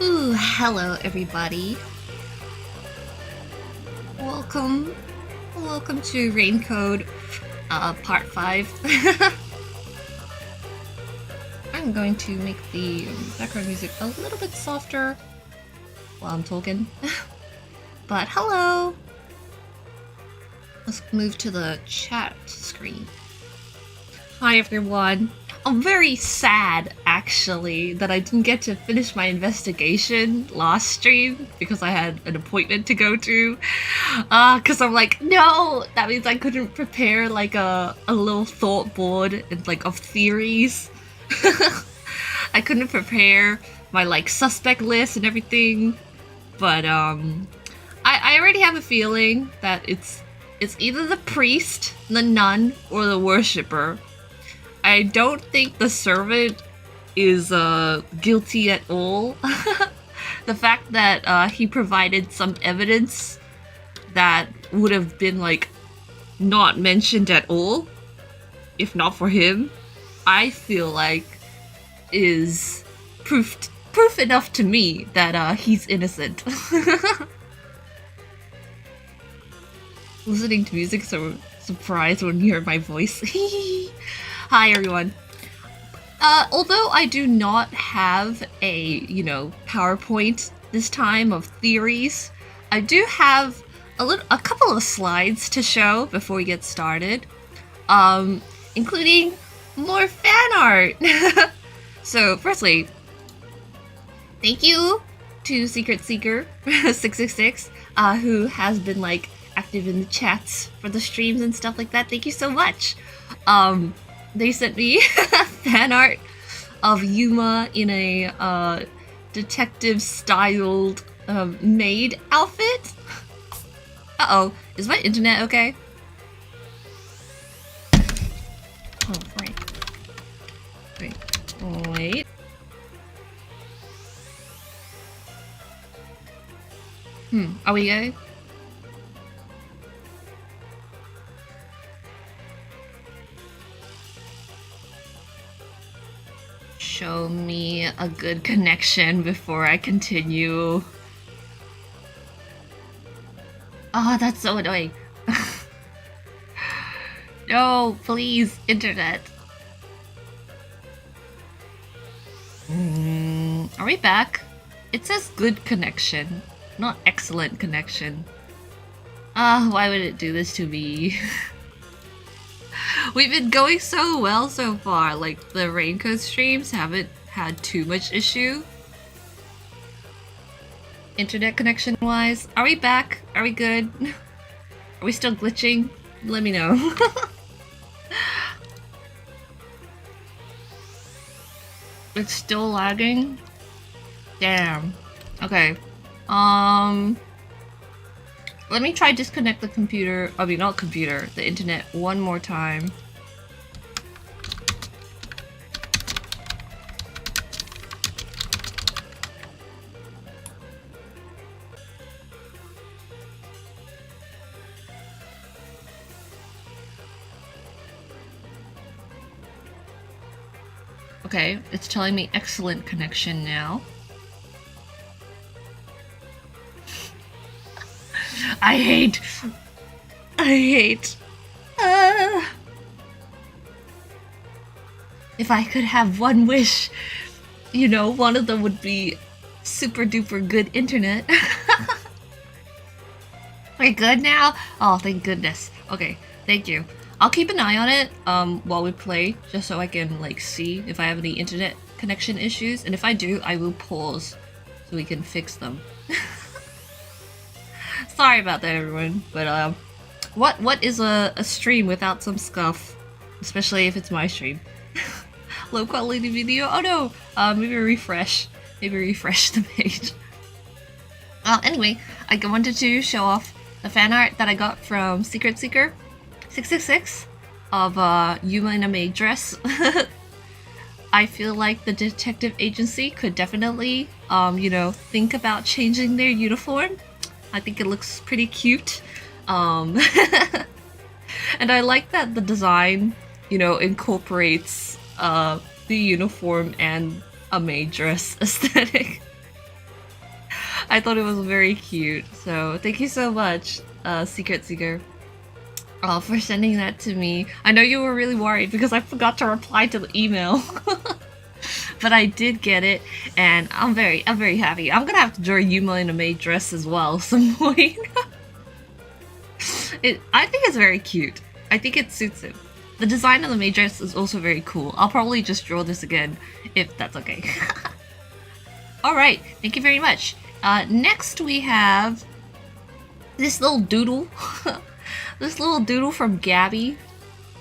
Ooh, hello everybody. Welcome to Raincode, part 5. I'm going to make the background music a little bit softer while I'm talking. But hello! Let's move to the chat screen. Hi everyone. I'm very sad, actually, that I didn't get to finish my investigation last stream because I had an appointment to go to. Because I'm like, no, that means I couldn't prepare like a little thought board and like of theories. I couldn't prepare my like suspect list and everything. But I already have a feeling that it's either the priest, the nun, or the worshipper. I don't think the servant is guilty at all. The fact that he provided some evidence that would have been like not mentioned at all, if not for him, I feel like is proof enough to me that he's innocent. Listening to music, so surprised when you hear my voice. Hi everyone. Although I do not have a, PowerPoint this time of theories, I do have a couple of slides to show before we get started, including more fan art. So, firstly, thank you to Secret Seeker 666, who has been like active in the chats for the streams and stuff like that. Thank you so much. They sent me fan art of Yuma in a detective-styled maid outfit. Uh-oh, is my internet okay? Oh, wait. Are we good? Show me a good connection before I continue. Oh, that's so annoying. No, please, internet. Are we back? It says good connection, not excellent connection. Why would it do this to me? We've been going so well so far, like the Raincode streams haven't had too much issue. Internet connection wise. Are we back? Are we good? Are we still glitching? Let me know. It's still lagging? Damn. Okay. Let me try disconnect the computer, not computer, the internet one more time. Okay, it's telling me excellent connection now. I hate. If I could have one wish, one of them would be super duper good internet. We're good now? Oh, thank goodness. Okay, thank you. I'll keep an eye on it while we play, just so I can like see if I have any internet connection issues, and if I do, I will pause so we can fix them. Sorry about that, everyone. But what is a stream without some scuff, especially if it's my stream? Low quality video. Oh no. Maybe refresh. Maybe refresh the page. Anyway, I wanted to show off the fan art that I got from Secret Seeker 666 of Yuma in a maid dress. I feel like the detective agency could definitely, think about changing their uniform. I think it looks pretty cute. And I like that the design, incorporates the uniform and a maid dress aesthetic. I thought it was very cute. So thank you so much, Secret Seeker, for sending that to me. I know you were really worried because I forgot to reply to the email. But I did get it, and I'm very happy. I'm gonna have to draw Yuma in a maid dress as well some point. I think it's very cute. I think it suits him. The design of the maid dress is also very cool. I'll probably just draw this again, if that's okay. Alright, thank you very much. Next we have this little doodle. This little doodle from Gabby,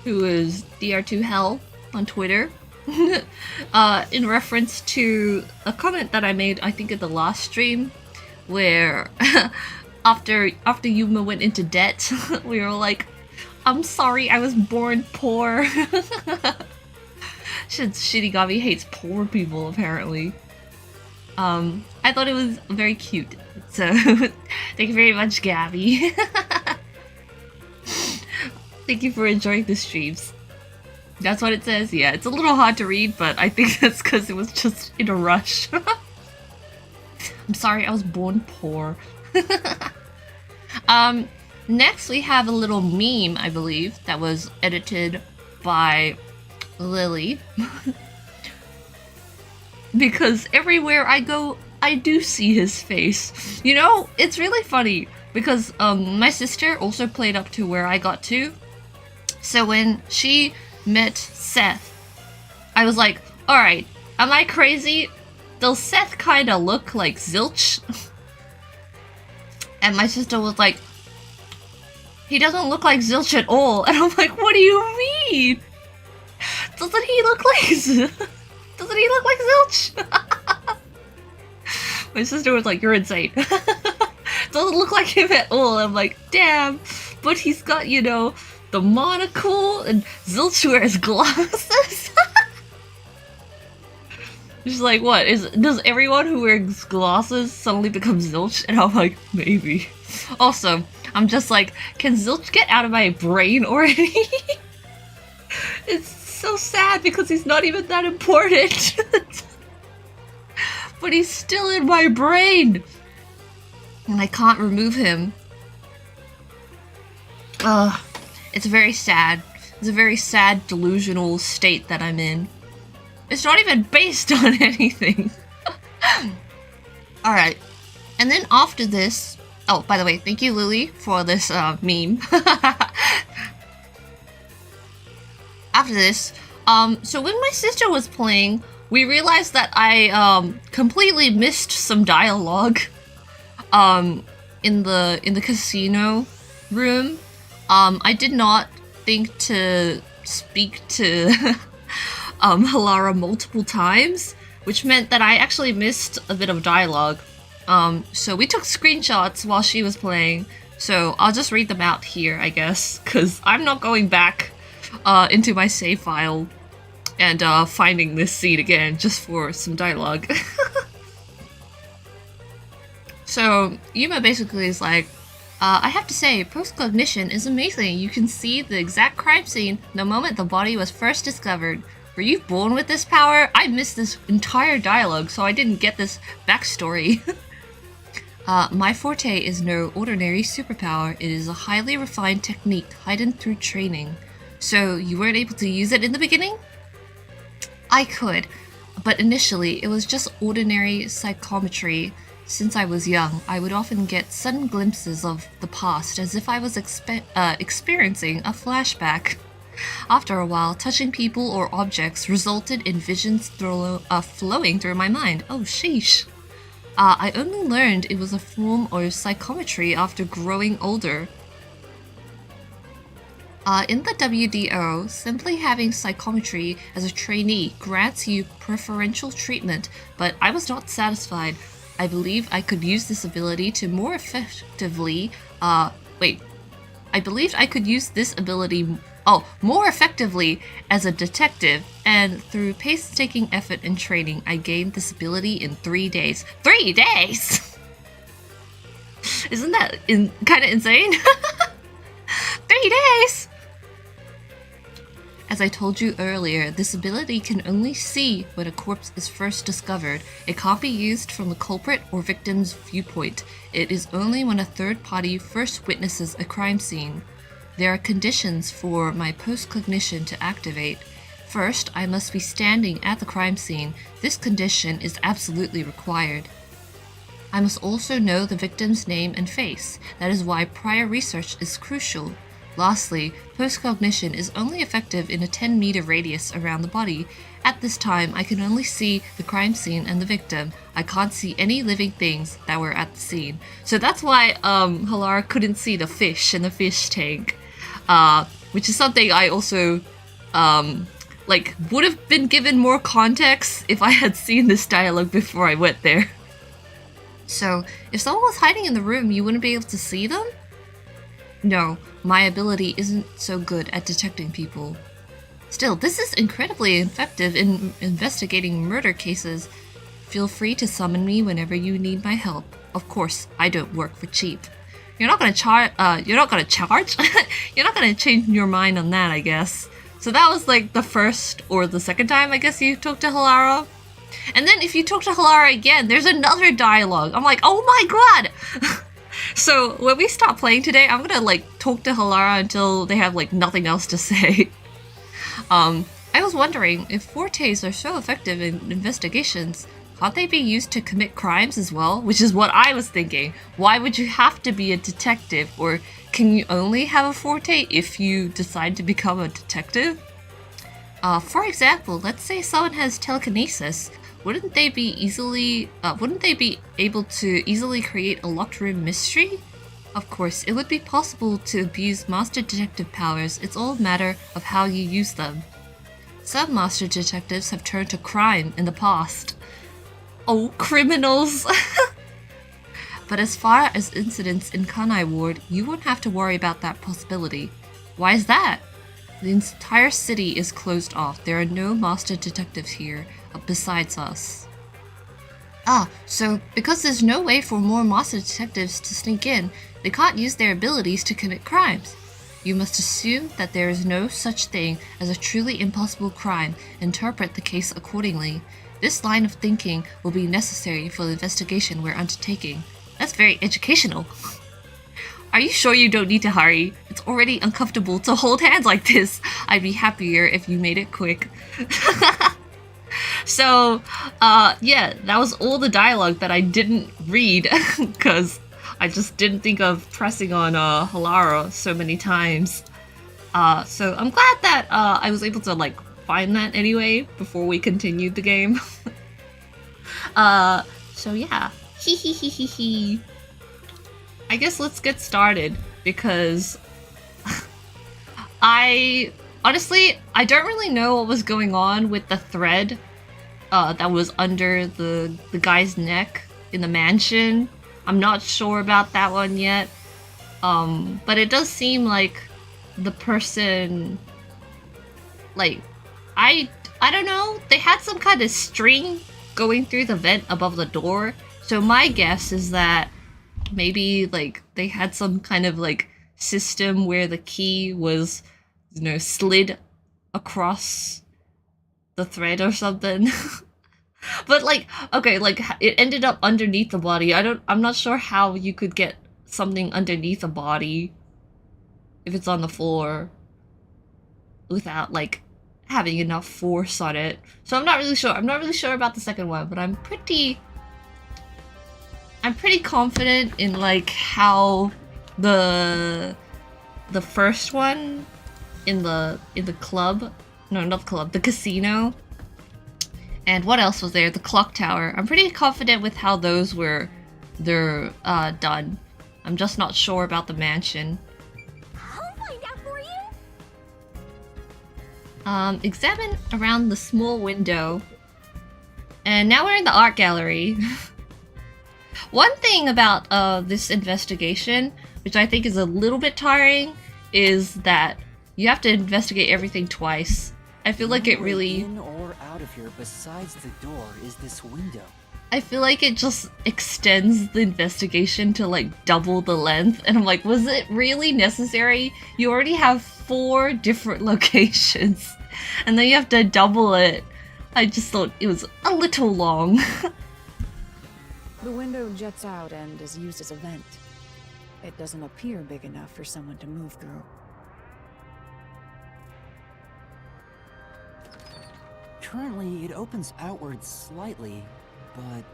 who is DR2Hell on Twitter. In reference to a comment that I made, I think, at the last stream, where after Yuma went into debt, we were like, I'm sorry, I was born poor. Shinigami hates poor people, apparently. I thought it was very cute, so thank you very much, Gabby. Thank you for enjoying the streams. That's what it says. Yeah, it's a little hard to read, but I think that's because it was just in a rush. I'm sorry, I was born poor. Next we have a little meme, I believe, that was edited by Lily. Because everywhere I go, I do see his face. You know, it's really funny, because my sister also played up to where I got to. So when she met Seth, I was like, alright, am I crazy? Does Seth kinda look like Zilch? And my sister was like, he doesn't look like Zilch at all. And I'm like, what do you mean? Doesn't he look like Zilch? My sister was like, you're insane. Doesn't look like him at all. I'm like, damn, but he's got, you know, the monocle, and Zilch wears glasses. She's like, what? Does everyone who wears glasses suddenly become Zilch? And I'm like, maybe. Also, I'm just like, can Zilch get out of my brain already? It's so sad because he's not even that important. But he's still in my brain. And I can't remove him. It's very sad. It's a very sad, delusional state that I'm in. It's not even based on anything. Alright. And then after this... Oh, by the way, thank you, Lily, for this meme. After this, so when my sister was playing, we realized that I completely missed some dialogue in the casino room. I did not think to speak to Halara multiple times, which meant that I actually missed a bit of dialogue. So we took screenshots while she was playing, so I'll just read them out here, I guess, because I'm not going back into my save file and finding this scene again just for some dialogue. So Yuma basically is like, I have to say, post-cognition is amazing. You can see the exact crime scene the moment the body was first discovered. Were you born with this power? I missed this entire dialogue, so I didn't get this backstory. My forte is no ordinary superpower. It is a highly refined technique hidden through training. So you weren't able to use it in the beginning? I could, but initially it was just ordinary psychometry. Since I was young, I would often get sudden glimpses of the past as if I was experiencing a flashback. After a while, touching people or objects resulted in visions flowing through my mind. Oh, sheesh. I only learned it was a form of psychometry after growing older. In the WDO, simply having psychometry as a trainee grants you preferential treatment, but I was not satisfied. I believe I could use this ability to more effectively, more effectively as a detective, and through painstaking effort and training, I gained this ability in 3 days. 3 days?! Isn't that kind of insane? 3 days! As I told you earlier, this ability can only see when a corpse is first discovered. It can't be used from the culprit or victim's viewpoint. It is only when a third party first witnesses a crime scene. There are conditions for my post-cognition to activate. First, I must be standing at the crime scene. This condition is absolutely required. I must also know the victim's name and face. That is why prior research is crucial. Lastly, post-cognition is only effective in a 10-meter radius around the body. At this time, I can only see the crime scene and the victim. I can't see any living things that were at the scene. So that's why Halara couldn't see the fish in the fish tank. Which is something I also would have been given more context if I had seen this dialogue before I went there. So, if someone was hiding in the room, you wouldn't be able to see them? No, my ability isn't so good at detecting people. Still, this is incredibly effective in investigating murder cases. Feel free to summon me whenever you need my help. Of course, I don't work for cheap. You're not gonna charge? You're not gonna change your mind on that, I guess. So that was like the first or the second time I guess you talked to Halara. And then if you talk to Halara again, there's another dialogue. I'm like, oh my god! So when we stop playing today, I'm gonna talk to Halara until they have nothing else to say. I was wondering, if fortes are so effective in investigations, can't they be used to commit crimes as well? Which is what I was thinking. Why would you have to be a detective? Or can you only have a forte if you decide to become a detective? For example, let's say someone has telekinesis. Wouldn't they be able to easily create a locked room mystery? Of course, it would be possible to abuse master detective powers. It's all a matter of how you use them. Some master detectives have turned to crime in the past. Oh, criminals! But as far as incidents in Kanai Ward, you won't have to worry about that possibility. Why is that? The entire city is closed off. There are no master detectives here, besides us. So because there's no way for more master detectives to sneak in, they can't use their abilities to commit crimes. You must assume that there is no such thing as a truly impossible crime, interpret the case accordingly. This line of thinking will be necessary for the investigation we're undertaking. That's very educational. Are you sure you don't need to hurry? It's already uncomfortable to hold hands like this. I'd be happier if you made it quick. So, yeah, that was all the dialogue that I didn't read because I just didn't think of pressing on Halara so many times. So I'm glad that I was able to find that anyway before we continued the game. So yeah, hee. I guess let's get started because I don't really know what was going on with the thread that was under the guy's neck in the mansion. I'm not sure about that one yet. But it does seem like the person, I don't know, they had some kind of string going through the vent above the door. So my guess is that maybe they had some kind of system where the key was, slid across the thread or something. But okay, it ended up underneath the body. I'm not sure how you could get something underneath a body if it's on the floor without having enough force on it. So I'm not really sure. I'm not really sure about the second one, but I'm pretty confident in how the first one in the club, no, not the club, the casino, and what else was there? The clock tower. I'm pretty confident with how those they're done. I'm just not sure about the mansion. I'll find out for you. Examine around the small window. And now we're in the art gallery. One thing about this investigation, which I think is a little bit tiring, is that you have to investigate everything twice. I feel like it really... in or out of here besides the door is this window. I feel like it just extends the investigation to double the length, and I'm like, was it really necessary? You already have 4 different locations. and then you have to double it. I just thought it was a little long. The window jets out and is used as a vent. It doesn't appear big enough for someone to move through. Currently, it opens outwards slightly, but...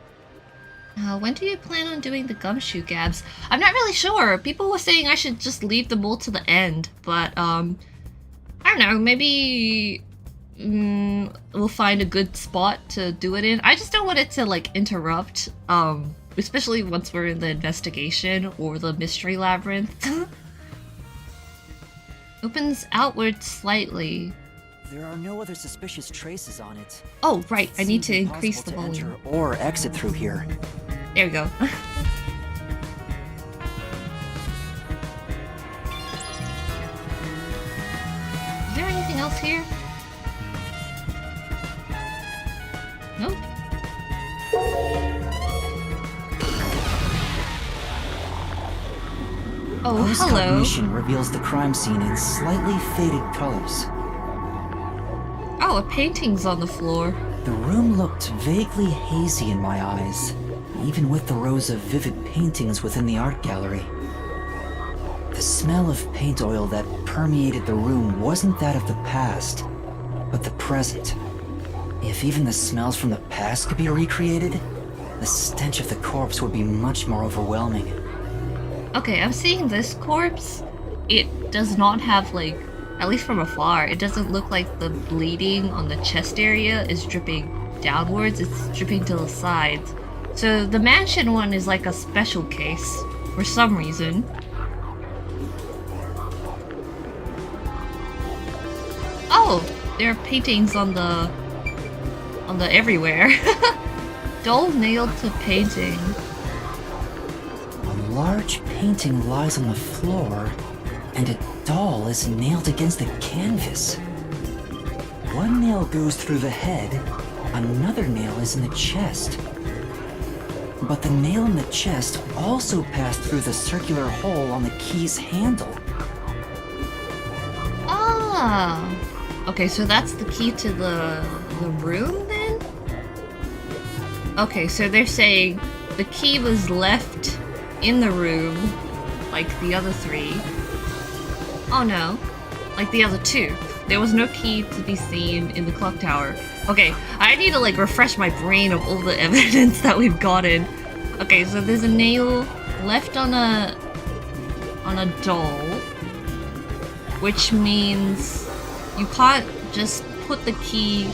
When do you plan on doing the Gumshoe Gabs? I'm not really sure. People were saying I should just leave them all to the end, but I don't know, maybe we'll find a good spot to do it in. I just don't want it to like interrupt, especially once we're in the investigation or the mystery labyrinth. Opens outward slightly. There are no other suspicious traces on it. Oh, right, I need to Seems increase the impossible to volume. enter or exit through here. There we go. Is there anything else here? Nope. Oh, hello. Post-cognition reveals the crime scene in slightly faded colors. Oh, a painting's on the floor. The room looked vaguely hazy in my eyes, even with the rows of vivid paintings within the art gallery. The smell of paint oil that permeated the room wasn't that of the past, but the present. If even the smells from the past could be recreated, the stench of the corpse would be much more overwhelming. Okay, I'm seeing this corpse. It does not have, like, at least from afar, it doesn't look like the bleeding on the chest area is dripping downwards, it's dripping to the sides. So the mansion one is like a special case, for some reason. Oh, there are paintings on the everywhere. Doll nailed to painting. A large painting lies on the floor, and a doll is nailed against the canvas. One nail goes through the head, another nail is in the chest. But the nail in the chest also passed through the circular hole on the key's handle. Ah! Okay, so that's the key to the room then? Okay, so they're saying the key was left in the room, like the other three. Oh no, like the other two. There was no key to be seen in the clock tower. Okay, I need to like refresh my brain of all the evidence that we've gotten. Okay, so there's a nail left on a doll, which means you can't just put the key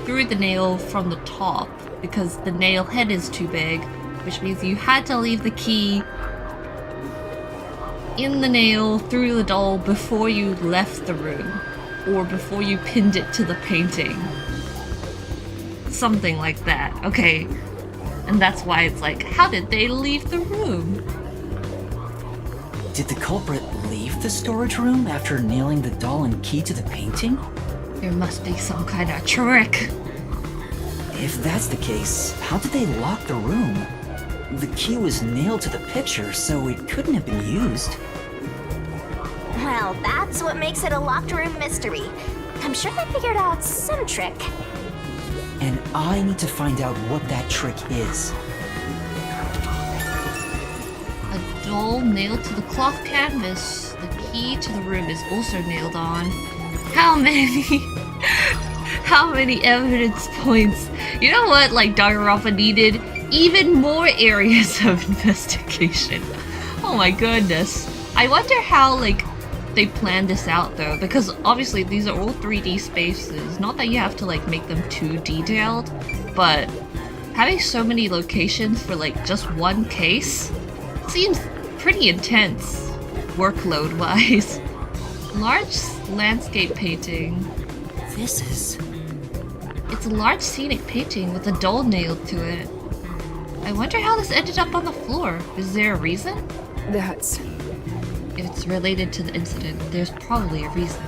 through the nail from the top because the nail head is too big, which means you had to leave the key in the nail through the doll before you left the room, or before you pinned it to the painting. Something like that, okay. And that's why it's like, how did they leave the room? Did the culprit leave the storage room after nailing the doll and key to the painting? There must be some kind of trick. If that's the case, how did they lock the room? The key was nailed to the picture, so it couldn't have been used. Well, that's what makes it a locked room mystery. I'm sure they figured out some trick. And I need to find out what that trick is. A doll nailed to the cloth canvas. The key to the room is also nailed on. How many? How many evidence points? You know what, like, Danganronpa needed? Even more areas of investigation. Oh my goodness. I wonder how, like, they planned this out though, because obviously these are all 3D spaces. Not that you have to like make them too detailed, but having so many locations for like just one case seems pretty intense workload wise. Large landscape painting. It's a large scenic painting with a doll nailed to it. I wonder how this ended up on the floor. Is there a reason? That's... If it's related to the incident, there's probably a reason.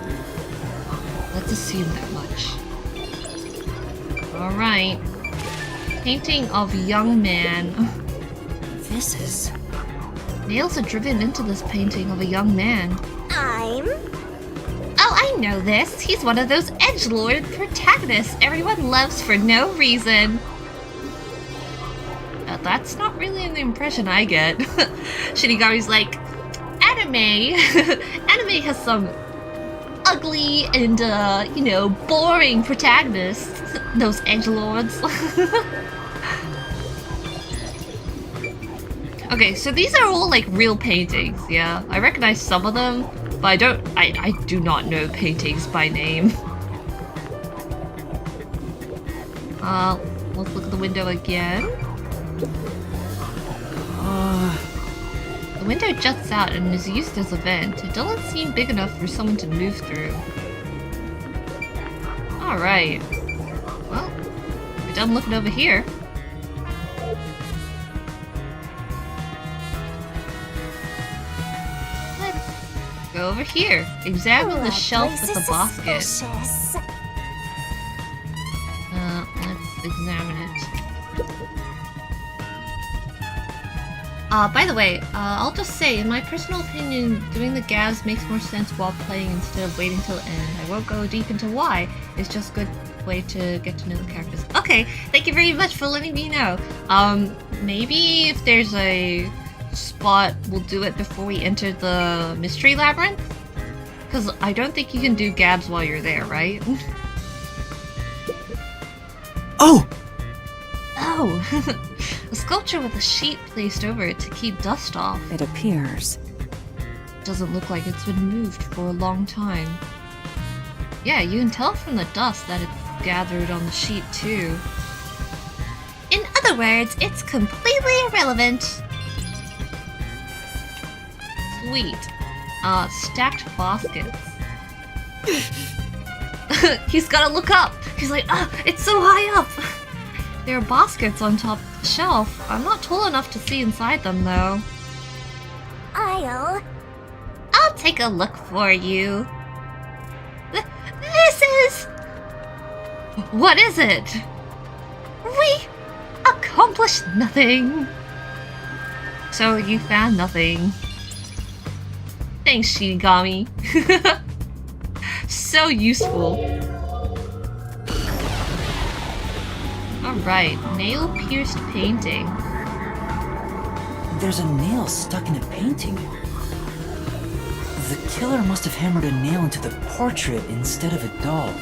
Let's assume that much. Alright. Painting of young man. Nails are driven into this painting of a young man. I'm... Oh, I know this. He's one of those edgelord protagonists everyone loves for no reason. That's not really an impression I get. Shinigami's like, anime. Anime has some ugly and, you know, boring protagonists. Those edgelords. Okay, so these are all like real paintings, yeah. I recognize some of them, but I do not know paintings by name. Let's look at the window again. The window juts out and is used as a vent. It doesn't seem big enough for someone to move through. Alright. Well, we're done looking over here. Let's go over here. Examine the shelf with the basket. Let's examine it. By the way, I'll just say, in my personal opinion, doing the Gabs makes more sense while playing instead of waiting till the end. I won't go deep into why, it's just a good way to get to know the characters. Okay, thank you very much for letting me know. Maybe if there's a spot, we'll do it before we enter the mystery labyrinth? Because I don't think you can do Gabs while you're there, right? Oh! Oh! A sculpture with a sheet placed over it to keep dust off. It appears. Doesn't look like it's been moved for a long time. Yeah, you can tell from the dust that it's gathered on the sheet too. In other words, it's completely irrelevant. Sweet. Stacked baskets. He's gotta look up! He's like, it's so high up! There are baskets on top of the shelf. I'm not tall enough to see inside them, though. I'll take a look for you. This is... What is it? We accomplished nothing. So you found nothing. Thanks, Shinigami. So useful. Alright, nail-pierced painting. There's a nail stuck in a painting. The killer must have hammered a nail into the portrait instead of a doll.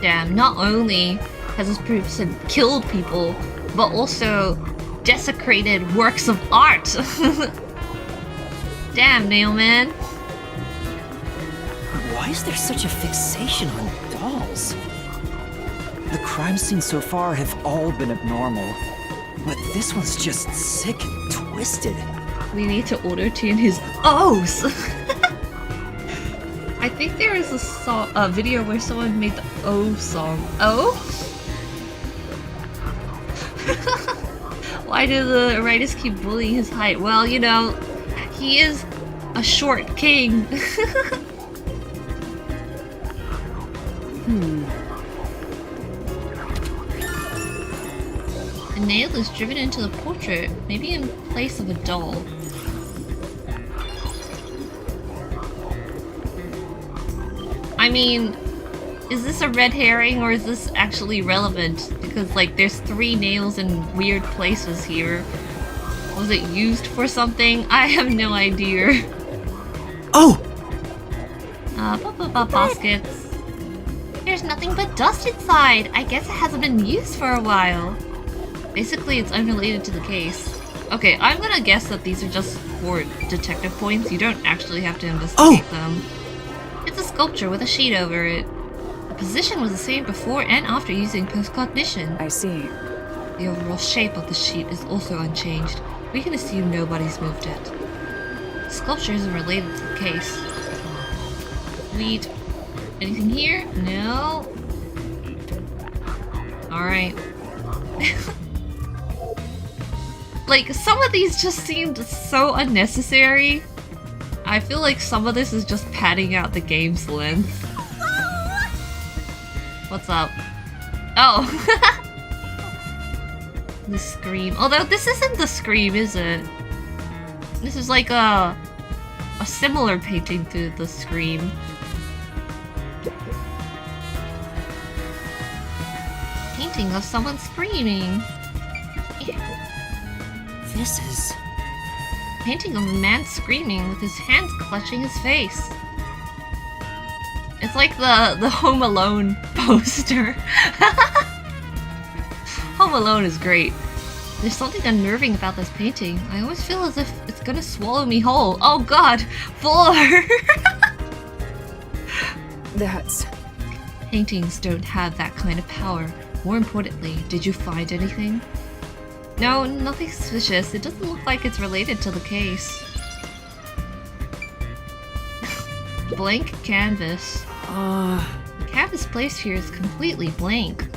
Damn, not only has this person killed people, but also desecrated works of art. Damn, Nailman. Why is there such a fixation on dolls? The crime scenes so far have all been abnormal, but this one's just sick and twisted. We need to auto-tune his O's! I think there is a video where someone made the O song. Oh? Why do the writers keep bullying his height? Well, you know, he is a short king. A nail is driven into the portrait, maybe in place of a doll. I mean, is this a red herring or is this actually relevant? Because, like, there's 3 nails in weird places here. Was it used for something? I have no idea. Oh! Baskets. There's nothing but dust inside. I guess it hasn't been used for a while. Basically, it's unrelated to the case. Okay, I'm gonna guess that these are just for detective points. You don't actually have to investigate them. It's a sculpture with a sheet over it. The position was the same before and after using post-cognition. I see. The overall shape of the sheet is also unchanged. We can assume nobody's moved it. The sculpture isn't related to the case. Sweet. Anything here? No. Alright. Like, some of these just seemed so unnecessary. I feel like some of this is just padding out the game's length. What's up? Oh! The Scream. Although this isn't the Scream, is it? This is like a similar painting to the Scream. painting of someone screaming. This is... Painting of a man screaming with his hands clutching his face. It's like the Home Alone poster. Home Alone is great. There's something unnerving about this painting. I always feel as if it's gonna swallow me whole. Oh god! Floor! That's... Paintings don't have that kind of power. More importantly, did you find anything? No, nothing suspicious. It doesn't look like it's related to the case. Blank canvas. The canvas placed here is completely blank.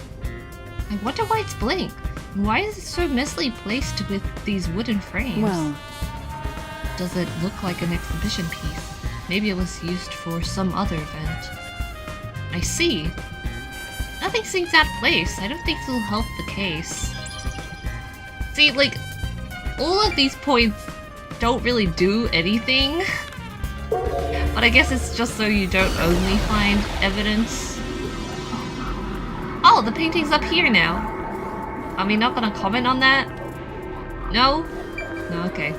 I wonder why it's blank. And why is it so messily placed with these wooden frames? well... Does it look like an exhibition piece? Maybe it was used for some other event. I see. Nothing seems out of place. I don't think it'll help the case. See, like, all of these points don't really do anything. But I guess it's just so you don't only find evidence. Oh, the painting's up here now. Are we not gonna comment on that? No? No, okay.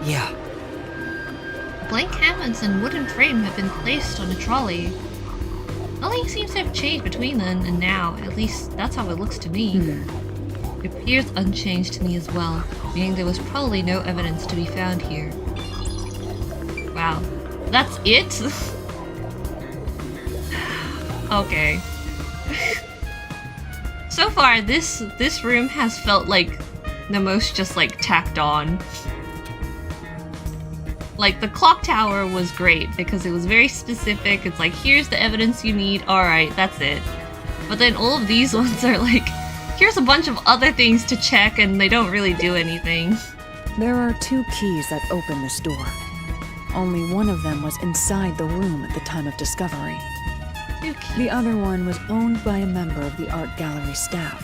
Yeah. Blank canvas and wooden frame have been placed on a trolley. Nothing seems to have changed between then and now. At least, that's how it looks to me. It appears unchanged to me as well, meaning there was probably no evidence to be found here. Wow. That's it? Okay. So far, this room has felt like the most just like tacked on. Like, the clock tower was great because it was very specific. It's like, here's the evidence you need. Alright, that's it. But then all of these ones are like, here's a bunch of other things to check and they don't really do anything. There are 2 keys that open this door. Only one of them was inside the room at the time of discovery. 2 keys. The other one was owned by a member of the art gallery staff.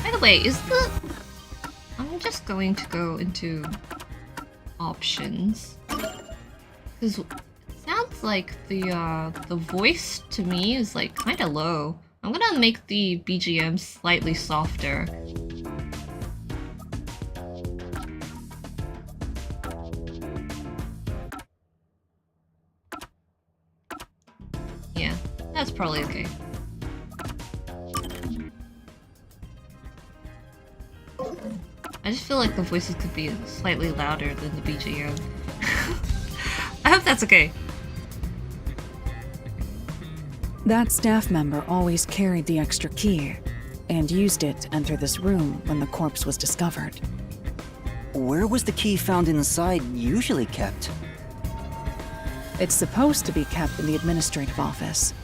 By the way, is the... I'm just going to go into options. Because it sounds like the voice to me is like kind of low. I'm gonna make the BGM slightly softer. Yeah, that's probably okay. I just feel like the voices could be slightly louder than the BGM. I hope that's okay. That staff member always carried the extra key, and used it to enter this room when the corpse was discovered. Where was the key found inside usually kept? It's supposed to be kept in the administrative office,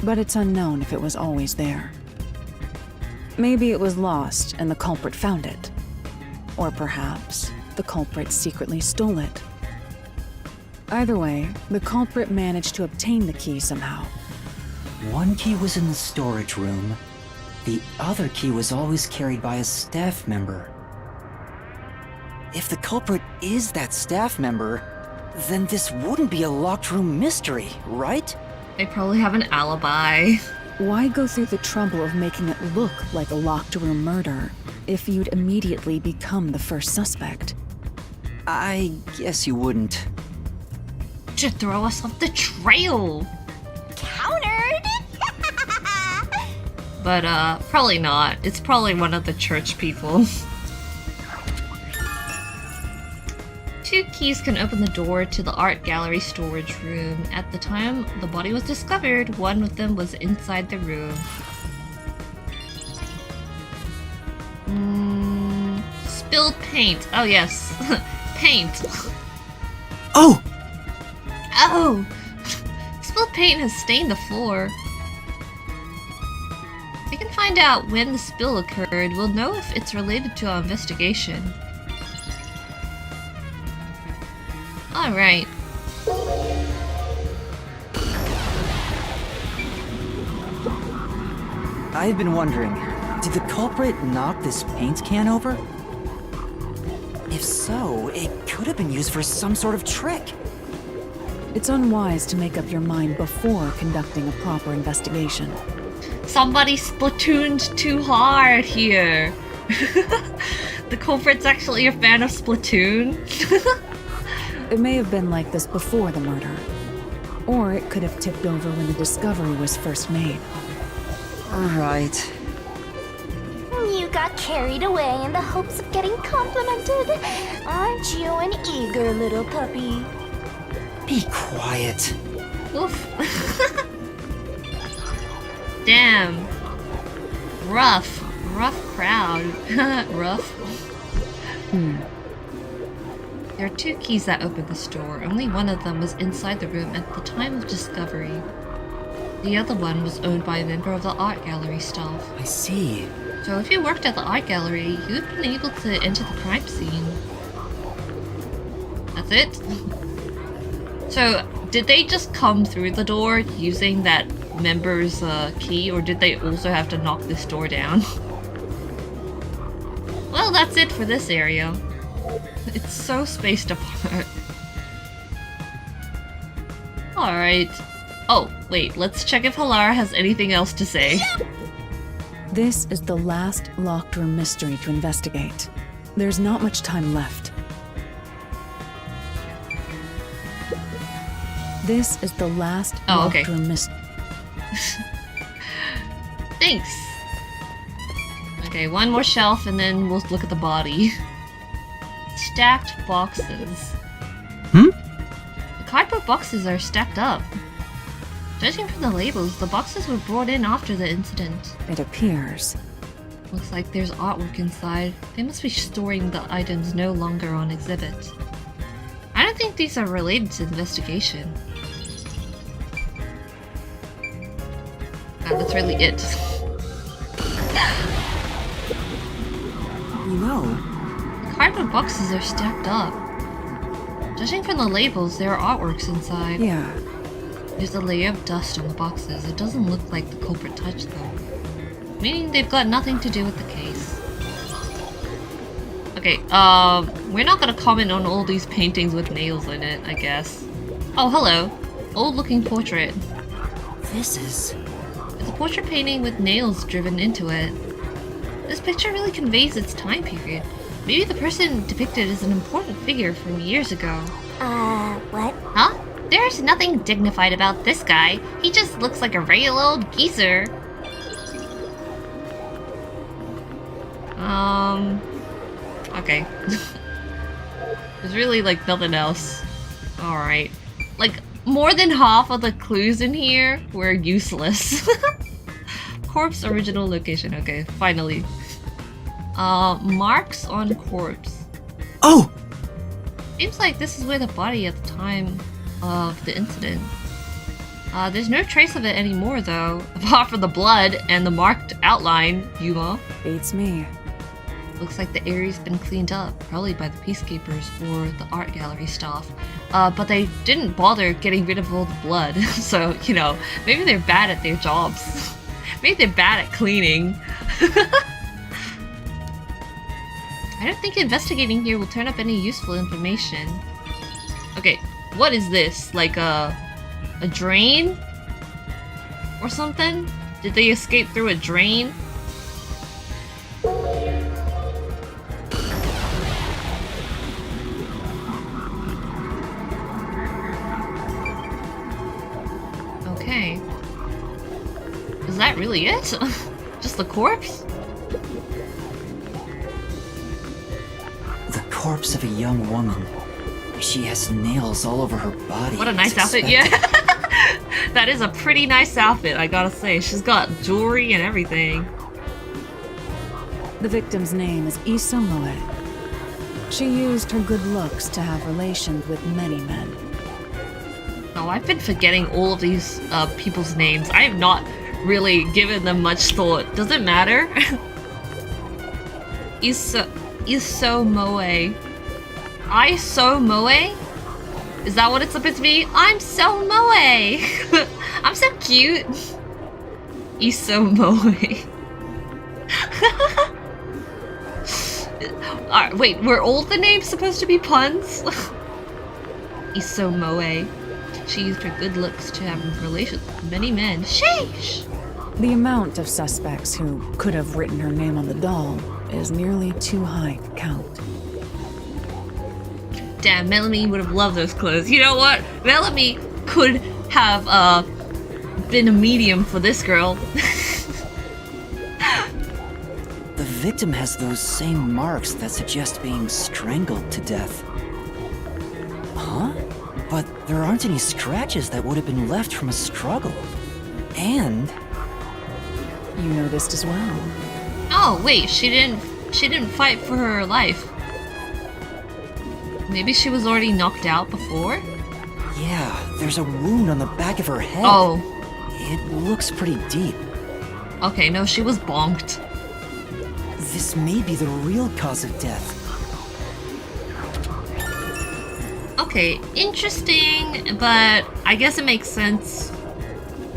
but it's unknown if it was always there. Maybe it was lost and the culprit found it. Or perhaps the culprit secretly stole it. Either way, the culprit managed to obtain the key somehow. One key was in the storage room. The other key was always carried by a staff member. If the culprit is that staff member, then this wouldn't be a locked room mystery, right? They probably have an alibi. Why go through the trouble of making it look like a locked room murder if you'd immediately become the first suspect? I guess you wouldn't. To throw us off the trail. Countered! But probably not. It's probably one of the church people. 2 keys can open the door to the art gallery storage room. At the time the body was discovered, one of them was inside the room. Spilled paint. Oh yes. Paint. Oh! Oh! Spilled paint has stained the floor. If we can find out when the spill occurred, we'll know if it's related to our investigation. Alright. I've been wondering, did the culprit knock this paint can over? If so, it could have been used for some sort of trick. It's unwise to make up your mind before conducting a proper investigation. Somebody splatooned too hard here. The culprit's actually a fan of Splatoon. It may have been like this before the murder. Or it could have tipped over when the discovery was first made. Right. You got carried away in the hopes of getting complimented. Aren't you an eager little puppy? Be quiet. Oof. Damn. Rough crowd. Rough. There are 2 keys that opened the store. Only one of them was inside the room at the time of discovery. The other one was owned by a member of the art gallery staff. I see. So if you worked at the art gallery, you'd been able to enter the crime scene. That's it? So, did they just come through the door using that member's key, or did they also have to knock this door down? Well, that's it for this area. It's so spaced apart. Alright. Oh, wait, let's check if Halara has anything else to say. This is the last locked room mystery to investigate. There's not much time left. This is the last locked room mystery. Thanks. Okay, one more shelf and then we'll look at the body. Stacked boxes. The cardboard boxes are stacked up. Judging from the labels, the boxes were brought in after the incident. It appears. Looks like there's artwork inside. They must be storing the items no longer on exhibit. I don't think these are related to the investigation. That's really it. You know, The cardboard boxes are stacked up. Judging from the labels, there are artworks inside. Yeah. There's a layer of dust on the boxes. It doesn't look like the culprit touched them. Meaning they've got nothing to do with the case. Okay, we're not gonna comment on all these paintings with nails in it, I guess. Oh, hello. Old-looking portrait. this is... It's a portrait painting with nails driven into it. This picture really conveys its time period. Maybe the person depicted is an important figure from years ago. What? Huh? There's nothing dignified about this guy. He just looks like a real old geezer. Okay. There's really, like, nothing else. Alright. Like, more than half of the clues in here were useless. Corpse original location. Okay, finally. Marks on corpse. Oh! Seems like this is where the body at the time of the incident. There's no trace of it anymore, though, apart from the blood and the marked outline, Yuma. Beats me. Looks like the area's been cleaned up, probably by the peacekeepers or the art gallery staff. But they didn't bother getting rid of all the blood, so, you know, maybe they're bad at their jobs. Maybe they're bad at cleaning. I don't think investigating here will turn up any useful information. Okay, what is this? Like a drain? Or something? Did they escape through a drain? Okay. Is that really it? Just the corpse? The corpse of a young woman. She has nails all over her body. What a nice outfit, yeah. That is a pretty nice outfit, I gotta say. She's got jewelry and everything. The victim's name is Issa Moe. She used her good looks to have relations with many men. Oh, I've been forgetting all of these people's names. I have not really given them much thought. Does it matter? Issa Moe. I so Moe? Is that what it's supposed to be? I'm so Moe! I'm so cute! Issa Moe. Wait, were all the names supposed to be puns? Issa Moe. She used her good looks to have relations with many men. Sheesh! The amount of suspects who could have written her name on the doll is nearly too high to count. Damn, Melanie would have loved those clothes. You know what? Melanie could have been a medium for this girl. The victim has those same marks that suggest being strangled to death. Huh? But there aren't any scratches that would have been left from a struggle. And... You noticed as well. Oh wait, she didn't fight for her life. Maybe she was already knocked out before? yeah, there's a wound on the back of her head. Oh. It looks pretty deep. Okay, no, she was bonked. This may be the real cause of death. Okay, interesting, but I guess it makes sense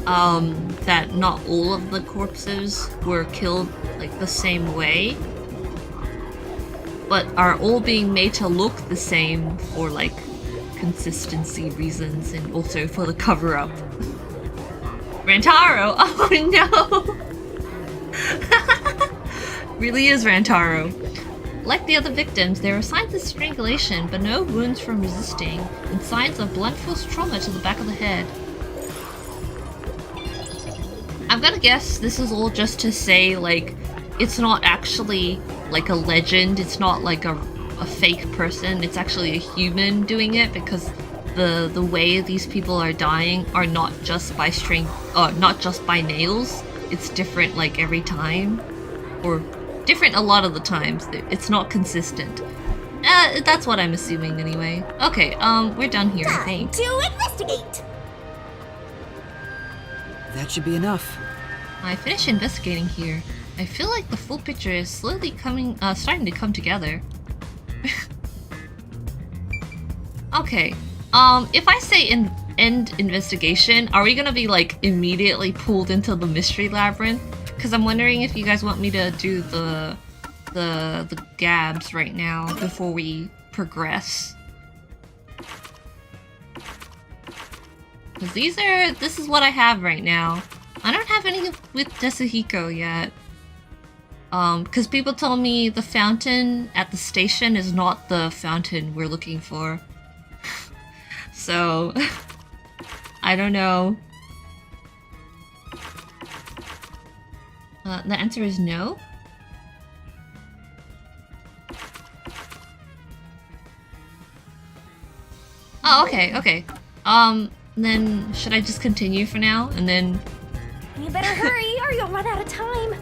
that not all of the corpses were killed like the same way, but are all being made to look the same for like consistency reasons and also for the cover-up. Rantaro! Oh no! Really is Rantaro. Like the other victims, there are signs of strangulation, but no wounds from resisting, and signs of blunt force trauma to the back of the head. I'm gonna guess this is all just to say, like, it's not actually like a legend, it's not like a fake person, it's actually a human doing it, because the way these people are dying are not just by not just by nails. It's different like every time, or different a lot of the times. It's not consistent. That's what I'm assuming anyway. Okay, we're done here, I think. To investigate. That should be enough. I finished investigating here. I feel like the full picture is slowly starting to come together. Okay, if I say end investigation, are we gonna be like immediately pulled into the mystery labyrinth? Because I'm wondering if you guys want me to do the gabs right now before we progress. Because this is what I have right now. I don't have any with Desahiko yet. Because people told me the fountain at the station is not the fountain we're looking for. So, I don't know. The answer is no. Oh, okay. Then should I just continue for now, and then... You better hurry or you'll run out of time.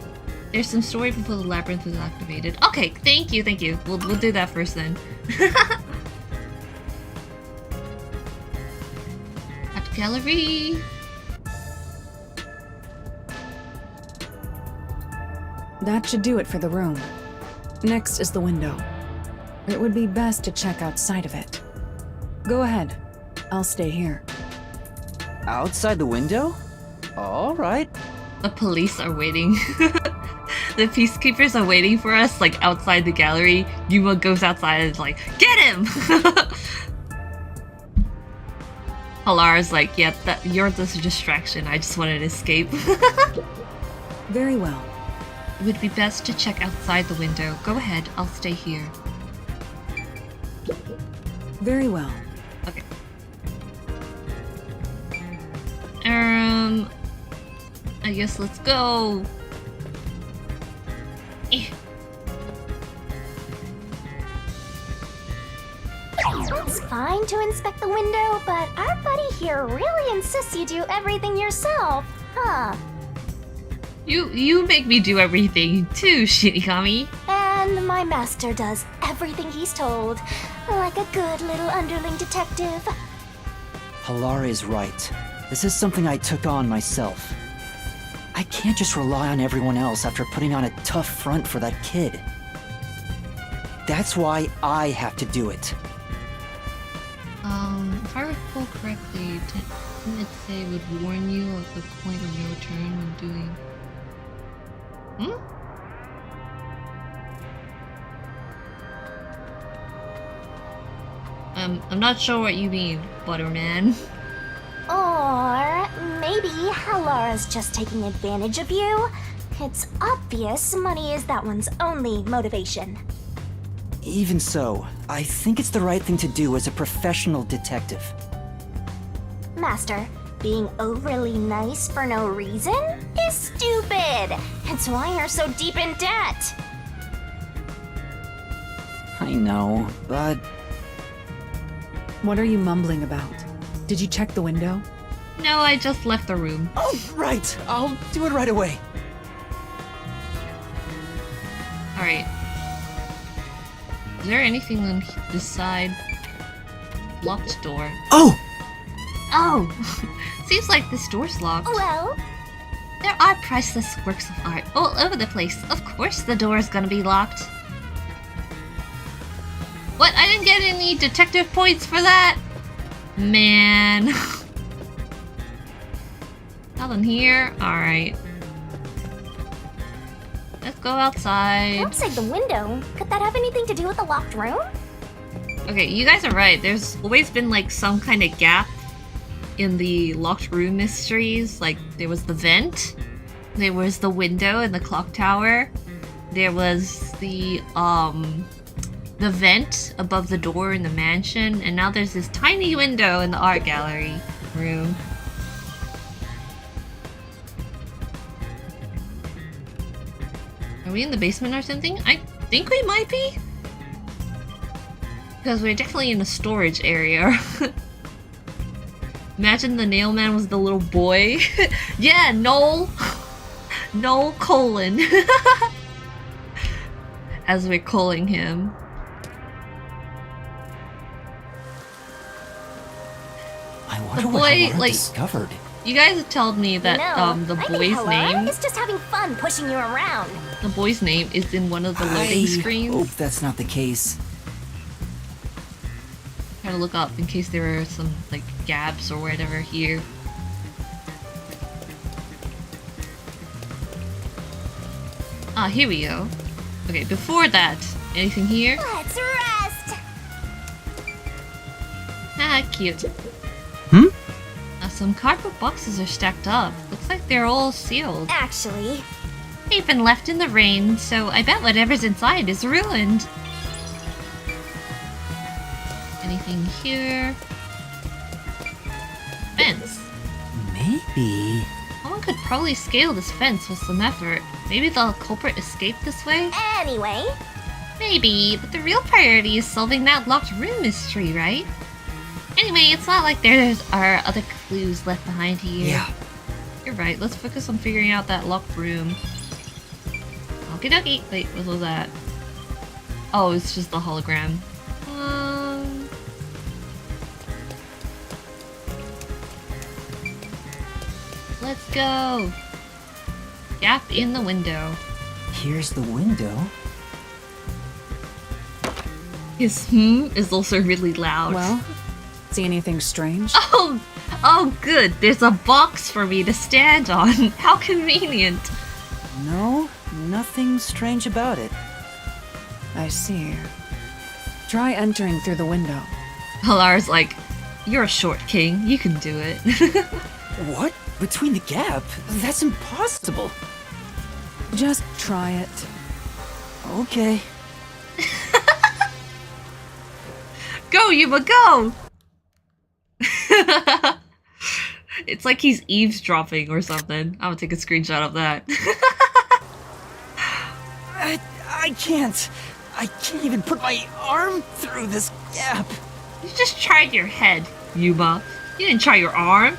There's some story before the labyrinth is activated. Okay, thank you. We'll do that first then. Art gallery. That should do it for the room. Next is the window. It would be best to check outside of it. Go ahead. I'll stay here. Outside the window? All right. The police are waiting. The peacekeepers are waiting for us, like, outside the gallery. Yuma goes outside and is like, get him! Halara's like, yeah, you're just a distraction. I just wanted to escape. Very well. It would be best to check outside the window. Go ahead, I'll stay here. Very well. Okay. I guess let's go. It's fine to inspect the window, but our buddy here really insists you do everything yourself, huh? You make me do everything too, Shinigami. And my master does everything he's told, like a good little underling detective. Halara is right. This is something I took on myself. I can't just rely on everyone else after putting on a tough front for that kid. That's why I have to do it. If I recall correctly, didn't it say it would warn you of the point of no return when doing... I'm not sure what you mean, Butterman. maybe Halara's just taking advantage of you. It's obvious money is that one's only motivation. Even so, I think it's the right thing to do as a professional detective. Master, being overly nice for no reason is stupid. It's why you're so deep in debt. I know, but... What are you mumbling about? Did you check the window? No, I just left the room. Oh, right! I'll do it right away. Alright. Is there anything on this side? Locked door. Oh! Oh! Seems like this door's locked. Well, There are priceless works of art all over the place. Of course the door is gonna be locked. What? I didn't get any detective points for that? Man. Nothing here? Alright. Let's go outside. outside the window, could that have anything to do with the locked room? Okay, you guys are right. There's always been like some kind of gap in the locked room mysteries. Like there was the vent, there was the window in the clock tower, there was the vent above the door in the mansion, and now there's this tiny window in the art gallery room. Are we in the basement or something? I think we might be. Because we're definitely in the storage area. Imagine the nail man was the little boy. Yeah, Noel. Noel Colon. As we're calling him. I wonder The what boy, Halara like- discovered. You guys told me that the I think boy's Halara name, is just having fun pushing you around. the boy's name is in one of the loading I screens. hope that's not the case. Try to look up in case there are some like gaps or whatever here. Ah, here we go. Okay, before that, anything here? Let's rest. Ah, cute. Hmm? Some cardboard boxes are stacked up. Looks like they're all sealed. Actually, They've been left in the rain, so I bet whatever's inside is ruined. Anything here? Fence. Maybe... Someone could probably scale this fence with some effort. Maybe the culprit escaped this way? anyway, Maybe, but the real priority is solving that locked room mystery, right? Anyway, it's not like there are other clues left behind here. Yeah. You're right, let's focus on figuring out that locked room. Okie dokie. Wait, what was that? Oh, it's just the hologram. Let's go! Gap in the window. Here's the window. His is also really loud. Well, see anything strange? Oh good, there's a box for me to stand on. How convenient. No, nothing strange about it. I see. Try entering through the window. Halara's like, you're a short king, you can do it. What? Between the gap? That's impossible. Just try it. Okay. Go, Yuma, go! It's like he's eavesdropping or something. I'm gonna take a screenshot of that. I can't. I can't even put my arm through this gap. You just tried your head, Yuma. You didn't try your arm.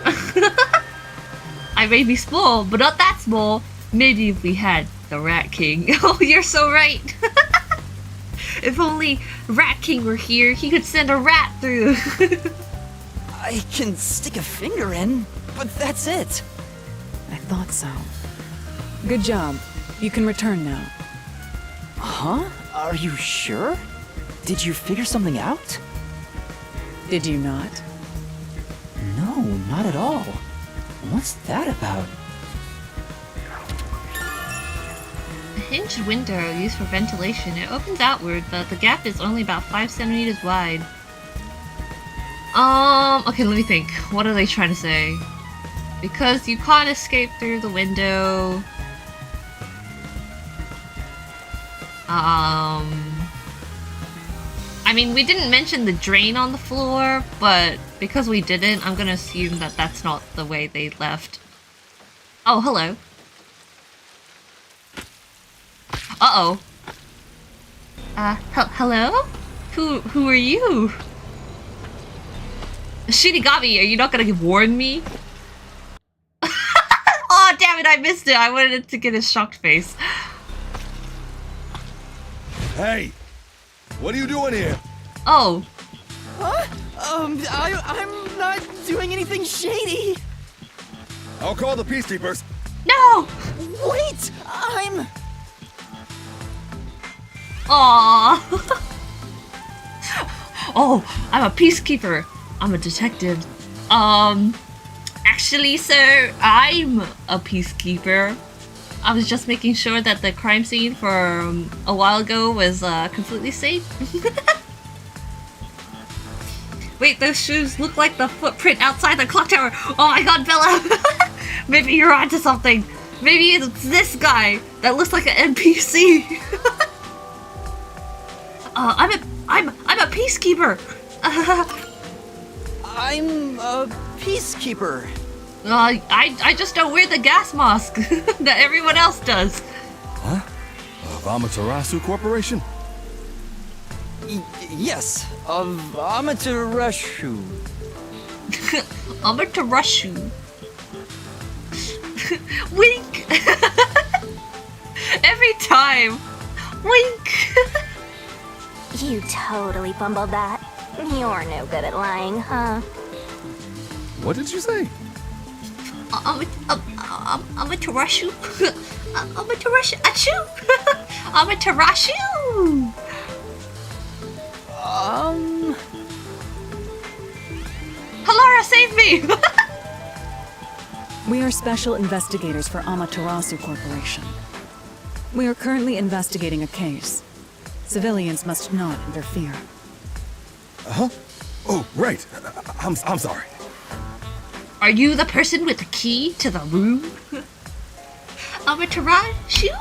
I may be small, but not that small. Maybe if we had the Rat King. Oh, you're so right. If only Rat King were here, he could send a rat through. I can stick a finger in, but that's it. I thought so. Good job. You can return now. Huh? Are you sure? Did you figure something out? Did you not? No, not at all. What's that about? A hinged window used for ventilation. It opens outward, but the gap is only about 5 centimeters wide. Okay, let me think. What are they trying to say? Because you can't escape through the window. I mean, we didn't mention the drain on the floor, but because we didn't, I'm gonna assume that that's not the way they left. Oh, hello. Uh-oh. Hello? Who are you? Shinigami, are you not gonna warn me? Oh, damn it, I missed it. I wanted to get a shocked face. Hey! What are you doing here? Oh. Huh? I'm not doing anything shady. I'll call the peacekeepers. No! Wait! I'm... Aww. Oh, I'm a peacekeeper. I'm a detective. Actually, sir, I'm a peacekeeper. I was just making sure that the crime scene for a while ago was completely safe. Wait, those shoes look like the footprint outside the clock tower. Oh my god, Bella! Maybe you're onto something. Maybe it's this guy that looks like an NPC. I'm a peacekeeper. I'm a peacekeeper. I just don't wear the gas mask that everyone else does. Huh? Of Amaterasu Corporation? Yes, of Amaterasu. Amaterasu. Wink. Every time. Wink. You totally fumbled that. You're no good at lying, huh? What did you say? Amaterasu. Amaterasu. Achoo. Amaterasu. Halara, save me! We are special investigators for Amaterasu Corporation. We are currently investigating a case. Civilians must not interfere. Huh? Oh, right. I'm sorry. Are you the person with the key to the room? Amaterasu?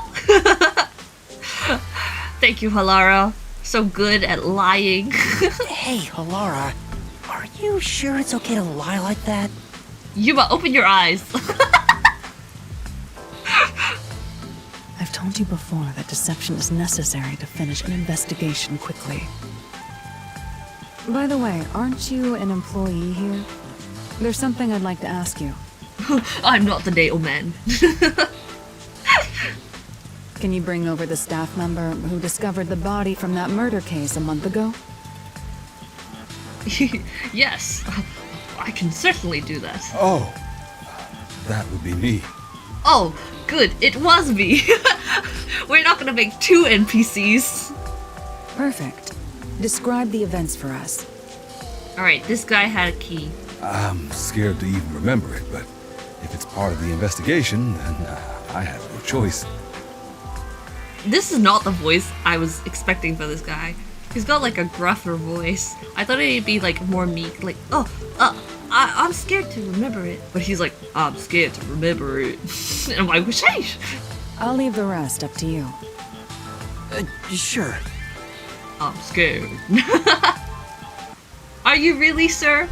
Thank you, Halara. So good at lying. Hey, Halara, are you sure it's okay to lie like that? Yuma, open your eyes. I've told you before that deception is necessary to finish an investigation quickly. By the way, aren't you an employee here? There's something I'd like to ask you. I'm not the nail man. Can you bring over the staff member who discovered the body from that murder case a month ago? Yes, I can certainly do that. Oh, that would be me. Oh, good, it was me. We're not gonna make two NPCs. Perfect. Describe the events for us. Alright, this guy had a key. I'm scared to even remember it, but if it's part of the investigation, then I have no choice. This is not the voice I was expecting for this guy. He's got like a gruffer voice. I thought he'd be like more meek, like, I'm scared to remember it. But he's like, I'm scared to remember it. And I'm like, sheesh. I'll leave the rest up to you. Sure. I'm scared. Are you really, sir?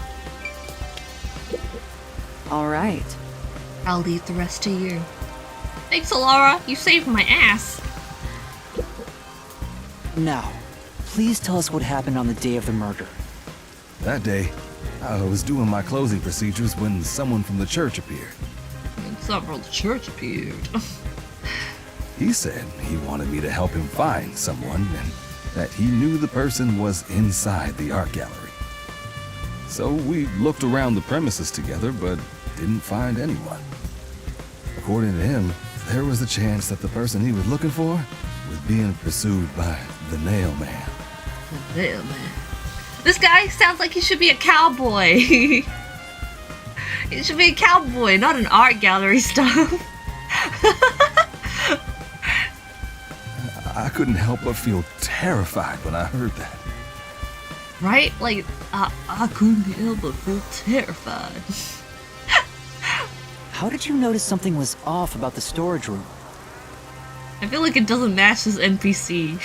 All right. I'll leave the rest to you. Thanks, Halara. You saved my ass. Now, please tell us what happened on the day of the murder. That day, I was doing my closing procedures when someone from the church appeared. And several the church appeared. He said he wanted me to help him find someone and that he knew the person was inside the art gallery. So we looked around the premises together, but didn't find anyone. According to him, there was a chance that the person he was looking for was being pursued by the Nail Man. The Nail Man. This guy sounds like he should be a cowboy. He should be a cowboy, not an art gallery stuff. I couldn't help but feel terrified when I heard that. Right? Like, I couldn't help but feel terrified. how did you notice something was off about the storage room? I feel like it doesn't match this NPC.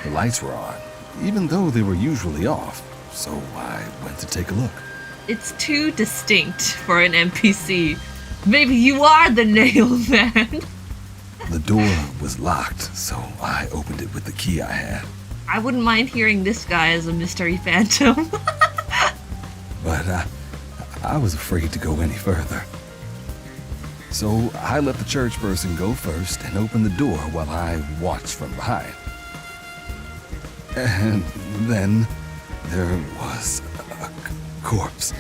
The lights were on, even though they were usually off, so I went to take a look. It's too distinct for an NPC. Maybe you are the nail man. The door was locked, so I opened it with the key I had. I wouldn't mind hearing this guy as a mystery phantom. But I was afraid to go any further. So I let the church person go first and open the door while I watched from behind. And then there was a corpse.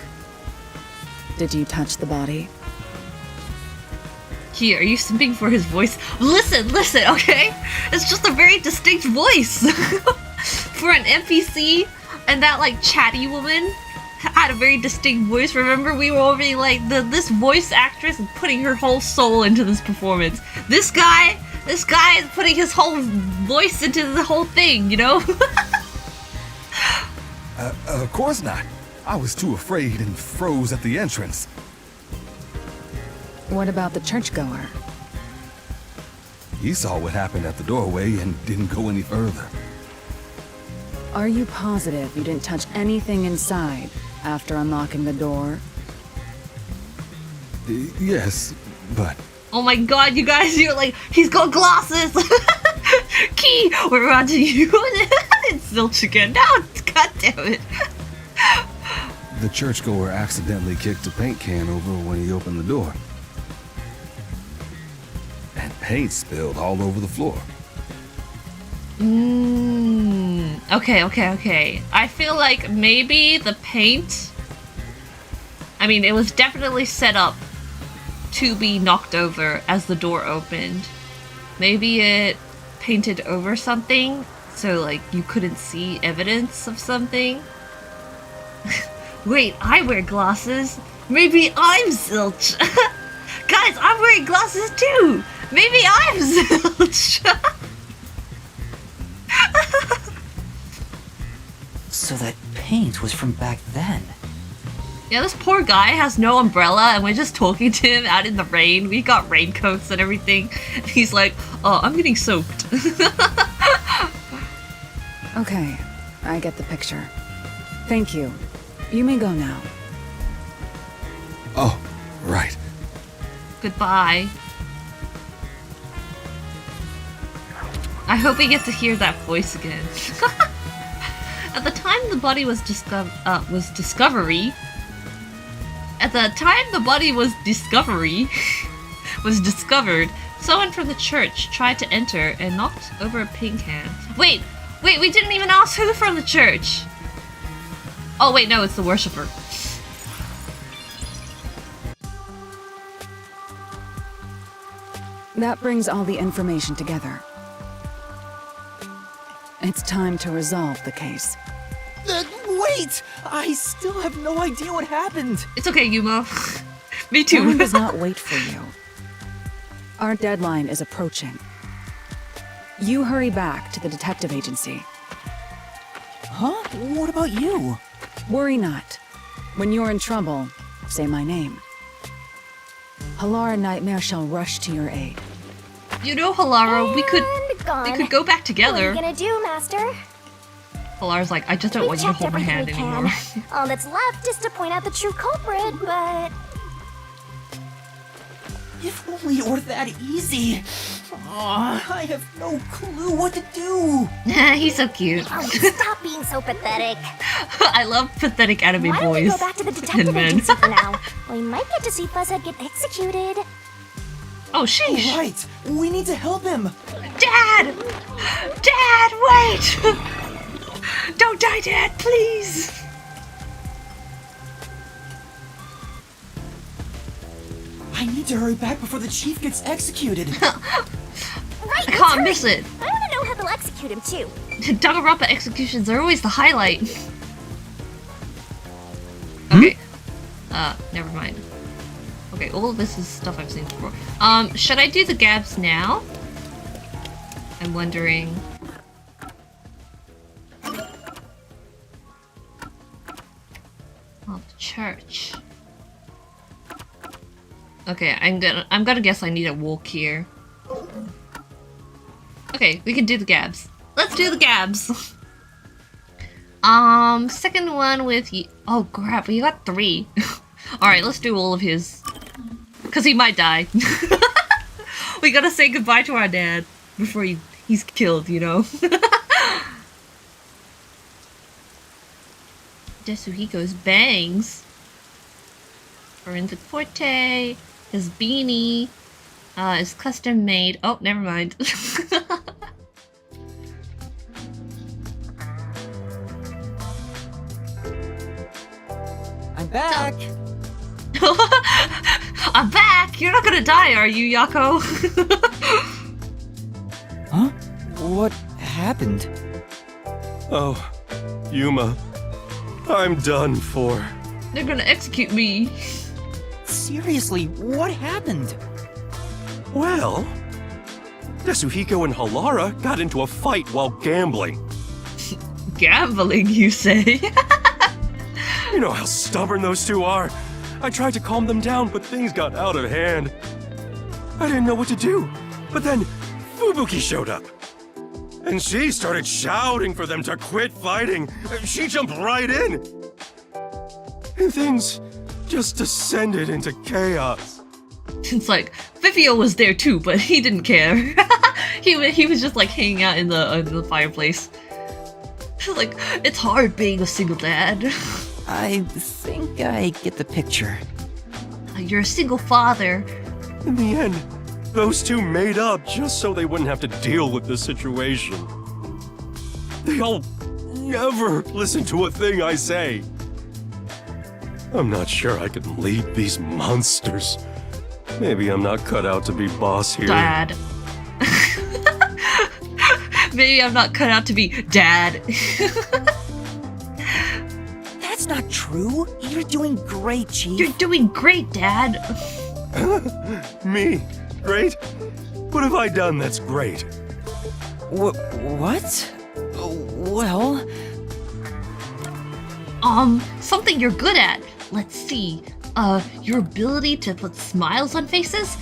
Did you touch the body? Khee, are you simping for his voice? Listen, okay? It's just a very distinct voice. For an NPC, and that like chatty woman had a very distinct voice. Remember, we were all being like, this voice actress is putting her whole soul into this performance. This guy is putting his whole voice into the whole thing, you know? Of course not. I was too afraid and froze at the entrance. What about the churchgoer? He saw what happened at the doorway and didn't go any further. Are you positive you didn't touch anything inside after unlocking the door? Yes, but... Oh my god, you guys, you're like, he's got glasses! Khee, we're on to you. It's Zilch again. No, god damn it. The churchgoer accidentally kicked a paint can over when he opened the door. And paint spilled all over the floor. Okay. I feel like maybe the paint... I mean, it was definitely set up to be knocked over as the door opened. Maybe it painted over something, so like you couldn't see evidence of something. Wait, I wear glasses. Maybe I'm Zilch. Guys, I'm wearing glasses too. Maybe I'm Zilch. So that paint was from back then. Yeah, this poor guy has no umbrella and we're just talking to him out in the rain. We got raincoats and everything. And he's like, oh, I'm getting soaked. Okay, I get the picture. Thank you. You may go now. Oh, right. Goodbye. I hope we get to hear that voice again. At the time the body was discovered, someone from the church tried to enter and knocked over a paint can. Wait, we didn't even ask who from the church. Oh wait, no, it's the worshipper. That brings all the information together. It's time to resolve the case. Wait! I still have no idea what happened. It's okay, Yuma. Me too. Time does not wait for you. Our deadline is approaching. You hurry back to the detective agency. Huh? What about you? Worry not. When you're in trouble, say my name. Halara Nightmare shall rush to your aid. You know, Halara, we could go back together. What are you gonna do, Master? Halara's like, I just don't want you to hold my hand anymore. All that's left is to point out the true culprit, but... If only it were that easy. I have no clue what to do. He's so cute. Oh, stop being so pathetic. I love pathetic anime Why don't we boys. go back to the detective men. agency for now? We might get to see Fuzzhead get executed. Oh, sheesh. Right, we need to help him. Dad! Dad, wait! Don't die, Dad, please! I need to hurry back before the chief gets executed. Right, I can't miss it. I want to know how they'll execute him, too. Danganronpa executions are always the highlight. Okay. Never mind. Okay, all of this is stuff I've seen before. Should I do the Gabs now? I'm wondering... Oh, the church. Okay, I'm gonna guess I need a walk here. Okay, we can do the Gabs. Let's do the Gabs. Second one with oh crap, we got 3. Alright, let's do all of his. Cause he might die. We gotta say goodbye to our dad before he's killed, you know? Yasuhiko's bangs. Forensic Forte. His beanie. Is custom made. Oh, never mind. I'm back! I'm back! You're not gonna die, are you, Yako? Huh? What happened? Oh, Yuma. I'm done for. They're gonna execute me. Seriously, what happened? Well, Yasuhiko and Halara got into a fight while gambling. Gambling, you say? You know how stubborn those two are. I tried to calm them down, but things got out of hand. I didn't know what to do. But then Fubuki showed up. And she started shouting for them to quit fighting. She jumped right in. And things just descended into chaos. It's like, Vivio was there too, but he didn't care. he was just like hanging out in the fireplace. Like, it's hard being a single dad. I think I get the picture. You're a single father. In the end, those two made up just so they wouldn't have to deal with the situation. They'll never listen to a thing I say. I'm not sure I can lead these monsters. Maybe I'm not cut out to be boss here. Dad. Maybe I'm not cut out to be dad. That's not true. You're doing great, Chief. You're doing great, Dad. Me? Great? What have I done that's great? What? Well... Something you're good at. Let's see. Your ability to put smiles on faces?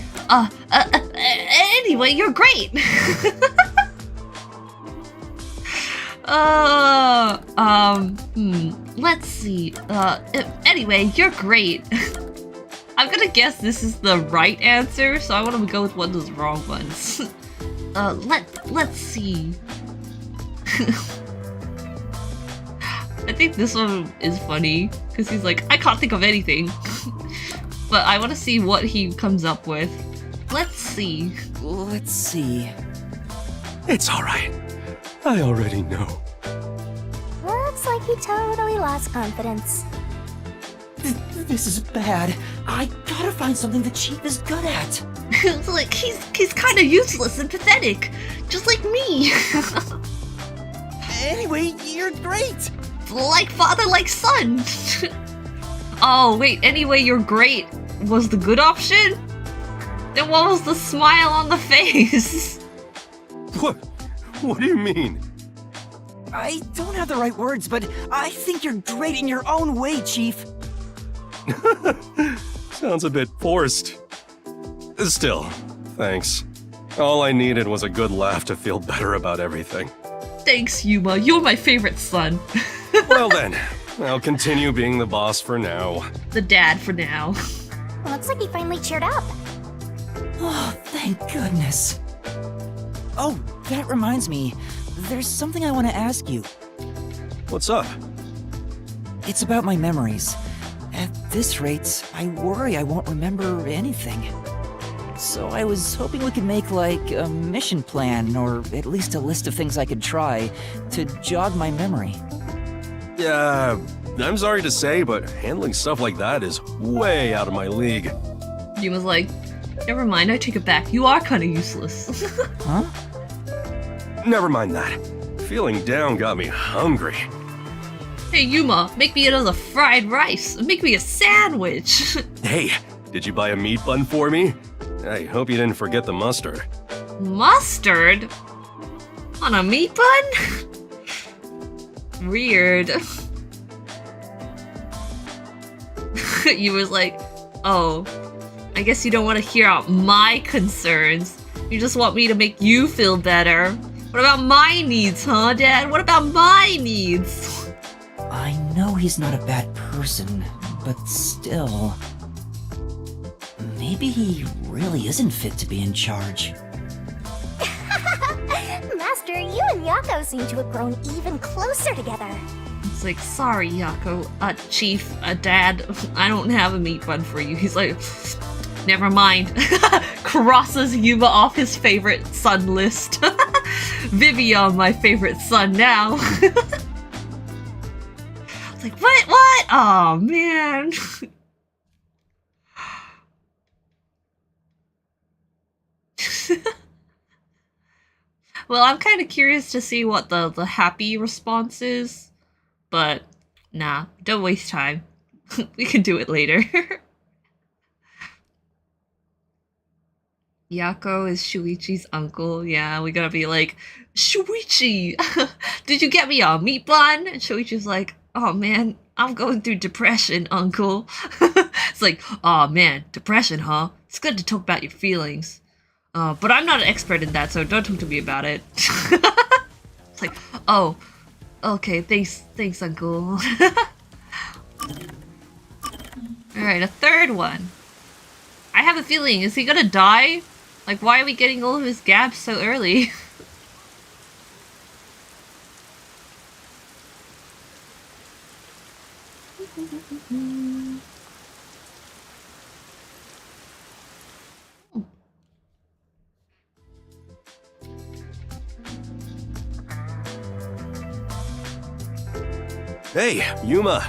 Anyway, you're great. Let's see. Anyway, you're great. I'm gonna guess this is the right answer, so I want to go with one of those wrong ones. Let's see. I think this one is funny, because he's like, I can't think of anything. But I want to see what he comes up with. Let's see. Let's see. It's alright. I already know. Looks like he totally lost confidence. This is bad. I gotta find something the Chief is good at. Like, he's kind of useless and pathetic. Just like me. Anyway, you're great. Like father, like son. Oh, wait, anyway, you're great was the good option? Then what was the smile on the face? What do you mean? I don't have the right words, but I think you're great in your own way, Chief. Sounds a bit forced. Still, thanks. All I needed was a good laugh to feel better about everything. Thanks, Yuma. You're my favorite son. Well then, I'll continue being the boss for now. The dad for now. Looks like he finally cheered up. Oh, thank goodness. Oh, that reminds me. There's something I want to ask you. What's up? It's about my memories. At this rate, I worry I won't remember anything. So I was hoping we could make, like, a mission plan, or at least a list of things I could try, to jog my memory. Yeah, I'm sorry to say, but handling stuff like that is way out of my league. Yuma's like, never mind, I take it back. You are kind of useless. Huh? Never mind that. Feeling down got me hungry. Hey, Yuma, make me another fried rice. Make me a sandwich. Hey, did you buy a meat bun for me? I hope you didn't forget the mustard. Mustard? On a meat bun? Weird. You was like, oh, I guess you don't want to hear out my concerns. You just want me to make you feel better. What about my needs, huh, Dad? What about my needs? I know he's not a bad person, but still... Maybe he really isn't fit to be in charge. Master, you and Yako seem to have grown even closer together. It's like, sorry, Yako, Chief, Dad, I don't have a meat bun for you. He's like, never mind. Crosses Yuma off his favorite son list. Vivian, my favorite son now. It's like, what? Oh, man. Well, I'm kind of curious to see what the happy response is, but nah, don't waste time. We can do it later. Yako is Shuichi's uncle. Yeah, we gotta be like, Shuichi, did you get me a meat bun? And Shuichi's like, oh man, I'm going through depression, uncle. It's like, oh man, depression, huh? It's good to talk about your feelings. But I'm not an expert in that, so don't talk to me about it. It's like, oh, okay, thanks, uncle. Alright, a third one. I have a feeling, is he gonna die? Like, why are we getting all of his gabs so early? Hey, Yuma,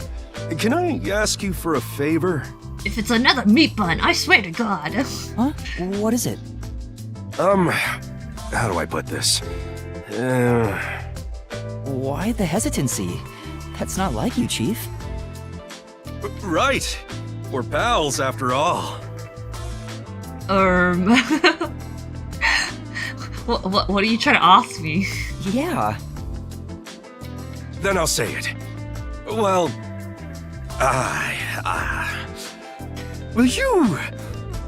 can I ask you for a favor? If it's another meat bun, I swear to God. Huh? What is it? How do I put this? Why the hesitancy? That's not like you, Chief. Right. We're pals after all. What are you trying to ask me? Yeah. Then I'll say it. Well, will you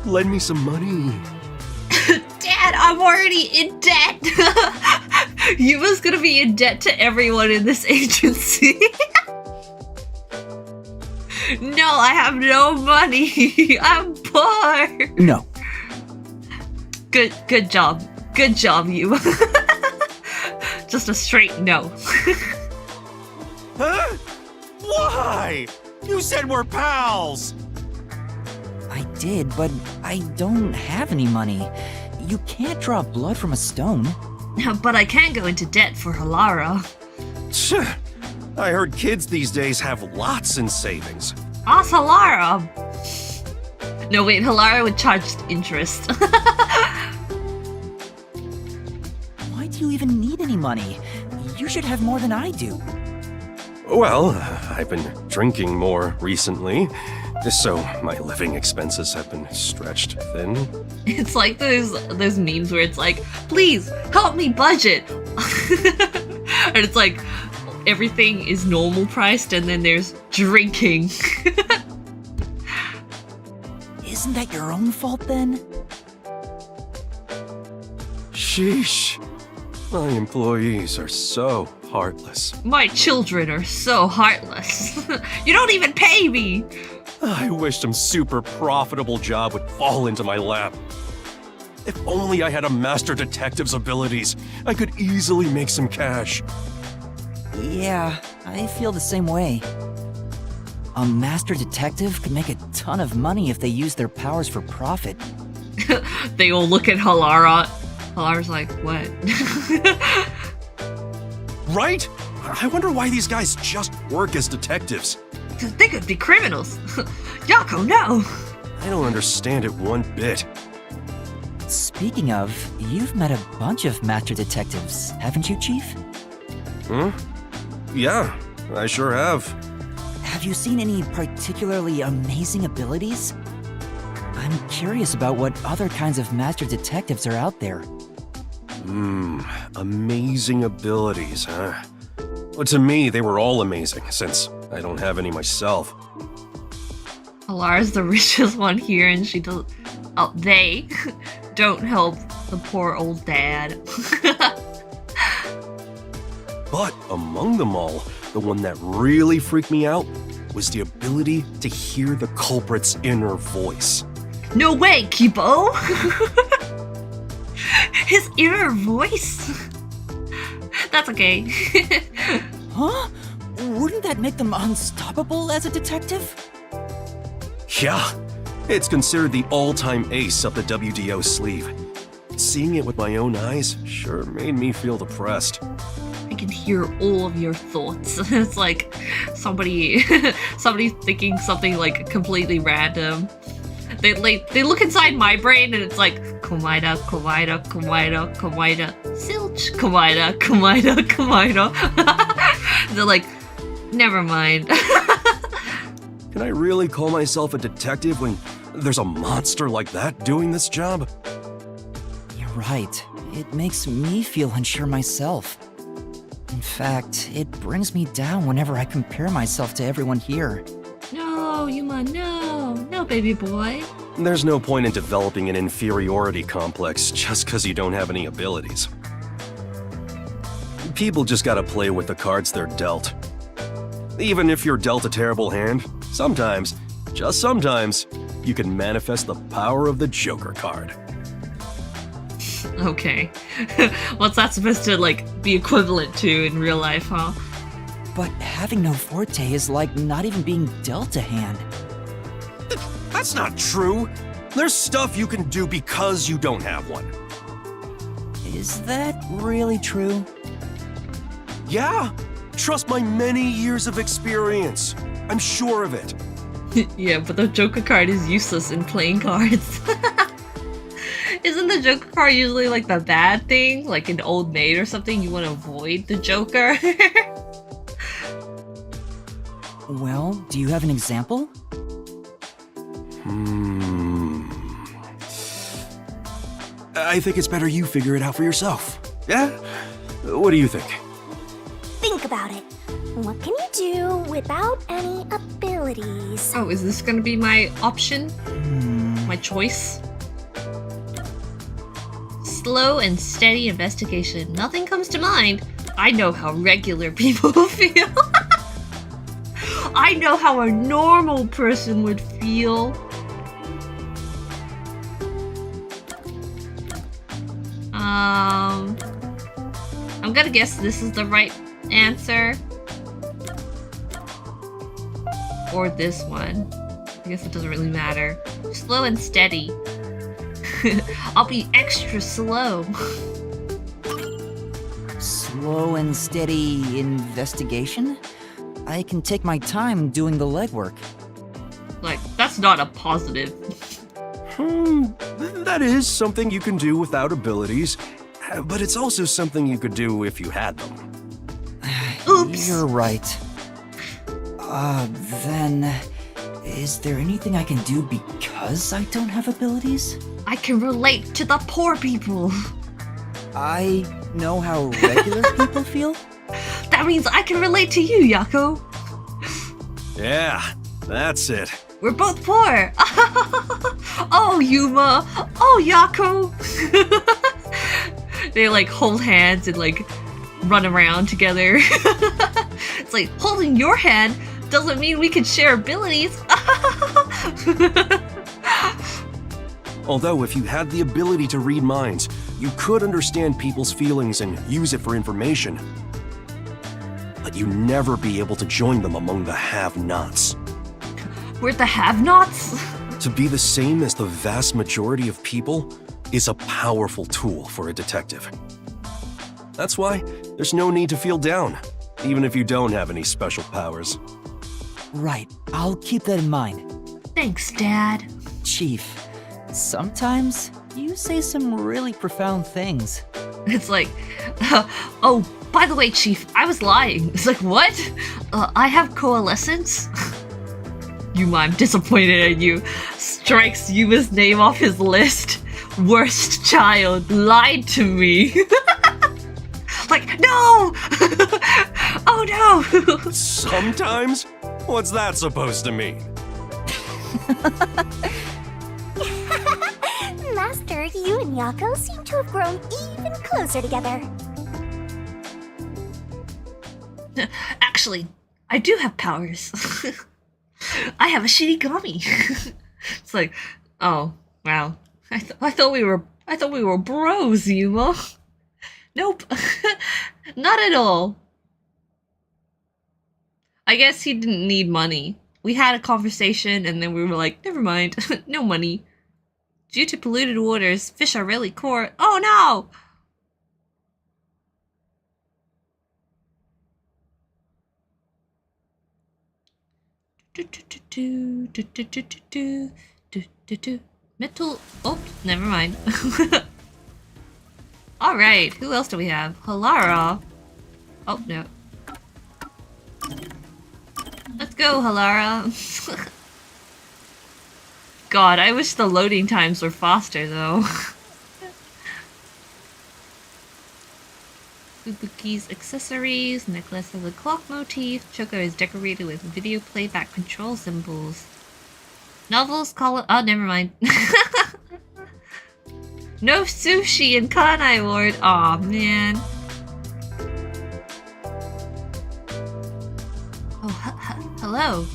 lend me some money? Dad, I'm already in debt. Yuma's gonna be in debt to everyone in this agency. No, I have no money. I'm poor. No. Good job. Good job, Yuma. Just a straight no. Huh? Why? You said we're pals! I did, but I don't have any money. You can't draw blood from a stone. But I can go into debt for Halara. I heard kids these days have lots in savings. Ask Halara. No, wait, Halara would charge interest. Why do you even need any money? You should have more than I do. Well, I've been drinking more recently, so my living expenses have been stretched thin. It's like those memes where it's like, please help me budget. And it's like everything is normal priced and then there's drinking. Isn't that your own fault then? Sheesh. My employees are so heartless. My children are so heartless. You don't even pay me. I wish some super profitable job would fall into my lap. If only I had a master detective's abilities, I could easily make some cash. Yeah, I feel the same way. A master detective could make a ton of money if they use their powers for profit. They all look at Halara. Halara's like, what? Right? I wonder why these guys just work as detectives. They could be criminals. Yako, no. I don't understand it one bit. Speaking of, you've met a bunch of master detectives, haven't you, Chief? Hmm? Yeah, I sure have. Have you seen any particularly amazing abilities? I'm curious about what other kinds of master detectives are out there. Amazing abilities, huh? Well, to me, they were all amazing, since I don't have any myself. Halara's the richest one here, and Oh, they don't help the poor old dad. But among them all, the one that really freaked me out was the ability to hear the culprit's inner voice. No way, Kibo! His inner voice? That's okay. Huh? Wouldn't that make them unstoppable as a detective? Yeah, it's considered the all-time ace up the WDO sleeve. Seeing it with my own eyes sure made me feel depressed. I can hear all of your thoughts. It's like somebody thinking something like completely random. They look inside my brain and it's like Komaida, Silch, Komaida. They're like, never mind. Can I really call myself a detective when there's a monster like that doing this job? You're right. It makes me feel unsure myself. In fact, it brings me down whenever I compare myself to everyone here. No, Yuma, no, baby boy. There's no point in developing an inferiority complex just because you don't have any abilities. People just gotta play with the cards they're dealt. Even if you're dealt a terrible hand, sometimes, just sometimes, you can manifest the power of the Joker card. Okay. What's that supposed to, like, be equivalent to in real life, huh? But having no forte is like not even being dealt a hand. That's not true. There's stuff you can do because you don't have one. Is that really true? Yeah, trust my many years of experience. I'm sure of it. Yeah, but the Joker card is useless in playing cards. Isn't the Joker card usually like the bad thing? Like an old maid or something? You want to avoid the Joker? Well, do you have an example? I think it's better you figure it out for yourself. Yeah? What do you think? Think about it. What can you do without any abilities? Oh, is this gonna be my option? My choice? Slow and steady investigation. Nothing comes to mind. I know how regular people feel. I know how a normal person would feel. I'm gonna guess this is the right answer. Or this one. I guess it doesn't really matter. Slow and steady. I'll be extra slow. Slow and steady investigation? I can take my time doing the legwork. Like, that's not a positive. That is something you can do without abilities, but it's also something you could do if you had them. Oops! You're right. Then... is there anything I can do because I don't have abilities? I can relate to the poor people. I know how regular people feel? That means I can relate to you, Yako. Yeah, that's it. We're both poor. Oh, Yuma. Oh, Yako. They like hold hands and like run around together. It's like holding your hand doesn't mean we can share abilities. Although if you had the ability to read minds, you could understand people's feelings and use it for information. But you'd never be able to join them among the have-nots. We're the have-nots? To be the same as the vast majority of people is a powerful tool for a detective. That's why there's no need to feel down, even if you don't have any special powers. Right, I'll keep that in mind. Thanks, Dad. Chief, sometimes you say some really profound things. It's like, oh, by the way, Chief, I was lying. It's like, what? I have coalescence? Yuma, I'm disappointed in you. Strikes Yuma's name off his list. Worst child, lied to me. Like, no! Oh no! Sometimes? What's that supposed to mean? You and Yako seem to have grown even closer together. Actually, I do have powers. I have a Shinigami. It's like, oh wow. I thought we were bros, Yuma. Nope, not at all. I guess he didn't need money. We had a conversation and then we were like, never mind, no money. Due to polluted waters, fish are really poor. Oh no! Metal. Oh, never mind. Alright, who else do we have? Halara. Oh, no. Let's go, Halara. God, I wish the loading times were faster, though. Fubuki's accessories, necklace of the clock motif, choker is decorated with video playback control symbols. Novels call it. Oh, never mind. No sushi in Kanai Ward. Aw, man. Oh, hello.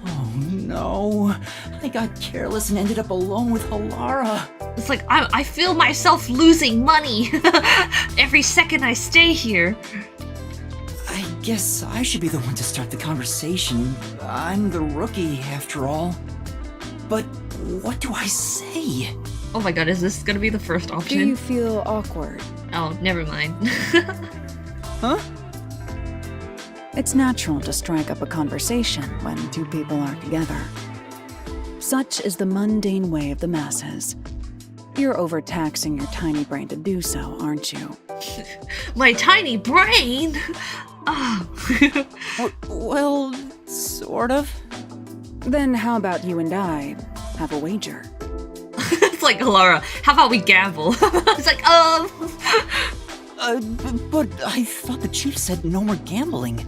Oh no. I got careless and ended up alone with Halara. It's like I feel myself losing money every second I stay here. I guess I should be the one to start the conversation. I'm the rookie, after all. But what do I say? Oh my god, is this gonna be the first option? Do you feel awkward? Oh, never mind. Huh? It's natural to strike up a conversation when two people are together. Such is the mundane way of the masses. You're overtaxing your tiny brain to do so, aren't you? My tiny brain? Oh. Well, sort of. Then how about you and I have a wager? It's like, Halara, how about we gamble? It's like, But I thought the chief said no more gambling.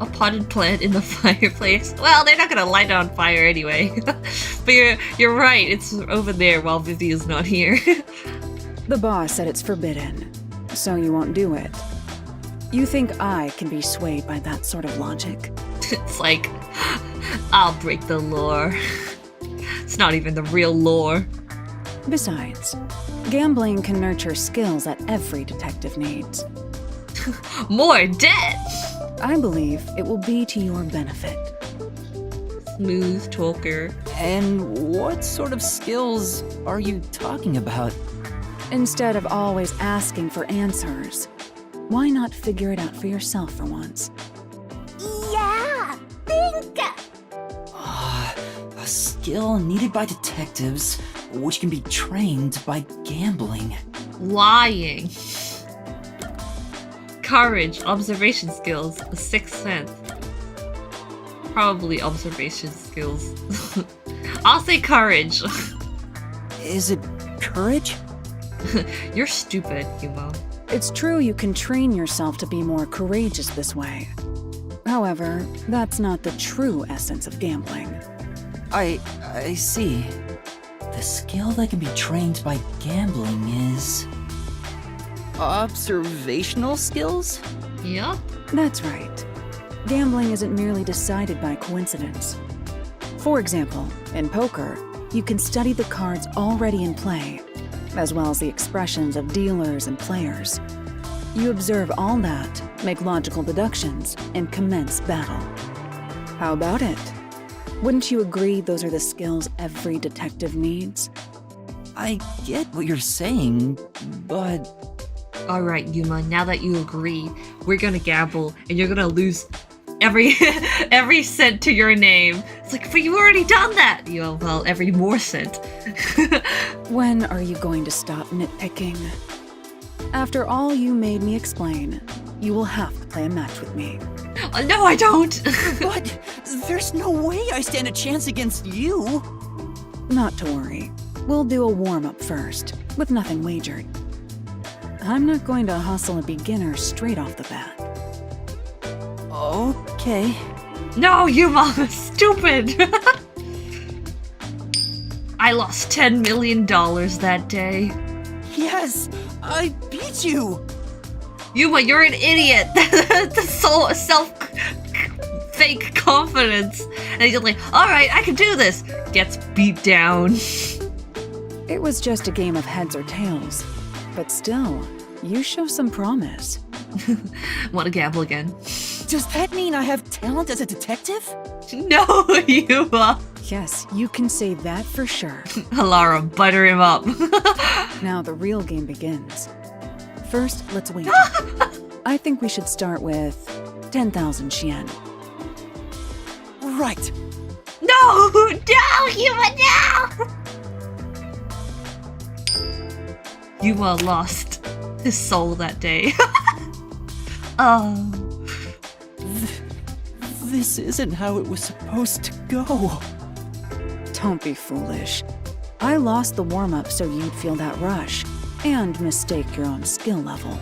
a potted plant in the fireplace. Well, they're not gonna light it on fire anyway. But you're right, it's over there while Vivia's not here. The boss said it's forbidden, so you won't do it. You think I can be swayed by that sort of logic? It's like, I'll break the lore. It's not even the real lore. Besides, gambling can nurture skills that every detective needs. More debt! I believe it will be to your benefit. Smooth talker. And what sort of skills are you talking about? Instead of always asking for answers, why not figure it out for yourself for once? Yeah, think! A skill needed by detectives, which can be trained by gambling. Lying. Courage, observation skills, a sixth sense. Probably observation skills. I'll say courage. Is it courage? You're stupid, Yuma. It's true you can train yourself to be more courageous this way. However, that's not the true essence of gambling. I see. The skill that can be trained by gambling is... observational skills? Yup. That's right. Gambling isn't merely decided by coincidence. For example, in poker, you can study the cards already in play, as well as the expressions of dealers and players. You observe all that, make logical deductions, and commence battle. How about it? Wouldn't you agree those are the skills every detective needs? I get what you're saying, but... Alright, Yuma, now that you agree, we're gonna gamble, and you're gonna lose every cent to your name. It's like, but you already done that! Well, every more cent. When are you going to stop nitpicking? After all you made me explain, you will have to play a match with me. No, I don't! But there's no way I stand a chance against you! Not to worry. We'll do a warm-up first, with nothing wagered. I'm not going to hustle a beginner straight off the bat. Okay. No, Yuma, stupid! I lost $10 million that day. Yes, I beat you! Yuma, you're an idiot! The fake confidence. And you're like, alright, I can do this! Gets beat down. It was just a game of heads or tails. But still, you show some promise. Wanna gamble again? Does that mean I have talent as a detective? No, Yuma! Yes, you can say that for sure. Halara, butter him up. Now the real game begins. First, let's wait. I think we should start with 10,000 Xian. Right. No! No, Yuma, no! Yuma lost his soul that day. Oh. This isn't how it was supposed to go. Don't be foolish. I lost the warm-up so you'd feel that rush and mistake your own skill level.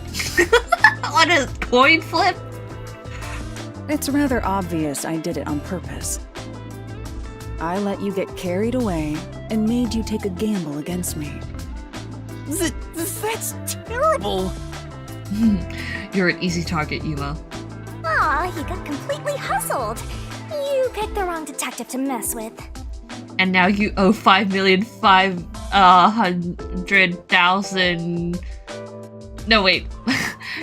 On a coin flip? It's rather obvious I did it on purpose. I let you get carried away and made you take a gamble against me. That's terrible! You're an easy target, Yuma. Aw, he got completely hustled. You picked the wrong detective to mess with. And now you owe 5,500,000. No, wait.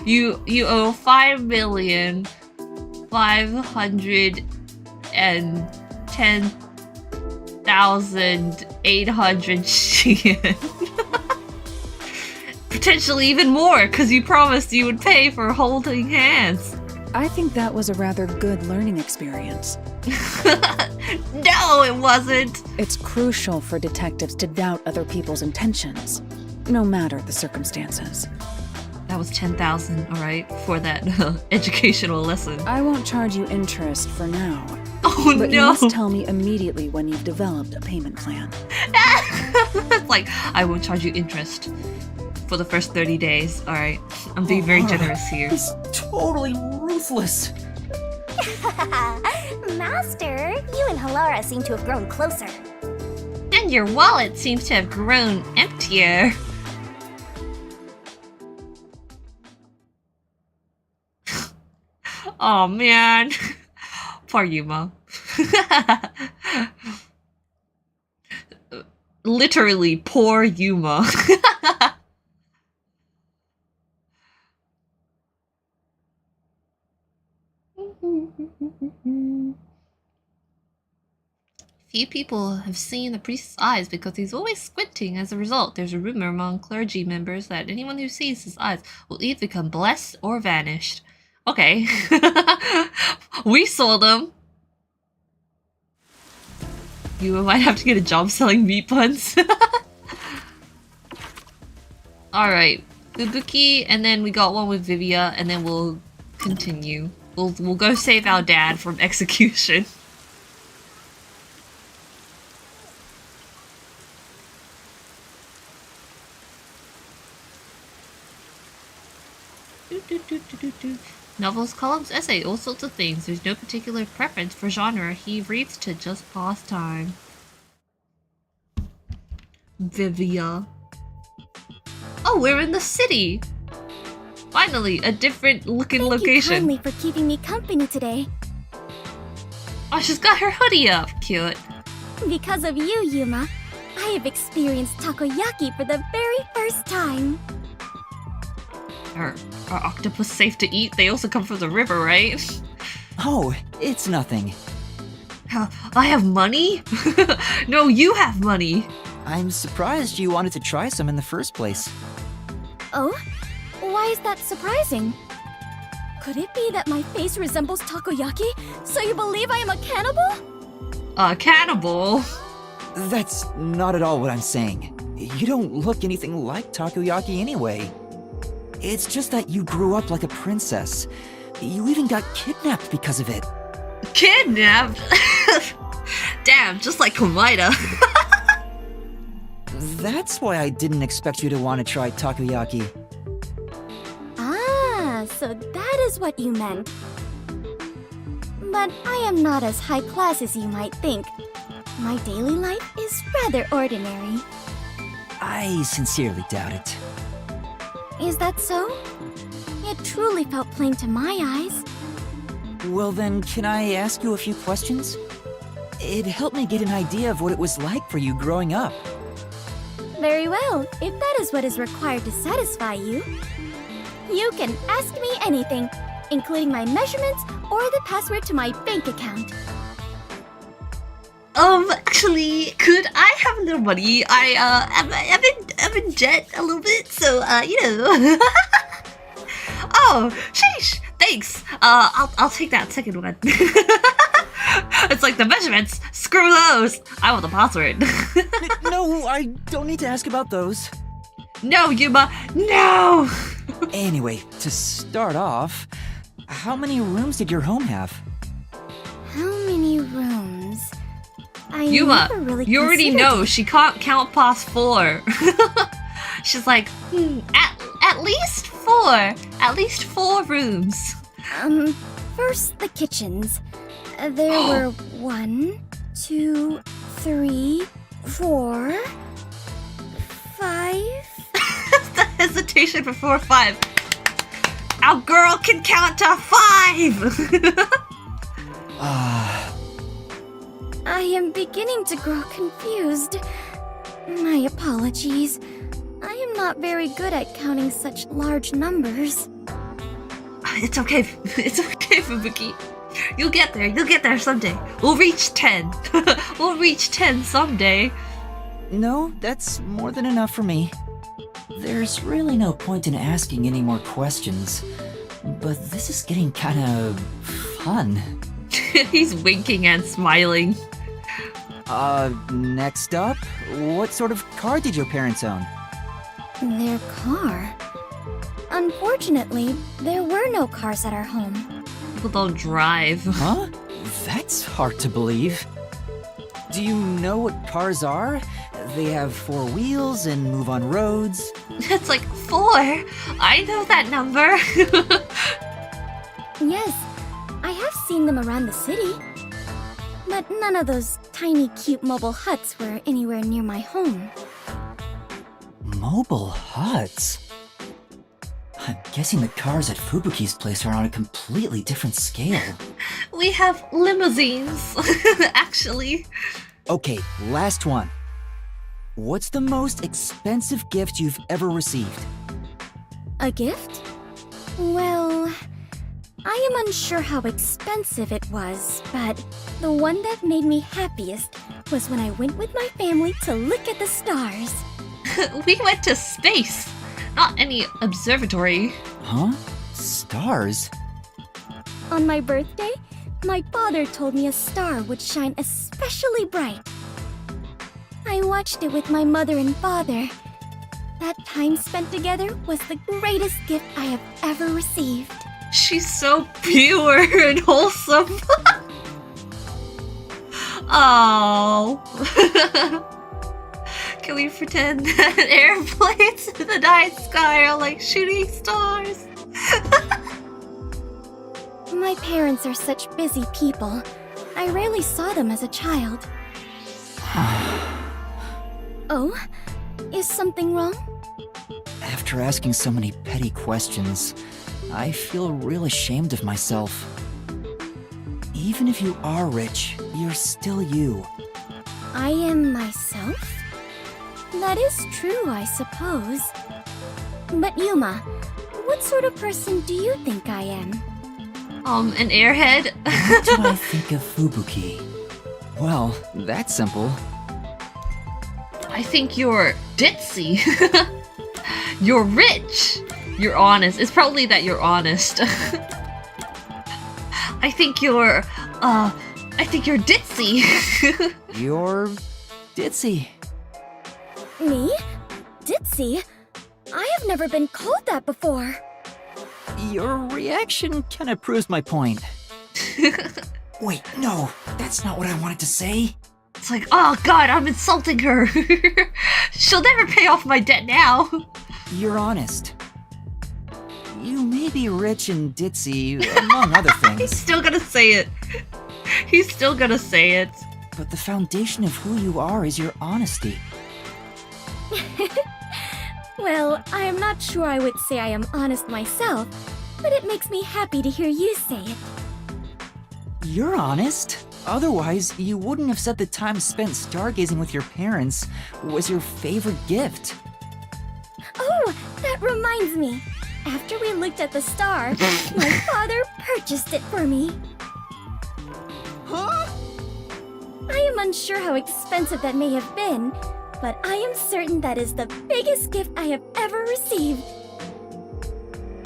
you owe 5,510,800 Xian. Potentially even more, because you promised you would pay for holding hands. I think that was a rather good learning experience. No, it wasn't. It's crucial for detectives to doubt other people's intentions, no matter the circumstances. That was 10,000, alright, for that educational lesson. I won't charge you interest for now. Oh but no! You must tell me immediately when you've developed a payment plan. It's like, I won't charge you interest for the first 30 days. Alright, I'm being very generous here. He's totally ruthless. Master, you and Halara seem to have grown closer. And your wallet seems to have grown emptier. Oh man. Poor Yuma. Literally, poor Yuma. Few people have seen the priest's eyes because he's always squinting. As a result, there's a rumor among clergy members that anyone who sees his eyes will either become blessed or vanished. Okay. We saw them. You might have to get a job selling meat buns. Alright. Fubuki, and then we got one with Vivia, and then we'll continue. We'll go save our dad from execution. Novels, columns, essay, all sorts of things. There's no particular preference for genre. He reads to just pass time. Vivia. Oh, we're in the city! Finally, a different looking location. Thank you kindly for keeping me company today. Oh, she's got her hoodie up. Cute. Because of you, Yuma, I have experienced takoyaki for the very first time. Are octopus safe to eat? They also come from the river, right? Oh, it's nothing. I have money? No, you have money. I'm surprised you wanted to try some in the first place. Oh? Why is that surprising? Could it be that my face resembles takoyaki, so you believe I am a cannibal? A cannibal? That's not at all what I'm saying. You don't look anything like takoyaki anyway. It's just that you grew up like a princess. You even got kidnapped because of it. Kidnapped? Damn, just like Komaida. That's why I didn't expect you to want to try takoyaki. Ah, so that is what you meant. But I am not as high class as you might think. my daily life is rather ordinary. I sincerely doubt it. Is that so? It truly felt plain to my eyes. Well then, can I ask you a few questions? It helped me get an idea of what it was like for you growing up. Very well, if that is what is required to satisfy you. You can ask me anything, including my measurements or the password to my bank account. Actually, could I have a little money? I'm in debt a little bit, so, you know. Oh, sheesh, thanks. I'll take that second one. It's like the measurements. Screw those. I want the password. No, I don't need to ask about those. No, Yuma, no. Anyway, to start off, how many rooms did your home have? How many rooms? I Yuma, never really you already considered know she can't count past 4. She's like, at least 4. At least 4 rooms. First the kitchens. There were 1, 2, 3, 4, 5. The hesitation for 4 or 5. Our girl can count to 5. I am beginning to grow confused. My apologies. I am not very good at counting such large numbers. It's okay. It's okay, Fubuki. You'll get there. You'll get there someday. We'll reach 10. We'll reach 10 someday. No, that's more than enough for me. There's really no point in asking any more questions, but this is getting kinda fun. He's winking and smiling. Next up, what sort of car did your parents own? Their car? Unfortunately, there were no cars at our home. People don't drive. Huh? That's hard to believe. Do you know what cars are? They have 4 wheels and move on roads. It's like 4. I know that number. Yes, I have seen them around the city. But none of those tiny cute mobile huts were anywhere near my home. Mobile huts? I'm guessing the cars at Fubuki's place are on a completely different scale. We have limousines, actually. Okay, last one. What's the most expensive gift you've ever received? A gift? Well, I am unsure how expensive it was, but the one that made me happiest was when I went with my family to look at the stars. We went to space, not any observatory. Huh? Stars? On my birthday, my father told me a star would shine especially bright. I watched it with my mother and father. That time spent together was the greatest gift I have ever received. She's so pure and wholesome. Oh. Can we pretend that airplanes in the night sky are like shooting stars? My parents are such busy people. I rarely saw them as a child. Oh? Is something wrong? After asking so many petty questions, I feel real ashamed of myself. Even if you are rich, you're still you. I am myself? That is true, I suppose. But Yuma, what sort of person do you think I am? An airhead? What do I think of Fubuki? Well, that's simple. I think you're ditzy. You're rich. You're honest. It's probably that you're honest. I think you're ditzy. You're ditzy. Me? Ditzy? I have never been called that before. Your reaction kinda proves my point. Wait, no, that's not what I wanted to say. It's like, oh god, I'm insulting her. She'll never pay off my debt now. You're honest. You may be rich and ditzy, among other He's things. still gonna say it. He's still gonna say it. but the foundation of who you are is your honesty. Well, I am not sure I would say I am honest myself, but it makes me happy to hear you say it. You're honest? Otherwise, you wouldn't have said the time spent stargazing with your parents was your favorite gift. Oh, that reminds me. After we looked at the star, my father purchased it for me. Huh? I am unsure how expensive that may have been, but I am certain that is the biggest gift I have ever received.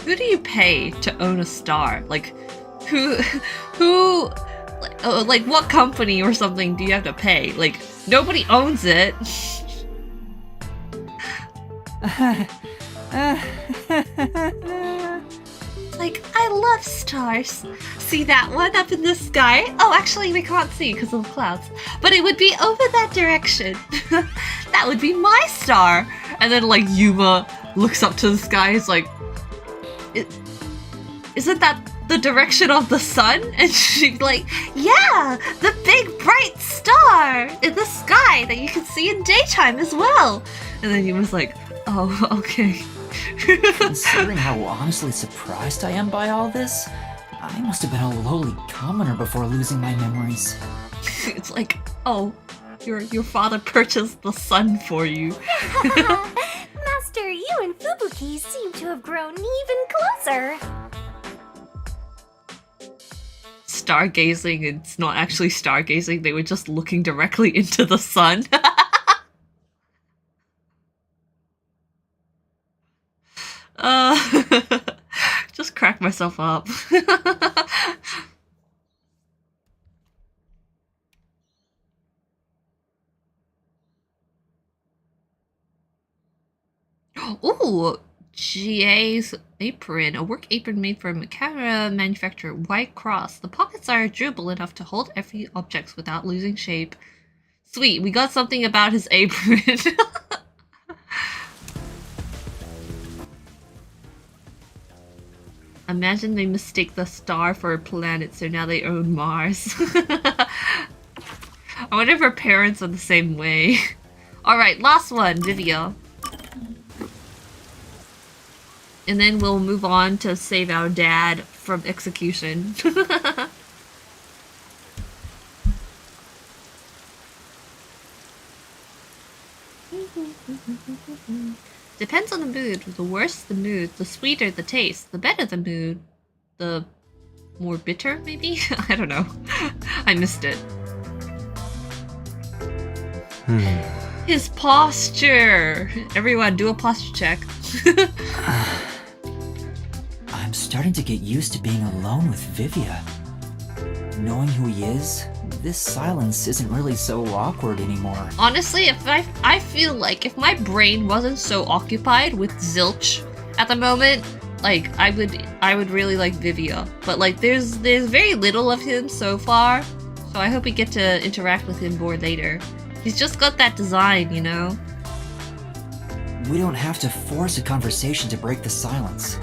Who do you pay to own a star? Like, like what company or something do you have to pay? Like, nobody owns it. Like, I love stars. See that one up in the sky? Oh, actually we can't see because of the clouds. But it would be over that direction. That would be my star. And then like Yuma looks up to the sky, is like, isn't that the direction of the sun? And she's like, yeah, the big bright star in the sky that you can see in daytime as well. And then Yuma's like, oh, okay. Considering how honestly surprised I am by all this, I must have been a lowly commoner before losing my memories. It's like, oh, your father purchased the sun for you. Master, you and Fubuki seem to have grown even closer. Stargazing, it's not actually stargazing, they were just looking directly into the sun. Just crack myself up. Ooh, GA's apron. A work apron made from a camera manufacturer, White Cross. The pockets are durable enough to hold heavy objects without losing shape. Sweet, we got something about his apron. Imagine they mistake the star for a planet, so now they own Mars. I wonder if her parents are the same way. Alright, last one, Vivia. And then we'll move on to save our dad from execution. Depends on the mood. The worse the mood, the sweeter the taste. The better the mood, the more bitter, maybe? I don't know. I missed it. His posture! Everyone, do a posture check. I'm starting to get used to being alone with Vivia. Knowing who he is, this silence isn't really so awkward anymore. Honestly, if I feel like if my brain wasn't so occupied with zilch at the moment, like I would really like Vivia. But like there's very little of him so far, so I hope we get to interact with him more later. He's just got that design, you know? We don't have to force a conversation to break the silence,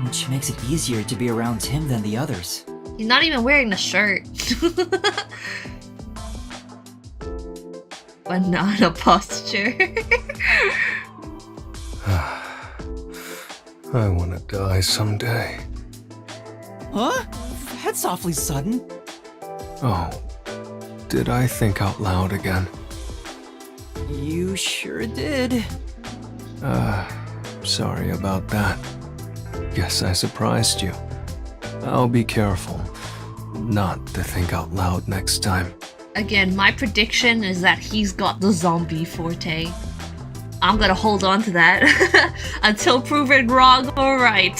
which makes it easier to be around him than the others. He's not even wearing the shirt. Banana posture. I want to die someday. Huh? That's awfully sudden. Oh, did I think out loud again? You sure did. Sorry about that. Guess I surprised you. I'll be careful not to think out loud next time. Again, my prediction is that he's got the zombie forte. I'm gonna hold on to that until proven wrong or right.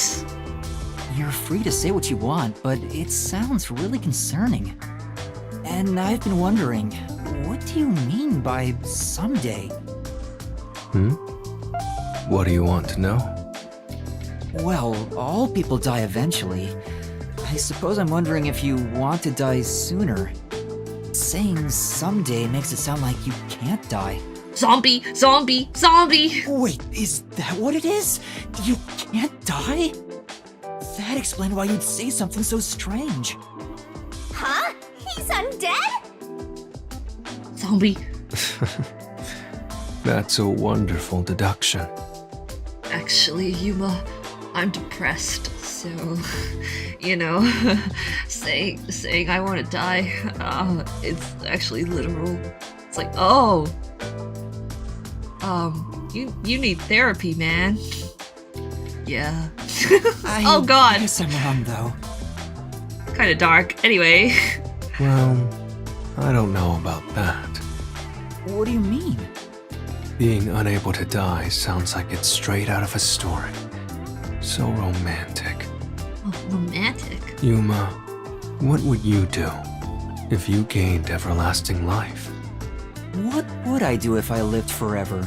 You're free to say what you want, but it sounds really concerning. And I've been wondering, what do you mean by someday? What do you want to know? Well, all people die eventually. I suppose I'm wondering if you want to die sooner. Saying someday makes it sound like you can't die. Zombie, zombie, zombie! Wait, is that what it is? You can't die? That explained why you'd say something so strange. Huh? He's undead? zombie. That's a wonderful deduction. Actually, Yuma, I'm depressed, so, saying I want to die, it's actually literal. It's like, oh, you need therapy, man. Yeah. Oh God. I guess I'm wrong, though. Kind of dark. Anyway. Well, I don't know about that. What do you mean? Being unable to die sounds like it's straight out of a story. So romantic. Oh, romantic? Yuma, what would you do if you gained everlasting life? What would I do if I lived forever?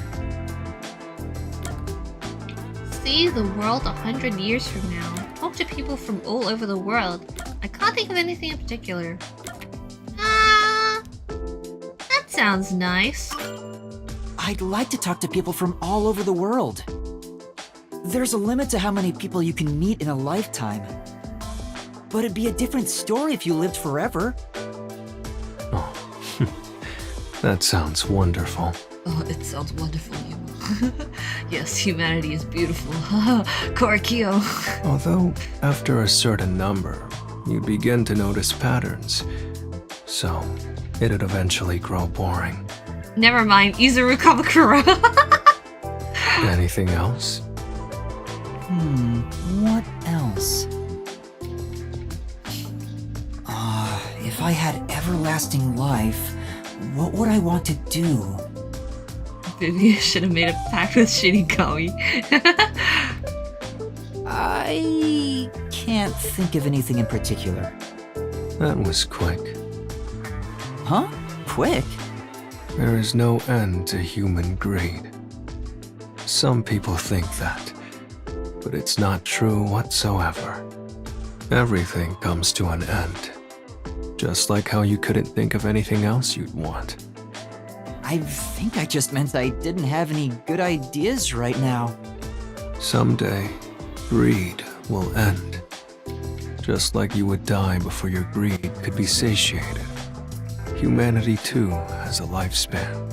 See the world 100 years from now. Talk to people from all over the world. I can't think of anything in particular. That sounds nice. I'd like to talk to people from all over the world. There's a limit to how many people you can meet in a lifetime. But it'd be a different story if you lived forever. Oh, that sounds wonderful. Oh, it sounds wonderful, Yuma. Yes, humanity is beautiful. Korikyo. Although, after a certain number, you'd begin to notice patterns. So, it'd eventually grow boring. Never mind, Izuru Kamakura. Anything else? What else? If I had everlasting life, what would I want to do? Maybe you should have made a pact with Shinigami. I can't think of anything in particular. That was quick. Huh? Quick? There is no end to human greed. Some people think that, but it's not true whatsoever. Everything comes to an end. Just like how you couldn't think of anything else you'd want. I think I just meant I didn't have any good ideas right now. Someday, greed will end. Just like you would die before your greed could be satiated. Humanity too has a lifespan.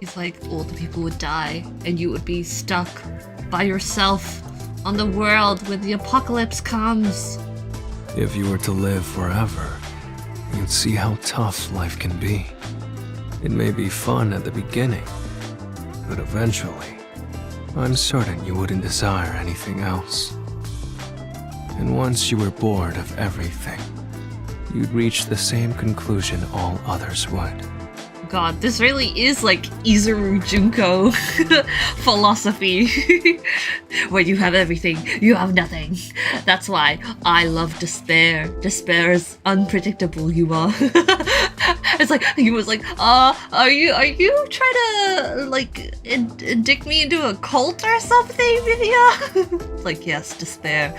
He's like, all the people would die, and you would be stuck by yourself on the world when the apocalypse comes. If you were to live forever, you'd see how tough life can be. It may be fun at the beginning, but eventually, I'm certain you wouldn't desire anything else. And once you were bored of everything, you'd reach the same conclusion all others would. God, this really is like Izuru Junko philosophy. Where you have everything, you have nothing. That's why I love despair. Despair is unpredictable, Yuma. It's like, Yuma's like, are you trying to, like, indict me into a cult or something, Vivia? It's like, yes, despair.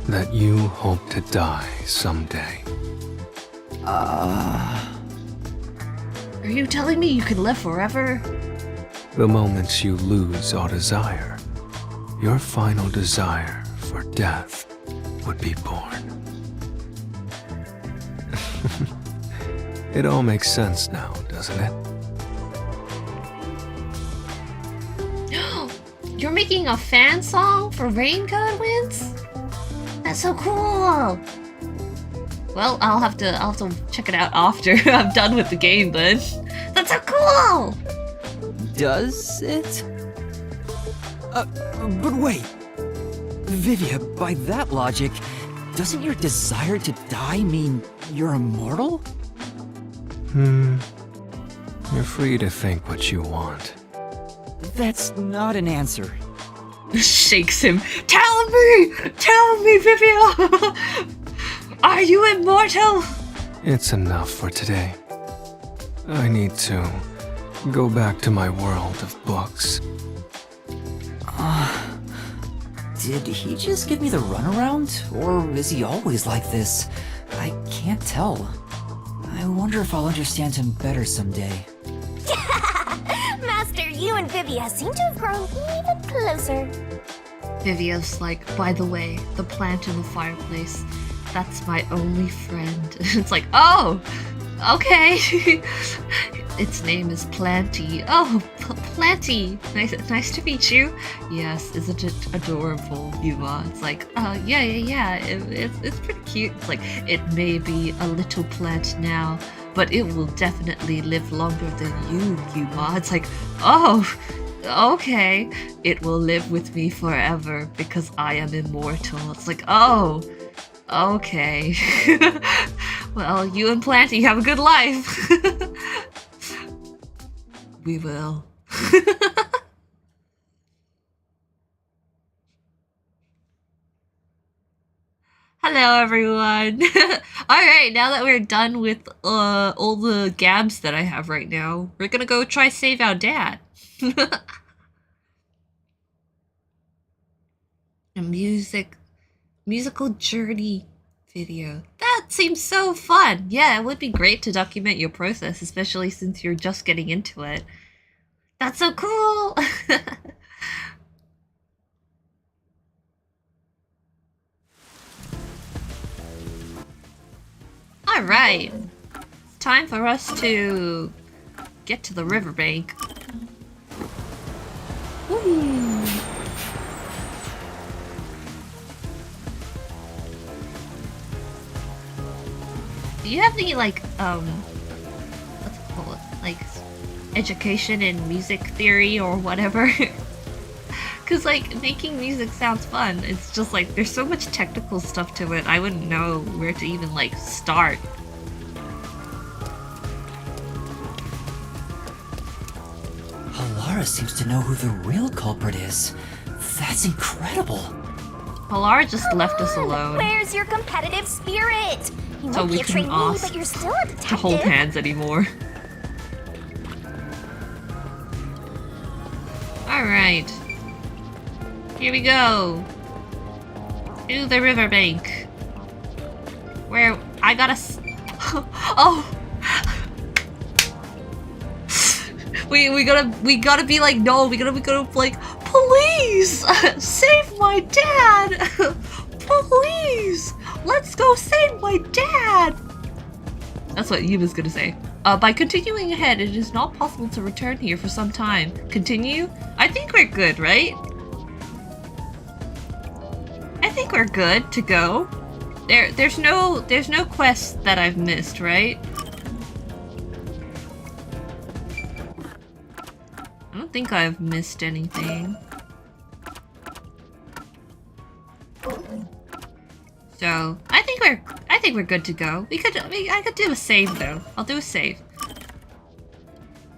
That you hope to die someday. Are you telling me you can live forever? The moments you lose all desire, your final desire for death would be born. It all makes sense now, doesn't it? You're making a fan song for Rain Code Winds? That's so cool! Well, I'll have to check it out after I'm done with the game then. That's so cool! Does it? But wait. Vivia, by that logic, doesn't your desire to die mean you're immortal? You're free to think what you want. That's not an answer. Shakes him. Tell me, Vivia! Are you immortal? It's enough for today. I need to go back to my world of books. Did he just give me the runaround? Or is he always like this? I can't tell. I wonder if I'll understand him better someday. Master, you and Vivia seem to have grown even closer. Vivia's like, by the way, the plant in the fireplace. That's my only friend. It's like, oh, okay. Its name is Planty. Oh, Planty. Nice to meet you. Yes, isn't it adorable, Yuma? It's like, yeah. It's pretty cute. It's like, it may be a little plant now, but it will definitely live longer than you, Yuma. It's like, oh, okay. It will live with me forever because I am immortal. It's like, oh, okay. Well, you and Planty have a good life. We will. Hello, everyone. Alright, now that we're done with all the gabs that I have right now, we're gonna go try save our dad. A musical journey video. That seems so fun. Yeah, it would be great to document your process, especially since you're just getting into it. That's so cool. All right. It's time for us to get to the riverbank. Woo. Do you have any, like, what's it called? Like, education in music theory or whatever? Because, like, making music sounds fun. It's just, like, there's so much technical stuff to it, I wouldn't know where to even, like, start. Halara seems to know who the real culprit is. That's incredible. Halara just left us alone. Where's your competitive spirit? You So might we be a couldn't trainee, ask but you're still a detective. to hold hands anymore. Alright. Here we go. To the riverbank. Where I gotta oh! we gotta be like, no, we gotta like, please! Save my dad! Please! Let's go save my dad! That's what Yuma's gonna say. By continuing ahead, it is not possible to return here for some time. Continue? I think we're good, right? I think we're good to go. There's no quest that I've missed, right? I don't think I've missed anything. So I think we're good to go. I could do a save though. I'll do a save.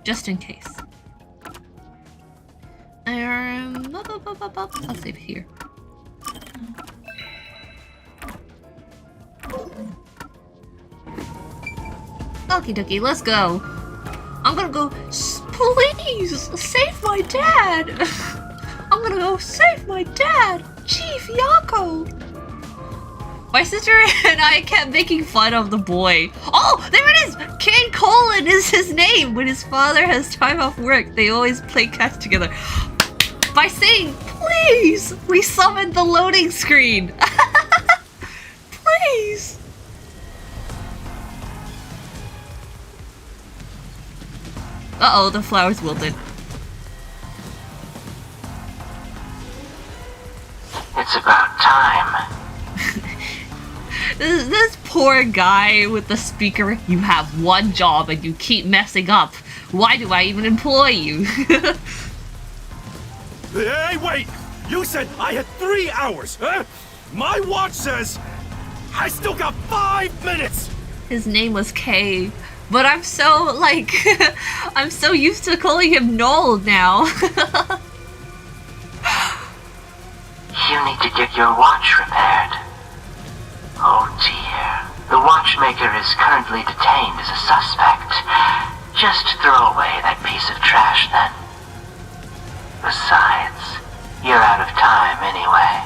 Just in case. I'll save here. Okie dokie, let's go. I'm gonna go, please, save my dad. I'm gonna go save my dad, Chief Yako. My sister and I kept making fun of the boy. Oh, there it is! Kane Colin is his name. When his father has time off work, they always play catch together. By saying, please, we summoned the loading screen. Please. Uh-oh, the flowers wilted. It's about time. This poor guy with the speaker, you have one job and you keep messing up. Why do I even employ you? Hey, wait! You said I had 3 hours, huh? My watch says I still got 5 minutes! His name was Kay, but I'm so, like, I'm so used to calling him Noel now. You need to get your watch repaired. Oh dear. The watchmaker is currently detained as a suspect. Just throw away that piece of trash then. Besides, you're out of time anyway.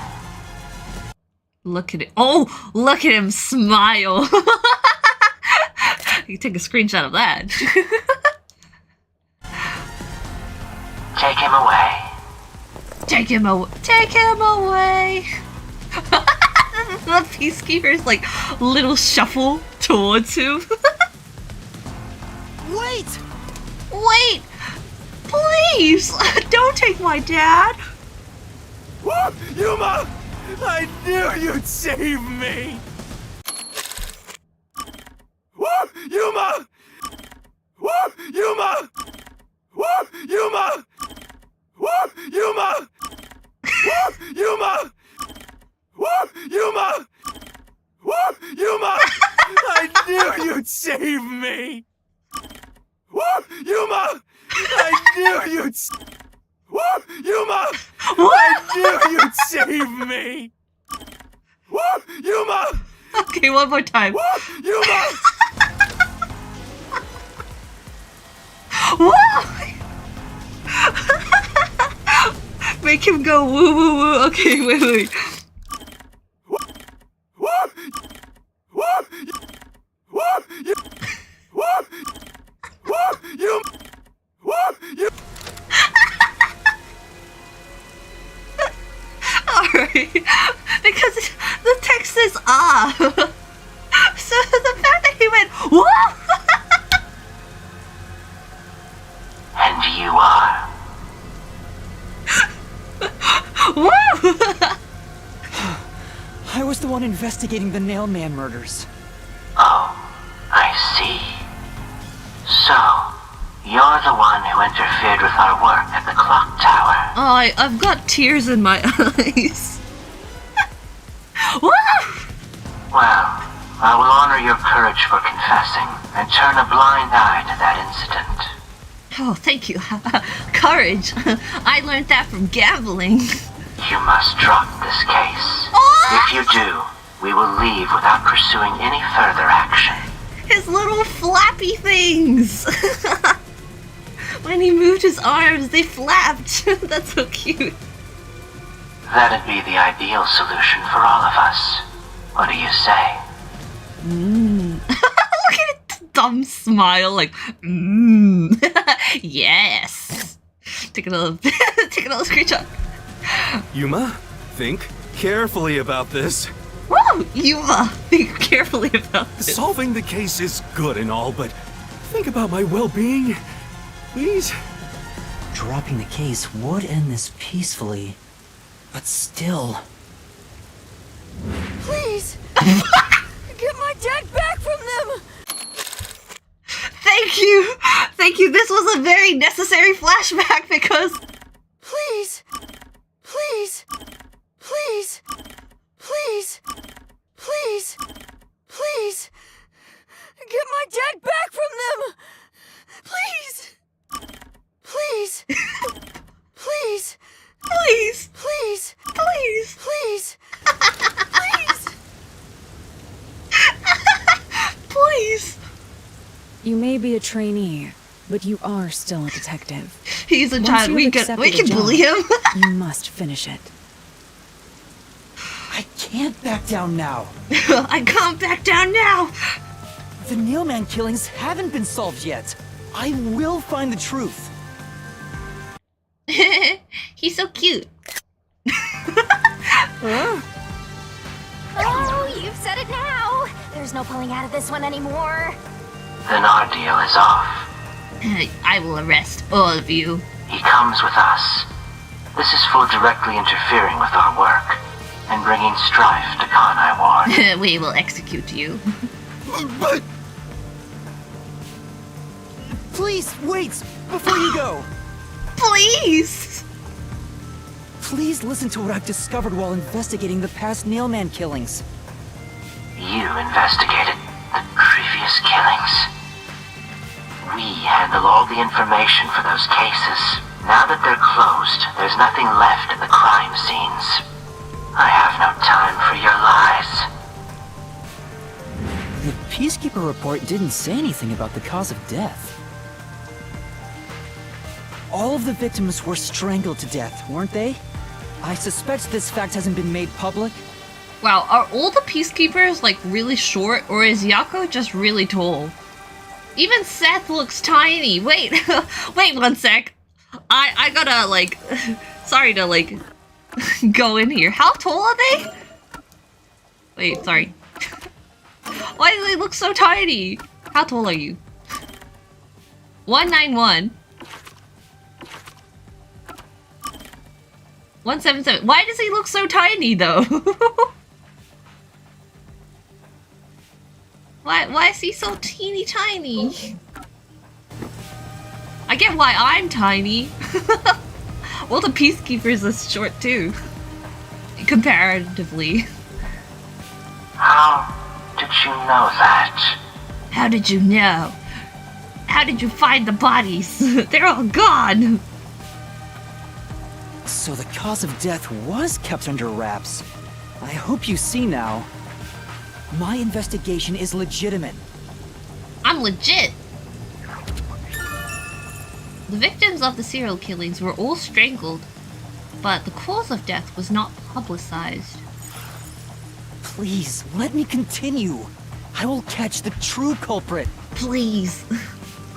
Look at it. Oh, look at him smile. You can take a screenshot of that. Take him away. Take him away. Take him away. The peacekeepers like little shuffle towards him. Wait! Wait! Please! Don't take my dad! Yuma! I knew you'd save me! Yuma! Yuma! Yuma! Yuma! Yuma! Yuma! Yuma! I knew you'd save me! Yuma! I knew you'd... Yuma! I knew you'd save me! Yuma! Okay, one more time. Yuma! Make him go woo woo woo. Okay, wait. Alright. Because the text says ah. So the fact that he went whoa. And you are. Whoa! I was the one investigating the Nailman murders. Oh, I see. So, you're the one who interfered with our work at the clock tower. Oh, I've got tears in my eyes. Woo! Well, I will honor your courage for confessing and turn a blind eye to that incident. Oh, thank you. Courage. I learned that from gambling. You must drop this case. If you do, we will leave without pursuing any further action. His little flappy things. When he moved his arms, they flapped. That's so cute. That'd be the ideal solution for all of us. What do you say? Look at his dumb smile, like, yes. Take another screenshot. Yuma, think carefully about this. Woo! Yuma, think carefully about this. Solving the case is good and all, but think about my well-being. Please? Dropping the case would end this peacefully, but still... Please! Get my dad back from them! Thank you! Thank you, this was a very necessary flashback because... Please! Please! Please! Please! Please! Please! Get my dad back from them! Please! Please! Please! Please! Please! Please! Please! Please! Please! You may be a trainee, but you are still a detective. He's a Once child. you've We accepted can the job, bully him. You must finish it. I can't back down now. I can't back down now. The Nailman killings haven't been solved yet. I will find the truth. He's so cute. Oh, you've said it now! There's no pulling out of this one anymore. Then our deal is off. I will arrest all of you. He comes with us. This is for directly interfering with our work and bringing strife to Kanai Ward. We will execute you. But Please, wait! Before you go! Please! Please listen to what I've discovered while investigating the past Nailman killings. You investigated the previous killings. We handle all the information for those cases. Now that they're closed, there's nothing left at the crime scenes. I have no time for your lies. The Peacekeeper report didn't say anything about the cause of death. All of the victims were strangled to death, weren't they? I suspect this fact hasn't been made public. Wow, are all the peacekeepers like really short, or is Yako just really tall? Even Seth looks tiny. Wait, wait one sec. I gotta like, sorry to like go in here. How tall are they? Wait, sorry. Why do they look so tiny? How tall are you? 191. 177. Why does he look so tiny though? Why is he so teeny tiny? I get why I'm tiny. Well, the Peacekeepers is short too. Comparatively. How did you know that? How did you know? How did you find the bodies? They're all gone! So the cause of death was kept under wraps. I hope you see now. My investigation is legitimate. I'm legit! The victims of the serial killings were all strangled, but the cause of death was not publicized. Please, let me continue. I will catch the true culprit. Please.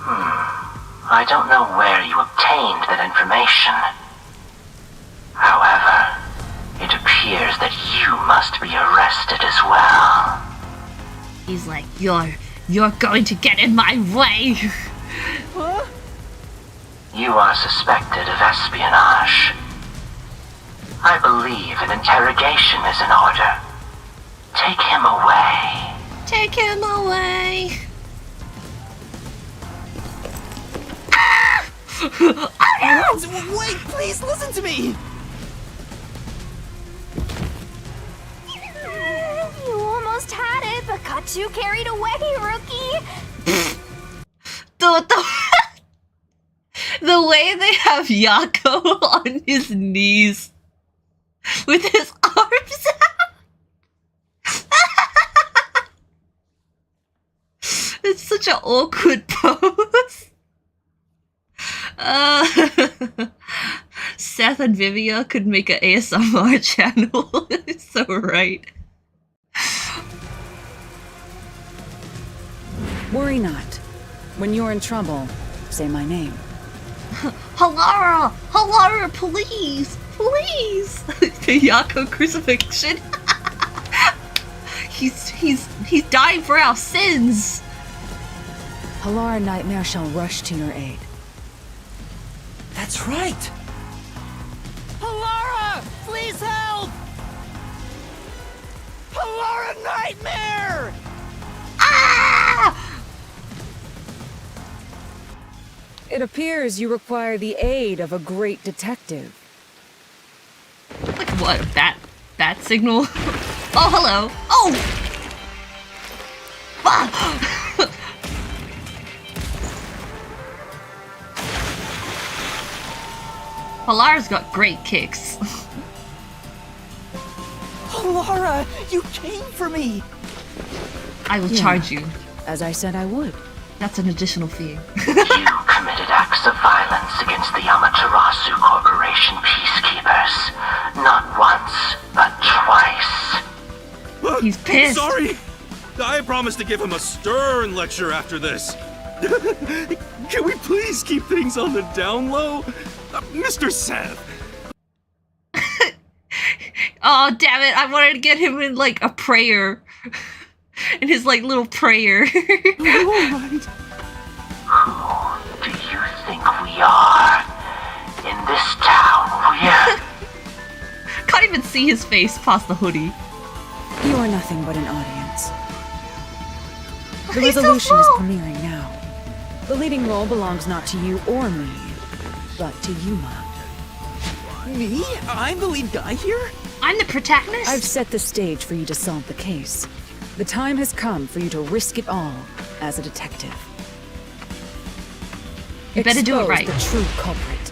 I don't know where you obtained that information. However, it appears that you must be arrested as well. He's like, you're going to get in my way! Huh? You are suspected of espionage. I believe an interrogation is in order. Take him away. Take him away! Wait, please listen to me! You almost had it, but got too carried away, rookie. The way they have Yako on his knees with his arms out. It's such an awkward pose. Seth and Vivia could make an ASMR channel. It's so right. Worry not. When you're in trouble, say my name. Halara! Halara, please! Please! The Yako crucifixion. He's dying for our sins. Halara Nightmare shall rush to your aid. That's right! Halara! Please help! Halara Nightmare! Ah! It appears you require the aid of a great detective. Like what? A bat signal? Oh, hello. Oh! Ah! Halara's got great kicks. Halara, you came for me! I will charge you. As I said I would. That's an additional fee. You committed acts of violence against the Amaterasu Corporation peacekeepers. Not once, but twice. He's pissed. Sorry! I promised to give him a stern lecture after this. Can we please keep things on the down low? Mr. Seth! Oh, damn it. I wanted to get him in, like, a prayer. In his, like, little prayer. Who do you think we are? In this town, we're... Can't even see his face past the hoodie. You are nothing but an audience. The resolution is premiering now. The leading role belongs not to you or me, but to YUMA. Me? I'm the lead guy here? I'm the protagonist? I've set the stage for you to solve the case. The time has come for you to risk it all as a detective. You better do it right. Expose the true culprit.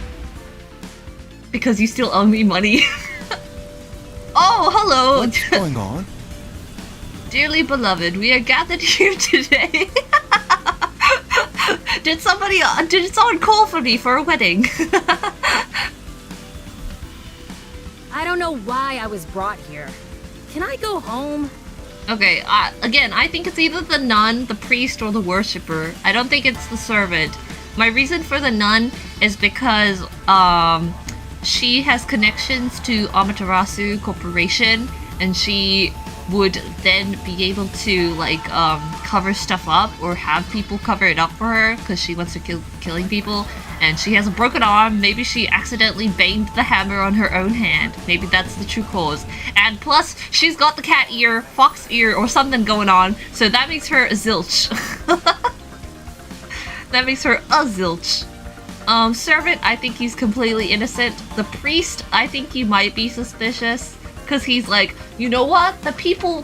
Because you still owe me money. Oh, hello! What's going on? Dearly beloved, we are gathered here today. Did someone call for me for a wedding? I don't know why I was brought here. Can I go home? Okay, again, I think it's either the nun, the priest, or the worshipper. I don't think it's the servant. My reason for the nun is because, she has connections to Amaterasu Corporation, and she would then be able to like cover stuff up or have people cover it up for her because she wants to killing people, and she has a broken arm. Maybe she accidentally banged the hammer on her own hand. Maybe that's the true cause. And plus, she's got the cat ear, fox ear, or something going on, so that makes her a zilch. That makes her a zilch. Servant, I think he's completely innocent. The priest, I think he might be suspicious, because he's like, you know what? The people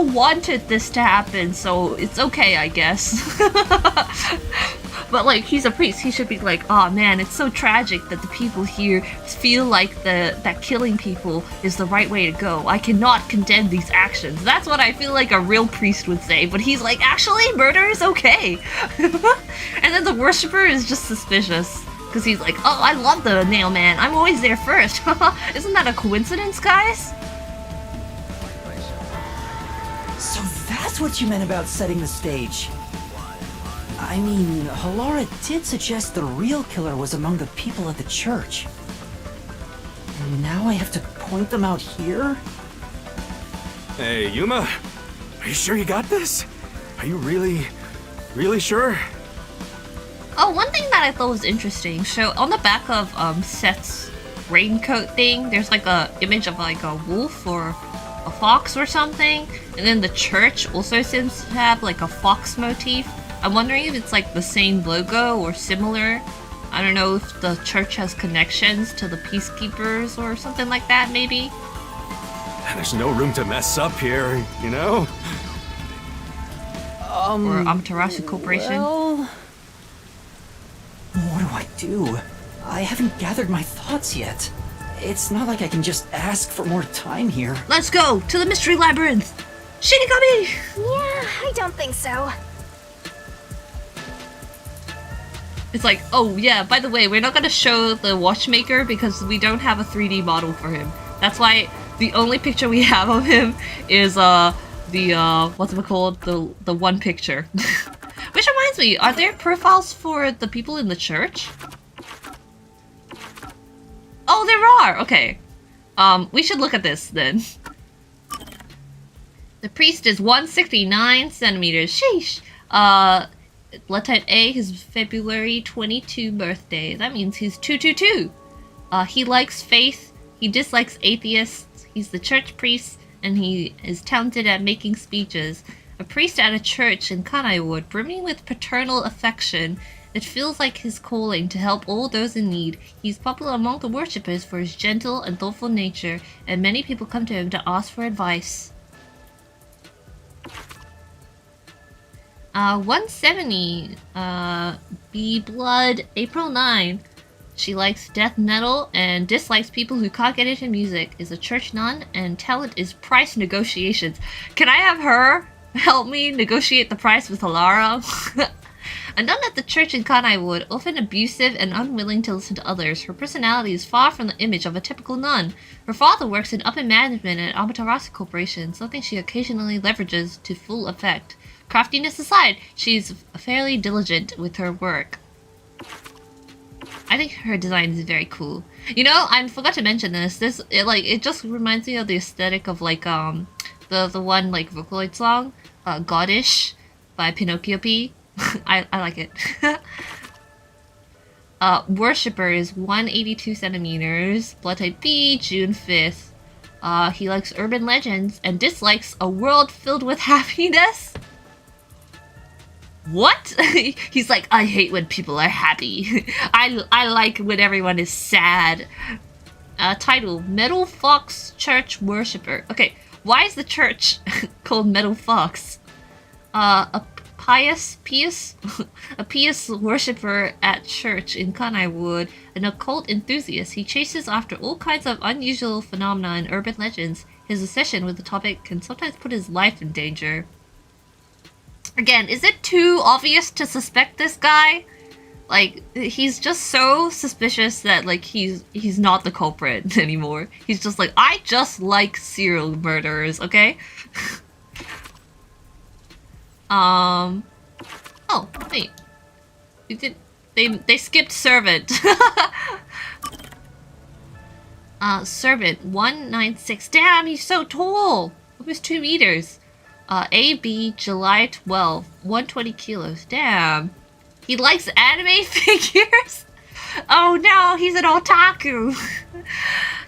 wanted this to happen, so it's okay, I guess. But like, he's a priest. He should be like, oh man, it's so tragic that the people here feel like that killing people is the right way to go. I cannot condemn these actions. That's what I feel like a real priest would say. But he's like, actually, murder is okay. And then the worshiper is just suspicious. Because he's like, oh, I love the nail man. I'm always there first. Isn't that a coincidence, guys? So that's what you meant about setting the stage. I mean, Halara did suggest the real killer was among the people at the church. And now I have to point them out here? Hey, Yuma, are you sure you got this? Are you really sure? Oh, one thing that I thought was interesting. So on the back of Seth's raincoat thing, there's like a image of like a wolf or a fox or something, and then the church also seems to have like a fox motif. I'm wondering if it's like the same logo or similar. I don't know if the church has connections to the peacekeepers or something like that, maybe. There's no room to mess up here, you know? Or Amaterasu Corporation. Well, what do I do? I haven't gathered my thoughts yet. It's not like I can just ask for more time here. Let's go to the mystery labyrinth. Shinigami! Yeah, I don't think so. It's like, oh yeah, by the way, we're not gonna show the watchmaker because we don't have a 3D model for him. That's why the only picture we have of him is what's it called? The one picture. Which reminds me, are there profiles for the people in the church? Oh, there are! Okay. We should look at this then. The priest is 169 centimeters. Sheesh! Blood type A, his February 22 birthday. That means he's 222. He likes faith. He dislikes atheists. He's the church priest, and he is talented at making speeches. A priest at a church in Kanai-wood, brimming with paternal affection. It feels like his calling to help all those in need. He's popular among the worshippers for his gentle and thoughtful nature, and many people come to him to ask for advice. 170, B Blood, April 9. She likes death metal and dislikes people who can't get into music, is a church nun, and talent is price negotiations. Can I have her help me negotiate the price with Halara? A nun at the church in Kanai-wood, often abusive and unwilling to listen to others. Her personality is far from the image of a typical nun. Her father works in upper management at Amaterasu Corporation, something she occasionally leverages to full effect. Craftiness aside, she's fairly diligent with her work. I think her design is very cool. You know, I forgot to mention this. It just reminds me of the aesthetic of like the one like Vocaloid song, Goddish by Pinocchio P. I like it. Worshipper is 182 centimeters. Blood type B, June 5th. He likes urban legends and dislikes a world filled with happiness. What? He's like, I hate when people are happy. I like when everyone is sad. Title, Metal Fox Church Worshipper. Okay, why is the church called Metal Fox? A pious worshipper at church in Kanai-wood, an occult enthusiast. He chases after all kinds of unusual phenomena and urban legends. His obsession with the topic can sometimes put his life in danger. Again, is it too obvious to suspect this guy? Like, he's just so suspicious that, like, he's not the culprit anymore. He's just like, I just like serial murderers, okay? Oh, wait. They skipped Servant. Servant, 196. Damn, he's so tall! Almost 2 meters. AB, July 12th, 120 kilos. Damn. He likes anime figures? Oh no, he's an otaku.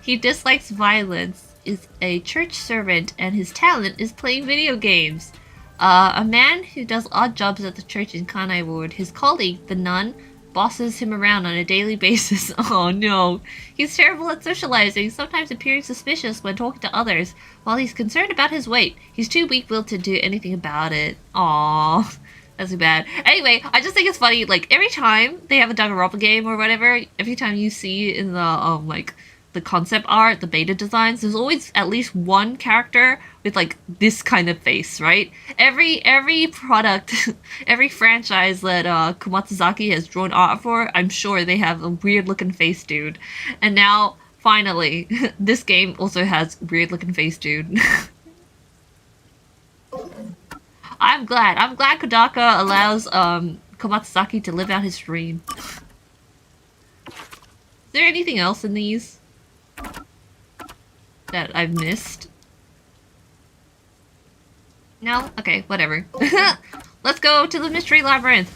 He dislikes violence, is a church servant, and his talent is playing video games. A man who does odd jobs at the church in Kanai Ward. His colleague, the nun, bosses him around on a daily basis. Oh no. He's terrible at socializing, sometimes appearing suspicious when talking to others. While he's concerned about his weight, he's too weak-willed to do anything about it. Aww. That's too bad. Anyway, I just think it's funny, like, every time they have a Danganronpa game or whatever, every time you see in the, like, the concept art, the beta designs, there's always at least one character with, like, this kind of face, right? Every product, every franchise that Komatsuzaki has drawn art for, I'm sure they have a weird-looking face dude. And now, finally, this game also has weird-looking face dude. I'm glad Kodaka allows Komatsuzaki to live out his dream. Is there anything else in these that I've missed? No? Okay, whatever. Let's go to the Mystery Labyrinth.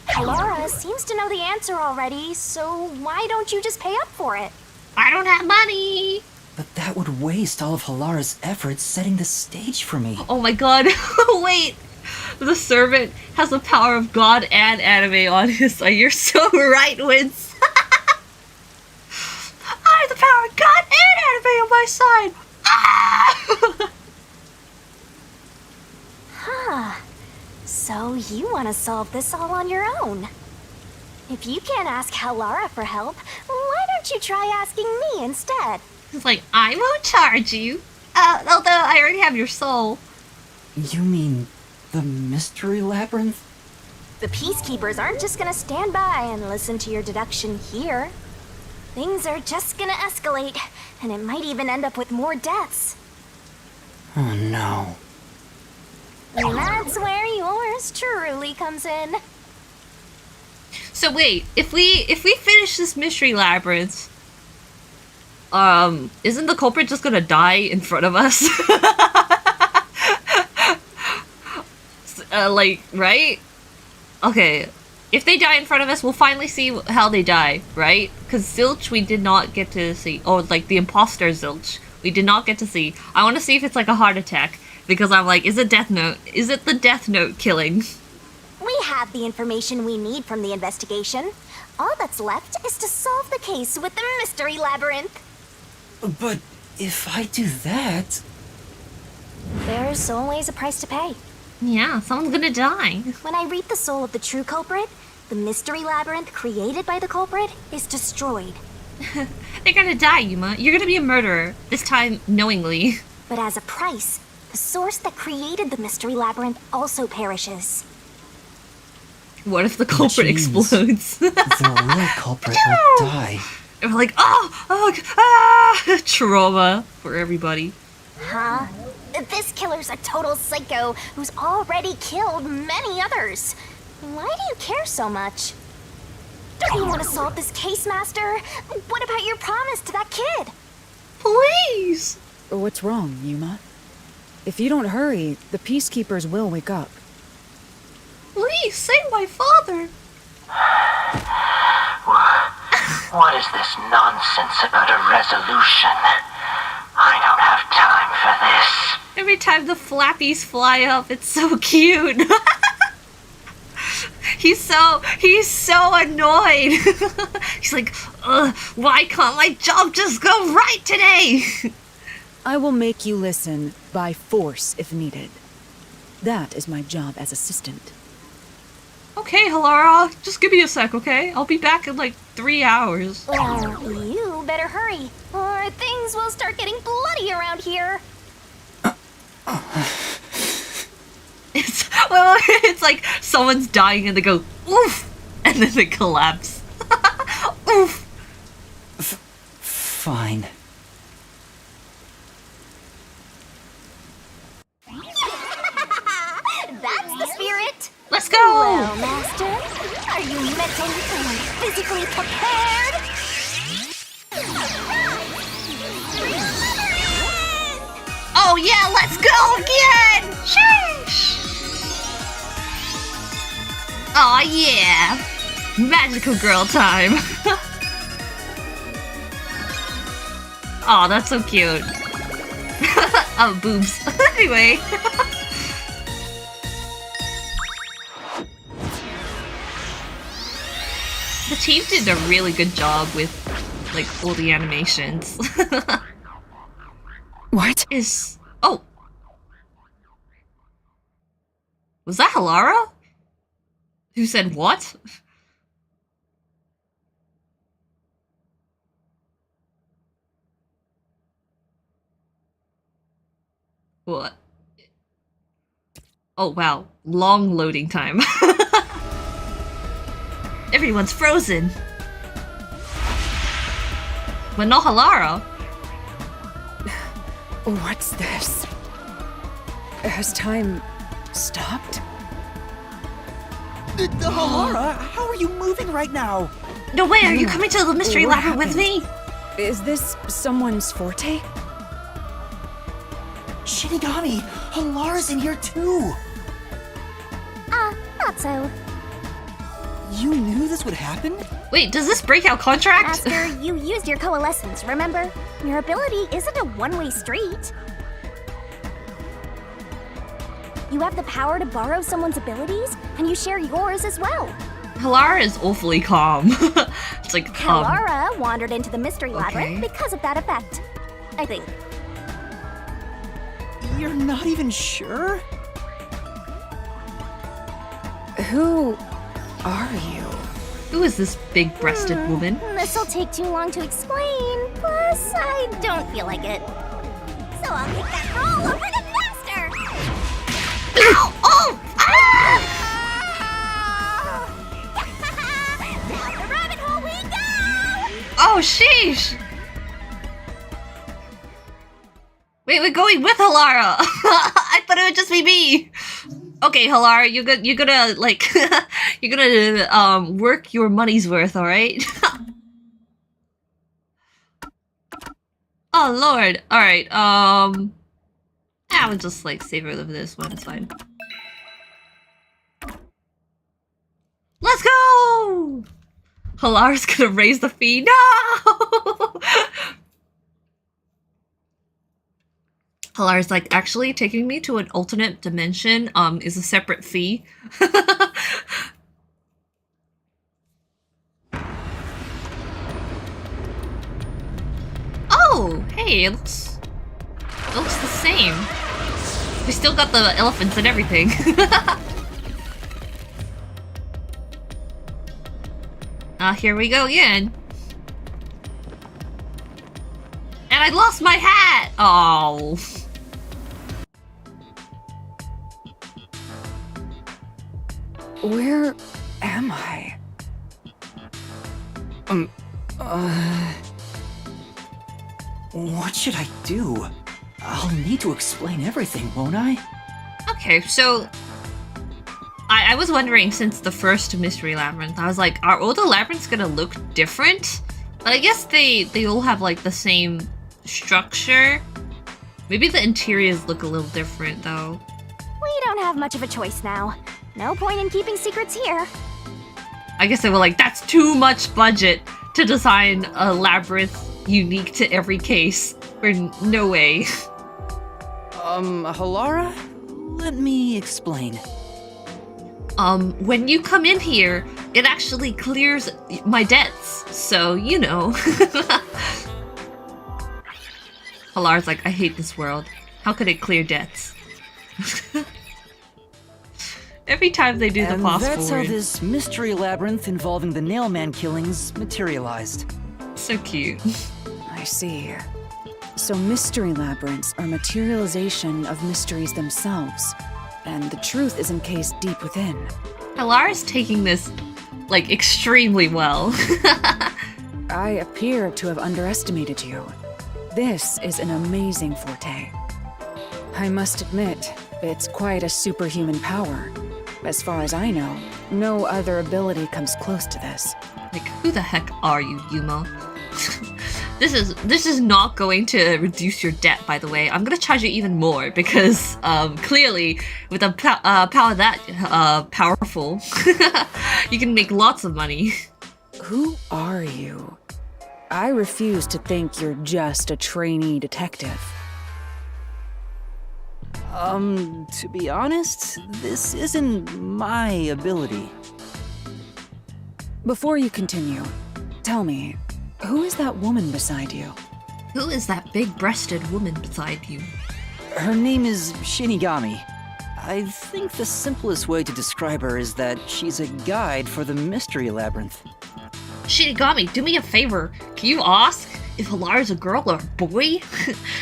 Halara seems to know the answer already, so why don't you just pay up for it? I don't have money! But that would waste all of Halara's efforts setting the stage for me. Oh my god, wait! The servant has the power of God and anime on his side. You're so right, Wince! I have the power of God and anime on my side! Ah! Huh. So you want to solve this all on your own? If you can't ask Halara for help, why don't you try asking me instead? It's like, I won't charge you. Although I already have your soul. You mean the Mystery Labyrinth? The Peacekeepers aren't just gonna stand by and listen to your deduction here. Things are just gonna escalate, and it might even end up with more deaths. Oh no. And that's where yours truly comes in. So wait, if we finish this Mystery Labyrinth, isn't the culprit just gonna die in front of us? Like, right? Okay, if they die in front of us, we'll finally see how they die, right? Because Zilch we did not get to see, or like the imposter Zilch, we did not get to see. I want to see if it's like a heart attack, because I'm like, is it Death Note? Is it the Death Note killing? We have the information we need from the investigation. All that's left is to solve the case with the Mystery Labyrinth. But if I do that... There's always a price to pay. Yeah, someone's gonna die. When I reap the soul of the true culprit, the Mystery Labyrinth created by the culprit is destroyed. They're gonna die, Yuma. You're gonna be a murderer. This time, knowingly. But as a price, the source that created the Mystery Labyrinth also perishes. What if the culprit Which means explodes? the real culprit will die. And we're like, trauma for everybody. Huh? This killer's a total psycho who's already killed many others. Why do you care so much? Don't you want to solve this case, Master? What about your promise to that kid? Please! What's wrong, Yuma? If you don't hurry, the Peacekeepers will wake up. Please, save my father! What is this nonsense about a resolution? I don't have time for this. Every time the flappies fly up, it's so cute. He's so annoyed. He's like, ugh, why can't my job just go right today? I will make you listen by force if needed. That is my job as assistant. Okay, Halara, just give me a sec, okay? I'll be back in like 3 hours. Well, you better hurry, or things will start getting bloody around here. It's like someone's dying and they go, oof! And then they collapse. Oof! Fine. That's the spirit! Let's go! Well, Master, are you mentally and physically prepared? Oh Oh yeah, let's go again! Sheesh! Aw yeah! Magical girl time! Aw, that's so cute. Oh, boobs. Anyway. The team did a really good job with, like, all the animations. What? Oh! Was that Halara? Who said what? What? Oh wow, long loading time. Everyone's frozen. But no Halara. What's this? Has time stopped? Halara, how are you moving right now? No way, are you coming to the mystery What labyrinth with me? Is this someone's forte? Shinigami, Halara's in here too. Not so. You knew this would happen? Wait, does this break our contract? Master, you used your coalescence, remember? Your ability isn't a one-way street. You have the power to borrow someone's abilities, and you share yours as well. Halara is awfully calm. It's like, Halara wandered into the mystery labyrinth because of that effect. I think. You're not even sure? Who are you? Who is this big-breasted woman? This'll take too long to explain, plus I don't feel like it. So I'll kick that roll over to Master! Ow! Oh! Ah! Down the rabbit hole we go! Oh, sheesh! Wait, we're going with Halara! I thought it would just be me! Okay, Halara, you're gonna, like, you're gonna, work your money's worth, alright? Oh, lord. Alright, I would just, like, save her of this one, it's fine. Let's go! Halara's gonna raise the fee. No! Halara's like, actually, taking me to an alternate dimension, is a separate fee. Oh, hey, it looks the same. We still got the elephants and everything. Here we go again. And I lost my hat! Oh. Where am I? What should I do? I'll need to explain everything, won't I? Okay, so I was wondering since the first Mystery Labyrinth, I was like, are all the labyrinths gonna look different? But I guess they all have like the same structure. Maybe the interiors look a little different though. We don't have much of a choice now. No point in keeping secrets here. I guess they were like, that's too much budget to design a labyrinth unique to every case. Or no way. Halara? Let me explain. When you come in here, it actually clears my debts. So, you know. Halara's like, I hate this world. How could it clear debts? Every time they do the fast that's forward. how this mystery labyrinth involving the Nailman killings materialized. So cute. I see. So mystery labyrinths are materialization of mysteries themselves, and the truth is encased deep within. Halara's taking this, like, extremely well. I appear to have underestimated you. This is an amazing forte. I must admit, it's quite a superhuman power. As far as I know, no other ability comes close to this. Like, who the heck are you, Yuma? This is not going to reduce your debt, by the way. I'm gonna charge you even more because clearly with a power that powerful, you can make lots of money. Who are you? I refuse to think you're just a trainee detective. To be honest, this isn't my ability. Before you continue, tell me, who is that woman beside you? Who is that big-breasted woman beside you? Her name is Shinigami. I think the simplest way to describe her is that she's a guide for the Mystery Labyrinth. Shinigami, do me a favor. Can you ask if Halara's a girl or a boy?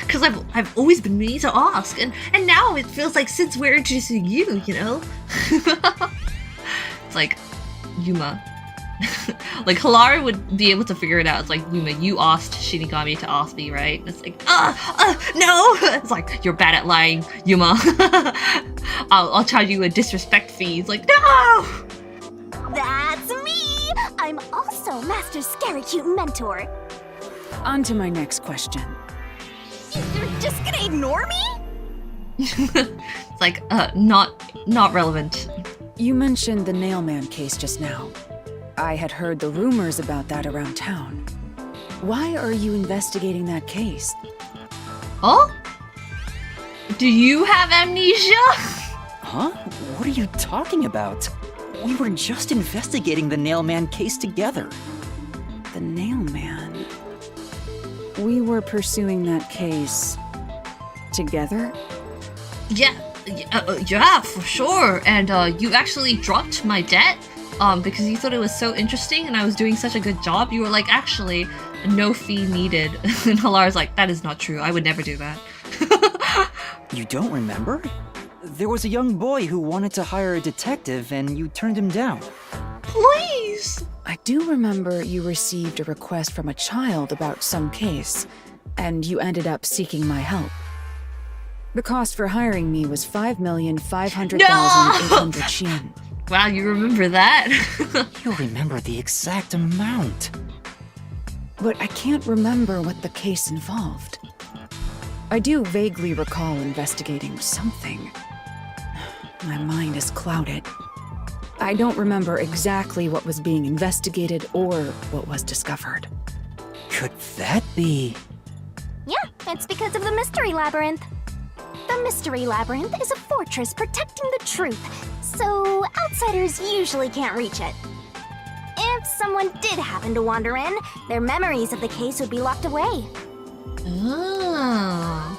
Because I've always been meaning to ask, and now it feels like since we're introducing you, you know? It's like, Yuma. Like, Halara would be able to figure it out. It's like, Yuma, you asked Shinigami to ask me, right? And it's like, no! It's like, you're bad at lying, Yuma. I'll charge you a disrespect fee. It's like, no! That's me! I'm also Master Scary Cute Mentor. On to my next question. You're just gonna ignore me? It's like, not relevant. You mentioned the Nailman case just now. I had heard the rumors about that around town. Why are you investigating that case? Oh? Do you have amnesia? Huh? What are you talking about? We were just investigating the Nailman case together. The Nailman? We were pursuing that case together? Yeah, for sure. And you actually dropped my debt because you thought it was so interesting and I was doing such a good job. You were like, actually, no fee needed. And Halara's like, that is not true. I would never do that. You don't remember? There was a young boy who wanted to hire a detective and you turned him down. Please! I do remember you received a request from a child about some case, and you ended up seeking my help. The cost for hiring me was 5,500,800 shin. Wow, you remember that? You'll remember the exact amount. But I can't remember what the case involved. I do vaguely recall investigating something. My mind is clouded. I don't remember exactly what was being investigated or what was discovered. Could that be? Yeah, it's because of the Mystery Labyrinth. The Mystery Labyrinth is a fortress protecting the truth, so outsiders usually can't reach it. If someone did happen to wander in, their memories of the case would be locked away. Oh.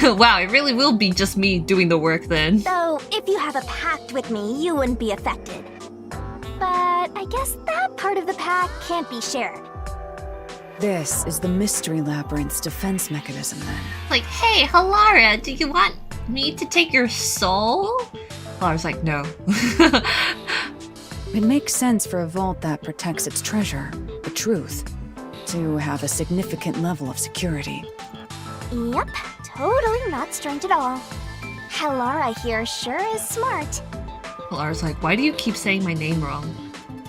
Wow, it really will be just me doing the work then. So, if you have a pact with me, you wouldn't be affected. But I guess that part of the pact can't be shared. This is the Mystery Labyrinth's defense mechanism then. Like, hey, Halara, do you want me to take your soul? Halara's like, no. It makes sense for a vault that protects its treasure, the truth, to have a significant level of security. Yep, totally not strange at all. Halara here sure is smart. Halara's like, why do you keep saying my name wrong?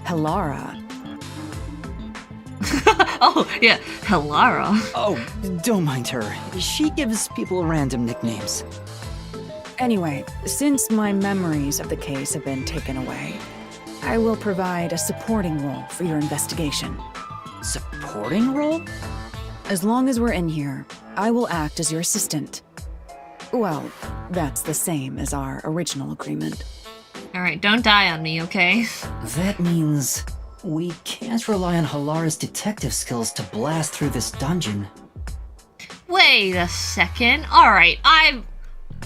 Halara. Oh, yeah, Halara. Oh, don't mind her. She gives people random nicknames. Anyway, since my memories of the case have been taken away, I will provide a supporting role for your investigation. Supporting role? As long as we're in here, I will act as your assistant. Well, that's the same as our original agreement. Alright, don't die on me, okay? That means we can't rely on Halara's detective skills to blast through this dungeon. Wait a second. Alright, I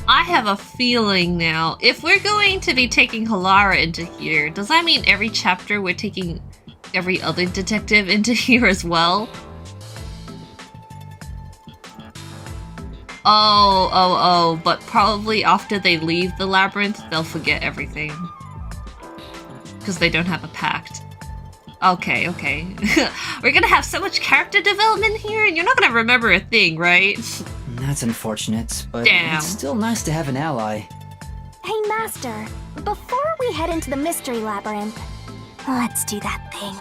have a feeling now. If we're going to be taking Halara into here, does that mean every chapter we're taking every other detective into here as well? Oh, but probably after they leave the labyrinth, they'll forget everything. Because they don't have a pact. Okay. We're gonna have so much character development here, and you're not gonna remember a thing, right? That's unfortunate, but Damn. it's still nice to have an ally. Hey, Master, before we head into the Mystery Labyrinth, let's do that thing.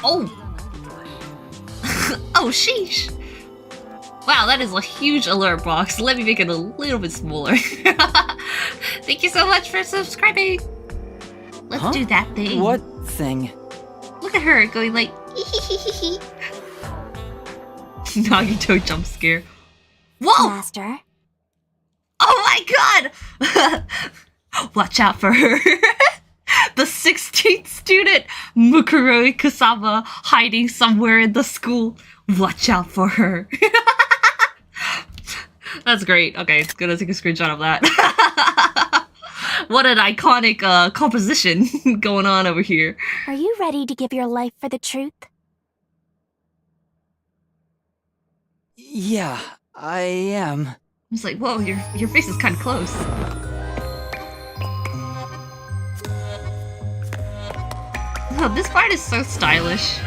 Oh! Oh, sheesh. Wow, that is a huge alert box. Let me make it a little bit smaller. Thank you so much for subscribing. Let's do that thing. What thing? Look at her going like, Nagito jump scare. Whoa! Master. Oh my god! Watch out for her. The 16th student, Mukuroi Kusama, hiding somewhere in the school. Watch out for her. That's great. Okay, gonna take a screenshot of that. What an iconic composition going on over here. Are you ready to give your life for the truth? Yeah, I am. I was like, whoa, your face is kind of close. Oh, this part is so stylish.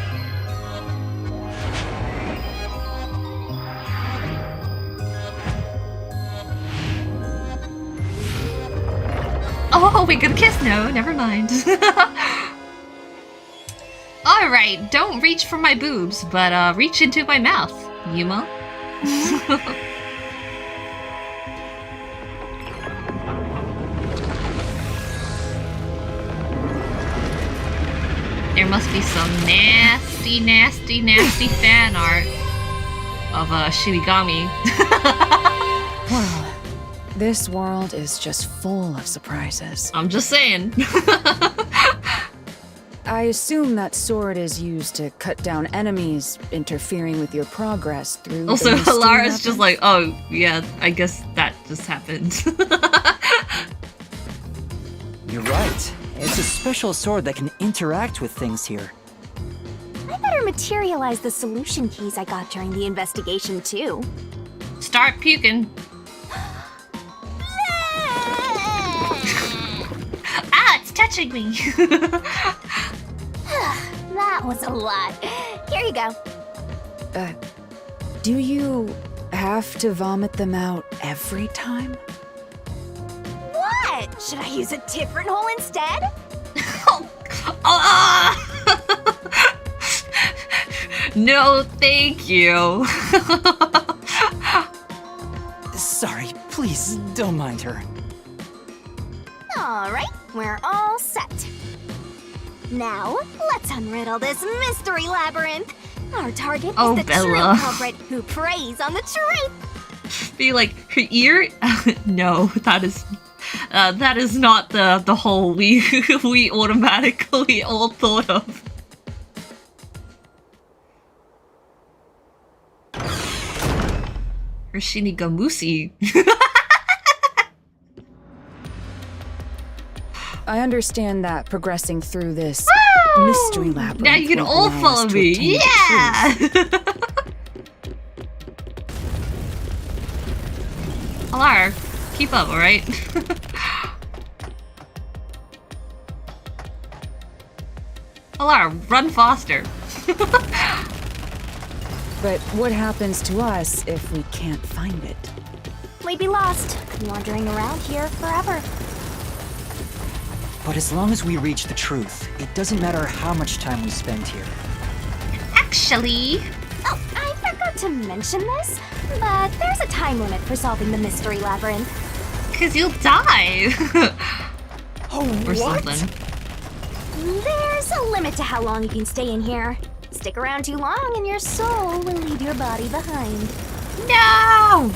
Oh, we gonna kiss? No, never mind. Alright, don't reach for my boobs, but reach into my mouth, Yuma. There must be some nasty, nasty, nasty fan art of Shinigami. Well, this world is just full of surprises. I'm just saying. I assume that sword is used to cut down enemies, interfering with your progress through Also, the mystery Halara's just labyrinth. like, oh, yeah, I guess that just happened. You're right. It's a special sword that can interact with things here. I better materialize the solution keys I got during the investigation, too. Start puking. Ah, it's touching me. That was a lot. Here you go. Do you have to vomit them out every time? What? Should I use a different hole instead? No, thank you. Sorry, please don't mind her. Alright, we're all set. Now, let's unriddle this mystery labyrinth. Our target Oh, is the Bella. true culprit who preys on the truth. Be like, her ear? No, that is not the hole we automatically all thought of. Her Shinigamushi. I understand that progressing through this mystery labyrinth. Now you can will all allow follow us to me. obtain the Yeah! Halara, keep up, alright? Halara, run faster. But what happens to us if we can't find it? We'd be lost, wandering around here forever. But as long as we reach the truth, it doesn't matter how much time we spend here. Actually... Oh, I forgot to mention this, but there's a time limit for solving the mystery labyrinth. Because you'll die. Oh, Or something. There's a limit to how long you can stay in here. Stick around too long and your soul will leave your body behind. No!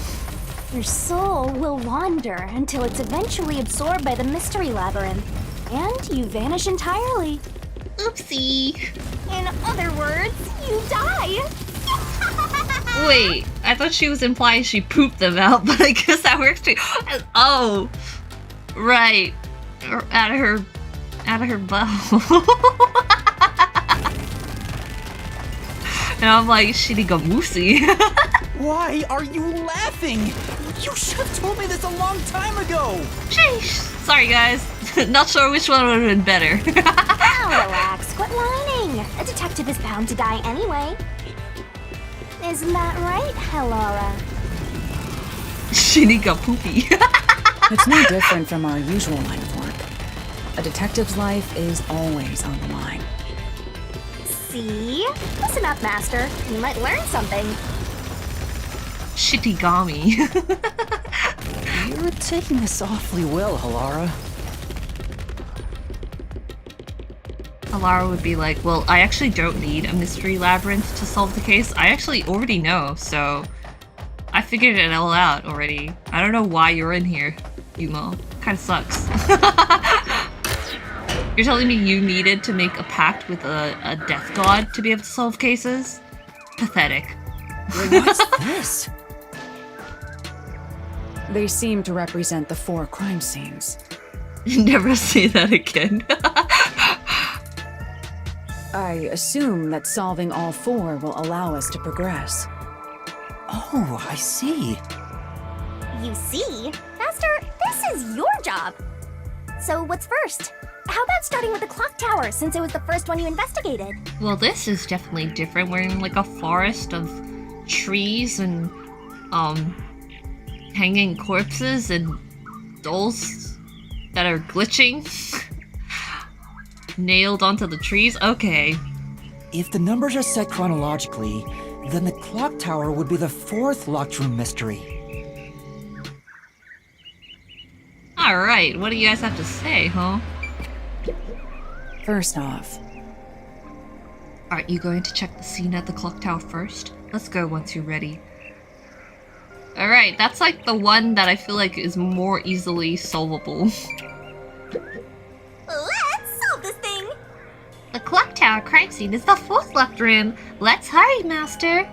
Your soul will wander until it's eventually absorbed by the mystery labyrinth, and you vanish entirely. Oopsie. In other words, you die. Wait, I thought she was implying she pooped them out, but I guess that works too. Oh, right. Out of her butt. And I'm like, Shinigamushi. Why are you laughing? You should have told me this a long time ago! Sheesh. Sorry, guys. Not sure which one would have been better. Now relax, quit whining. A detective is bound to die anyway. Isn't that right, Halara? Shinigapoopy. It's no different from our usual line of work. A detective's life is always on the line. see? Listen up, Master. You might learn something. Shittigami. You're taking this awfully well, Halara. Halara would be like, well, I actually don't need a mystery labyrinth to solve the case. I actually already know, so I figured it all out already. I don't know why you're in here, Yuma. Kinda sucks. You're telling me you needed to make a pact with a death god to be able to solve cases? Pathetic. What's this? They seem to represent the 4 crime scenes. Never say that again. I assume that solving all 4 will allow us to progress. Oh, I see. You see? Master, this is your job. So what's first? How about starting with the clock tower, since it was the first one you investigated? Well, this is definitely different. We're in like a forest of trees and hanging corpses and dolls that are glitching. Nailed onto the trees? Okay. If the numbers are set chronologically, then the clock tower would be the 4th locked room mystery. Alright, what do you guys have to say, huh? First off, Aren't you going to check the scene at the clock tower first? Let's go once you're ready. Alright, that's like the one that I feel like is more easily solvable. Let's solve this thing! The clock tower crime scene is the 4th locked room. Let's hurry, Master.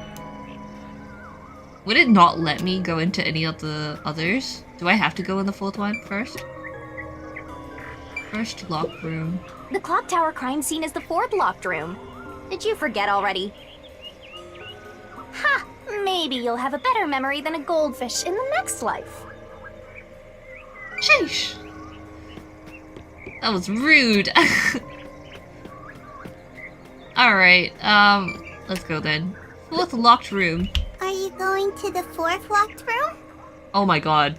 Would it not let me go into any of the others? Do I have to go in the 4th one first? First locked room. The clock tower crime scene is the 4th locked room. Did you forget already? Ha! Maybe you'll have a better memory than a goldfish in the next life. Sheesh. That was rude. Alright, let's go then. 4th locked room. Are you going to the 4th locked room? Oh my god.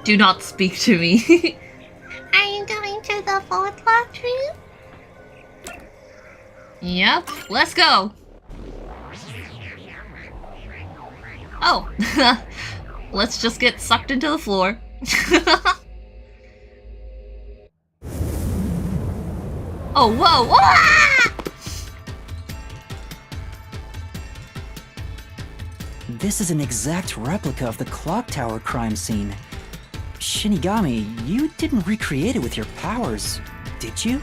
Do not speak to me. Are you going to the 4th locked room? Yep, let's go. Oh, let's just get sucked into the floor. Oh, whoa! Ah! This is an exact replica of the clock tower crime scene. Shinigami, you didn't recreate it with your powers, did you?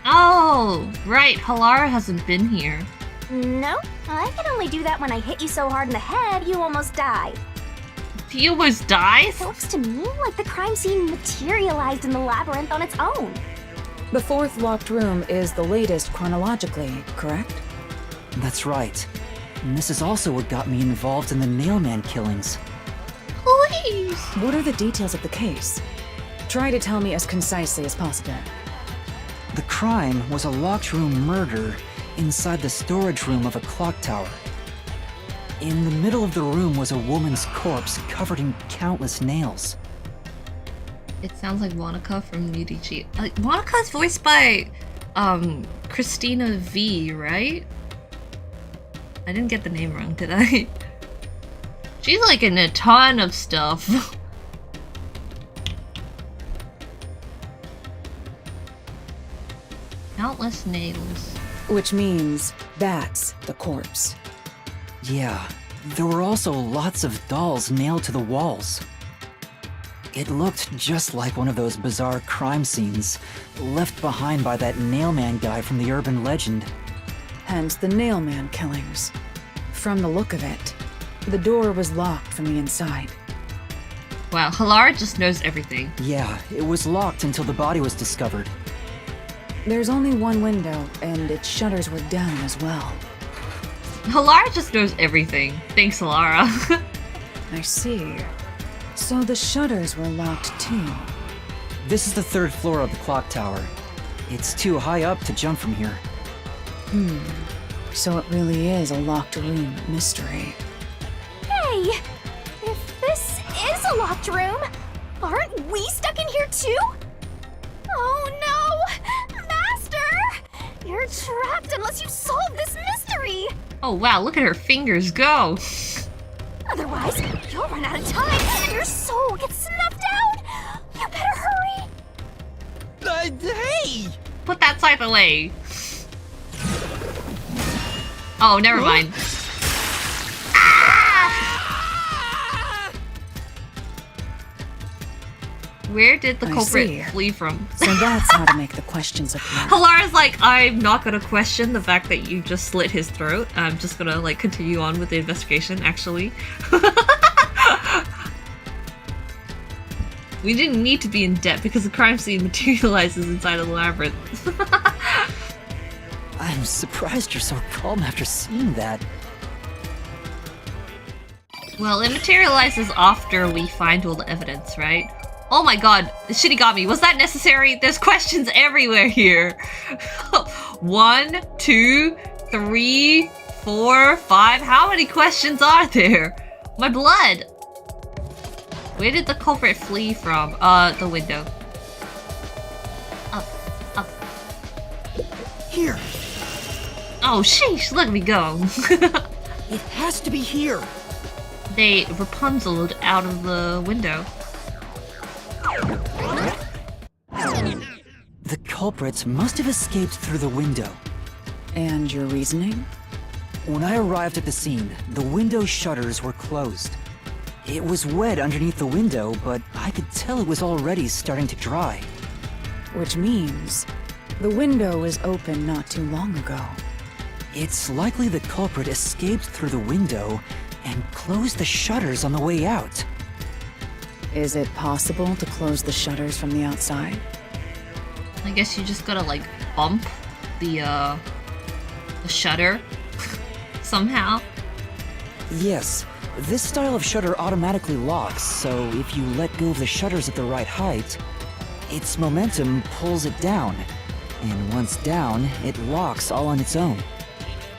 Oh, right. Halara hasn't been here. No, I can only do that when I hit you so hard in the head you almost die. He almost dies? It looks to me like the crime scene materialized in the labyrinth on its own. the 4th locked room is the latest chronologically, correct? That's right. And this is also what got me involved in the Nailman killings. Please! What are the details of the case? Try to tell me as concisely as possible. The crime was a locked room murder inside the storage room of a clock tower. In the middle of the room was a woman's corpse covered in countless nails. It sounds like Monica from UDG. Monica's voiced by, Christina V, right? I didn't get the name wrong, did I? She's like in a ton of stuff. Countless nails. Which means that's the corpse. Yeah, there were also lots of dolls nailed to the walls. It looked just like one of those bizarre crime scenes left behind by that Nailman guy from the urban legend. Hence the Nailman killings. From the look of it, the door was locked from the inside. Wow, Halara just knows everything. Yeah, it was locked until the body was discovered. There's only one window, and its shutters were down as well. Halara just knows everything. Thanks, Halara. I see. So the shutters were locked too. This is the 3rd floor of the clock tower. It's too high up to jump from here. So it really is a locked room mystery. Hey! If this is a locked room, aren't we stuck in here too? Oh no! Master! You're trapped unless you solve this mystery! Oh wow, look at her fingers go! Otherwise, you'll run out of time and your soul gets snuffed out! You better hurry! Hey! Put that scythe away! Oh, never mind. Where did the I culprit see. flee from? So that's how to make the questions appear. Halara's like, I'm not gonna question the fact that you just slit his throat. I'm just gonna like continue on with the investigation, actually. We didn't need to be in debt because the crime scene materializes inside of the labyrinth. I'm surprised you're so calm after seeing that. Well, it materializes after we find all the evidence, right? Oh my god, the Shinigami, was that necessary? There's questions everywhere here. 1, 2, 3, 4, 5. How many questions are there? My blood! Where did the culprit flee from? The window. Up. Here! Oh, sheesh, let me go. It has to be here! They Rapunzeled out of the window. The culprits must have escaped through the window. And your reasoning? When I arrived at the scene, the window shutters were closed. It was wet underneath the window, but I could tell it was already starting to dry. Which means the window was open not too long ago. It's likely the culprit escaped through the window and closed the shutters on the way out. Is it possible to close the shutters from the outside? I guess you just gotta like bump the shutter somehow. Yes, this style of shutter automatically locks, so if you let go of the shutters at the right height, its momentum pulls it down, and once down, it locks all on its own.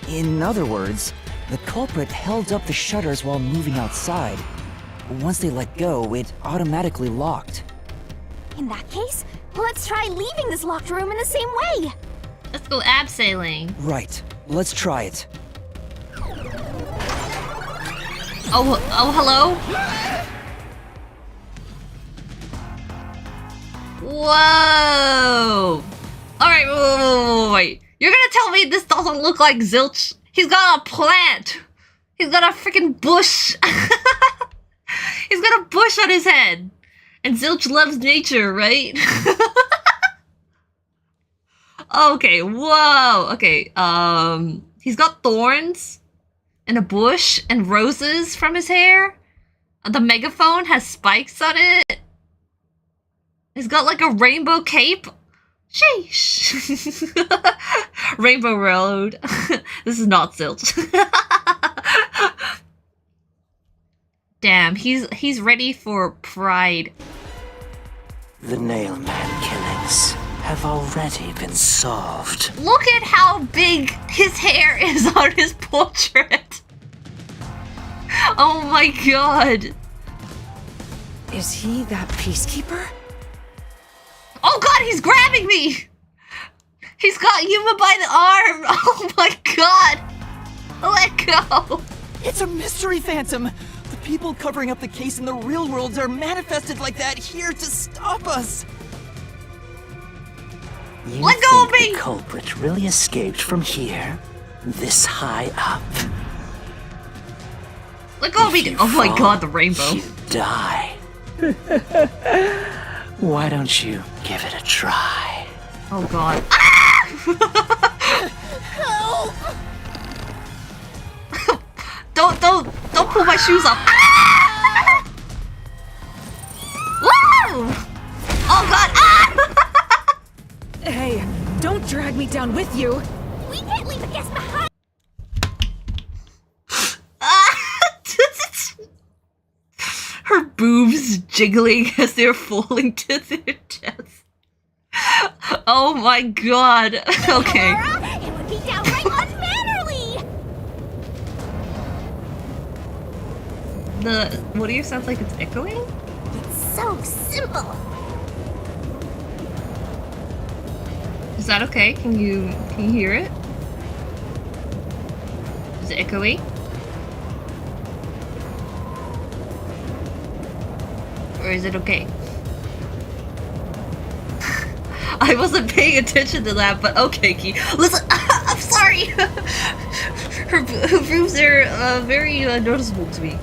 In other words, the culprit held up the shutters while moving outside. Once they let go, it automatically locked. In that case, let's try leaving this locked room in the same way! Let's go abseiling. Right, let's try it. Oh, hello? Whoa! Alright, wait. You're gonna tell me this doesn't look like Zilch? He's got a plant! He's got a freaking bush! He's got a bush on his head! And Zilch loves nature, right? Okay, whoa! Okay, he's got thorns and a bush and roses from his hair. The megaphone has spikes on it. He's got like a rainbow cape. Sheesh. Rainbow Road. This is not Zilch. Damn, he's ready for pride. The Nailman killings have already been solved. Look at how big his hair is on his portrait. Oh my god. Is he that peacekeeper? Oh god, he's grabbing me! He's got Yuma by the arm! Oh my god! Let go! It's a mystery phantom! The people covering up the case in the real world are manifested like that here to stop us! You Let go of think me! the culprit really escaped from here? This high up? Let go of me! If you Oh my fall, god, the rainbow. You die. Why don't you give it a try? Oh god. Help! Don't pull my shoes off. Ah! Woo! Oh god! Ah! Hey, don't drag me down with you! We can't leave a guest behind! Her boobs jiggling as they're falling to their deaths. Oh my god. Okay. Halara, it would be downright unmannerly! The what do you sound like it's echoing? It's so simple. Is that okay? Can you hear it? Is it echoey? Or is it okay? I wasn't paying attention to that, but okay, Khee. Listen, I'm sorry! Her boobs are very noticeable to me.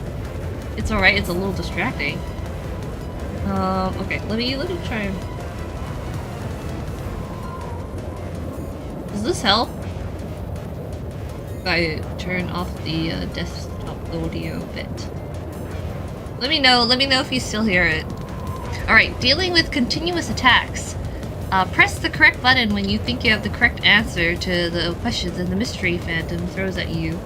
It's alright, it's a little distracting. Okay, let me try and... Does this help? I turn off the desktop audio bit. Let me know if you still hear it. Alright, dealing with continuous attacks. Press the correct button when you think you have the correct answer to the questions and the mystery phantom throws at you.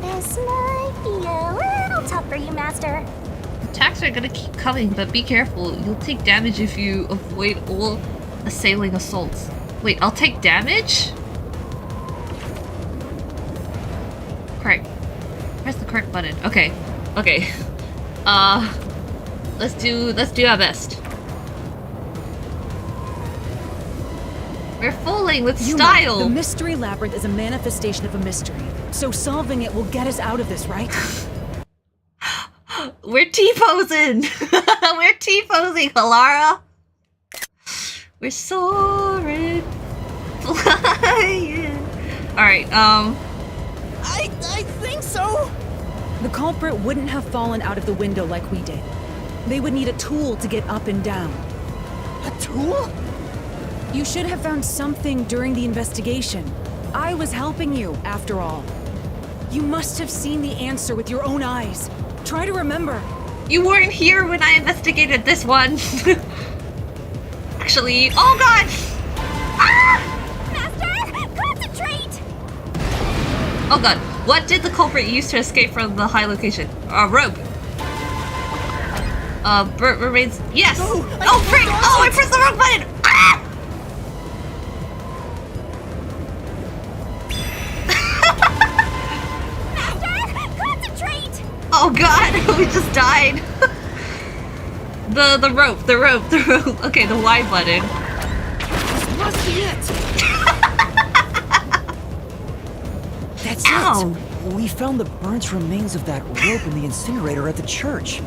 This might be a little tough for you, Master. Attacks are gonna keep coming, but be careful. You'll take damage if you avoid all assailing assaults. Wait, I'll take damage? Correct. Press the correct button. Okay. Okay. Let's do our best. We're falling with style. The mystery labyrinth is a manifestation of a mystery. So solving it will get us out of this, right? We're T-posing! We're T-posing, Halara! We're soaring, flying. Alright, I think so. The culprit wouldn't have fallen out of the window like we did. They would need a tool to get up and down. A tool? You should have found something during the investigation. I was helping you, after all. You must have seen the answer with your own eyes. Try to remember. You weren't here when I investigated this one. Actually, oh god! Ah! Master, concentrate! Oh god, what did the culprit use to escape from the high location? Rope. Bert remains. Yes! No, oh frick! Oh, I pressed the wrong button! Ah! Master, concentrate! Oh god, we just died. the rope. Okay, the Y button. This must be it. That's Ow. it. We found the burnt remains of that rope in the incinerator at the church.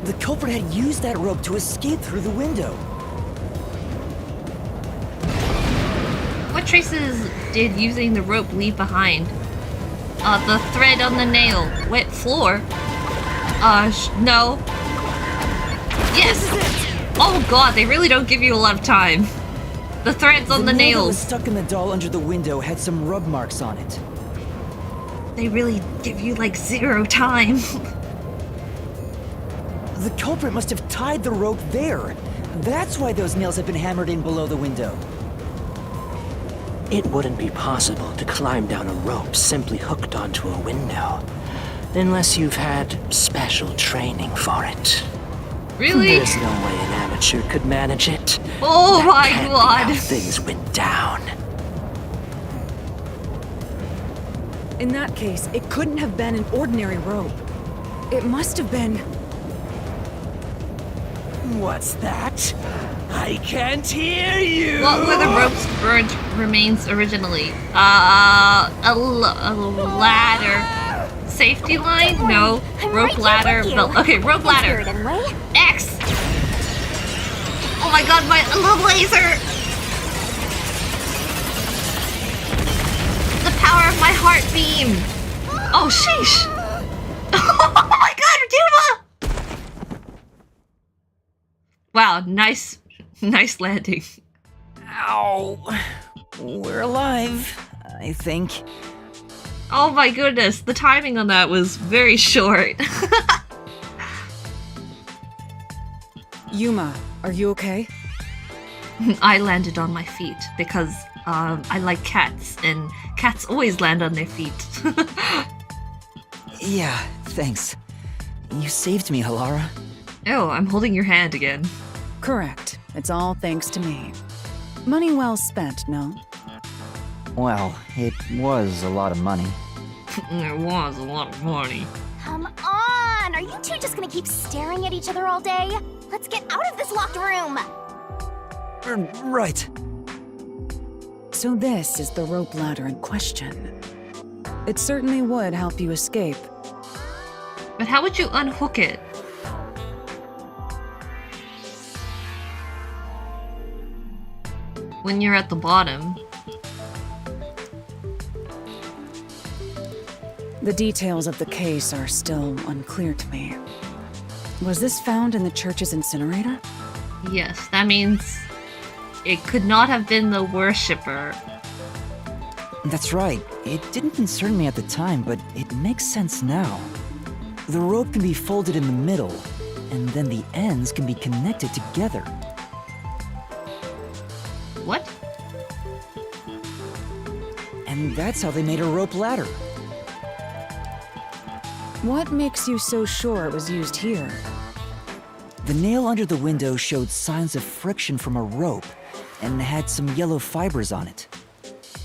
The culprit had used that rope to escape through the window. What traces did using the rope leave behind? The thread on the nail. Wet floor? No. Yes! Oh god, they really don't give you a lot of time. The threads on the nail that nails. was stuck in the doll under the window had some rub marks on it. They really give you like 0 time. The culprit must have tied the rope there. That's why those nails have been hammered in below the window. It wouldn't be possible to climb down a rope simply hooked onto a window, unless you've had special training for it. Really? There's no way an amateur could manage it. Oh That my can't be god. how things went down. In that case, it couldn't have been an ordinary rope. It must have been... What's that? I can't hear you! What were the rope's burnt remains originally? A ladder. Safety line? No. I'm Rope right here ladder. with you. Belt. Okay, rope ladder. In spirit, anyway. X! Oh my god, my little laser! The power of my heart beam! Oh, sheesh! Oh my god, YUMA! Wow, nice landing. Ow! We're alive, I think. Oh my goodness, the timing on that was very short. Yuma, are you okay? I landed on my feet because I like cats, and cats always land on their feet. Yeah, thanks. You saved me, Halara. Oh, I'm holding your hand again. Correct. It's all thanks to me. Money well spent, no? Well, it was a lot of money. There was a lot of money. Come on, on, are you two just gonna keep staring at each other all day? Let's get out of this locked room! Right. So this is the rope ladder in question. It certainly would help you escape. But how would you unhook it? When you're at the bottom. The details of the case are still unclear to me. Was this found in the church's incinerator? Yes, that means it could not have been the worshipper. That's right. It didn't concern me at the time, but it makes sense now. The rope can be folded in the middle, and then the ends can be connected together. What? And that's how they made a rope ladder. What makes you so sure it was used here? The nail under the window showed signs of friction from a rope, and had some yellow fibers on it.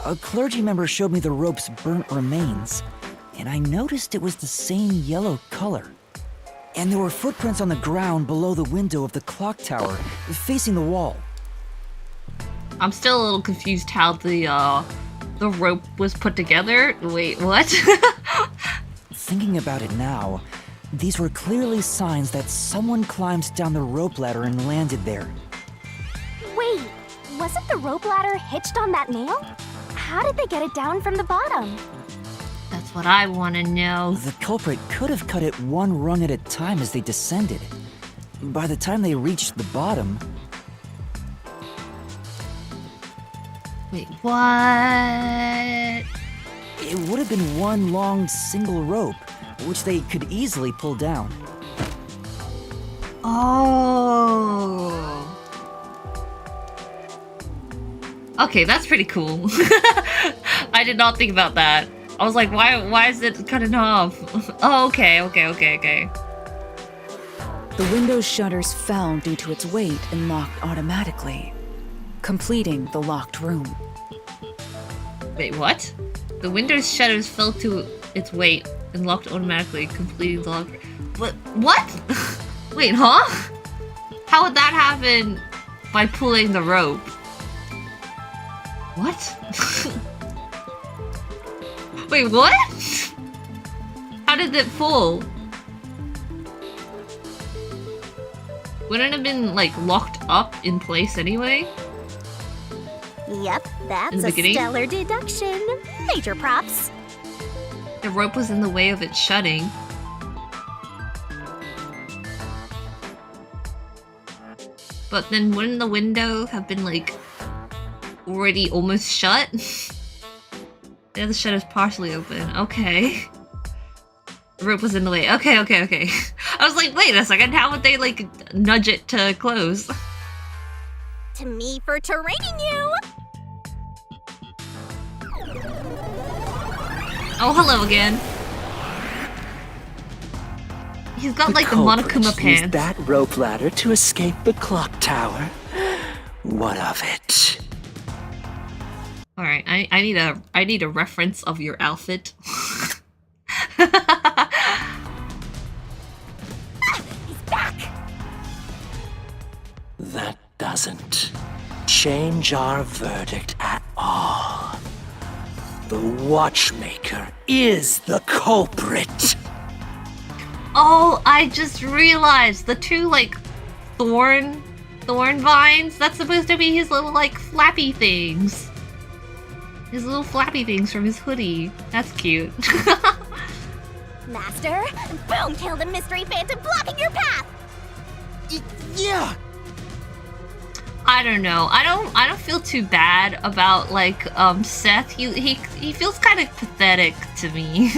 A clergy member showed me the rope's burnt remains, and I noticed it was the same yellow color. And there were footprints on the ground below the window of the clock tower, facing the wall. I'm still a little confused how the rope was put together. Wait, what? Thinking about it now, these were clearly signs that someone climbed down the rope ladder and landed there. Wait, wasn't the rope ladder hitched on that nail? How did they get it down from the bottom? That's what I want to know. The culprit could have cut it one rung at a time as they descended. By the time they reached the bottom... Wait, what? It would have been one long single rope, which they could easily pull down. Oh. Okay, that's pretty cool. I did not think about that. I was like, why is it cutting off? Oh, okay. The window's shutters fell due to its weight and locked automatically, completing the locked room. Wait, what? The window's shutters fell to its weight and locked automatically, completing the lock. What? Wait, huh? How would that happen by pulling the rope? What? Wait, what? How did it pull? Wouldn't it have been, like, locked up in place anyway? Yep, that's In the a beginning? stellar deduction. Major props. The rope was in the way of it shutting. But then wouldn't the window have been, like, already almost shut? Yeah, the shutter's partially open. Okay. The rope was in the way. Okay. I was like, wait a second, how would they, like, nudge it to close? To me for training you. Oh, hello again. He's got, like, the Monokuma used pants. that rope ladder to escape the clock tower. What of it? Alright, I need a reference of your outfit. He's back. That doesn't change our verdict at all. The watchmaker is the culprit. Oh, I just realized the two, like, thorn vines, that's supposed to be his little, like, flappy things. His little flappy things from his hoodie. That's cute. Master, boom, killed a mystery phantom blocking your path. Yeah! I don't know. I don't feel too bad about, like, Seth. He feels kind of pathetic to me.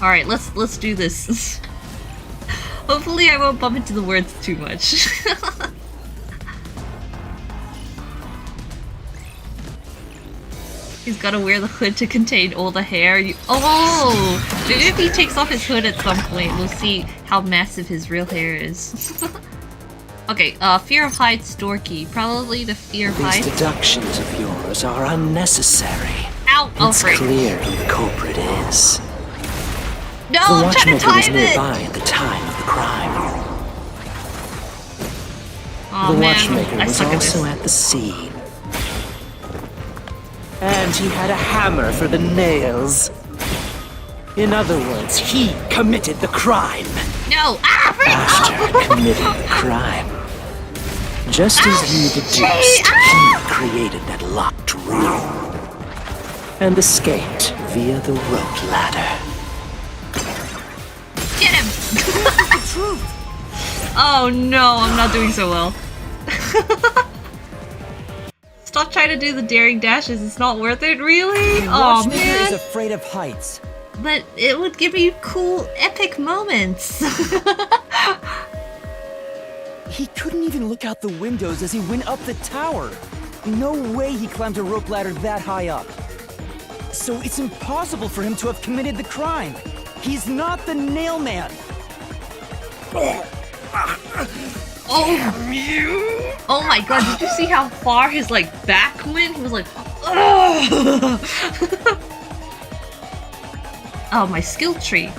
All right, let's do this. Hopefully, I won't bump into the words too much. He's gotta wear the hood to contain all the hair. Oh! Maybe if he takes off his hood at some point, we'll see how massive his real hair is. Okay, fear of heights, door key. Probably the fear of heights. These deductions of yours are unnecessary. Ow! Oh, It's freak. clear who the culprit is. No, The I'm trying to watchmaker was time nearby it! at the time of the crime. Oh The man, watchmaker I was suck at also this. at the scene. And he had a hammer for the nails. In other words, he committed the crime. No! Ah, freak! Master committed the crime. Just as you deduced, he created that locked room. And escaped via the rope ladder. Get him! Oh no, I'm not doing so well. Stop trying to do the daring dashes, it's not worth it, really? The Oh watchmaker is man! afraid of heights. But it would give you cool, epic moments. He couldn't even look out the windows as he went up the tower. No way he climbed a rope ladder that high up. So it's impossible for him to have committed the crime. He's not the nail man. Oh my god, did you see how far his like back went? He was like, ugh. Oh, my skill tree.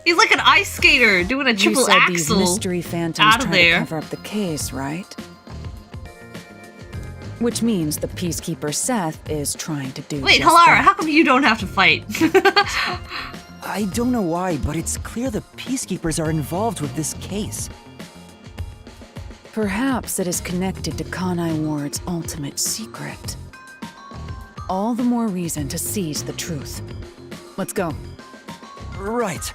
He's like an ice skater doing a You triple said axle. these mystery phantoms out of try there. to cover up the case, right? Which means the peacekeeper Seth is trying to do Wait, just Halara, that. how come you don't have to fight? I don't know why, but it's clear the peacekeepers are involved with this case. Perhaps it is connected to Kanai Ward's ultimate secret. All the more reason to seize the truth. Let's go. Right.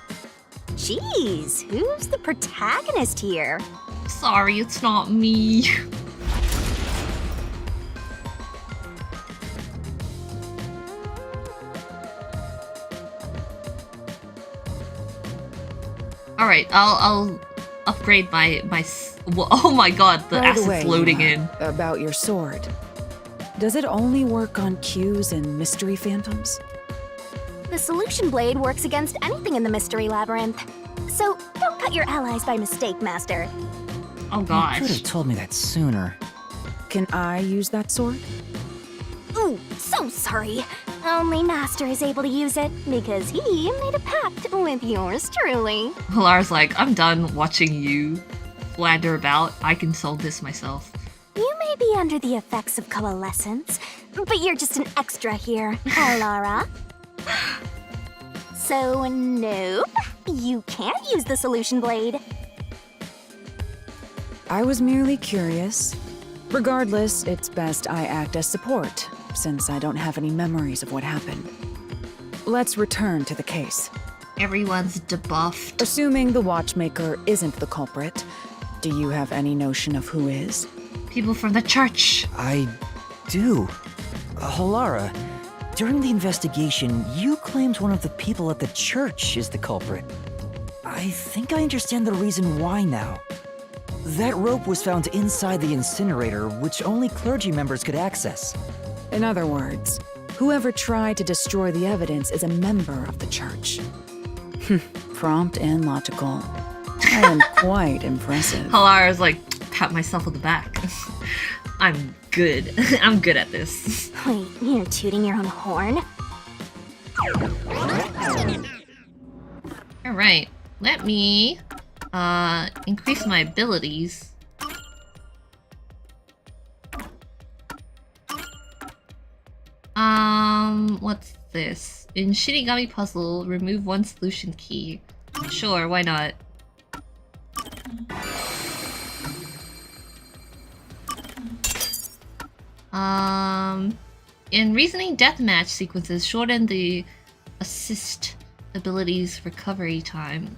Jeez, who's the protagonist here? Sorry, it's not me. Alright, I'll upgrade oh my god, the By acid's way, loading Yuma, in. About your sword. Does it only work on cues and mystery phantoms? The solution blade works against anything in the mystery labyrinth. So don't cut your allies by mistake, Master. Oh You could gosh. have told me that sooner. Can I use that sword? Ooh, so sorry. Only Master is able to use it because he made a pact with yours truly. Halara's like, I'm done watching you flander about. I can solve this myself. You may be under the effects of coalescence, but you're just an extra here, Halara. So, nope, you can't use the solution blade. I was merely curious. Regardless, it's best I act as support, since I don't have any memories of what happened. Let's return to the case. Everyone's debuffed. Assuming the watchmaker isn't the culprit, do you have any notion of who is? People from the church. I do. Halara, during the investigation, you claimed one of the people at the church is the culprit. I think I understand the reason why now. That rope was found inside the incinerator, which only clergy members could access. In other words, whoever tried to destroy the evidence is a member of the church. Prompt and logical. And quite impressive. Halara's like, pat myself on the back. I'm good. I'm good at this. Wait, you're tooting your own horn? Alright, let me increase my abilities. What's this? In Shinigami Puzzle, remove one solution key. Sure, why not? In Reasoning Deathmatch sequences, shorten the assist abilities recovery time.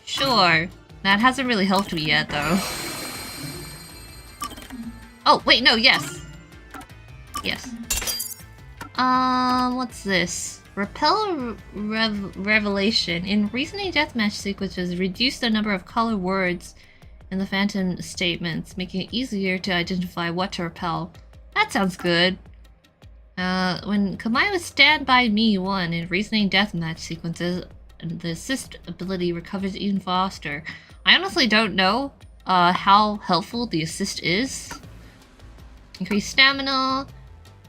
Sure. That hasn't really helped me yet, though. Oh, wait, no, yes. Yes. What's this? Repel Revelation. In Reasoning Deathmatch sequences, reduce the number of color words in the phantom statements, making it easier to identify what to repel. That sounds good. When Kamaya's Stand By Me 1 in Reasoning Deathmatch sequences, the assist ability recovers even faster. I honestly don't know how helpful the assist is. Increase stamina.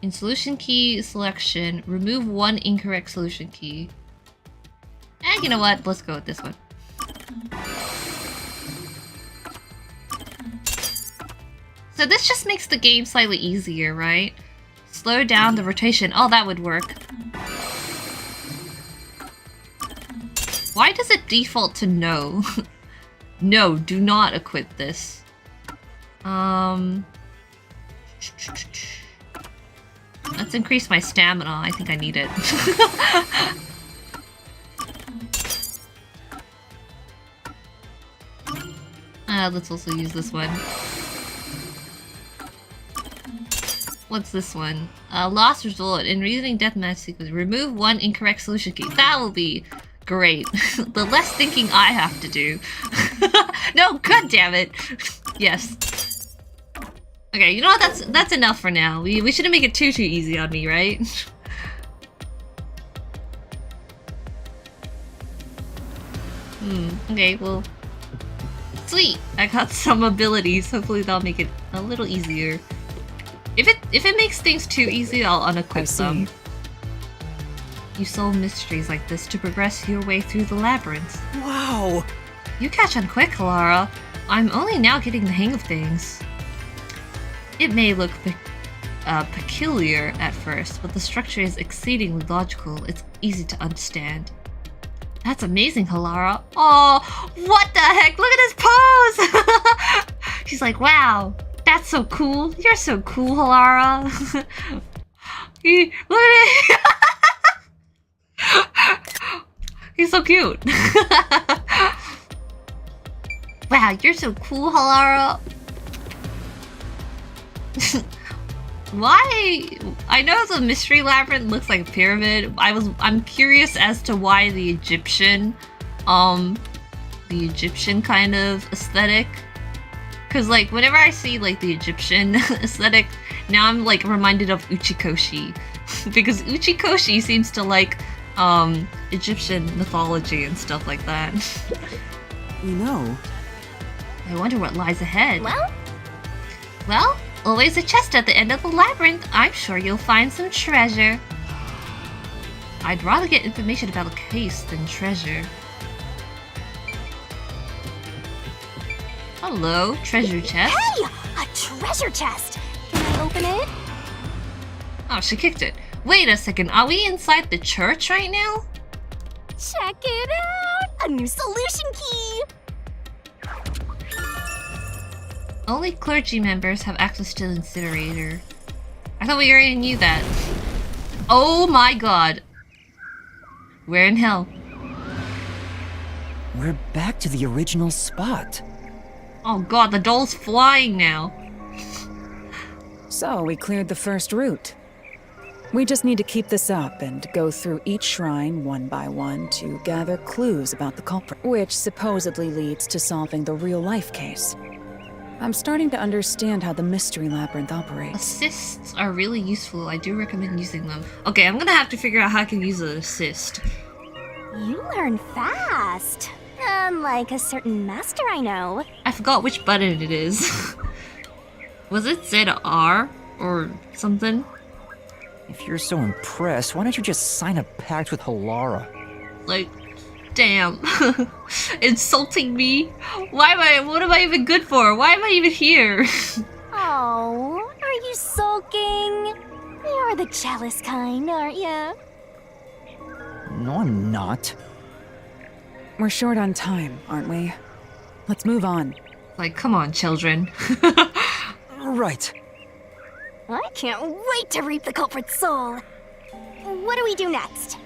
In solution key selection, remove one incorrect solution key. And you know what? Let's go with this one. So this just makes the game slightly easier, right? Slow down the rotation. Oh, that would work. Why does it default to no? No, do not equip this. Let's increase my stamina. I think I need it. Let's also use this one. What's this one? Lost result in reasoning deathmatch sequence. Remove one incorrect solution key. That will be great. The less thinking I have to do. No, god damn it. Yes. Okay, you know what? That's enough for now. We shouldn't make it too easy on me, right? Okay, well. Sweet! I got some abilities. Hopefully that'll make it a little easier. If it makes things too easy, I'll unequip them. You solve mysteries like this to progress your way through the labyrinth. Wow! You catch on quick, Halara. I'm only now getting the hang of things. It may look peculiar at first, but the structure is exceedingly logical. It's easy to understand. That's amazing, Halara. Oh, what the heck? Look at his pose! She's like, wow, that's so cool. You're so cool, Halara. Look at it. He's so cute. Wow, you're so cool, Halara. Why? I know the mystery labyrinth looks like a pyramid. I'm curious as to why the Egyptian kind of aesthetic. Cause like whenever I see like the Egyptian aesthetic, now I'm like reminded of Uchikoshi. Because Uchikoshi seems to like Egyptian mythology and stuff like that. You know, I wonder what lies ahead. Well, always a chest at the end of the labyrinth. I'm sure you'll find some treasure. I'd rather get information about a case than treasure. Hello, treasure chest. Hey! A treasure chest! Can I open it? Oh, she kicked it. Wait a second, are we inside the church right now? Check it out! A new solution key! Only clergy members have access to the incinerator. I thought we already knew that. Oh my god. We're in hell. we're back to the original spot. Oh god, the doll's flying now. So, we cleared the first route. We just need to keep this up and go through each shrine one by one to gather clues about the culprit, which supposedly leads to solving the real-life case. I'm starting to understand how the mystery labyrinth operates. Assists are really useful. I do recommend using them. Okay, I'm gonna have to figure out how I can use an assist. You learn fast. Unlike a certain master I know. I forgot which button it is. Was it Z-R or something? If you're so impressed, why don't you just sign a pact with Halara? Like, damn. Insulting me? What am I even good for? Why am I even here? Oh, are you sulking? You're the jealous kind, aren't you? No, I'm not. We're short on time, aren't we? Let's move on. Like, come on, children. Right. I can't wait to reap the culprit's soul. What do we do next?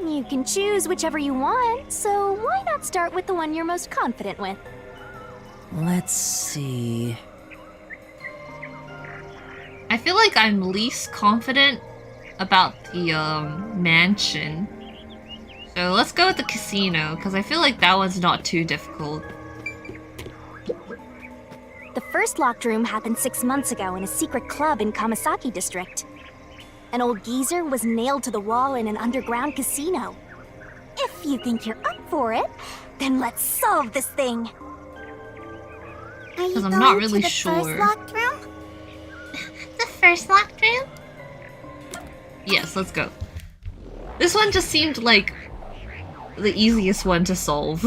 You can choose whichever you want, so why not start with the one you're most confident with? Let's see. I feel like I'm least confident about the mansion. So let's go with the casino, because I feel like that one's not too difficult. The first locked room happened 6 months ago in a secret club in Kamasaki district. An old geezer was nailed to the wall in an underground casino. If you think you're up for it, then let's solve this thing. Are you Because I'm going not really to the sure. first locked room? The first locked room? Yes, let's go. This one just seemed like the easiest one to solve.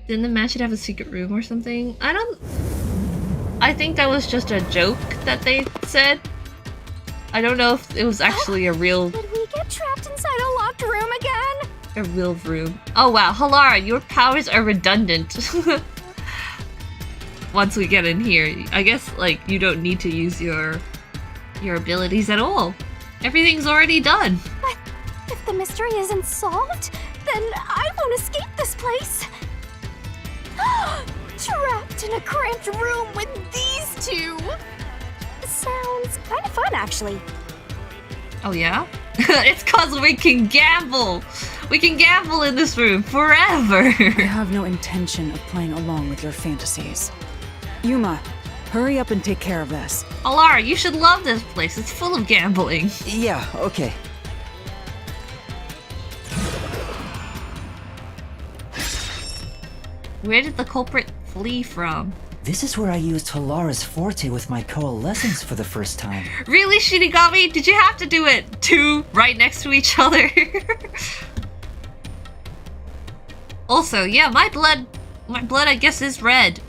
Didn't the mansion have a secret room or something? I think that was just a joke that they said. I don't know if it was actually a real... Did we get trapped inside a locked room again? A real room. Oh wow, Halara, your powers are redundant. Once we get in here, I guess like you don't need to use your abilities at all. Everything's already done. But if the mystery isn't solved, then I won't escape this place. Trapped in a cramped room with these two. Sounds kind of fun, actually. Oh yeah? It's cause we can gamble! We can gamble in this room forever! I have no intention of playing along with your fantasies. Yuma, hurry up and take care of this. Halara, you should love this place. It's full of gambling. Yeah, okay. Where did the culprit flee from? This is where I used Halara's forte with my coalescence for the first time. Really, Shinigami? Did you have to do it two right next to each other? Also, yeah, my blood I guess is red.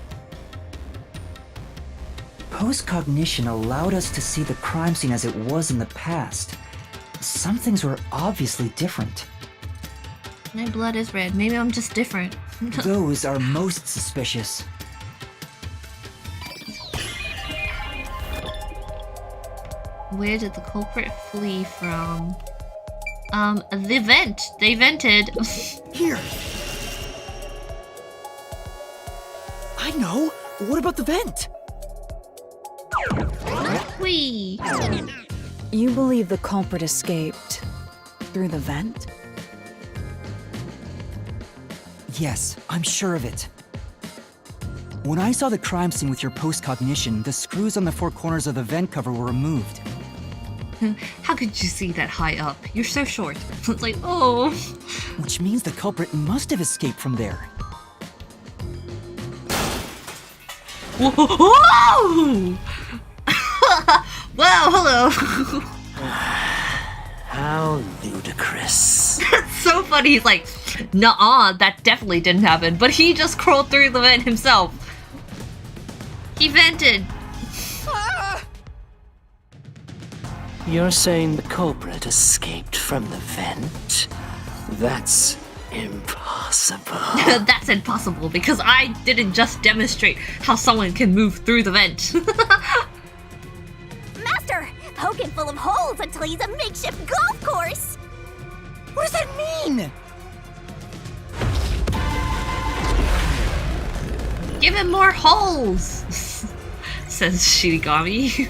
Post-cognition allowed us to see the crime scene as it was in the past. Some things were obviously different. My blood is red. Maybe I'm just different. Those are most suspicious. Where did the culprit flee from? The vent. They vented. Here. I know. What about the vent? Whee! You believe the culprit escaped through the vent? Yes, I'm sure of it. When I saw the crime scene with your post-cognition, the screws on the four corners of the vent cover were removed. How could you see that high up? You're so short. It's like, oh. Which means the culprit must have escaped from there. Whoa! Wow, hello. How ludicrous. That's so funny. He's like, nuh-uh, that definitely didn't happen. But he just crawled through the vent himself. He vented. You're saying the culprit escaped from the vent? That's impossible. That's impossible because I didn't just demonstrate how someone can move through the vent. Master, poke him full of holes until he's a makeshift golf course. What does that mean? Give him more holes, says Shinigami.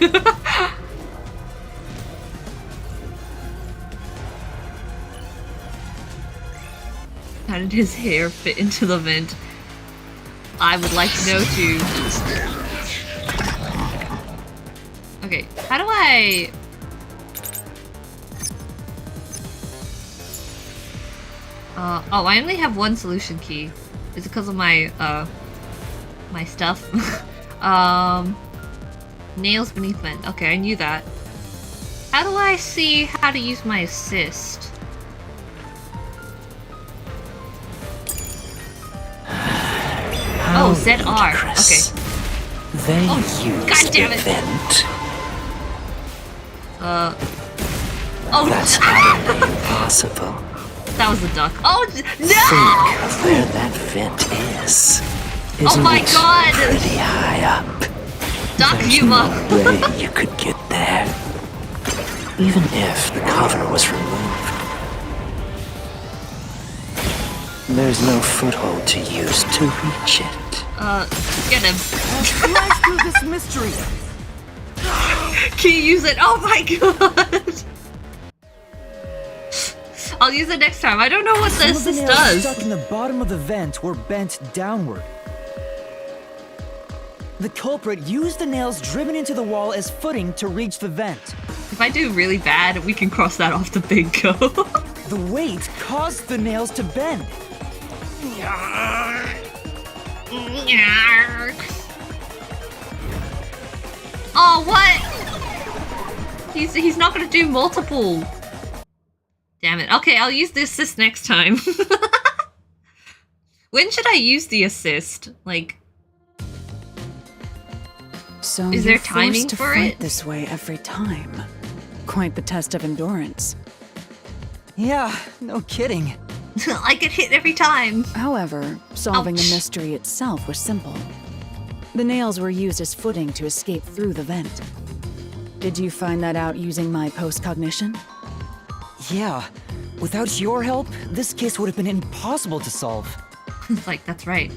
How did his hair fit into the vent? I would like to know too. Okay, how do I... oh, I only have one solution key. Is it because of my, my stuff? Nails beneath vent. Okay, I knew that. How do I see how to use my assist? How Oh, ZR. ludicrous. Okay. They Oh, used goddammit. the vent. Oh, That's utterly impossible. that was a duck. Oh, Think no! of where that vent is. Oh Isn't my it god! pretty high up? Duck There's Yuma. no way you could get there. Even if the cover was removed. There's no foothold to use to reach it. Get him. Let's do this mystery. Can you use it? Oh my god! I'll use it next time. I don't know what Some this of the nails does. stuck in the bottom of the vent were bent downward. The culprit used the nails driven into the wall as footing to reach the vent. If I do really bad, we can cross that off the bingo. The weight caused the nails to bend. Oh, what? He's not gonna do multiple. Damn it. Okay, I'll use the assist next time. When should I use the assist? Like, So is you're there timing forced to for fight it? this way every time. Quite the test of endurance. Yeah, no kidding. I get hit every time. However, solving Ouch. the mystery itself was simple. The nails were used as footing to escape through the vent. Did you find that out using my post-cognition? Yeah, without your help, this case would have been impossible to solve. Like, that's right.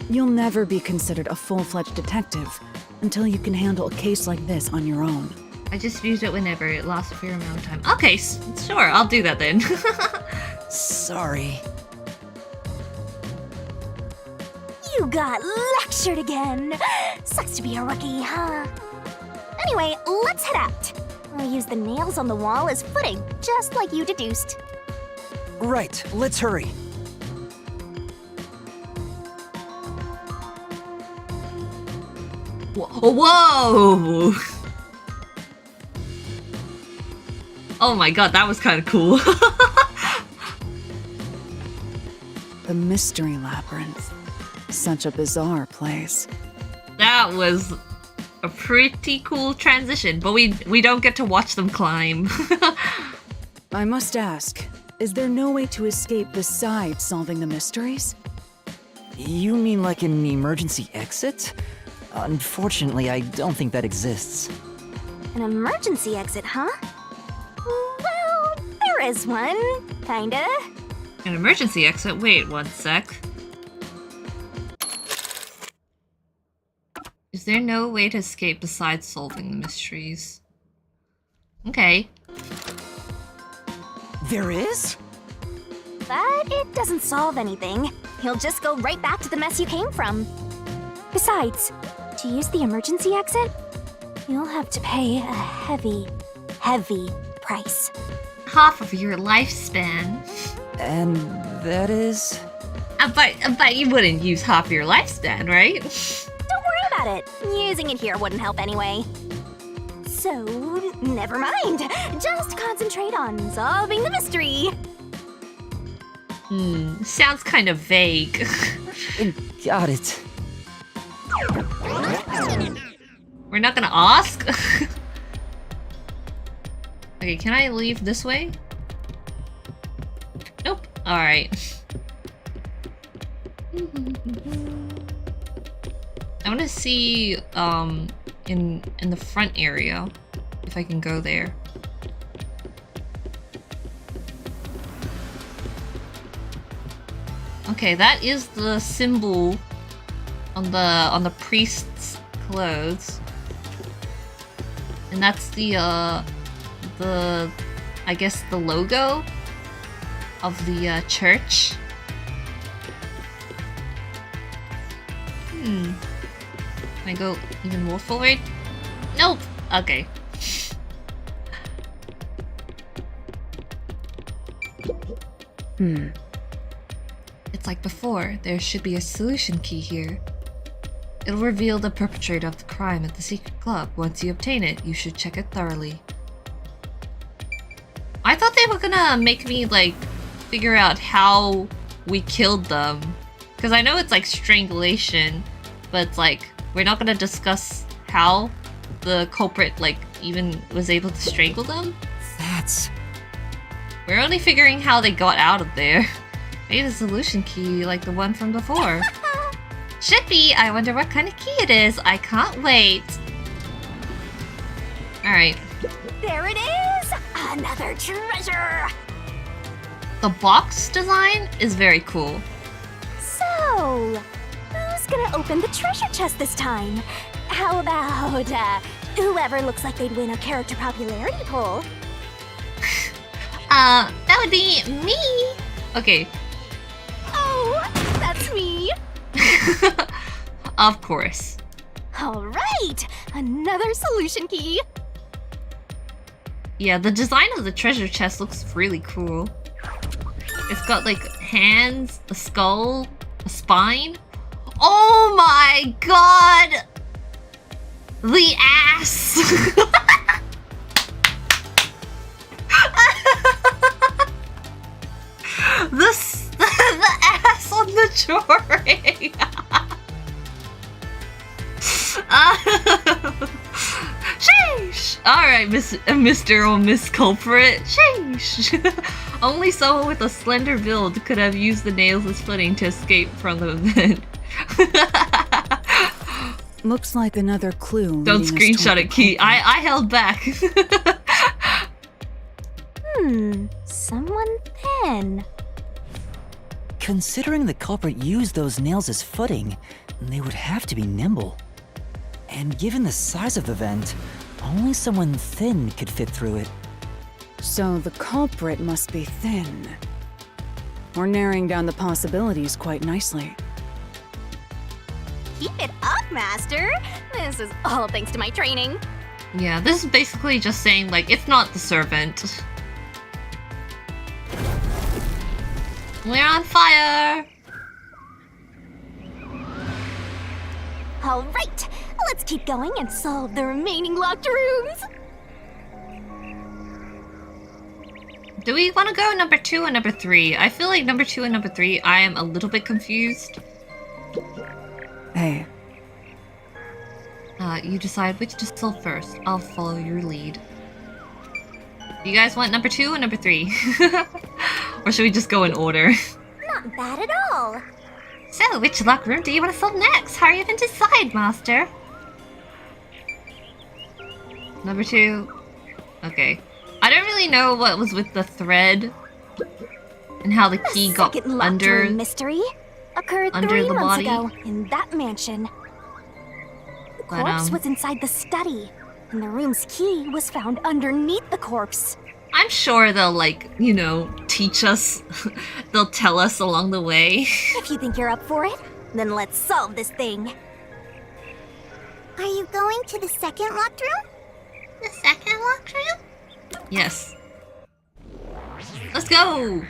You'll never be considered a full-fledged detective until you can handle a case like this on your own. I just used it whenever it lasts a fair amount of time. Okay, sure, I'll do that then. Sorry. You got lectured again. Sucks to be a rookie, huh? Anyway, let's head out. I'll use the nails on the wall as footing, just like you deduced. Right, let's hurry. Whoa! Oh my god, that was kind of cool. The Mystery Labyrinth. Such a bizarre place. That was a pretty cool transition, but we don't get to watch them climb. I must ask, is there no way to escape besides solving the mysteries? You mean like an emergency exit? Unfortunately, I don't think that exists. An emergency exit, huh? Well, there is one, kinda. An emergency exit? Wait one sec. Is there no way to escape besides solving the mysteries? Okay. There is? But it doesn't solve anything. You'll just go right back to the mess you came from. Besides, to use the emergency exit, you'll have to pay a heavy, heavy price. Half of your lifespan. And that is? I bet you wouldn't use half your lifespan, right? Don't worry about it. Using it here wouldn't help anyway. So, never mind. Just concentrate on solving the mystery. Sounds kind of vague. Got it. We're not gonna ask? Okay, can I leave this way? Nope. Alright. I wanna see, in the front area, if I can go there. Okay, that is the symbol on the priest's clothes. And that's the I guess the logo of the church. Can I go even more forward? Nope. Okay. It's like before. There should be a solution key here. It'll reveal the perpetrator of the crime at the secret club. Once you obtain it, you should check it thoroughly. I thought they were gonna make me, like, figure out how we killed them. Because I know it's like strangulation, but it's like, we're not gonna discuss how the culprit, like, even was able to strangle them? That's... We're only figuring how they got out of there. Maybe the solution key, like the one from before. Should be! I wonder what kind of key it is. I can't wait. Alright. There it is! Another treasure! The box design is very cool. So, who's gonna open the treasure chest this time? How about, whoever looks like they'd win a character popularity poll? That would be me! Okay. Oh, that's me! Of course. Alright! Another solution key! Yeah, the design of the treasure chest looks really cool. It's got like hands, a skull, a spine. Oh my god! The ass! the ass on the drawing! Sheesh! Alright, Mr. or Miss Culprit. Sheesh! Only someone with a slender build could have used the nails as footing to escape from the event. Looks like another clue. Don't screenshot it, Khee. I held back. Someone thin. Considering the culprit used those nails as footing, they would have to be nimble. And given the size of the vent, only someone thin could fit through it. So the culprit must be thin. We're narrowing down the possibilities quite nicely. Keep it up, Master. This is all thanks to my training. Yeah, this is basically just saying, like, it's not the servant. We're on fire! All right, let's keep going and solve the remaining locked rooms. Do we want to go number 2 or number 3? I feel like number 2 and number 3, I am a little bit confused. Hey. You decide which to solve first. I'll follow your lead. You guys want number 2 or number 3? Or should we just go in order? Not bad at all. So, which locked room do you want to solve next? Hurry up and decide, Master. Number 2. Okay. I don't really know what was with the thread and how the key got under room mystery occurred under 3 the months body. ago in that mansion. The But, corpse was inside the study, and the room's key was found underneath the corpse. I'm sure they'll, like, you know, teach us. They'll tell us along the way. If you think you're up for it, then let's solve this thing. Are you going to the second locked room? The second locked room? Yes. Let's go!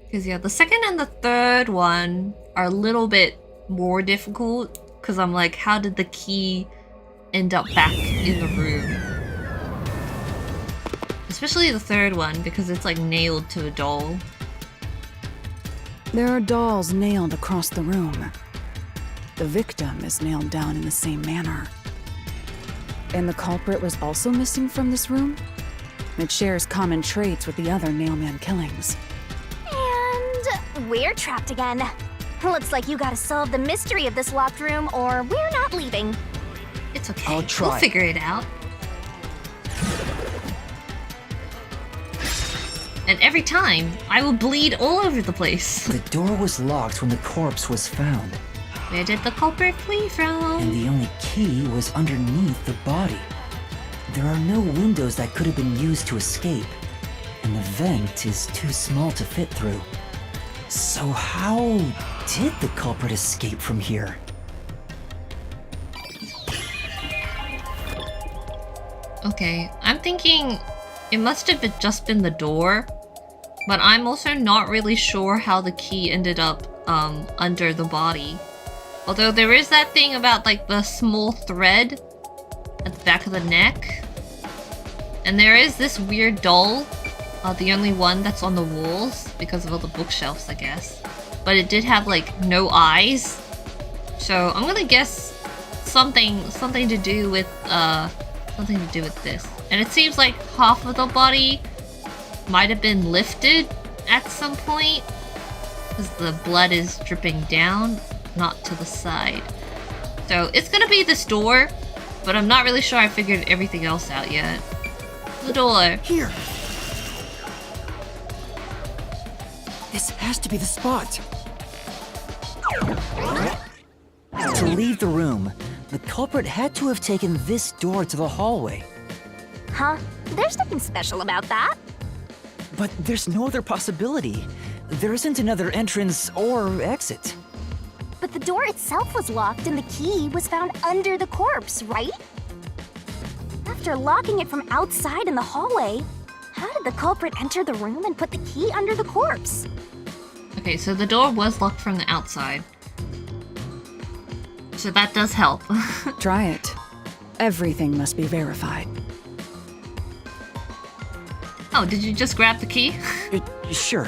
Because, yeah, the second and the third one are a little bit more difficult. Because I'm like, how did the key end up back in the room? Especially the third one, because it's like nailed to a doll. There are dolls nailed across the room. The victim is nailed down in the same manner. And the culprit was also missing from this room? It shares common traits with the other Nailman killings. And we're trapped again. Looks like you gotta solve the mystery of this locked room, or we're not leaving. It's okay. I'll try. We'll figure it out. And every time, I will bleed all over the place. The door was locked when the corpse was found, Where did the culprit flee from? and the only key was underneath the body. There are no windows that could have been used to escape, and the vent is too small to fit through. So how did the culprit escape from here? Okay, I'm thinking it must have just been the door, but I'm also not really sure how the key ended up under the body. Although there is that thing about like the small thread at the back of the neck. And there is this weird doll, the only one that's on the walls because of all the bookshelves, I guess. But it did have like no eyes. So I'm gonna guess something to do with this. And it seems like half of the body might have been lifted at some point because the blood is dripping down, not to the side. So it's gonna be this door, but I'm not really sure I figured everything else out yet. The door. Here! This has to be the spot! To leave the room, the culprit had to have taken this door to the hallway. Huh? There's nothing special about that. But there's no other possibility. There isn't another entrance or exit. But the door itself was locked and the key was found under the corpse, right? After locking it from outside in the hallway, How did the culprit enter the room and put the key under the corpse? Okay, so the door was locked from the outside. So that does help. Try it. Everything must be verified. Oh, did you just grab the key? Sure.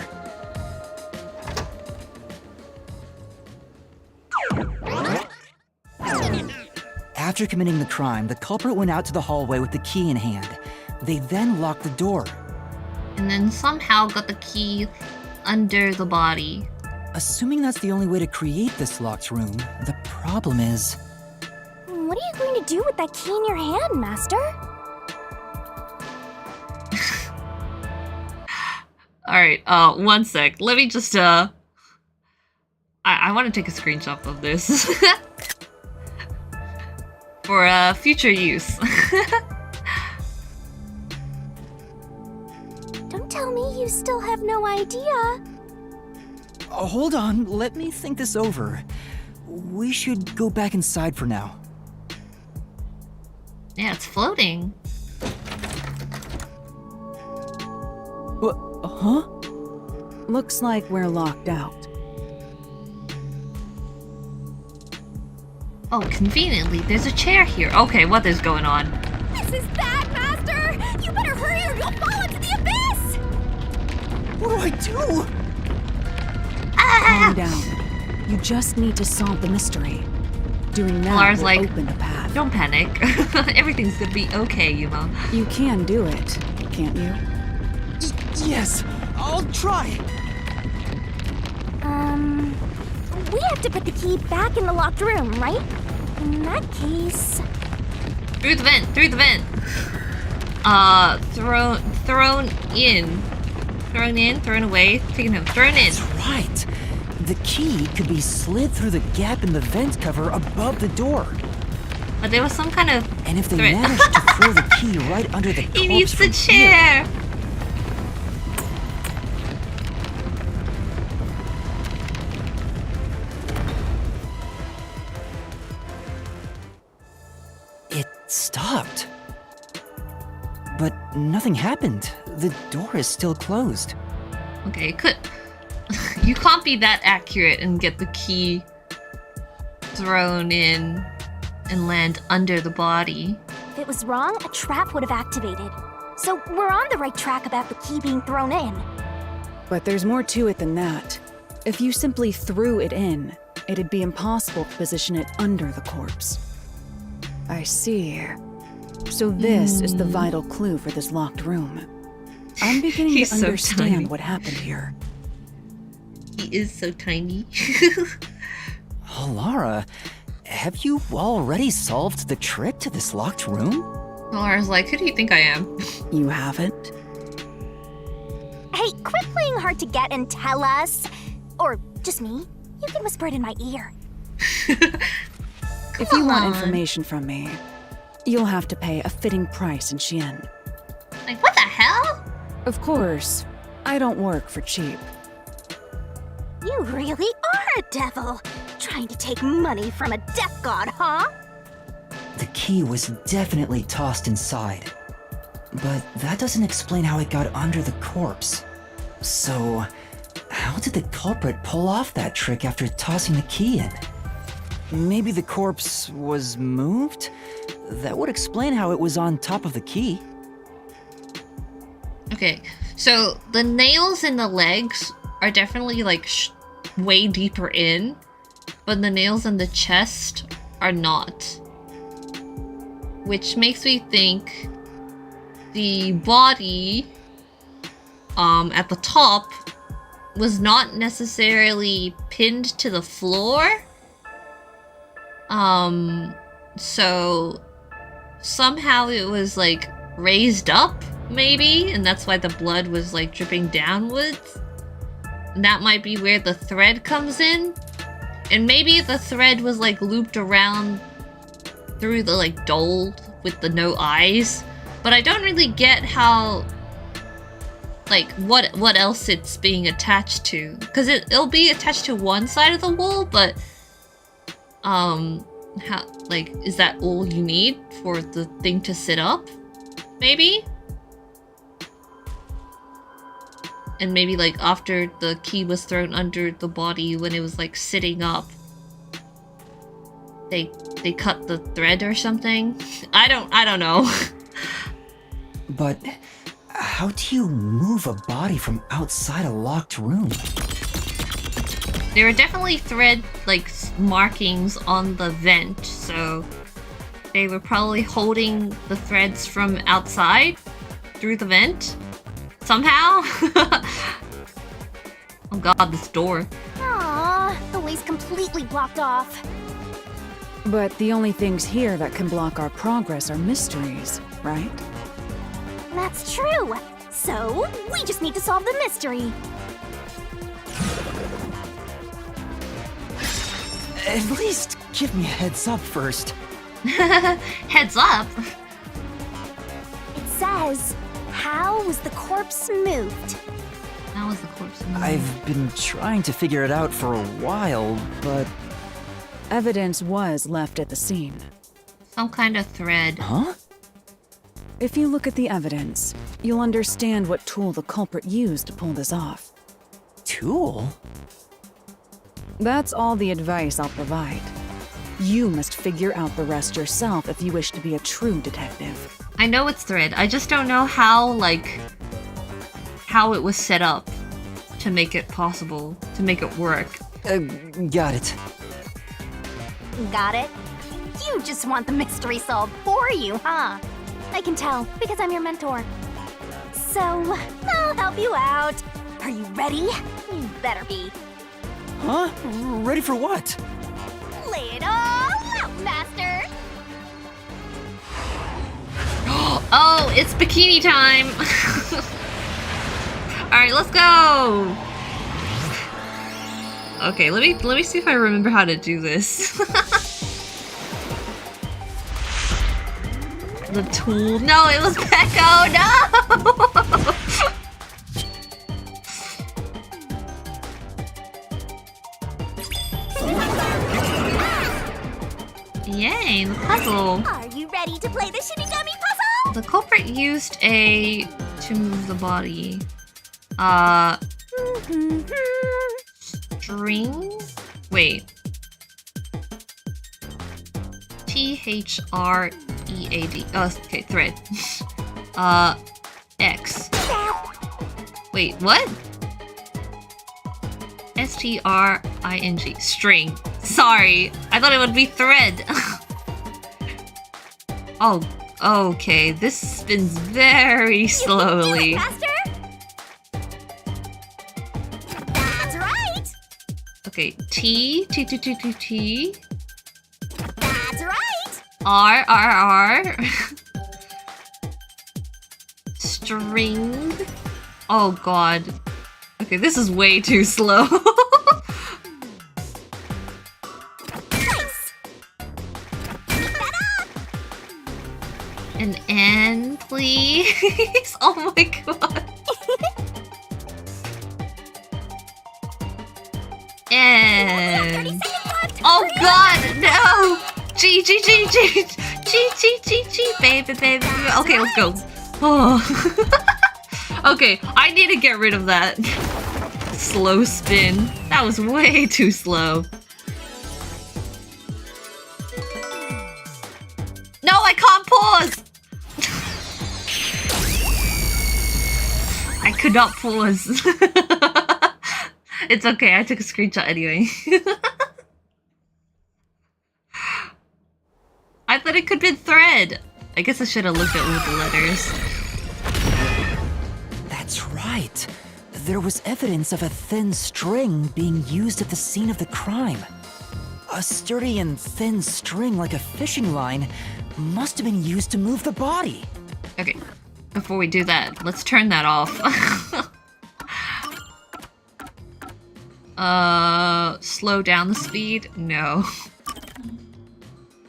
After committing the crime, the culprit went out to the hallway with the key in hand. They then locked the door. And then somehow got the key under the body. Assuming that's the only way to create this locked room, the problem is... What are you going to do with that key in your hand, Master? Alright, one sec. Let me just, I want to take a screenshot of this. For, future use. Don't tell me you still have no idea. Hold on, let me think this over. We should go back inside for now. Yeah, it's floating. What? Huh? Looks like we're locked out. Oh, conveniently, there's a chair here. Okay, what is going on? This is bad, Master! You better hurry or you'll fall into the abyss! What do I do? Calm down. You just need to solve the mystery. Doing that Lara's will like, open the path. Don't panic. Everything's gonna be okay, Yuma. You can do it, can't you? Yes, I'll try. We have to put the key back in the locked room, right? In that case... Through the vent, through the vent. Thrown in. Thrown in, thrown away, taken him, thrown in. That's right. The key could be slid through the gap in the vent cover above the door. But there was some kind of And if they threat. managed to throw the key right under the corpse He needs the from here, chair. it stopped. But nothing happened. The door is still closed. Okay, could you can't be that accurate and get the key thrown in and land under the body. If it was wrong, a trap would have activated. So we're on the right track about the key being thrown in. But there's more to it than that. If you simply threw it in, it'd be impossible to position it under the corpse. I see. So this is the vital clue for this locked room. I'm beginning He's to so understand tiny. what happened here. He is so tiny. Halara, have you already solved the trick to this locked room? Lara's like, who do you think I am? You haven't? Hey, quit playing hard to get and tell us. Or just me. You can whisper it in my ear. If you want information from me, you'll have to pay a fitting price in Xian. Like, what the hell? Of course, I don't work for cheap. You really are a devil. Trying to take money from a death god, huh? The key was definitely tossed inside. But that doesn't explain how it got under the corpse. So, how did the culprit pull off that trick after tossing the key in? Maybe the corpse was moved? That would explain how it was on top of the key. Okay, so the nails in the legs are definitely like way deeper in, but the nails in the chest are not. Which makes me think the body at the top was not necessarily pinned to the floor. So somehow it was like raised up, maybe, and that's why the blood was like dripping downwards. And that might be where the thread comes in. And maybe the thread was like looped around through the like dole with the no eyes. But I don't really get how, like, what else it's being attached to. Because it'll be attached to one side of the wall, but how, like, is that all you need for the thing to sit up? Maybe? and maybe like after the key was thrown under the body when it was like sitting up, they cut the thread or something. I don't know. But how do you move a body from outside a locked room? There are definitely thread like markings on the vent, so they were probably holding the threads from outside through the vent somehow. Oh god, this door. Aww, the way's completely blocked off. But the only things here that can block our progress are mysteries, right? That's true. So, we just need to solve the mystery. At least give me a heads up first. Heads up? It says, how was the corpse moved? How was the corpse moved? I've been trying to figure it out for a while, but... Evidence was left at the scene. Some kind of thread. Huh? If you look at the evidence, you'll understand what tool the culprit used to pull this off. Tool? That's all the advice I'll provide. You must figure out the rest yourself if you wish to be a true detective. I know it's thread, I just don't know how it was set up to make it possible, to make it work. Got it. Got it? You just want the mystery solved for you, huh? I can tell, because I'm your mentor. So, I'll help you out. Are you ready? You better be. Huh? Ready for what? Lay it all out, Master! Oh, it's bikini time! Alright, let's go! Okay, let me see if I remember how to do this. The tool. No, it was Pecco! No! Yay, the puzzle! Are you ready to play the Shinigami puzzle? The culprit used a to move the body. String? Wait. THREAD. Oh, okay, thread. X. Wait, what? STRING. String. Sorry, I thought it would be thread. Oh, okay. This spins very slowly. You can do it, Master! That's right! Okay, T. That's right! R. String. Oh god. Okay, this is way too slow. Nice! Keep that up! An N, please. Oh my god. N. Oh god, no! G, baby. Okay, let's go. Oh. Okay, I need to get rid of that slow spin. That was way too slow. No, I can't pause! I could not pause. It's okay, I took a screenshot anyway. I thought it could be thread. I guess I should have looked at all the letters. That's right. There was evidence of a thin string being used at the scene of the crime. A sturdy and thin string like a fishing line must have been used to move the body. Okay, before we do that, let's turn that off. Slow down the speed? No.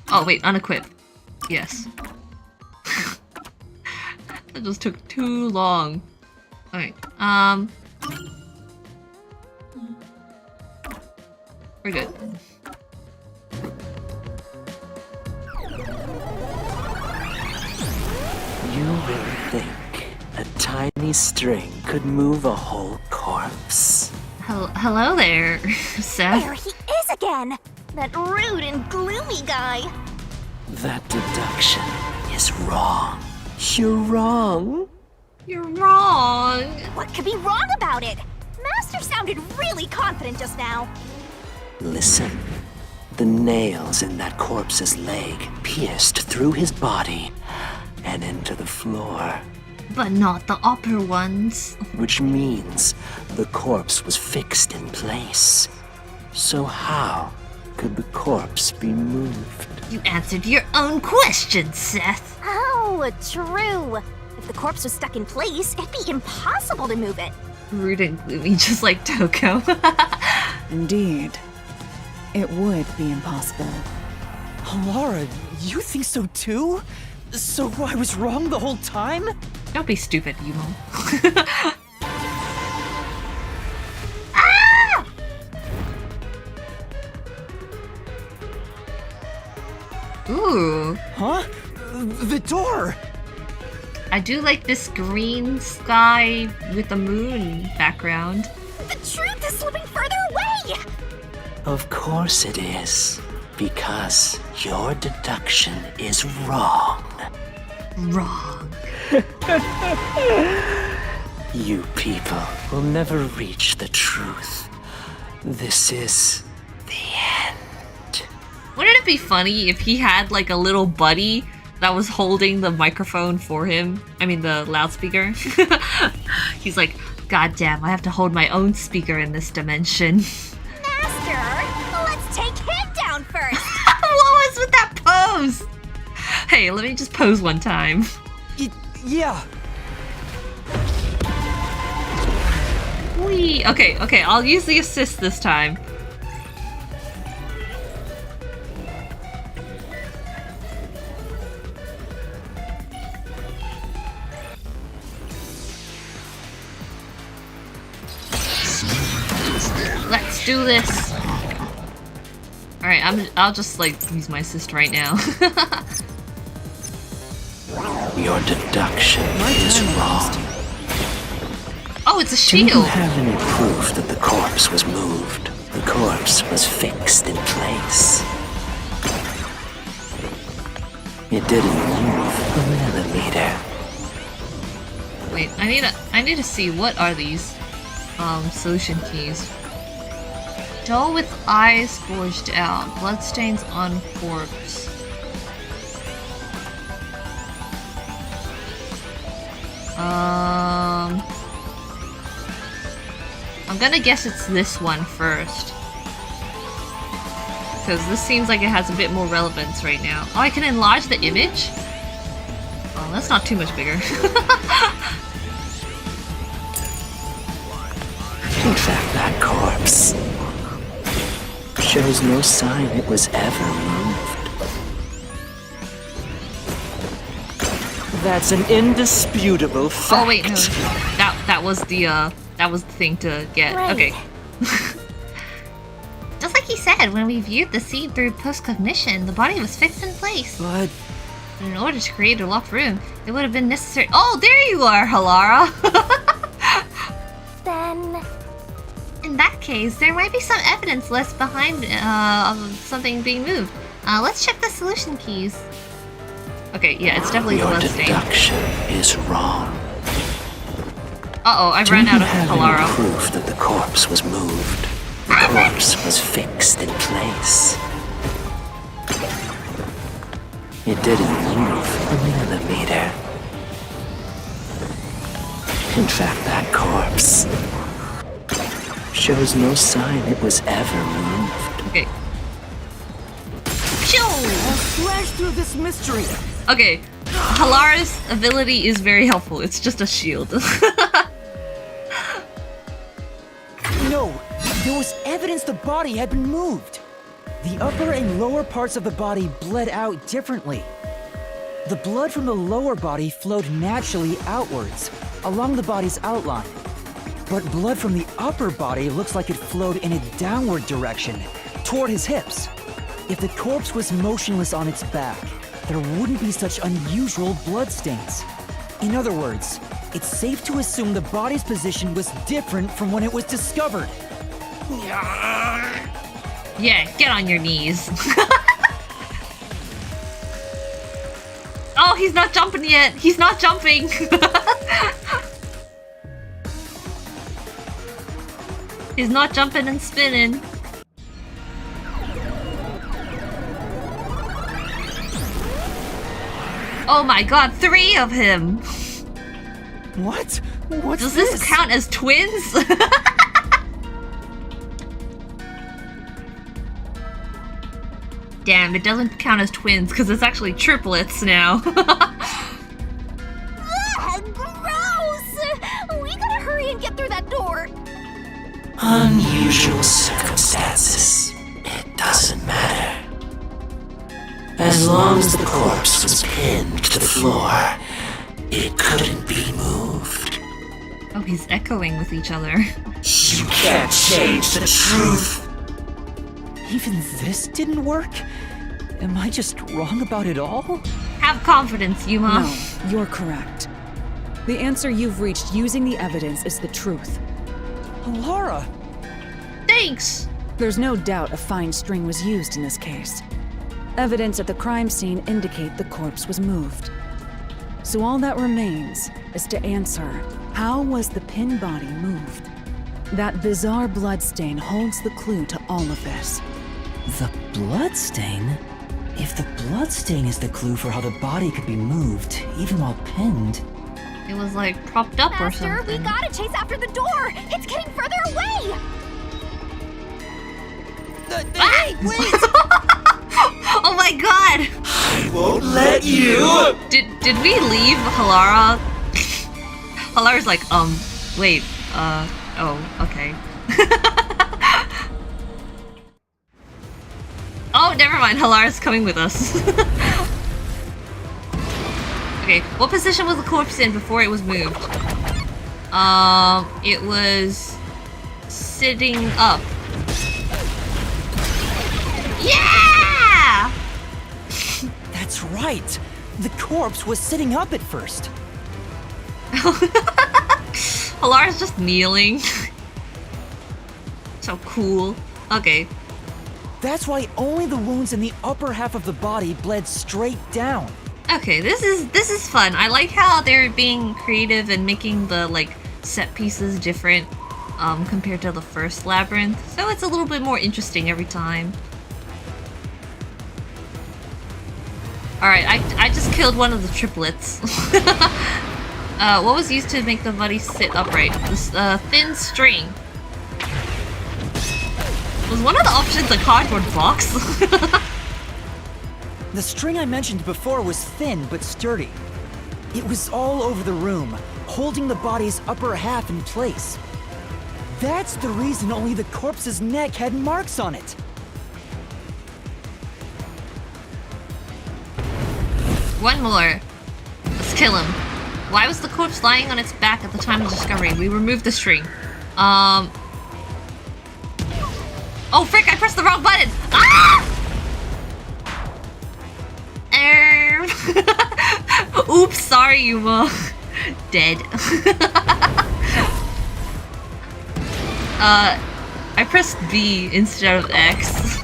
Oh wait, unequip. Yes. That just took too long. Alright, we're good. You will think a tiny tiny string could move a whole corpse. Hello there, Seth. There he is again! That rude and gloomy guy. That deduction is wrong. You're wrong. You're wrong. What could be wrong about it? Master sounded really confident just now. Listen. The nails in that corpse's leg pierced through his body and into the floor. But not the upper ones. Which means the corpse was fixed in place. So how could the corpse be moved? You answered your own question, Seth. Oh, true. If the corpse was stuck in place, it'd be impossible to move it. Rude and gloomy, just like Toko. Indeed. It would be impossible. Halara, you think so too? So I was wrong the whole time? Don't be stupid, Yumo. Ooh. Huh? The door! I do like this green sky with the moon background. The truth is slipping further away! Of course it is. Because your deduction is wrong. Wrong. You people will never reach the truth. This is the end. Wouldn't it be funny if he had like a little buddy that was holding the microphone for him? I mean the loudspeaker. He's like, God damn, I have to hold my own speaker in this dimension. Master, let's take him down first! What was with that pose? Hey, let me just pose one time. Yeah. Whee! Okay, I'll use the assist this time. Let's do this. All right, I'll just like use my assist right now. Your deduction is wrong. Oh, it's a Do you shield. have any proof that the corpse was moved? The corpse was fixed in place. It didn't move a millimeter. Wait, I need to see what are these solution keys. Doll with eyes gorged out, bloodstains on corpse. I'm gonna guess it's this one first. Because this seems like it has a bit more relevance right now. Oh, I can enlarge the image? Oh, that's not too much bigger. In fact, that corpse shows no sign it was ever moved. That's an indisputable fact. Oh wait, no. That was the thing to get. Right. Okay. Just like he said, when we viewed the scene through post-cognition, the body was fixed in place. But In order to create a locked room, it would have been necessary. Oh, there you are, Halara! Then... In that case, there might be some evidence left behind of something being moved. Let's check the solution keys. Okay, yeah, it's definitely the Your bloodstain. deduction is wrong. Uh-oh, I Do ran you out of have Halara. any proof that the corpse was moved? The corpse was fixed in place. It didn't move a millimeter. In fact, that corpse shows no sign it was ever moved. Okay. Choo! slash through this mystery. Okay, Halara's ability is very helpful. It's just a shield. No, there was evidence the body had been moved. The upper and lower parts of the body bled out differently. The blood from the lower body flowed naturally outwards, along the body's outline. But blood from the upper body looks like it flowed in a downward direction, toward his hips. If the corpse was motionless on its back, there wouldn't be such unusual bloodstains. In other words, it's safe to assume the body's position was different from when it was discovered. Yeah, get on your knees. Oh, he's not jumping yet. He's not jumping. He's not jumping and spinning. Oh my god, 3 of him! What? What's Does this count as twins? Damn, it doesn't count as twins because it's actually triplets now. Gross! We gotta hurry and get through that door. Unusual circumstances. It doesn't matter. As long as the corpse was pinned to the floor, it couldn't be moved. Oh, he's echoing with each other. You can't change the truth. Even this didn't work? Am I just wrong about it all? Have confidence, Yuma. No, you're correct. The answer you've reached using the evidence is the truth. Halara! Thanks! There's no doubt a fine string was used in this case. Evidence at the crime scene indicate the corpse was moved. So all that remains is to answer, how was the pinned body moved? That bizarre bloodstain holds the clue to all of this. The bloodstain? If the bloodstain is the clue for how the body could be moved, even while pinned... It was like propped up or Master, something. we gotta chase after the door! It's getting further away! Hey, wait! Oh my god! I won't let you! Did we leave Halara? Halara's like, wait, oh, okay. Oh, never mind, Halara's coming with us. Okay, what position was the corpse in before it was moved? It was sitting up. Yeah! That's right! The corpse was sitting up at first. Halara's just kneeling. So cool. Okay. That's why only the wounds in the upper half of the body bled straight down. Okay, this is fun. I like how they're being creative and making the like set pieces different compared to the first Labyrinth. So it's a little bit more interesting every time. Alright, I just killed one of the triplets. What was used to make the body sit upright? This thin string. Was one of the options a cardboard box? The string I mentioned before was thin but sturdy. It was all over the room, holding the body's upper half in place. That's the reason only the corpse's neck had marks on it. One more. Let's kill him. Why was the corpse lying on its back at the time of discovery? We removed the string. Oh frick, I pressed the wrong button! Ah! Oops, sorry, Yuma. Dead. I pressed B instead of X.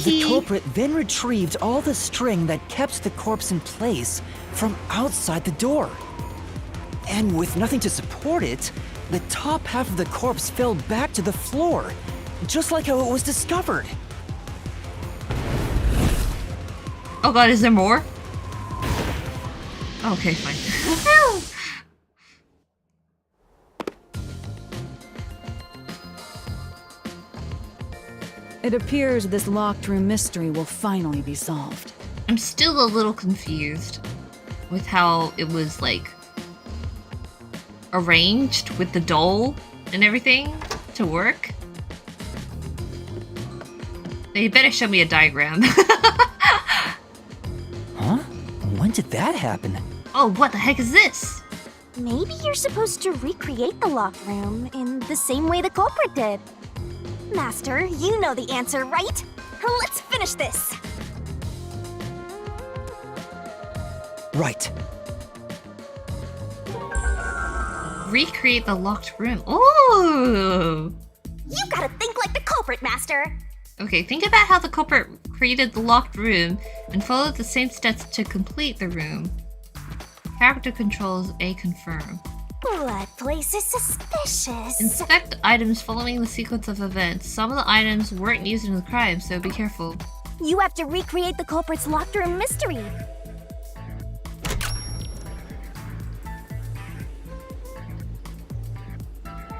The culprit then retrieved all the string that kept the corpse in place from outside the door. And with nothing to support it, the top half of the corpse fell back to the floor, just like how it was discovered. Oh god, is there more? Okay, fine. It appears this locked room mystery will finally be solved. I'm still a little confused with how it was, like, arranged with the doll and everything to work. They better show me a diagram. Huh? When did that happen? Oh, what the heck is this? Maybe you're supposed to recreate the locked room in the same way the culprit did. Master, you know the answer, right? Let's finish this. Right. Recreate the locked room. Ooh! You gotta think like the culprit, Master. Okay, think about how the culprit created the locked room and follow the same steps to complete the room. Character controls A confirm. That place is suspicious. Inspect items following the sequence of events. Some of the items weren't used in the crime, so be careful. You have to recreate the culprit's locked room mystery.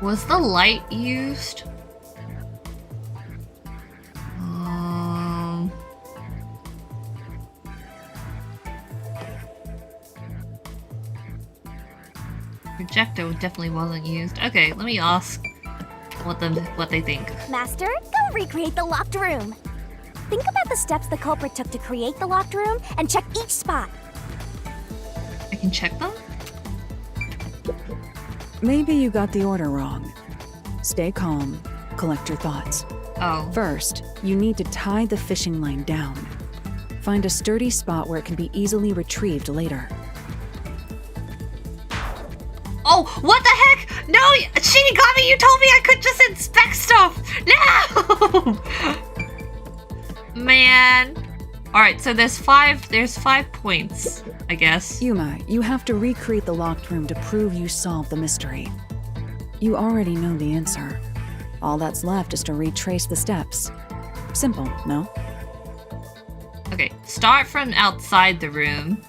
Was the light used? Projector definitely wasn't used. Okay, let me ask what they think. Master, go recreate the locked room. Think about the steps the culprit took to create the locked room and check each spot. I can check them? Maybe you got the order wrong. Stay calm. Collect your thoughts. Oh. First, you need to tie the fishing line down. Find a sturdy spot where it can be easily retrieved later. Oh, what the heck? No, Shinigami, you told me I could just inspect stuff. No! Man. Alright, so there's five points, I guess. Yuma, you have to recreate the locked room to prove you solved the mystery. You already know the answer. All that's left is to retrace the steps. Simple, no? Okay, start from outside the room.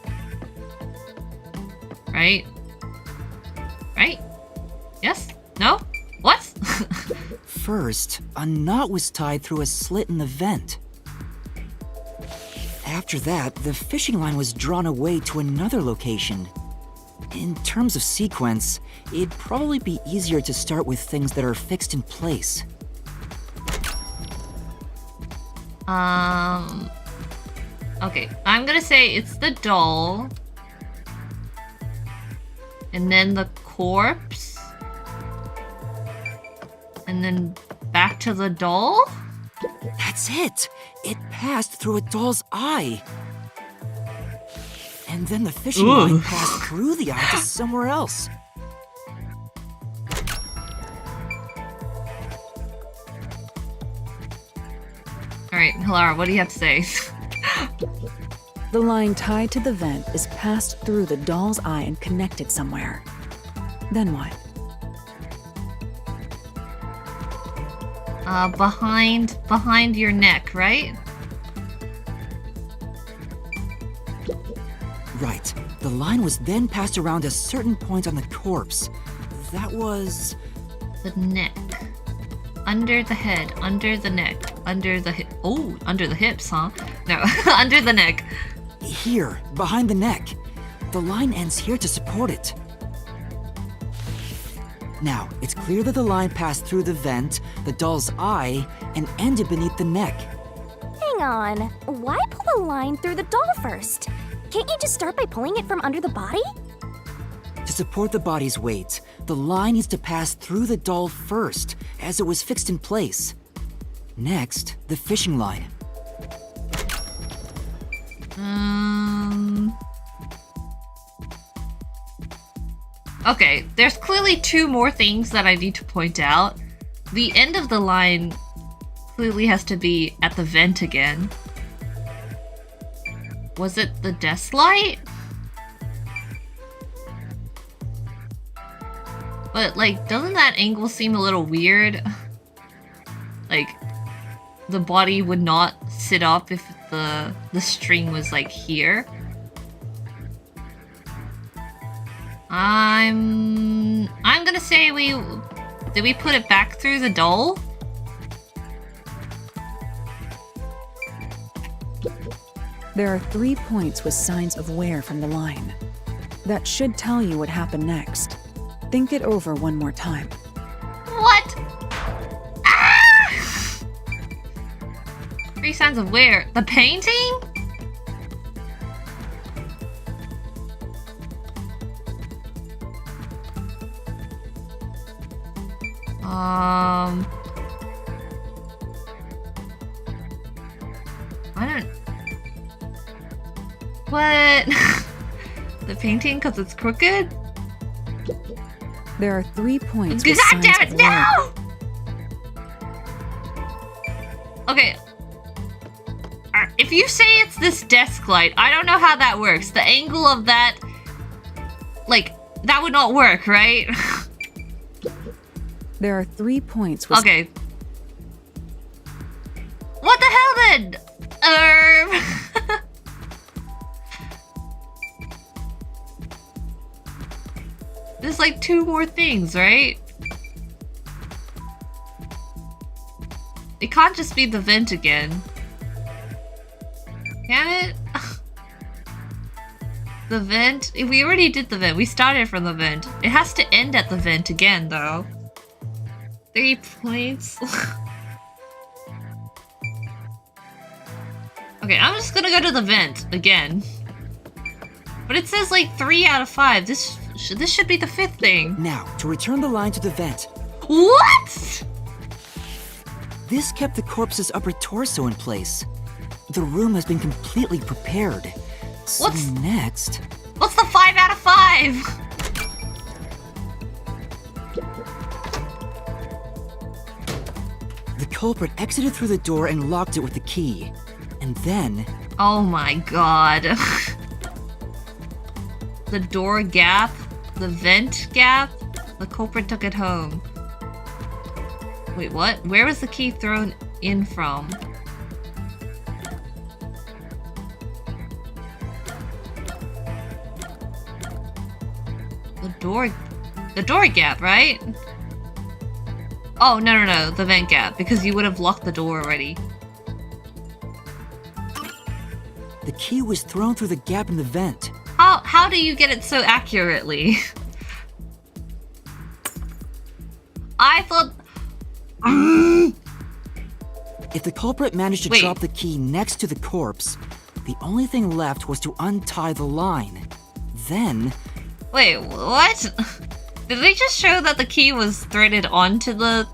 Right? Right? Yes? No? What? First, a knot was tied through a slit in the vent. After that, the fishing line was drawn away to another location. In terms of sequence, it'd probably be easier to start with things that are fixed in place. Okay, I'm gonna say it's the doll. And then the corpse. And then back to the doll? That's it! It passed through a doll's eye. And then the fishing line passed through the eye to somewhere else. Alright, Halara, what do you have to say? The line tied to the vent is passed through the doll's eye and connected somewhere. Then what? Behind your neck, right? Right. The line was then passed around a certain point on the corpse. That was... the neck. Under the head, under the neck, under the hip. Oh, under the hips, huh? No, under the neck. Here, behind the neck. The line ends here to support it. Now, it's clear that the line passed through the vent, the doll's eye, and ended beneath the neck. Hang on. Why pull the line through the doll first? Can't you just start by pulling it from under the body? To support the body's weight, the line needs to pass through the doll first, as it was fixed in place. Next, the fishing line. Okay, there's clearly two more things that I need to point out. The end of the line clearly has to be at the vent again. Was it the desk light? But, like, doesn't that angle seem a little weird? Like, the body would not sit up if the string was, like, here. I'm gonna say did we put it back through the doll? There are 3 points with signs of wear from the line. That should tell you what happened next. Think it over one more time. What? Ah! 3 signs of wear. The painting? I don't... What? The painting because it's crooked? There are 3 points God with signs damn it, of no! work. Okay. If you say it's this desk light, I don't know how that works. The angle of that... Like, that would not work, right? There are 3 points with... Okay. What the hell then? There's like 2 more things, right? It can't just be the vent again. Can it? The vent? We already did the vent. We started from the vent. It has to end at the vent again, though. 3 points? Okay, I'm just gonna go to the vent again. But it says like 3 out of 5. This should be the 5th thing. Now, to return the line to the vent. What? This kept the corpse's upper torso in place. The room has been completely prepared. So next... What's the 5 out of 5? The culprit exited through the door and locked it with the key. And then... Oh my god. The door gap, the vent gap, the culprit took it home. Wait, what? Where was the key thrown in from? The door gap, right? Oh, no, the vent gap, because you would have locked the door already. The key was thrown through the gap in the vent. How do you get it so accurately? I thought... If the culprit managed to drop the key next to the corpse, the only thing left was to untie the line. Then... Wait, what? Did they just show that the key was threaded onto the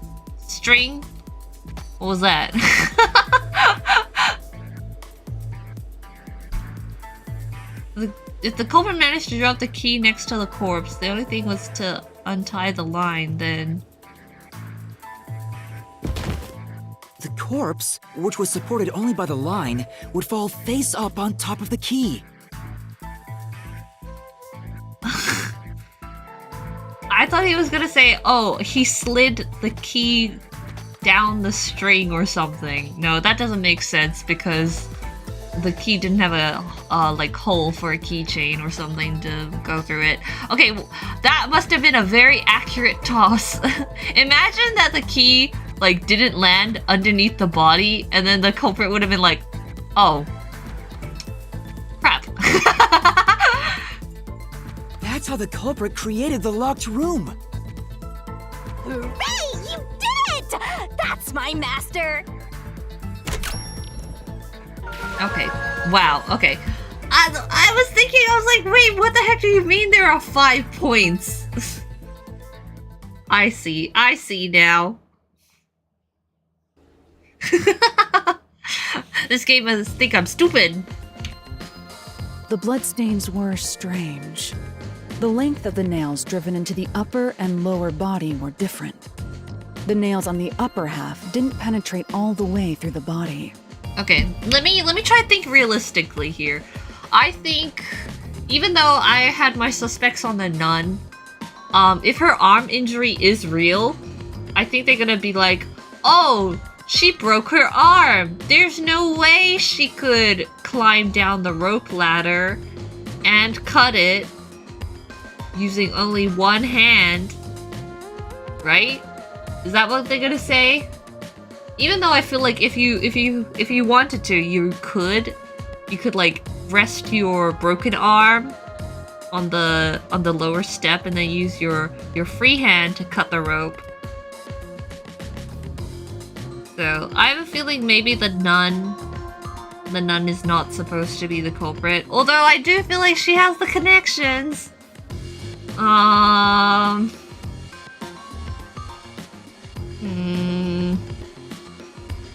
string? What was that? If the culprit managed to drop the key next to the corpse, the only thing was to untie the line, then... The corpse, which was supported only by the line, would fall face up on top of the key. I thought he was gonna say, oh, he slid the key down the string or something. No, that doesn't make sense because the key didn't have a like hole for a keychain or something to go through it. Okay, that must have been a very accurate toss. Imagine that the key like didn't land underneath the body and then the culprit would have been like, oh, crap. That's how the culprit created the locked room. Hooray! You did it! That's my master! Okay. Wow. Okay. I was thinking, I was like, wait, what the heck do you mean there are 5 points? I see now. This game must think I'm stupid. The bloodstains were strange. The length of the nails driven into the upper and lower body were different. The nails on the upper half didn't penetrate all the way through the body. Okay, let me try to think realistically here. I think, even though I had my suspects on the nun, if her arm injury is real, I think they're gonna be like, oh, she broke her arm. There's no way she could climb down the rope ladder and cut it using only one hand, right? Is that what they're gonna say? Even though I feel like if you wanted to, you could like rest your broken arm on the lower step and then use your free hand to cut the rope. So I have a feeling maybe the nun is not supposed to be the culprit. Although I do feel like she has the connections.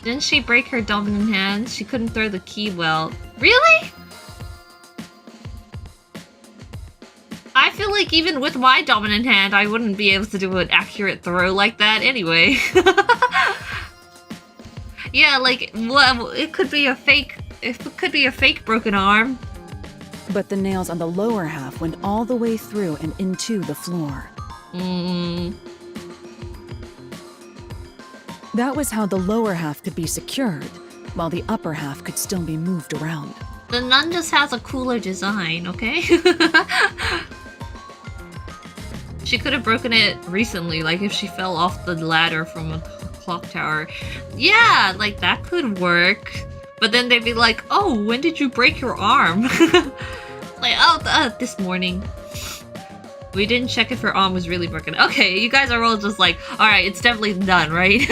Didn't she break her dominant hand? She couldn't throw the key well. Really? like even with my dominant hand, I wouldn't be able to do an accurate throw like that anyway. Yeah, like, well, it could be a fake... It could be a fake broken arm. But the nails on the lower half went all the way through and into the floor. That was how the lower half could be secured, while the upper half could still be moved around. The nun just has a cooler design, okay? She could have broken it recently, like if she fell off the ladder from a clock tower. Yeah, like that could work. But then they'd be like, oh, when did you break your arm? Like, oh, this morning. We didn't check if her arm was really broken. Okay, you guys are all just like, alright, it's definitely done, right?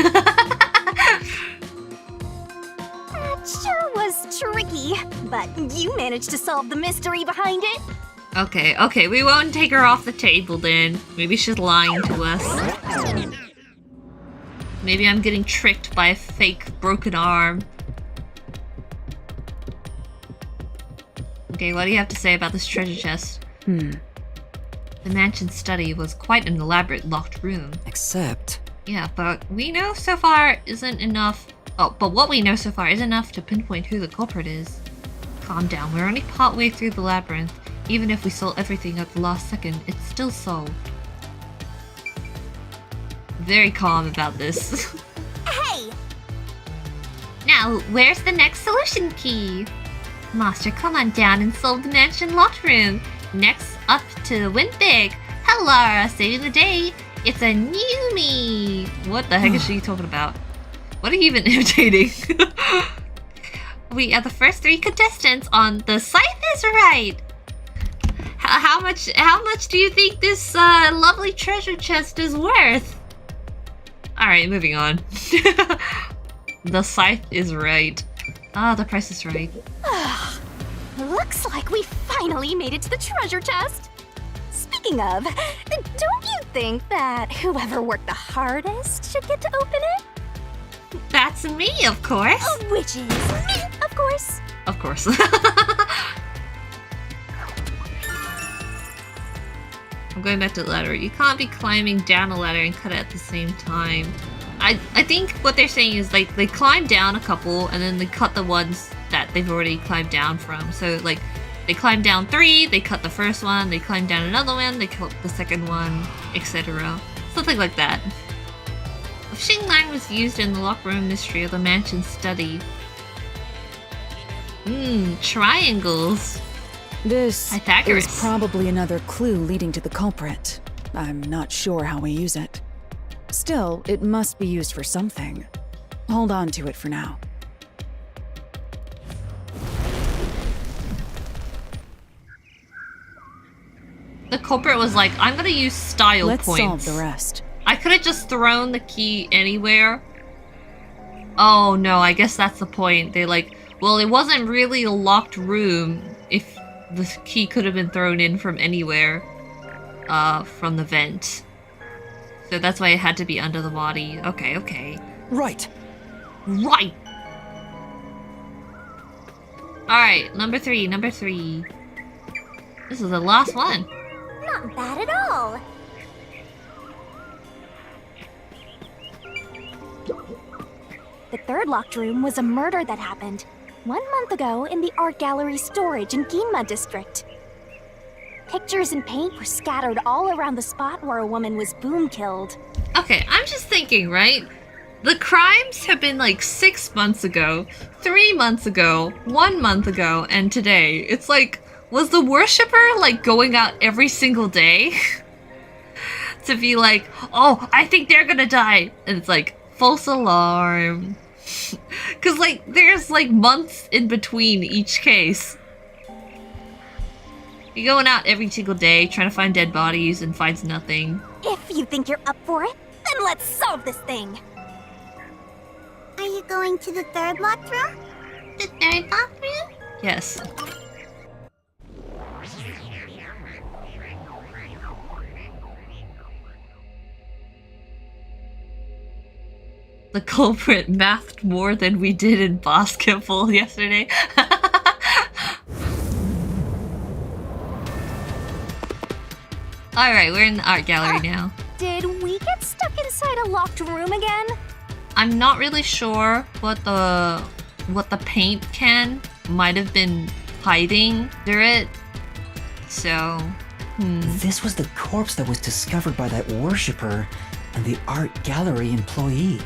That sure was tricky, but you managed to solve the mystery behind it. Okay, we won't take her off the table then. Maybe she's lying to us. Maybe I'm getting tricked by a fake broken arm. Okay, what do you have to say about this treasure chest? The mansion's study was quite an elaborate locked room. Except... Yeah, but we know so far isn't enough... Oh, but what we know so far isn't enough to pinpoint who the culprit is. Calm down, we're only partway through the labyrinth. Even if we solve everything at the last second, it's still solved. Very calm about this. Hey! Now, where's the next solution key? Master, come on down and solve the mansion locked room. Next up to win big. Halara, saving the day. It's a new me. What the heck is she talking about? What are you even imitating? We are the first 3 contestants on The Scythe is Right. How much do you think this lovely treasure chest is worth? Alright, moving on. The Scythe is right. Ah, the price is right. Looks like we finally made it to the treasure chest. Speaking of, don't you think that whoever worked the hardest should get to open it? That's me, of course. Which is me, of course. Of course. I'm going back to the ladder. You can't be climbing down a ladder and cut it at the same time. I think what they're saying is like they climb down a couple and then they cut the ones that they've already climbed down from. So like they climb down 3, they cut the first one, they climb down another one, they cut the second one, etc. Something like that. Fishing line was used in the locked room mystery of the mansion study. Triangles. This Pythagoras. is probably another clue leading to the culprit. I'm not sure how we use it. Still, it must be used for something. Hold on to it for now. The culprit was like, I'm gonna use style Let's points. solve the rest. I could have just thrown the key anywhere. Oh no, I guess that's the point. They like, well, it wasn't really a locked room if the key could have been thrown in from anywhere from the vent. So that's why it had to be under the body. Okay. Right. Alright, number three. This is the last one. Not bad at all. The third locked room was a murder that happened 1 month ago in the art gallery storage in Ginma district. Pictures and paint were scattered all around the spot where a woman was boom killed. Okay, I'm just thinking, right? The crimes have been like 6 months ago, 3 months ago, 1 month ago, and today. It's like, was the worshipper like going out every single day? To be like, oh, I think they're gonna die. And it's like, false alarm. Cause like, there's like months in between each case. You're going out every single day, trying to find dead bodies and finds nothing. If you think you're up for it, then let's solve this thing. Are you going to the third locked room? The third locked room? Yes. The culprit mathed more than we did in basketball yesterday. Alright, we're in the art gallery now. Did we get stuck inside a locked room again? I'm not really sure what the paint can might have been hiding under it. So, This was the corpse that was discovered by that worshipper and the art gallery employee.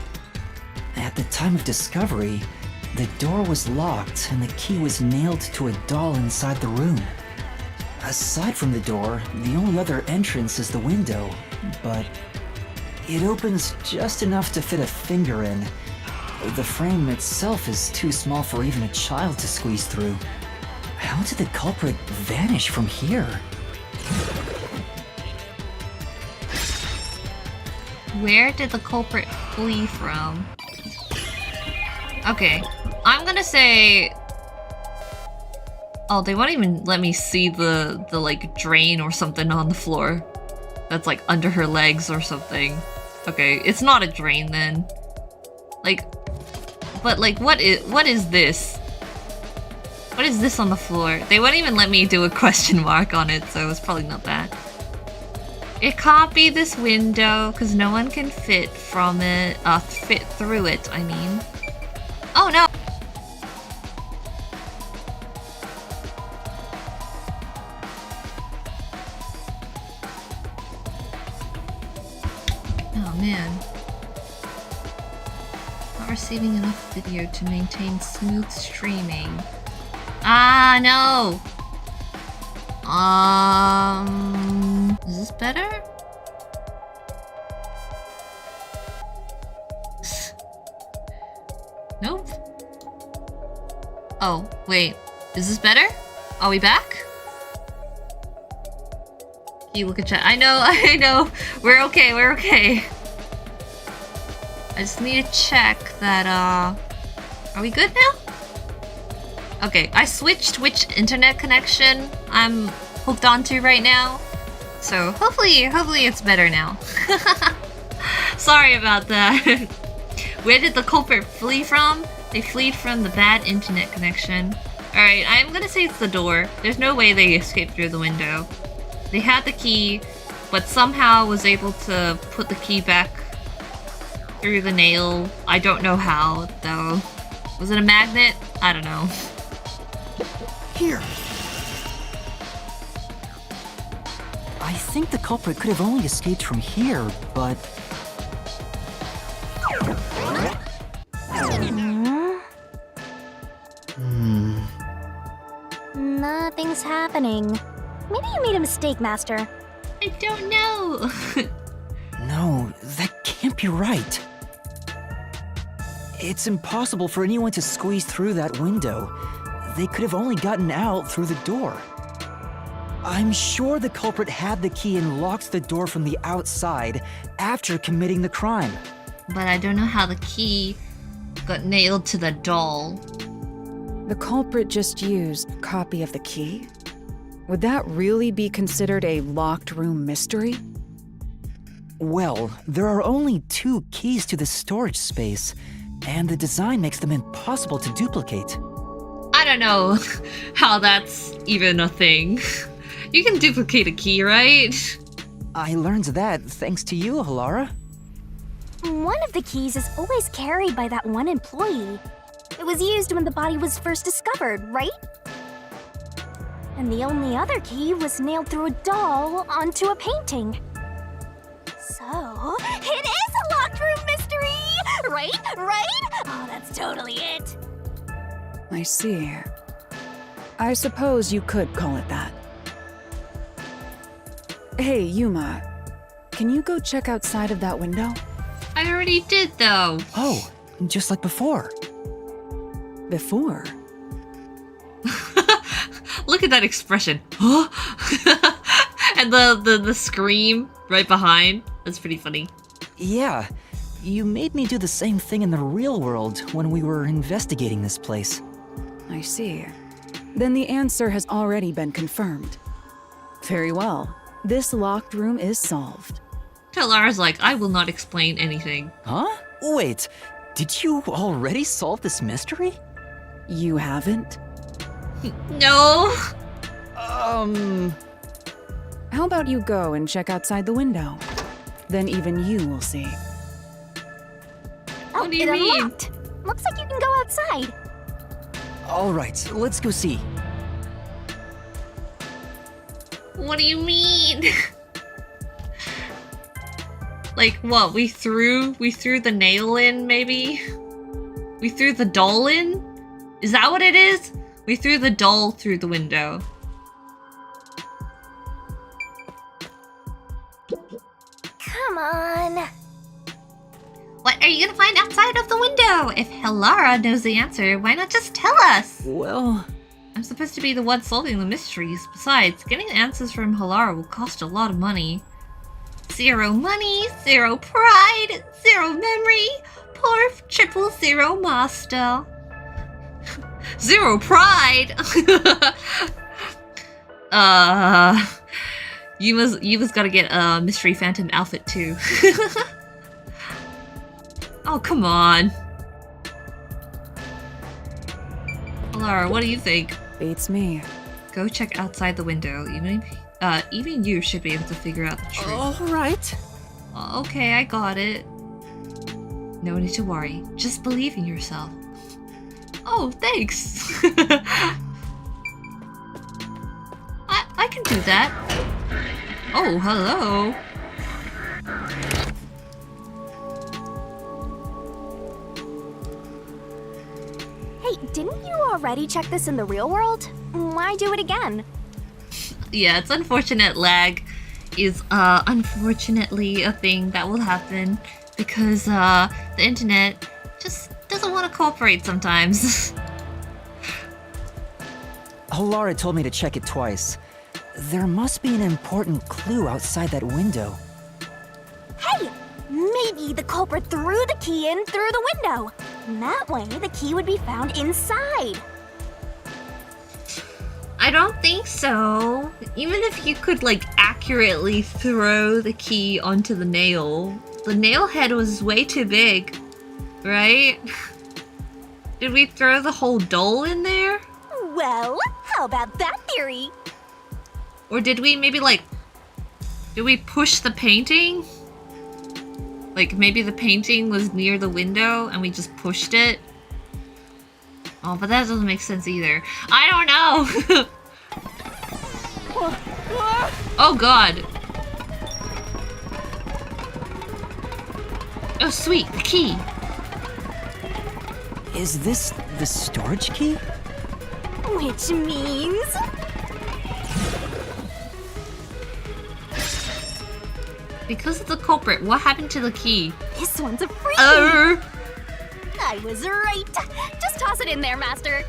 At the time of discovery, the door was locked and the key was nailed to a doll inside the room. Aside from the door, the only other entrance is the window, but it opens just enough to fit a finger in. The frame itself is too small for even a child to squeeze through. How did the culprit vanish from here? where did the culprit flee from? Okay, I'm gonna say... Oh, they won't even let me see the like drain or something on the floor. That's like under her legs or something. Okay, it's not a drain then. Like, but like what is this? What is this on the floor? They won't even let me do a question mark on it, so it's probably not that. It can't be this window, because no one can fit from it, fit through it, I mean. Oh no! Oh man. Not receiving enough video to maintain smooth streaming. Ah, no! Is this better? Nope. Oh, wait. Is this better? Are we back? You look at chat. I know. We're okay, I just need to check that, are we good now? Okay, I switched which internet connection I'm hooked onto right now. So hopefully it's better now. Sorry about that. Where did the culprit flee from? They fled from the bad internet connection. Alright, I'm gonna say it's the door. There's no way they escaped through the window. They had the key, but somehow was able to put the key back through the nail. I don't know how, though. Was it a magnet? I don't know. Here. I think the culprit could have only escaped from here, but... Nothing's happening. Maybe you made a mistake, Master. I don't know. No, that can't be right. It's impossible for anyone to squeeze through that window. They could have only gotten out through the door. I'm sure the culprit had the key and locked the door from the outside after committing the crime. But I don't know how the key got nailed to the doll. The culprit just used a copy of the key? Would that really be considered a locked room mystery? Well, there are only 2 keys to the storage space, and the design makes them impossible to duplicate. I don't know how that's even a thing. You can duplicate a key, right? I learned that thanks to you, Halara. One of the keys is always carried by that one employee. It was used when the body was first discovered, right? And the only other key was nailed through a doll onto a painting. So, it is a locked room mystery! Right? Oh, that's totally it. I see. I suppose you could call it that. Hey, Yuma. Can you go check outside of that window? I already did, though. Oh, just like before. Before? Look at that expression. And the scream right behind. That's pretty funny. Yeah, you made me do the same thing in the real world when we were investigating this place. I see. Then the answer has already been confirmed. Very well. This locked room is solved. Halara's like, I will not explain anything. Huh? Wait, did you already solve this mystery? You haven't? No! How about you go and check outside the window? Then even you will see. What do you it mean? Unlocked. Looks like you can go outside. All right, let's go see. What do you mean? Like what? We threw the nail in, maybe? We threw the doll in? Is that what it is? We threw the doll through the window. Come on. What are you gonna find outside of the window? If Halara knows the answer, why not just tell us? Well, I'm supposed to be the one solving the mysteries. Besides, getting answers from Halara will cost a lot of money. 0 money, 0 pride, 0 memory, poor 000 master. 0 pride! Yuma's gotta get a Mystery Phantom outfit too. Oh, come on. Halara, what do you think? Beats me. Go check outside the window. Even you should be able to figure out the truth. all right. Okay, I got it. No need to worry. Just believe in yourself. Oh, thanks. I can do that. Oh, hello. Hey, didn't you already check this in the real world? Why do it again? Yeah, it's unfortunate lag is unfortunately a thing that will happen because the internet just doesn't want to cooperate sometimes. Halara told me to check it twice. There must be an important clue outside that window. Hey! Maybe the culprit threw the key in through the window. And that way, the key would be found inside. I don't think so. Even if you could like accurately throw the key onto the nail head was way too big, right? Did we throw the whole doll in there? Well, how about that theory? Or did we maybe like... Did we push the painting? Like maybe the painting was near the window and we just pushed it? Oh, but that doesn't make sense either. I don't know! Oh god! Oh sweet, the key! Is this the storage key? Which means... Because of the culprit, what happened to the key? This one's a free. I was right. Just toss it in there, Master.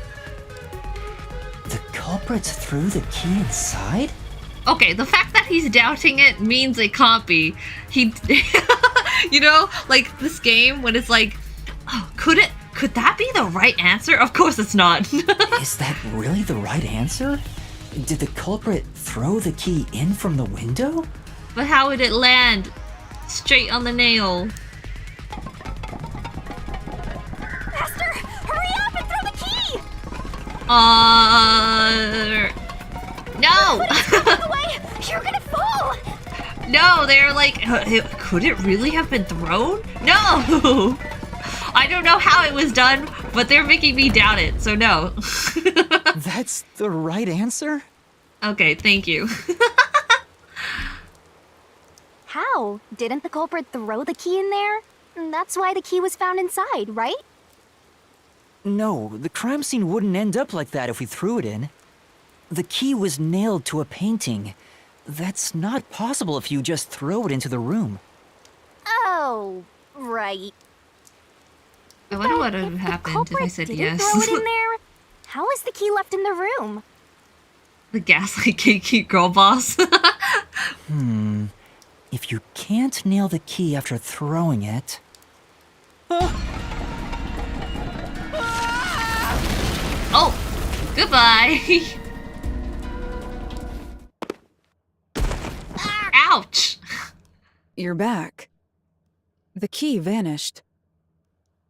The culprit threw the key inside? Okay, the fact that he's doubting it means it can't be. He, you know, like this game when it's like, oh, could that be the right answer? Of course it's not. Is that really the right answer? Did the culprit throw the key in from the window? But how would it land? Straight on the nail. Master, hurry up and throw the key! No! Away! You're gonna fall! No, they're like, could it really have been thrown? No! I don't know how it was done, but they're making me doubt it, so no. That's the right answer? Okay, thank you. How? Didn't the culprit throw the key in there? That's why the key was found inside, right? No, the crime scene wouldn't end up like that if we threw it in. The key was nailed to a painting. That's not possible if you just throw it into the room. Oh, right. I wonder what would have happened if I said yes. Throw it in there? How is the key left in the room? The gaslight gatekeep girl boss. If you can't nail the key after throwing it... Oh, goodbye. Ouch. You're back. The key vanished.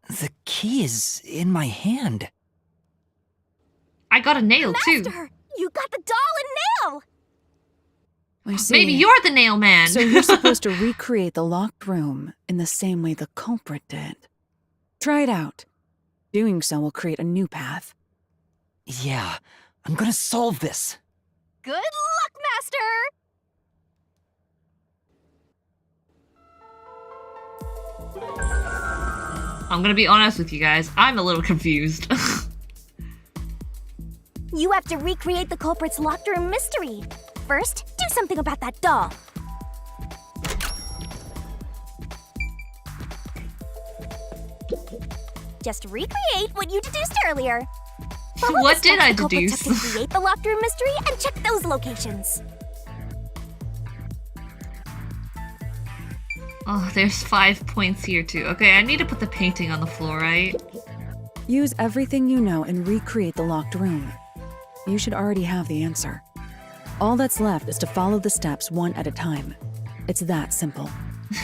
The key is in my hand. I got a nail too. Master, you got the doll and nail! I see. Maybe you're the nail man. So you're supposed to recreate the locked room in the same way the culprit did. Try it out. Doing so will create a new path. Yeah, I'm gonna solve this. Good luck, Master! I'm gonna be honest with you guys. I'm a little confused. You have to recreate the culprit's locked room mystery. First, do something about that doll. Just recreate what you deduced earlier. Follow What the did steps I the culprit deduce? took to create the locked room mystery and check those locations. Oh, there's 5 points here too. Okay, I need to put the painting on the floor, right? Use everything you know and recreate the locked room. You should already have the answer. All that's left is to follow the steps one at a time. It's that simple.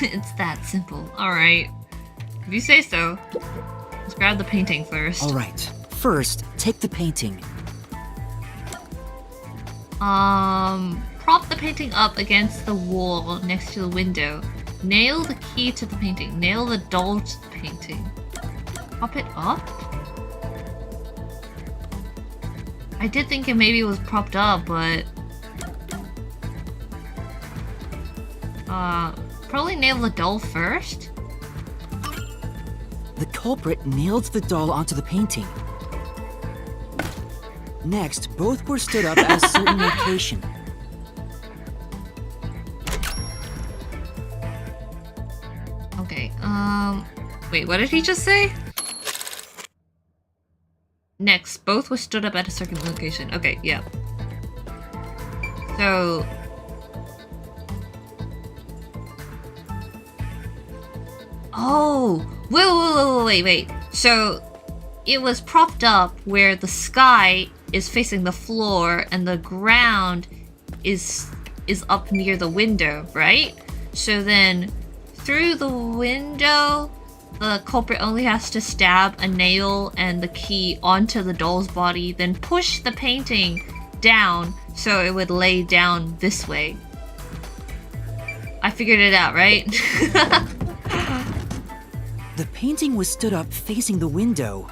It's that simple. Alright. If you say so. Let's grab the painting first. Alright, first, take the painting. Prop the painting up against the wall next to the window. Nail the key to the painting. Nail the doll to the painting. Prop it up? I did think it maybe was propped up, but... probably nail the doll first? The culprit nailed the doll onto the painting. Next, both were stood up at a certain location. Okay, wait, what did he just say? Next, both were stood up at a certain location. Okay, yeah. So... Oh! Wait. So, it was propped up where the sky is facing the floor and the ground is up near the window, right? So then, through the window, the culprit only has to stab a nail and the key onto the doll's body, then push the painting down so it would lay down this way. I figured it out, right? The painting was stood up facing the window.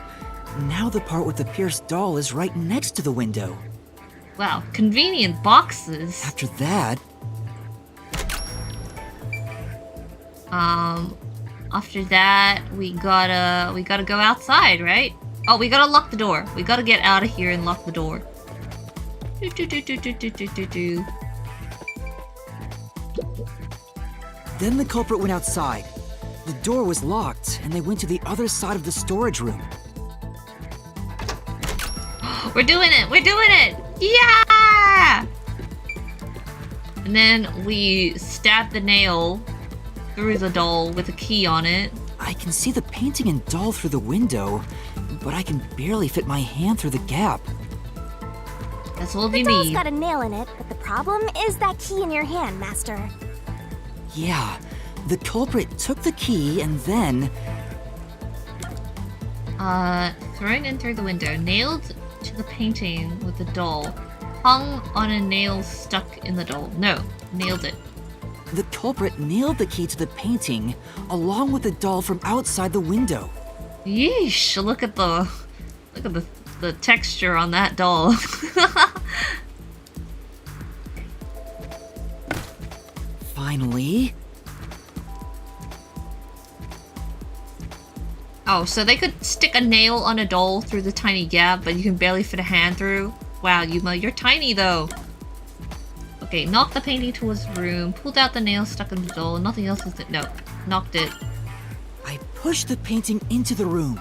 Now the part with the pierced doll is right next to the window. Wow, convenient boxes. After that... After that, we gotta go outside, right? Oh, we gotta lock the door. We gotta get out of here and lock the door. Then the culprit went outside. The door was locked, and they went to the other side of the storage room. We're doing it! Yeah! And then we stabbed the nail through the doll with a key on it. I can see the painting and doll through the window, but I can barely fit my hand through the gap. That's all The you doll's need. got a nail in it, but the problem is that key in your hand, Master. Yeah, the culprit took the key and then... Thrown in through the window, nailed to the painting with the doll, hung on a nail stuck in the doll. No, nailed it. The culprit nailed the key to the painting, along with the doll from outside the window. Yeesh, look at the texture on that doll. Finally... Oh, so they could stick a nail on a doll through the tiny gap, but you can barely fit a hand through? Wow, Yuma, you're tiny though. Okay, knocked the painting to his room, pulled out the nail stuck in the doll, nothing else is it. No, knocked it. I pushed the painting into the room.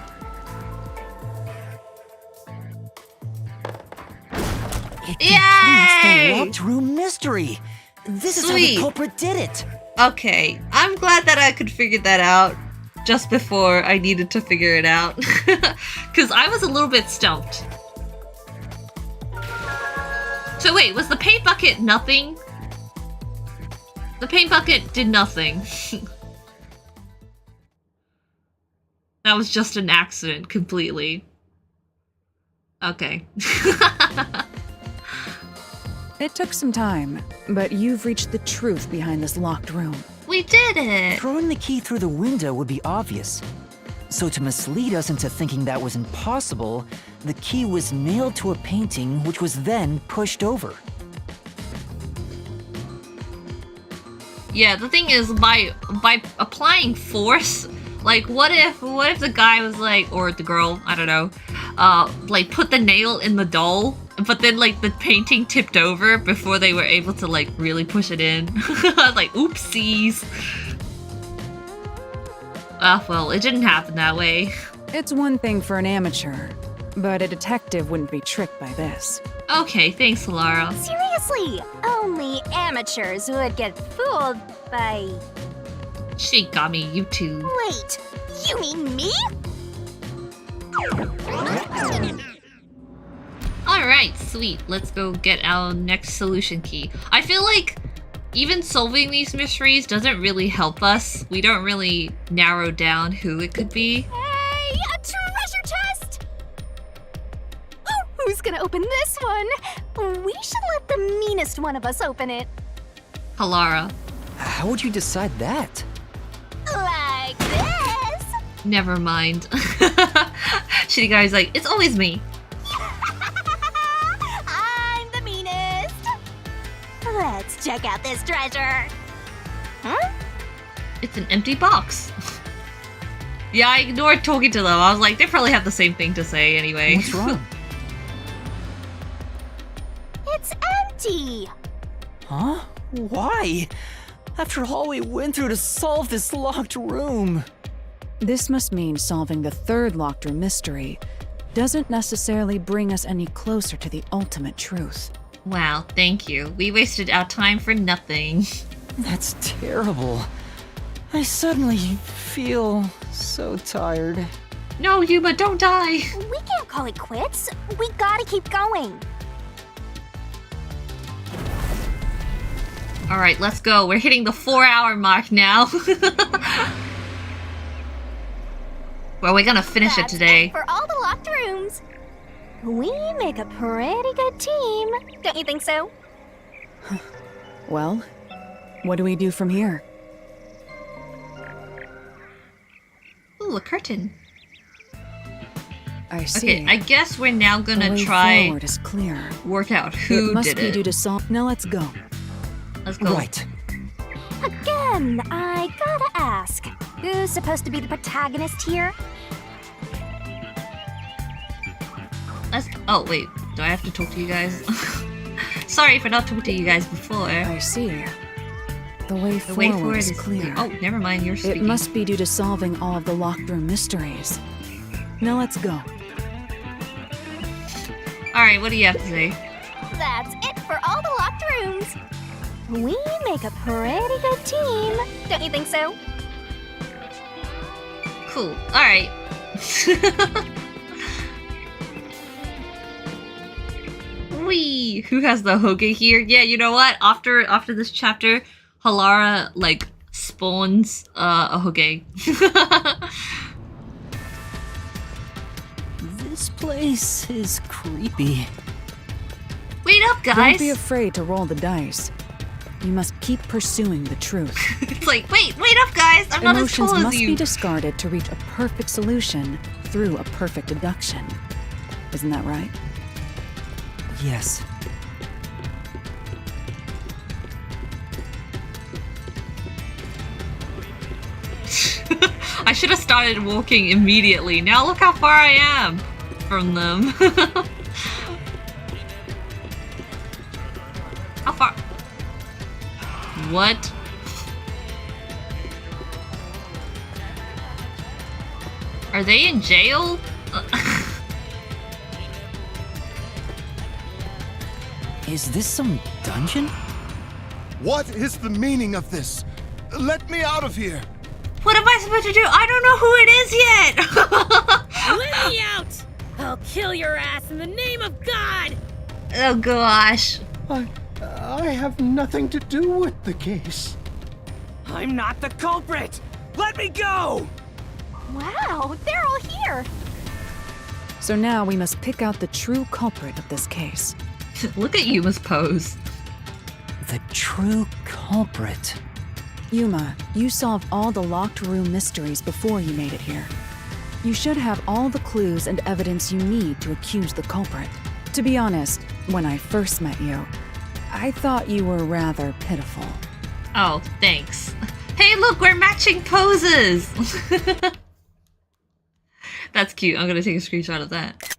It completes the locked room mystery. This is how the Sweet. culprit did it. Okay, I'm glad that I could figure that out just before I needed to figure it out. Because I was a little bit stumped. So wait, was the paint bucket nothing? The paint bucket did nothing. That was just an accident, completely. Okay. It took some time, but you've reached the truth behind this locked room. We did it! Throwing the key through the window would be obvious. So to mislead us into thinking that was impossible, the key was nailed to a painting which was then pushed over. Yeah, the thing is, by applying force, like, what if the guy was like, or the girl, I don't know, like, put the nail in the doll, but then, like, the painting tipped over before they were able to, like, really push it in. Like, oopsies. Ah, well, it didn't happen that way. It's one thing for an amateur, but a detective wouldn't be tricked by this. Okay, thanks, Halara. Seriously, only amateurs would get fooled by... Shigami, you too. Wait, you mean me? Alright, sweet. Let's go get our next solution key. I feel like even solving these mysteries doesn't really help us. We don't really narrow down who it could be. Hey, a treasure chest! Oh, who's gonna open this one? We should let the meanest one of us open it. Halara. How would you decide that? Like this. Never mind. Shitty guy's like, it's always me. I'm the meanest. Let's check out this treasure. Huh? It's an empty box. Yeah, I ignored talking to them. I was like, they probably have the same thing to say anyway. What's wrong? It's empty. Huh? Why? After all we went through to solve this locked room. This must mean solving the third locked room mystery doesn't necessarily bring us any closer to the ultimate truth. Wow, thank you. We wasted our time for nothing. That's terrible. I suddenly feel so tired. No, Yuma, don't die. We can't call it quits. We gotta keep going. Alright, let's go. We're hitting the 4-hour mark now. Well, we're gonna finish it today. For all the locked rooms. We make a pretty good team. Don't you think so? Well, what do we do from here? Ooh, a curtain. I see. Okay, I guess we're now The gonna way try forward is clear. work out who it must did be it. due to solve. Now let's go. Let's go. Right. Again, I gotta ask. Who's supposed to be the protagonist here? Oh, wait. Do I have to talk to you guys? Sorry for not talking to you guys before. I see. The way The way forward forward is is clear. Oh, never mind. You're speaking. It must be due to solving all of the locked room mysteries. Now let's go. Alright, what do you have to say? That's it for all the locked rooms. We make a pretty good team. Don't you think so? Cool. Alright. Whee! Who has the Hoge here? Yeah, you know what? After this chapter, Halara, like, spawns a Hoge. This place is creepy. Wait up, Don't guys! be afraid to roll the dice. You must keep pursuing the truth. It's like, wait up, guys! I'm not as Emotions cool as must you! be discarded to reach a perfect solution through a perfect deduction. Isn't that right? Yes. I should have started walking immediately. Now look how far I am from them. How far? What? Are they in jail? Is this some dungeon? What is the meaning of this? Let me out of here! What am I supposed to do? I don't know who it is yet! Let me out! I'll kill your ass in the name of God! Oh gosh. I have nothing to do with the case. I'm not the culprit! Let me go! Wow, they're all here. So now we must pick out the true culprit of this case. Look at Yuma's pose. true culprit. Yuma, you solved all the locked room mysteries before you made it here. You should have all the clues and evidence you need to accuse the culprit. To be honest, when I first met you, I thought you were rather pitiful. Oh, thanks. Hey, look, we're matching poses! That's cute. I'm gonna take a screenshot of that.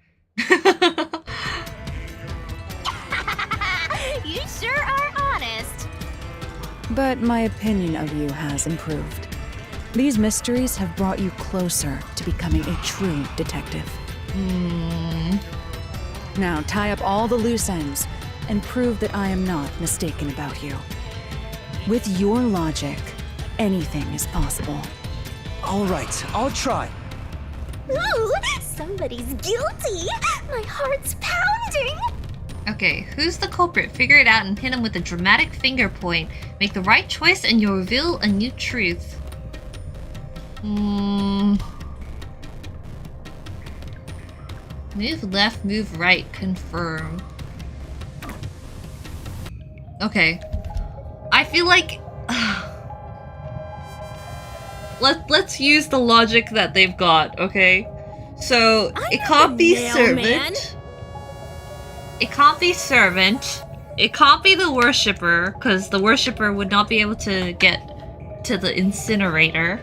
You sure are honest. But my opinion of you has improved. These mysteries have brought you closer to becoming a true detective. Now tie up all the loose ends and prove that I am not mistaken about you. With your logic, anything is possible. All right, I'll try. Ooh, somebody's guilty. My heart's pounding. Okay, who's the culprit? Figure it out and hit him with a dramatic finger point. Make the right choice and you'll reveal a new truth. Move left, move right, confirm. Okay. I feel like... Let's use the logic that they've got, okay? So, it can't be servant. It can't be servant. It can't be the worshipper, because the worshipper would not be able to get to the incinerator.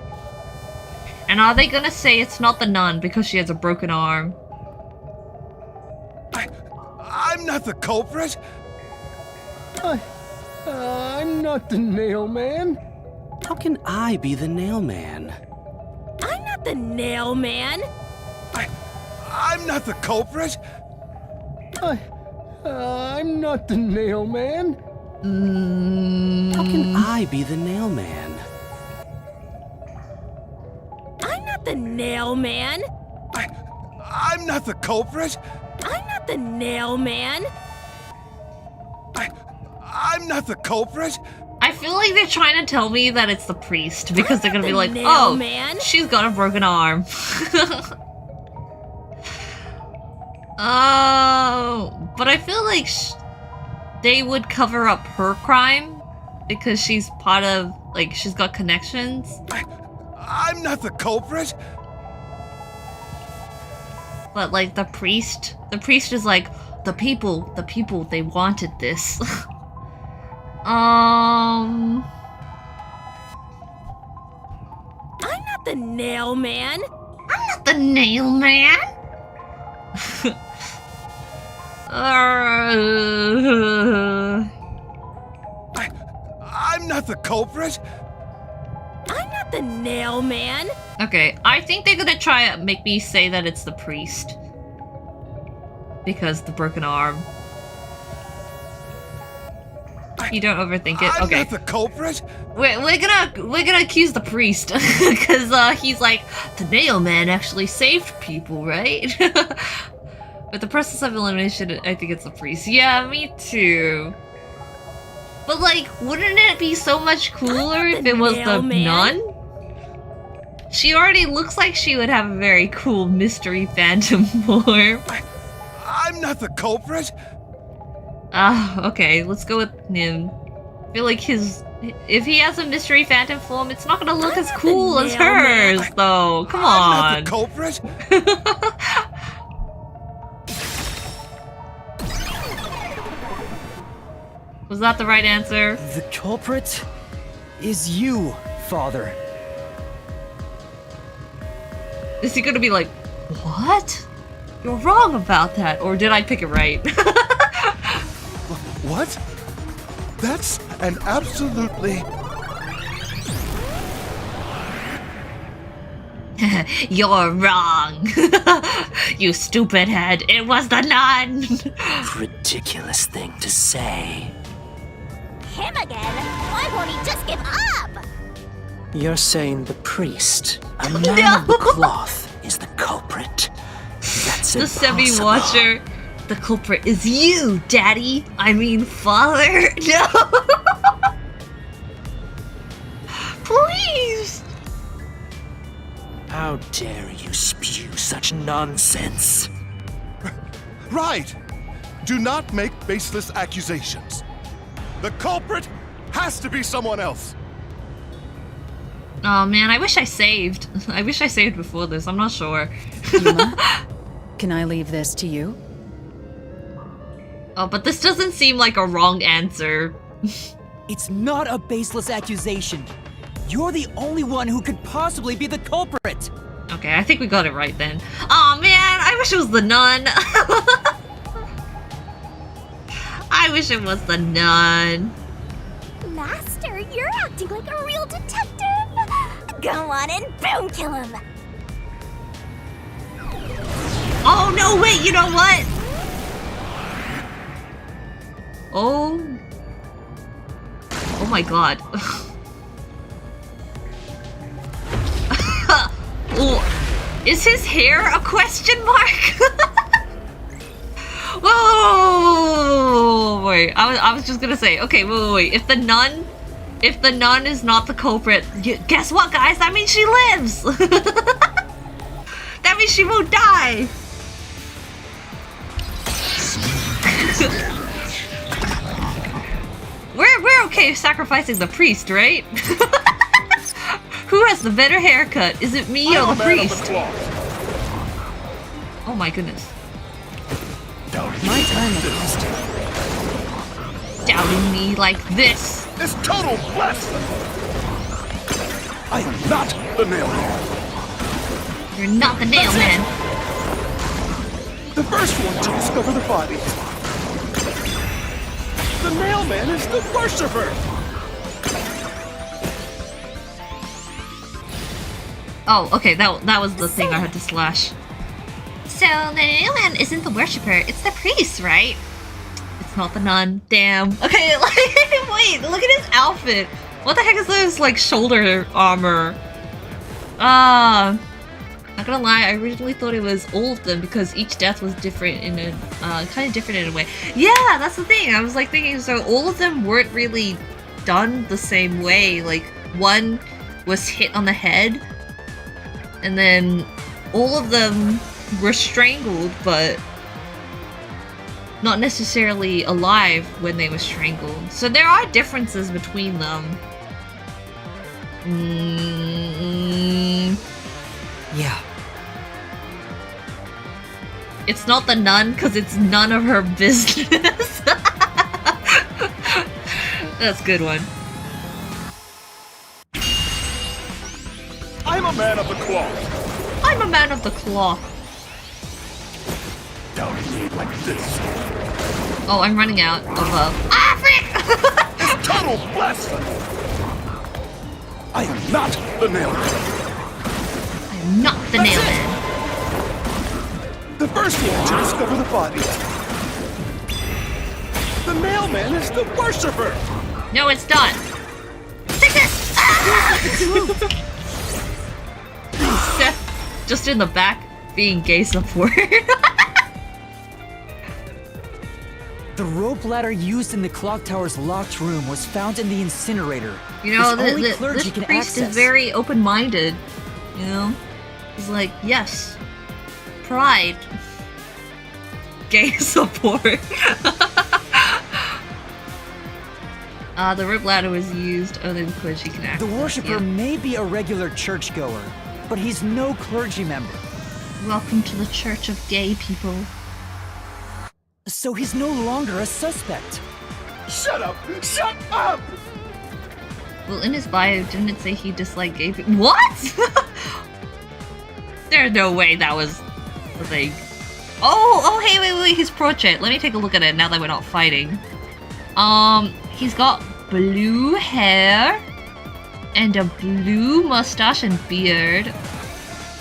And are they gonna say it's not the nun because she has a broken arm? I'm not the culprit. I'm not the nail man. How can I be the nail man? I'm not the nail man. I'm not the culprit. I'm not the nail man. How can I be the nail man? I'm not the nail man. I'm not the culprit. I'm not the nail man. I'm not the culprit. I feel like they're trying to tell me that it's the priest because they're gonna be like, nail oh, man. she's got a broken arm. Oh, but I feel like they would cover up her crime because she's part of, like, she's got connections. I'm not the culprit. But like the priest is like, the people, they wanted this. I'm not the nail man. I'm not the nail man. I'm not the culprit. I'm not the nail man. Okay, I think they're gonna try to make me say that it's the priest. Because the broken arm. You don't overthink it. Okay. I'm not the culprit. We're gonna accuse the priest because he's like, the nail man actually saved people, right? But the process of elimination, I think it's the priest. Yeah, me too. But like, wouldn't it be so much cooler if it was the nun? She already looks like she would have a very cool mystery phantom form. I'm not the culprit. Okay, let's go with him. I feel like if he has a mystery phantom form, it's not gonna look as cool as hers, though. Come on. I'm not the culprit. Was that the right answer? The culprit is you, Father. Is he gonna be like, what? You're wrong about that, or did I pick it right? What? That's an absolutely... You're wrong. You stupid head. It was the nun. Ridiculous thing to say. Him again? Why won't he just give up? You're saying the priest, a man of the cloth, is the culprit. That's the impossible. semi-watcher. The culprit is you, Daddy. I mean, Father. No. Please. How dare you spew such nonsense? Right. Do not make baseless accusations. The culprit has to be someone else. Oh man, I wish I saved. I wish I saved before this. I'm not sure. Yuma, can I leave this to you? Oh, but this doesn't seem like a wrong answer. It's not a baseless accusation. You're the only one who could possibly be the culprit. Okay, I think we got it right then. Oh man, I wish it was the nun. I wish it was the nun. Master, you're acting like a real detective. Go on and boom kill him. Oh no, wait, you know what? Oh. Oh my god. Oh, is his hair a question mark? Whoa, wait. I was just gonna say, okay, wait. If the nun is not the culprit, guess what, guys? That means she lives. That means she won't die. We're okay sacrificing the priest, right? Who has the better haircut? Is it me or the priest? Oh my goodness. My time at last. Doubting me like this. It's total blasphemy. I am not the nailman. You're not the nailman. The first one to discover the body. The mailman is the worshiper! Oh, okay, that was the thing I had to slash. So, the mailman isn't the worshiper, it's the priest, right? It's not the nun. Damn. Okay, like, wait, look at his outfit. What the heck is this, like, shoulder armor? Not gonna lie, I originally thought it was all of them because each death was different in a, kind of different in a way. Yeah, that's the thing. I was like thinking, so all of them weren't really done the same way. Like, one was hit on the head, and then all of them were strangled, but not necessarily alive when they were strangled. So there are differences between them. Yeah. It's not the nun because it's none of her business. That's a good one. I'm a man of the cloth. I'm a man of the cloth. Doubting me like this. Oh, I'm running out of Ah, frick! It's total blasphemy. I am not the nailman. I'm not the nailman. The first one to discover the body. The mailman is the worshiper. No, it's not. Take this! Ah! Seth, just in the back, being gay support. The rope ladder used in the clock tower's locked room was found in the incinerator. You know, this priest is very open-minded. You know, he's like, yes, pride, gay support. The rope ladder was used only because clergy can access. The worshiper may be a regular churchgoer, but he's no clergy member. Welcome to the Church of Gay People. So he's no longer a suspect. Shut up! Shut up! Well, in his bio, didn't it say he disliked gay people? What? There's no way that was the thing. Oh, hey, wait, his portrait. Let me take a look at it now that we're not fighting. He's got blue hair and a blue mustache and beard.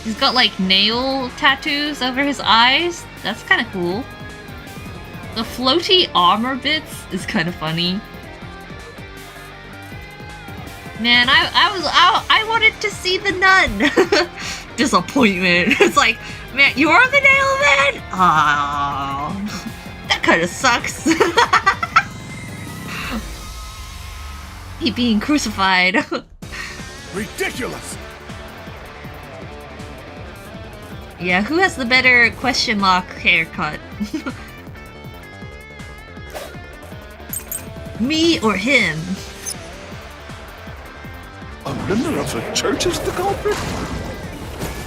He's got like nail tattoos over his eyes. That's kind of cool. The floaty armor bits is kind of funny. Man, I wanted to see the nun. Disappointment. It's like, man, you're the nailman? Oh, that kind of sucks. He being crucified. Ridiculous. Yeah, who has the better question mark haircut? Me or him? A member of the church is the culprit?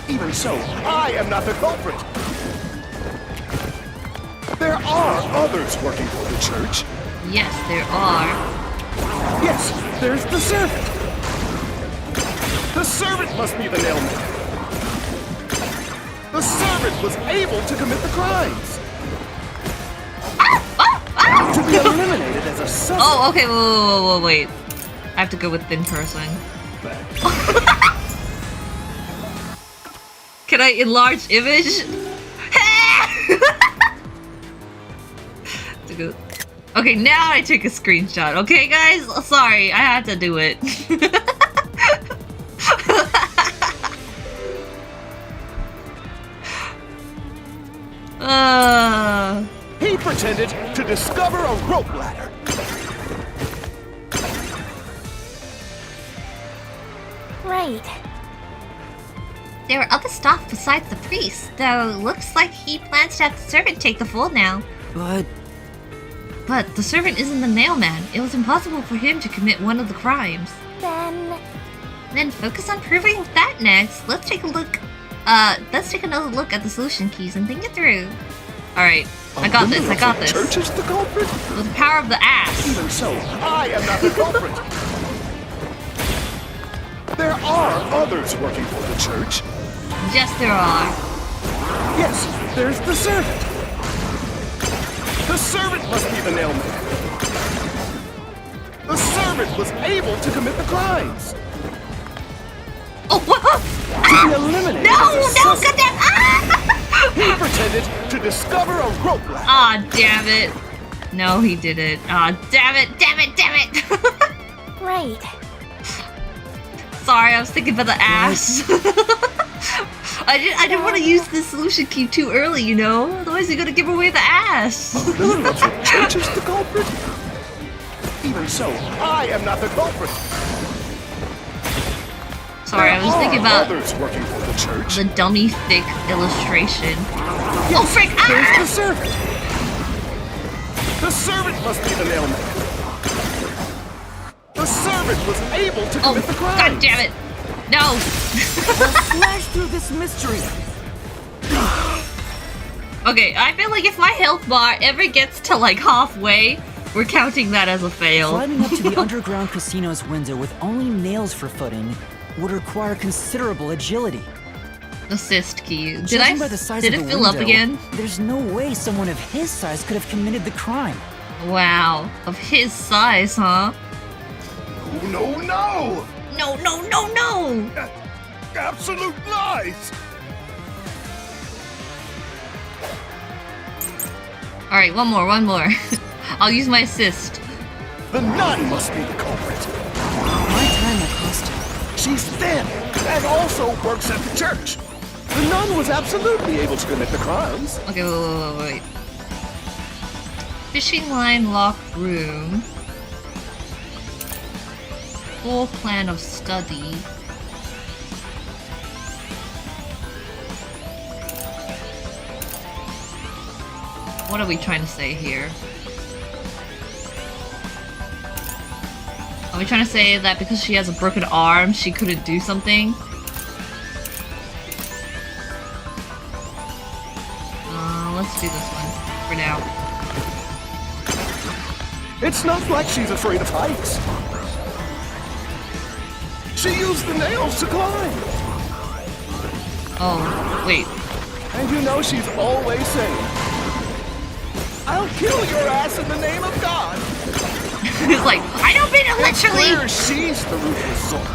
Even so, I am not the culprit. There are others working for the church. Yes, there are. Yes, there's the servant. The servant must be the nailman. The servant was able to commit the crimes. To be eliminated as a suspect. Oh, okay, wait. I have to go with thin person. Can I enlarge image? Okay, now I take a screenshot. Okay, guys? Sorry, I had to do it. He pretended to discover a rope ladder. Right. There are other staff besides the priest, though looks like he plans to have the servant take the fall now. But the servant isn't the mailman. It was impossible for him to commit one of the crimes. Then focus on proving that next. Let's take another look at the solution keys and think it through. Alright, I got this. Church is the culprit? With the power of the ass. Even so, I am not the culprit. There are others working for the church. Yes, there are. Yes, there's the servant. The servant must be the nailman. The servant was able to commit the crimes. Oh, what? To be eliminated. No, goddamn! He pretended to discover a rope ladder. Aw, damn it. No, he didn't. Aw, damn it. Right. Sorry, I was thinking about the ass. I didn't want to use the solution key too early, you know? Otherwise you're gonna give away the ass. A member of the church is the culprit? Even so, I am not the culprit. Sorry, I was thinking about others working for the church. The dummy thick illustration. Yes, oh frick! There's the servant. The servant must be the nailman. The servant was able to commit the crime. God damn it! No! Slash through this mystery. Okay, I feel like if my health bar ever gets to like halfway, we're counting that as a fail. Climbing up to the underground casino's window with only nails for footing would require considerable agility. Assist key. Did Did it fill up again? There's no way someone of his size could have committed the crime. Wow. Of his size, huh? No! No! Absolute lies! Alright, one more. I'll use my assist. The nun must be the culprit. My time at cost. She's thin and also works at the church. The nun was absolutely able to commit the crimes. Okay, wait. Fishing line lock room. Full plan of study. What are we trying to say here? Are we trying to say that because she has a broken arm, she couldn't do something? Let's do this one for now. It's not like she's afraid of heights. She used the nails to climb. Oh, wait. And you know she's always saying, I'll kill your ass in the name of God. It's like, I don't mean it literally. It's clear she's the ruthless sort.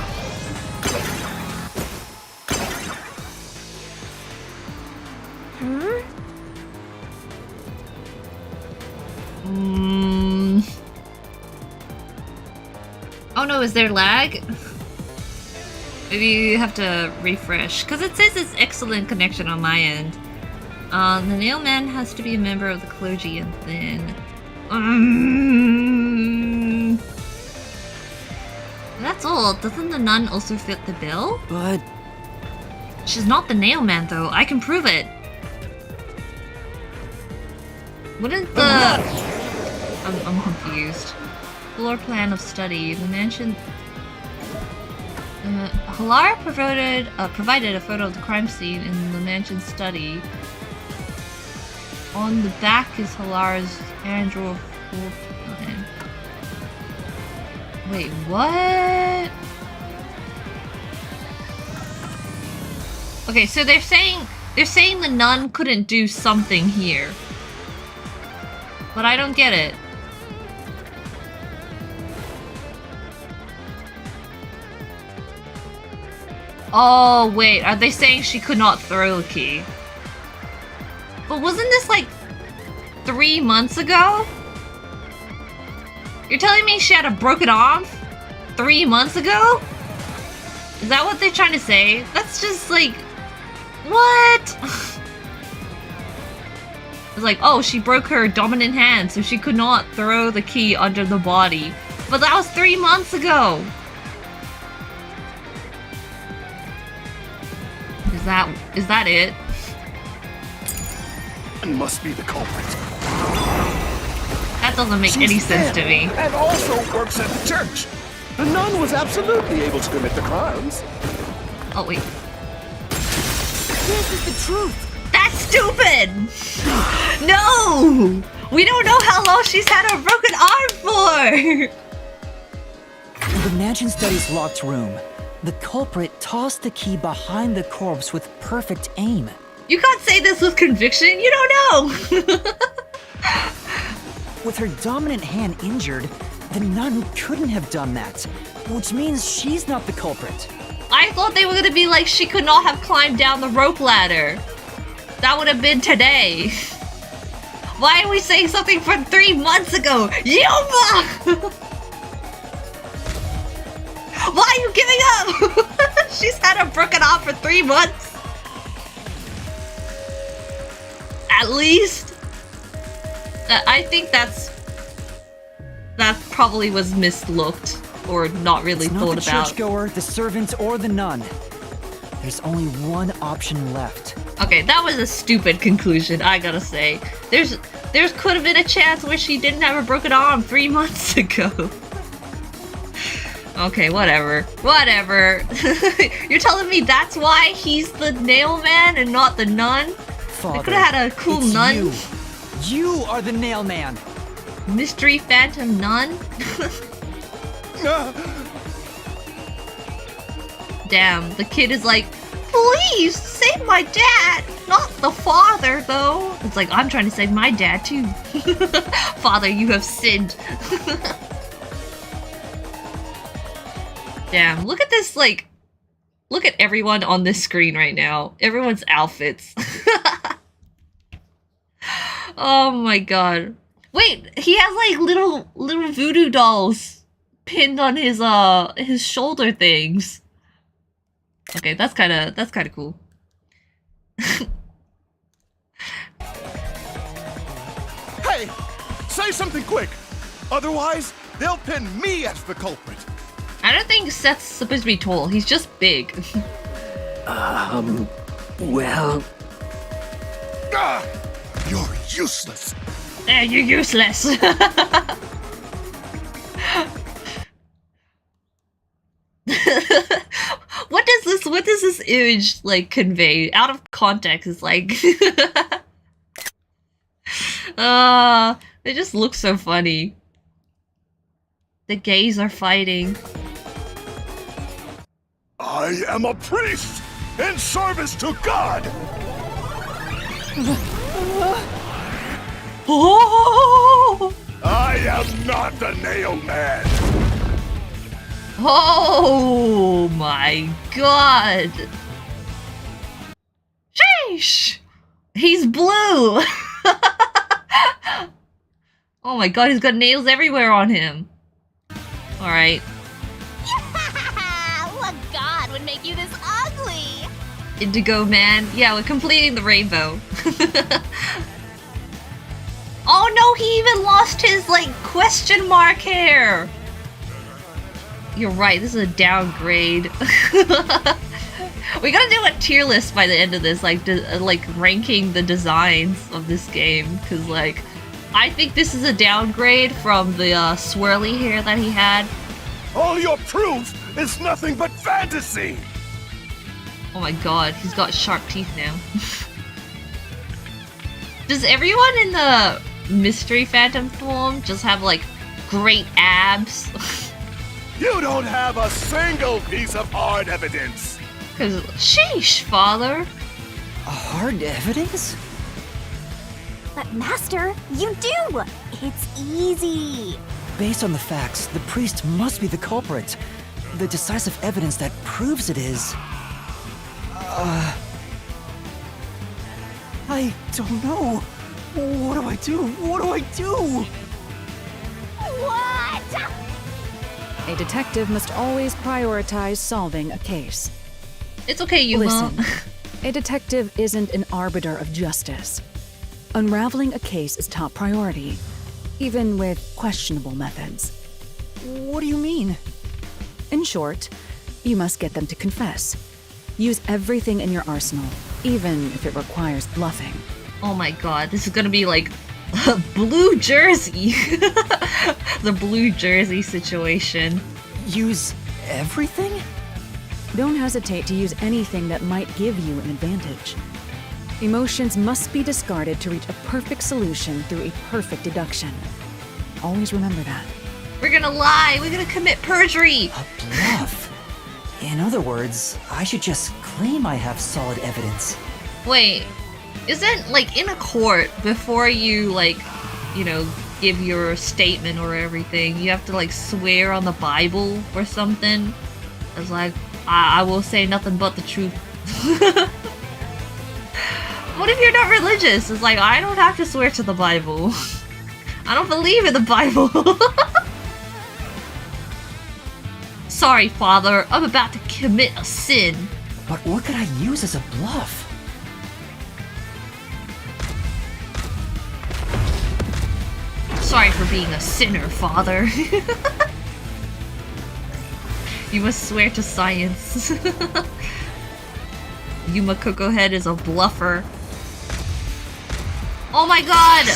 Oh no, is there lag? Maybe you have to refresh, because it says it's excellent connection on my end. The nailman has to be a member of the clergy and thin. That's all. Doesn't the nun also fit the bill? But she's not the nailman though. I can prove it. Wouldn't the... I'm confused. Floor plan of study. The mansion... Halara provided a photo of the crime scene in the mansion study. On the back is Halara's Android floor plan. Wait, what? Okay, so they're saying the nun couldn't do something here. But I don't get it. Oh, wait, are they saying she could not throw the key? But wasn't this like 3 months ago? You're telling me she had a broken arm 3 months ago? Is that what they're trying to say? That's just like... What? It's like, oh, she broke her dominant hand, so she could not throw the key under the body. But that was 3 months ago! Is that it? And must be the culprit. That doesn't make any sense to me. And also works at the church. The nun was absolutely able to commit the crimes. Oh, wait. This is the truth. That's stupid! No! We don't know how long she's had her broken arm for! In the mansion study's locked room, the culprit tossed the key behind the corpse with perfect aim. You can't say this with conviction, you don't know! With her dominant hand injured, the nun couldn't have done that, which means she's not the culprit. I thought they were gonna be like, she could not have climbed down the rope ladder. That would have been today. Why are we saying something from 3 months ago? YUMA! Why are you giving up? She's had a broken arm for 3 months. At least. I think that probably was mislooked or not really it's thought not the about. Churchgoer, the servant, or the nun. There's only one option left. Okay, that was a stupid conclusion, I gotta say. There could have been a chance where she didn't have a broken arm 3 months ago. Okay, whatever. Whatever. You're telling me that's why he's the nail man and not the nun? Father, I could have had a cool it's nun. You are the nail man. Mystery phantom nun? Damn, the kid is like, please save my dad, not the father though. It's like, I'm trying to save my dad too. Father, you have sinned. Damn, look at this, like, look at everyone on this screen right now. Everyone's outfits. Oh my god. Wait, he has like little voodoo dolls pinned on his shoulder things. Okay, that's kind of cool. Hey, say something quick. Otherwise, they'll pin me as the culprit. I don't think Seth's supposed to be tall. He's just big. Well... You're useless. Yeah, you're useless. What does this image like convey? Out of context, it's like it just looks so funny. The gays are fighting. I am a priest in service to God. Oh! I am not the nail man. Oh my god! Sheesh! He's blue! Oh my god, he's got nails everywhere on him. Alright. What god would make you this ugly? Indigo man. Yeah, we're completing the rainbow. Oh no, he even lost his, like, question mark hair! You're right, this is a downgrade. We gotta do a tier list by the end of this, like ranking the designs of this game, because, like, I think this is a downgrade from the swirly hair that he had. All your proof is nothing but fantasy! Oh my god, he's got sharp teeth now. Does everyone in the Mystery Phantom form just have, like, great abs? You don't have a single piece of hard evidence! Cause, sheesh, father. Hard evidence? But Master, you do! It's easy! Based on the facts, the priest must be the culprit. The decisive evidence that proves it is... I don't know. What do I do? What do I do? What? A detective must always prioritize solving a case. It's okay, Yuma. Listen, a detective isn't an arbiter of justice. Unraveling a case is top priority, even with questionable methods. What do you mean? In short, you must get them to confess. Use everything in your arsenal, even if it requires bluffing. Oh my god, this is gonna be like a blue jersey. The blue jersey situation. Use everything? Don't hesitate to use anything that might give you an advantage. Emotions must be discarded to reach a perfect solution through a perfect deduction. Always remember that. We're gonna lie, we're gonna commit perjury. A bluff? In other words, I should just claim I have solid evidence. Wait, isn't, like, in a court, before you, like, you know, give your statement or everything, you have to, like, swear on the Bible or something? It's like, I will say nothing but the truth. What if you're not religious? It's like, I don't have to swear to the Bible. I don't believe in the Bible. Sorry, Father, I'm about to commit a sin. But what could I use as a bluff? Sorry for being a sinner, Father. You must swear to science. Yuma Coco Head is a bluffer. Oh my god!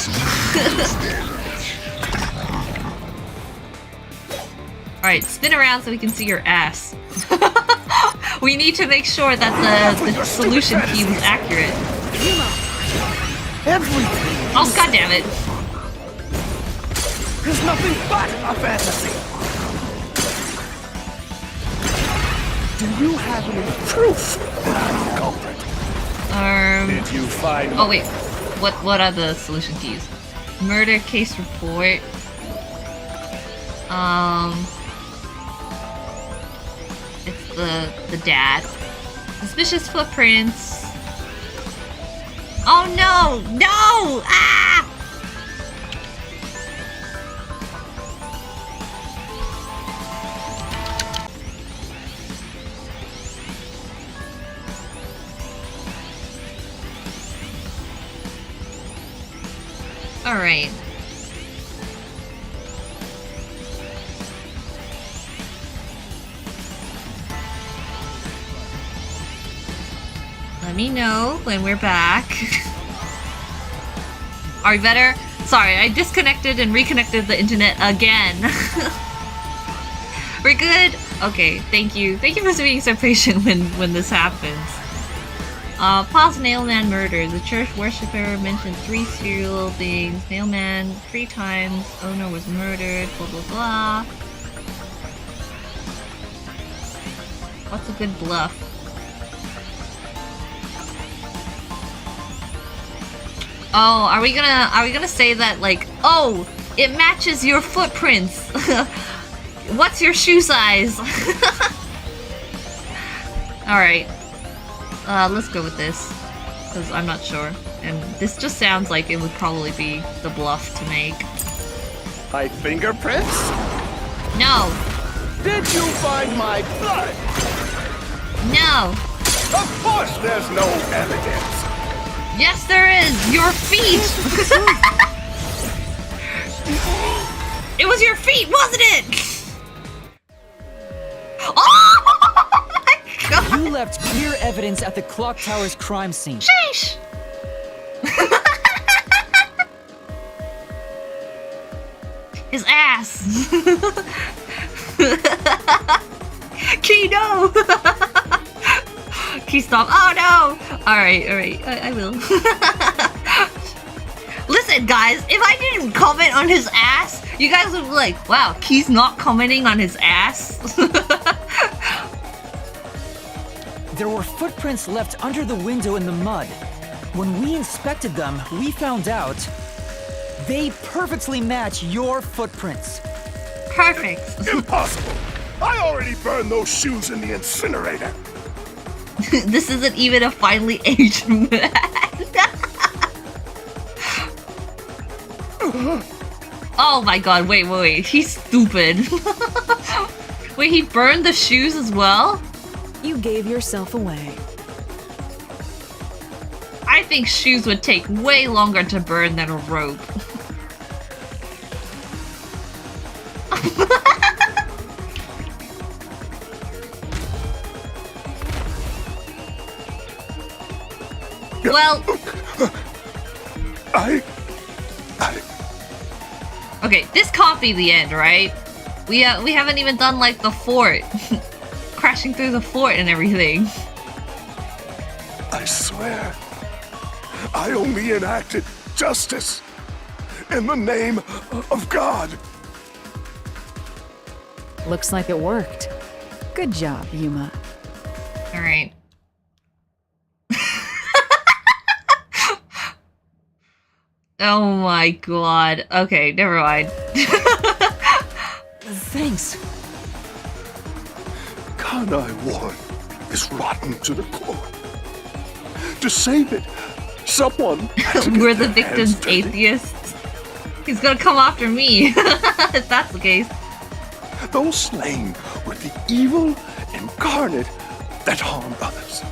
Alright, spin around so we can see your ass. We need to make sure that the solution key was accurate. Everything! Oh, god damn it. Is nothing but a fantasy! Do you have any proof that I'm the culprit? Did you find... Oh wait, what are the solution keys? Murder case report. It's the dad. Suspicious footprints. Oh no! No! Ah! Alright. Let me know when we're back. Are we better? Sorry, I disconnected and reconnected the internet again. We're good? Okay, thank you. Thank you for being so patient when this happens. Pause Nailman murder. The church worshipper mentioned 3 serial things. Nailman 3 times. Owner was murdered. Blah blah blah. What's a good bluff? Oh, are we gonna say that, like, oh, it matches your footprints. What's your shoe size? Alright. Let's go with this, because I'm not sure. And this just sounds like it would probably be the bluff to make. My fingerprints? No! Did you find my blood? No! Of course there's no evidence! Yes, there is! Your feet! It was your feet, wasn't it? Oh! You left clear evidence at the clock tower's crime scene. Sheesh! His ass! Khee, no! Khee, stop. Oh no! Alright, I will. Listen, guys, if I didn't comment on his ass, you guys would be like, wow, Kee's not commenting on his ass? There were footprints left under the window in the mud. When we inspected them, we found out they perfectly match your footprints. Perfect. Impossible! I already burned those shoes in the incinerator. This isn't even a finely aged man. Oh my god, wait, he's stupid. Wait, he burned the shoes as well? You gave yourself away. I think shoes would take way longer to burn than a rope. Well... Okay, this can't be the end, right? We haven't even done, like, the fort. Crashing through the fort and everything. I swear, I only enacted justice in the name of God. Looks like it worked. Good job, Yuma. Alright. Oh my god. Okay, never mind. Thanks. Kanai Ward is rotten to the core. To save it, someone had to get We're the their hands victim's dirty. atheists. He's gonna come after me, if that's the case. Those slain were the evil incarnate that harmed others.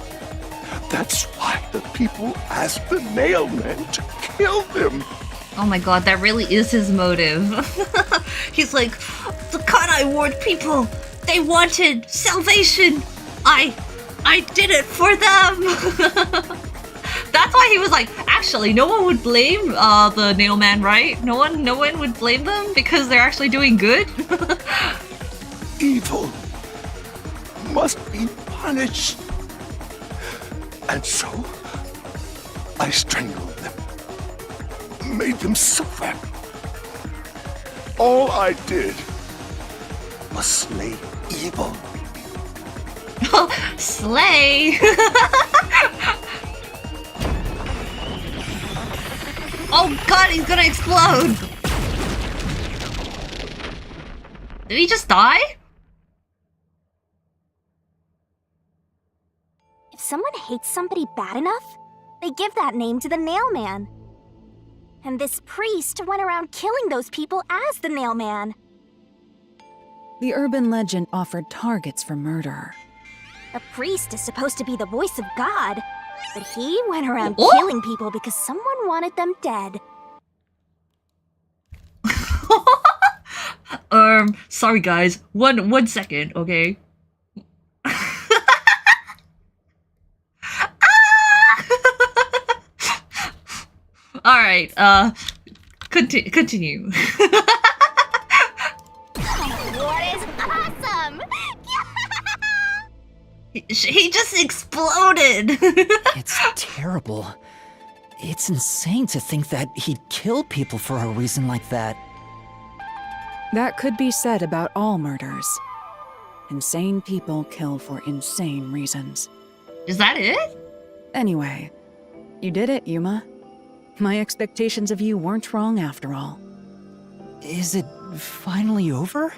That's why the people asked the Nailmen to kill them. Oh my god, that really is his motive. He's like, the Kanai Ward people, they wanted salvation. I did it for them. That's why he was like, actually, no one would blame the Nailman, right? No one would blame them because they're actually doing good. Evil must be punished. And so, I strangled them, made them suffer. All I did was slay evil. Slay! Oh god, he's gonna explode! Did he just die? If someone hates somebody bad enough, they give that name to the Nailman. And this priest went around killing those people as the Nailman. The urban legend offered targets for murder. A priest is supposed to be the voice of God, but he went around Oh. killing people because someone wanted them dead. Sorry guys, one second, okay? Alright, continue. What is awesome! He just exploded! It's terrible. It's insane to think that he'd kill people for a reason like that. That could be said about all murders. Insane people kill for insane reasons. Is that it? Anyway, you did it, Yuma. My expectations of you weren't wrong after all. Is it finally over?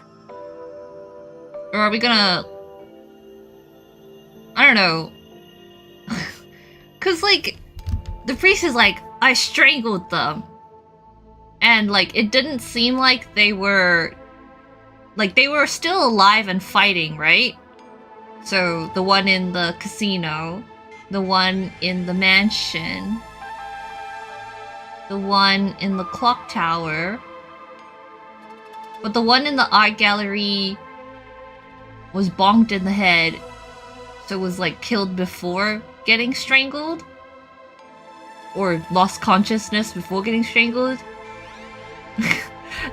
Or are we gonna... I don't know. Cause like, the priest is like, I strangled them. And like, it didn't seem like they were... Like, they were still alive and fighting, right? So, the one in the casino, the one in the mansion, the one in the clock tower, but the one in the art gallery was bonked in the head, so was like killed before getting strangled? Or lost consciousness before getting strangled?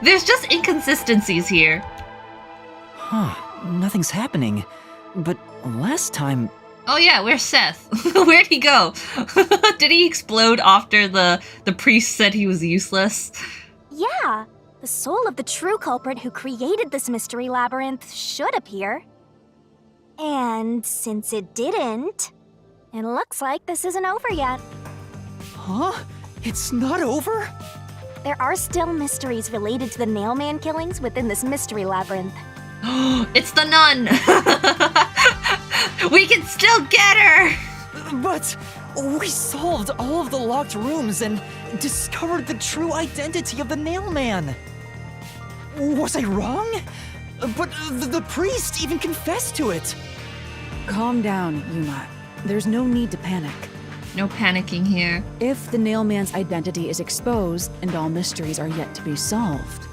There's just inconsistencies here. Huh, nothing's happening. But last time... Oh yeah, where's Seth? Where'd he go? Did he explode after the priest said he was useless? Yeah, the soul of the true culprit who created this mystery labyrinth should appear. And since it didn't, it looks like this isn't over yet. Huh? It's not over? There are still mysteries related to the Nailman killings within this mystery labyrinth. It's the nun! We can still get her! But we solved all of the locked rooms and discovered the true identity of the Nailman. Was I wrong? But the priest even confessed to it. Calm down, Yuma. There's no need to panic. No panicking here. If the Nailman's identity is exposed and all mysteries are yet to be solved,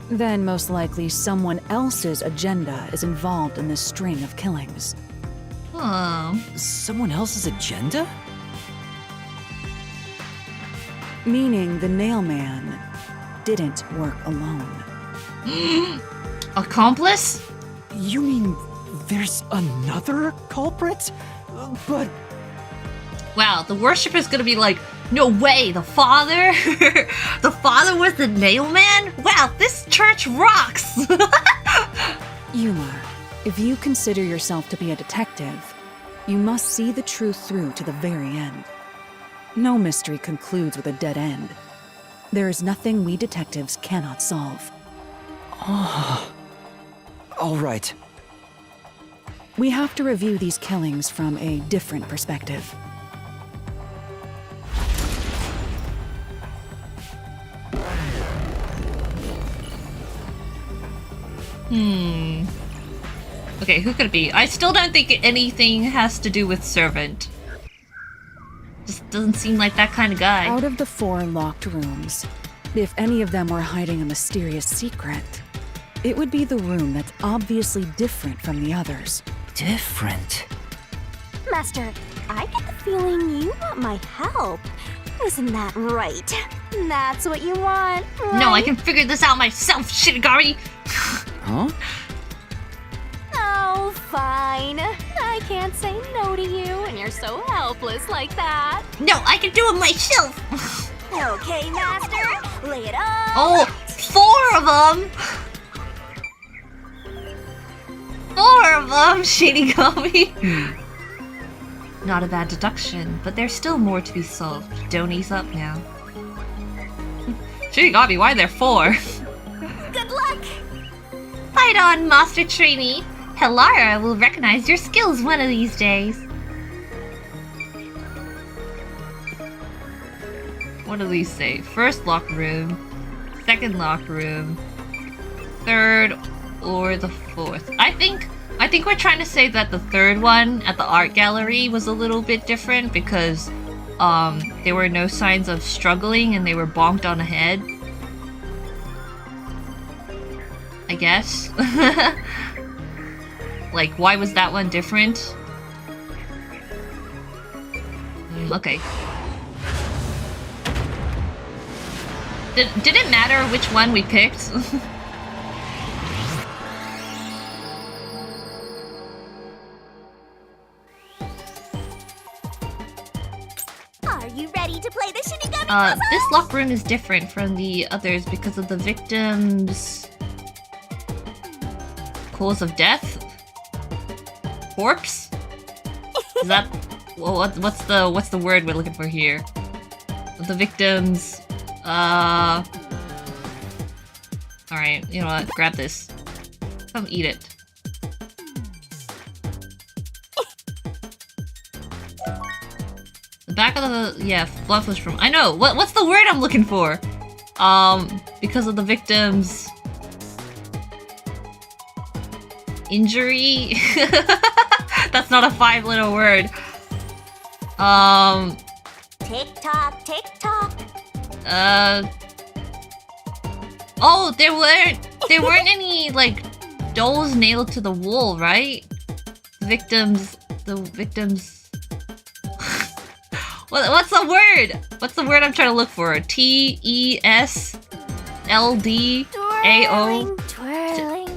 then most likely someone else's agenda is involved in this string of killings. Oh. Someone else's agenda? Meaning the Nailman didn't work alone. Accomplice? You mean there's another culprit? But... Wow, the worshipper's gonna be like, no way, the father? The father was the Nailman? Wow, this church rocks! Yuma, if you consider yourself to be a detective, you must see the truth through to the very end. No mystery concludes with a dead end. There is nothing we detectives cannot solve. Oh. All right. We have to review these killings from a different perspective. Okay, who could it be? I still don't think anything has to do with Servant. Just doesn't seem like that kind of guy. Out of the 4 locked rooms, if any of them were hiding a mysterious secret, it would be the room that's obviously different from the others. Different? Master, I get the feeling you want my help. Isn't that right? That's what you want, right? No, I can figure this out myself, Shinigami! Huh? Oh, fine. I can't say no to you, and you're so helpless like that. No, I can do it myself! Okay, Master, lay it on. Oh, 4 of them! 4 of them, Shinigami! Not a bad deduction, but there's still more to be solved. Don't ease up now. Shinigami, why are there 4? Good luck! Fight on, Master Trainee! Halara will recognize your skills one of these days. What do these say? First locked room, second locked room, third, or the 4th. I think we're trying to say that the 3rd one at the art gallery was a little bit different because there were no signs of struggling and they were bonked on the head. I guess. Like, why was that one different? Okay. Did it matter which one we picked? Are you ready to play the Shinigami puzzle? This locked room is different from the others because of the victim's cause of death? Corpse? Is that well, what's the word we're looking for here? The victims Alright, you know what? Grab this. Come eat it. The back of the blood flows from I know! What's the word I'm looking for? Because of the victim's injury? That's not a 5-letter word. Tick tock, tick tock. Oh, there weren't any like dolls nailed to the wall, right? The victims. What's the word? What's the word I'm trying to look for? TESLDAO. Twirling, twirling.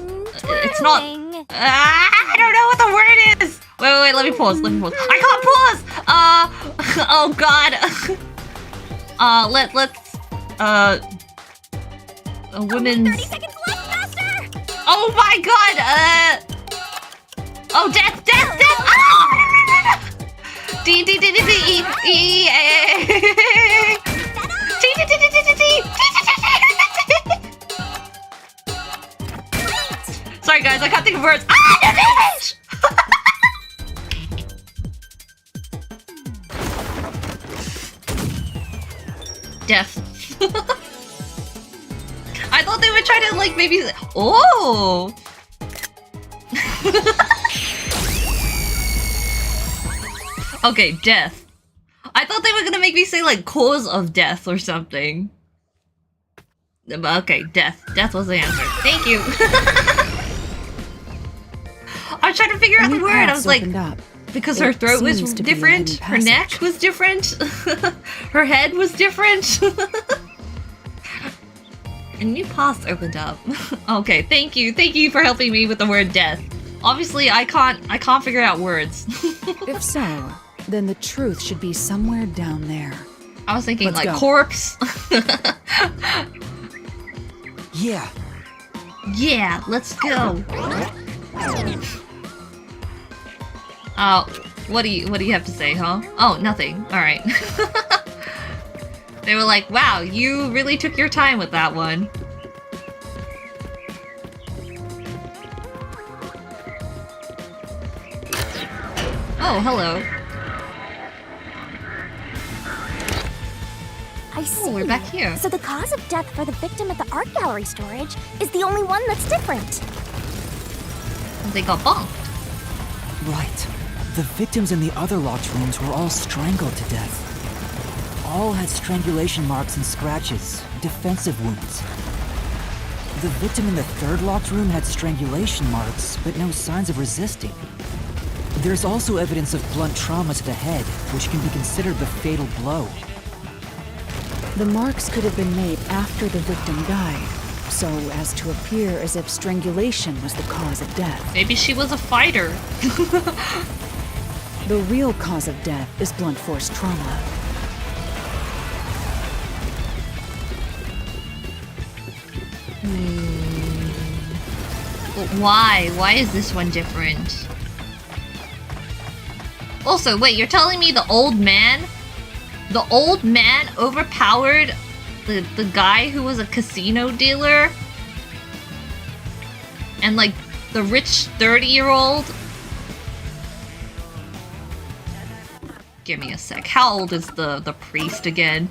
it's not. I don't know what the word is. Wait, let me pause. I can't pause. Oh God. Let's a women's. 30 seconds left, Master. Oh my God. Oh, death. Oh! D. Sorry guys, I can't think of words. Death. I thought they would try to like maybe. Oh. Okay, death. I thought they were gonna make me say like cause of death or something. Okay, death. Death was the answer. Thank you. I was trying to figure out the word. I was like, because her throat was different, her neck was different, her head was different. A new path opened up. Okay, thank you for helping me with the word death. Obviously, I can't figure out words. If so, then the truth should be somewhere down there. I was thinking Let's like go. corpse. Yeah. Yeah, let's go. Oh, what do you have to say, huh? Oh, nothing. All right. They were like, "Wow, you really took your time with that one." Oh, hello. I see. we're back here. So the cause of death for the victim at the art gallery storage is the only one that's different. They got bonked. Right. The victims in the other locked rooms were all strangled to death. All had strangulation marks and scratches, defensive wounds. The victim in the third locked room had strangulation marks, but no signs of resisting. There's also evidence of blunt trauma to the head, which can be considered the fatal blow. The marks could have been made after the victim died, so as to appear as if strangulation was the cause of death. Maybe she was a fighter. The real cause of death is blunt force trauma. But why? Why is this one different? Also, wait, you're telling me the old man overpowered the guy who was a casino dealer? And like the rich 30-year-old? Give me a sec. How old is the priest again?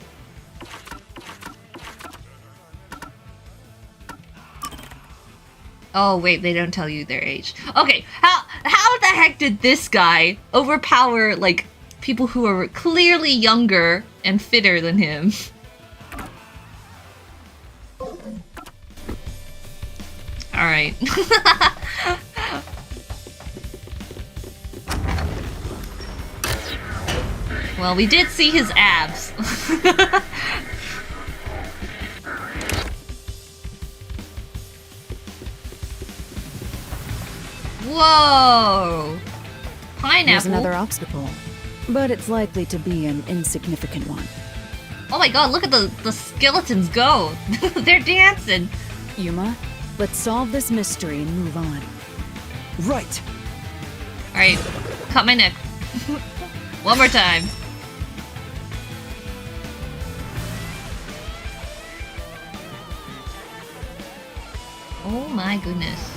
Oh wait, they don't tell you their age. Okay, how the heck did this guy overpower like people who are clearly younger and fitter than him? All right. Well, we did see his abs. Whoa! Pineapple? There's another obstacle, but it's likely to be an insignificant one. Oh my god, look at the skeletons go! They're dancing! Yuma, let's solve this mystery and move on. Right! Alright, cut my neck. One more time. Oh my goodness.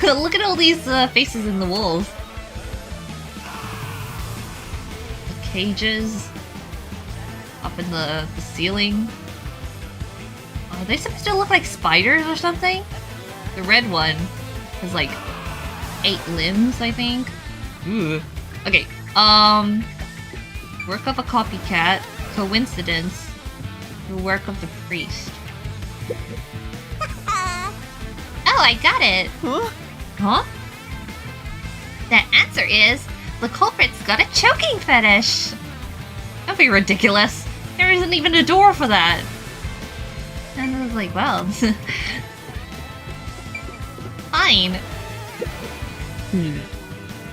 Look at all these faces in the walls. The cages. Up in the ceiling. Are they supposed to look like spiders or something? The red one has like 8 limbs, I think. Ooh. Okay, work of a copycat. Coincidence. The work of the priest. Oh, I got it! Huh? Huh? The answer is, the culprit's got a choking fetish! Don't be ridiculous. There isn't even a door for that. And I was like, well... fine!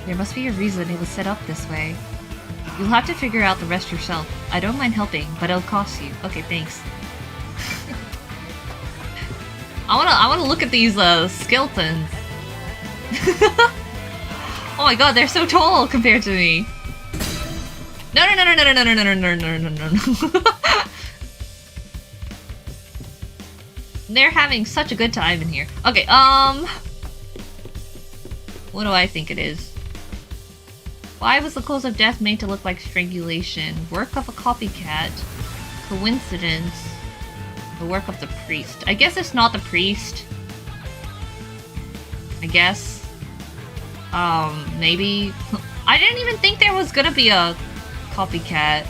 There must be a reason it was set up this way. You'll have to figure out the rest yourself. I don't mind helping, but it'll cost you. Okay, thanks. I wanna look at these skeletons. Oh my god, they're so tall compared to me. No. They're having such a good time in here. Okay, what do I think it is? Why was the cause of death made to look like strangulation? Work of a copycat. Coincidence. The work of the priest. I guess it's not the priest. I guess. Maybe. I didn't even think there was gonna be a copycat.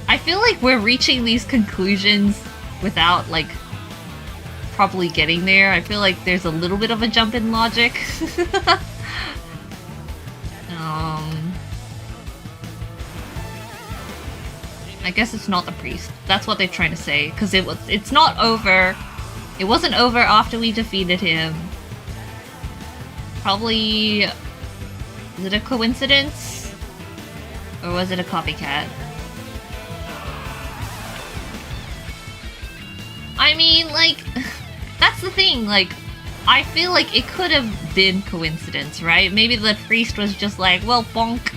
I feel like we're reaching these conclusions without, like, probably getting there. I feel like there's a little bit of a jump in logic. I guess it's not the priest. That's what they're trying to say, because it's not over. It wasn't over after we defeated him. Probably... Is it a coincidence? Or was it a copycat? I mean, like... That's the thing, like... I feel like it could have been coincidence, right? Maybe the priest was just like, well, bonk.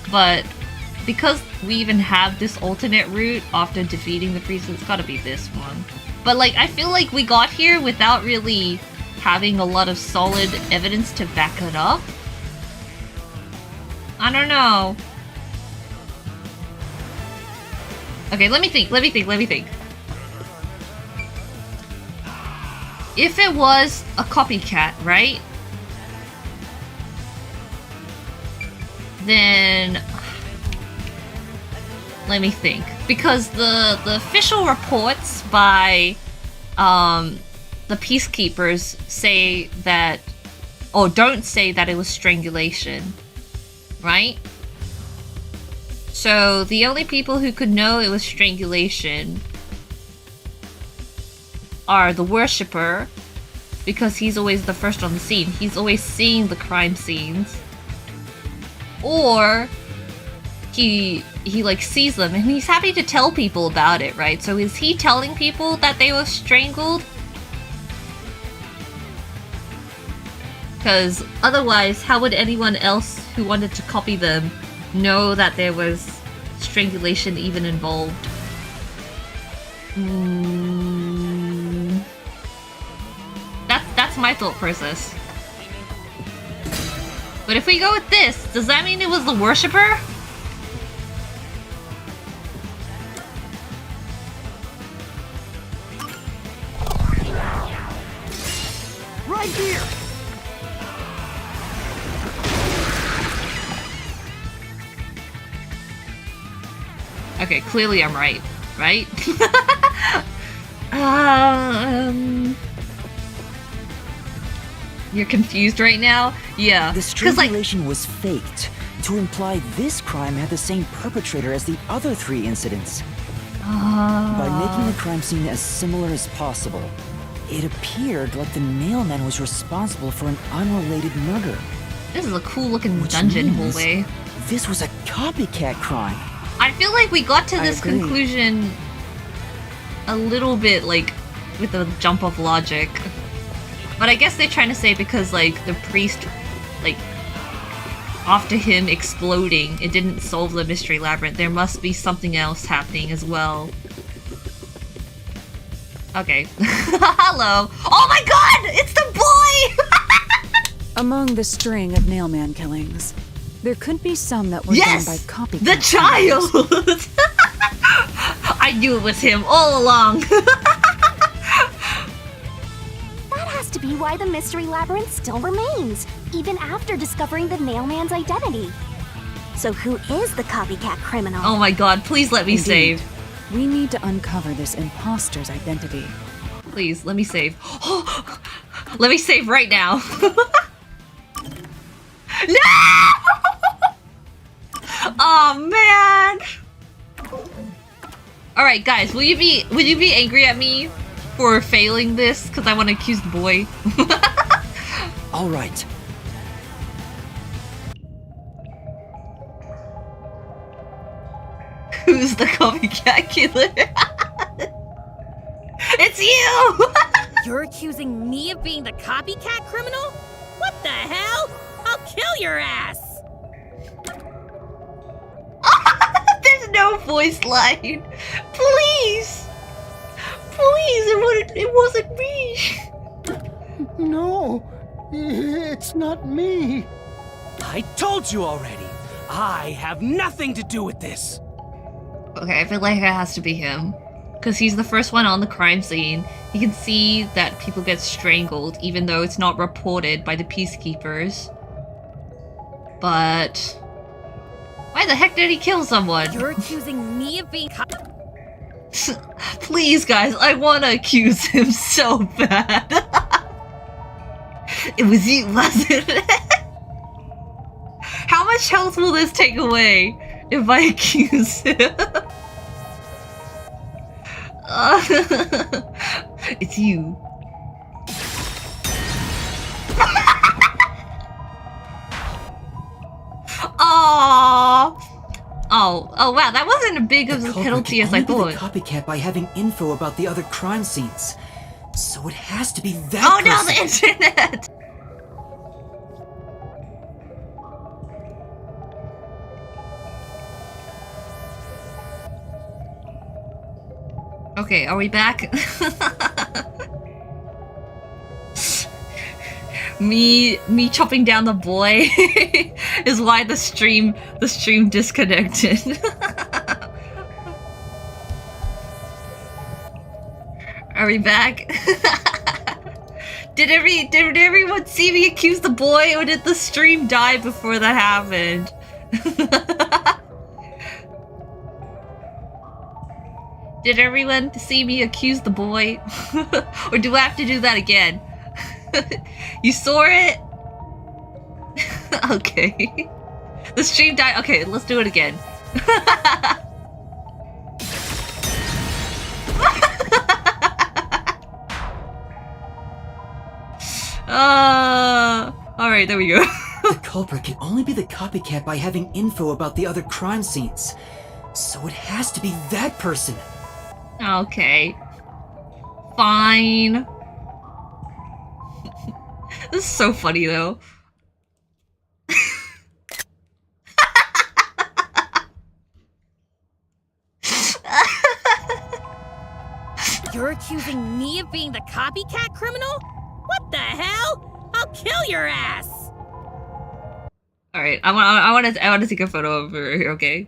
But... because we even have this alternate route after defeating the priest, it's gotta be this one. But like, I feel like we got here without really having a lot of solid evidence to back it up. I don't know. Okay, let me think. If it was a copycat, right? Then... let me think. Because the official reports by the peacekeepers say that, or don't say that it was strangulation, right? So the only people who could know it was strangulation are the worshipper, because he's always the first on the scene. He's always seeing the crime scenes. Or he like sees them and he's happy to tell people about it, right? So is he telling people that they were strangled? Because otherwise, how would anyone else who wanted to copy them know that there was strangulation even involved? That's my thought process. But if we go with this, does that mean it was the worshipper? Right here! Okay, clearly I'm right, right? You're confused right now? Yeah. The strangulation was faked to imply this crime had the same perpetrator as the other 3 incidents. By making the crime scene as similar as possible, it appeared like the mailman was responsible for an unrelated murder. This is a cool looking dungeon hallway. This was a copycat crime. I feel like we got to this conclusion a little bit, like, with a jump of logic. But I guess they're trying to say because, like, the priest, like, after him exploding, it didn't solve the mystery labyrinth. There must be something else happening as well. Okay. Hello. Oh my god! It's the boy! Among the string of nailman killings, there could be some that were done by copycats. The child! I knew it was him all along. That has to be why the mystery labyrinth still remains, even after discovering the nailman's identity. So who is the copycat criminal? Oh my god, please let me save. We need to uncover this imposter's identity. Please, let me save. Let me save right now. No! Oh man! Alright guys, will you be angry at me for failing this because I want to accuse the boy. All right. Who's the copycat killer? It's you! You're accusing me of being the copycat criminal? What the hell? I'll kill your ass! There's no voice line. Please! Please, it wasn't me. No, it's not me. I told you already. I have nothing to do with this. Okay, I feel like it has to be him. Because he's the first one on the crime scene. He can see that people get strangled, even though it's not reported by the peacekeepers. But... why the heck did he kill someone? You're accusing me of being Please, guys, I want to accuse him so bad. It was you, wasn't it? How much health will this take away if I accuse him? It's you. Aww. Oh wow, that wasn't as big of a penalty as I thought. Copycat by having info about the other crime scenes. So it has to be that Oh no, person. the internet! Okay, are we back? me chopping down the boy is why the stream disconnected. Are we back? Did everyone see me accuse the boy, or did the stream die before that happened? Did everyone see me accuse the boy? Or do I have to do that again? You saw it? Okay. The stream died. Okay, let's do it again. Alright, there we go. The culprit can only be the copycat by having info about the other crime scenes. So it has to be that person. Okay. Fine. This is so funny though. You're accusing me of being the copycat criminal? What the hell? I'll kill your ass! Alright, I want to take a photo of her here, okay?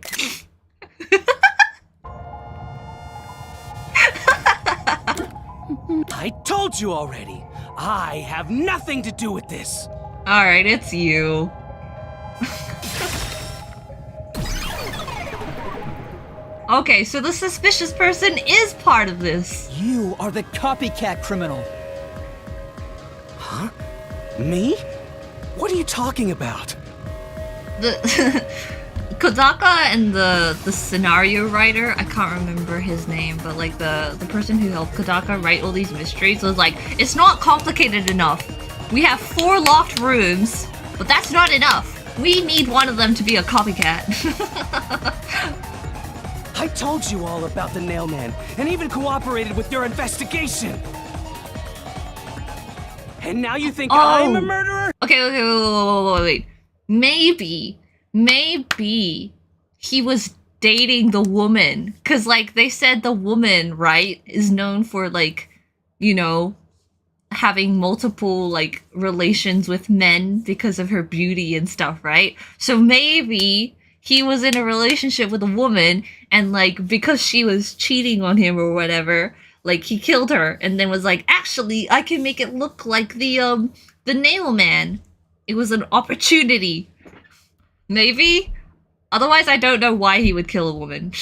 I told you already. I have nothing to do with this. Alright, it's you. Okay, so the suspicious person is part of this. You are the copycat criminal. Huh? Me? What are you talking about? The Kodaka and the scenario writer, I can't remember his name, but like the person who helped Kodaka write all these mysteries was like, it's not complicated enough. We have 4 locked rooms, but that's not enough. We need one of them to be a copycat. I told you all about the Nailman, and even cooperated with your investigation. And now you think I'm a murderer? Okay, wait. Maybe he was dating the woman. Cause like they said the woman, right, is known for like, you know, having multiple like relations with men because of her beauty and stuff, right? So maybe he was in a relationship with a woman, and like because she was cheating on him or whatever, like he killed her and then was like, actually I can make it look like the nail man. It was an opportunity. Maybe? Otherwise I don't know why he would kill a woman.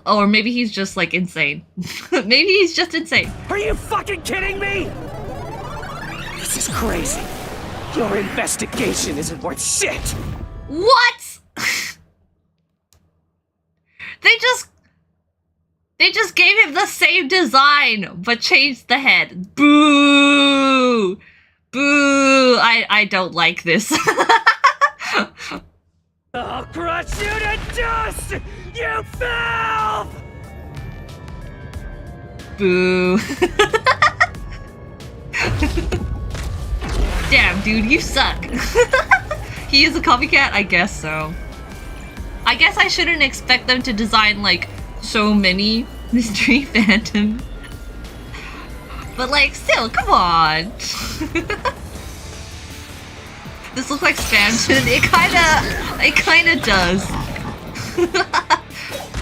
Or maybe he's just like insane. Maybe he's just insane. Are you fucking kidding me? This is crazy. Your investigation isn't worth shit. What? They They just gave him the same design, but changed the head. Boo! Boo! I don't like this. I'll crush you to dust, you filth! Boo. Damn, dude, you suck. He is a copycat? I guess so. I guess I shouldn't expect them to design, like, so many Mystery Phantom. But, like, still, come on. This looks like Spamton. It kinda does.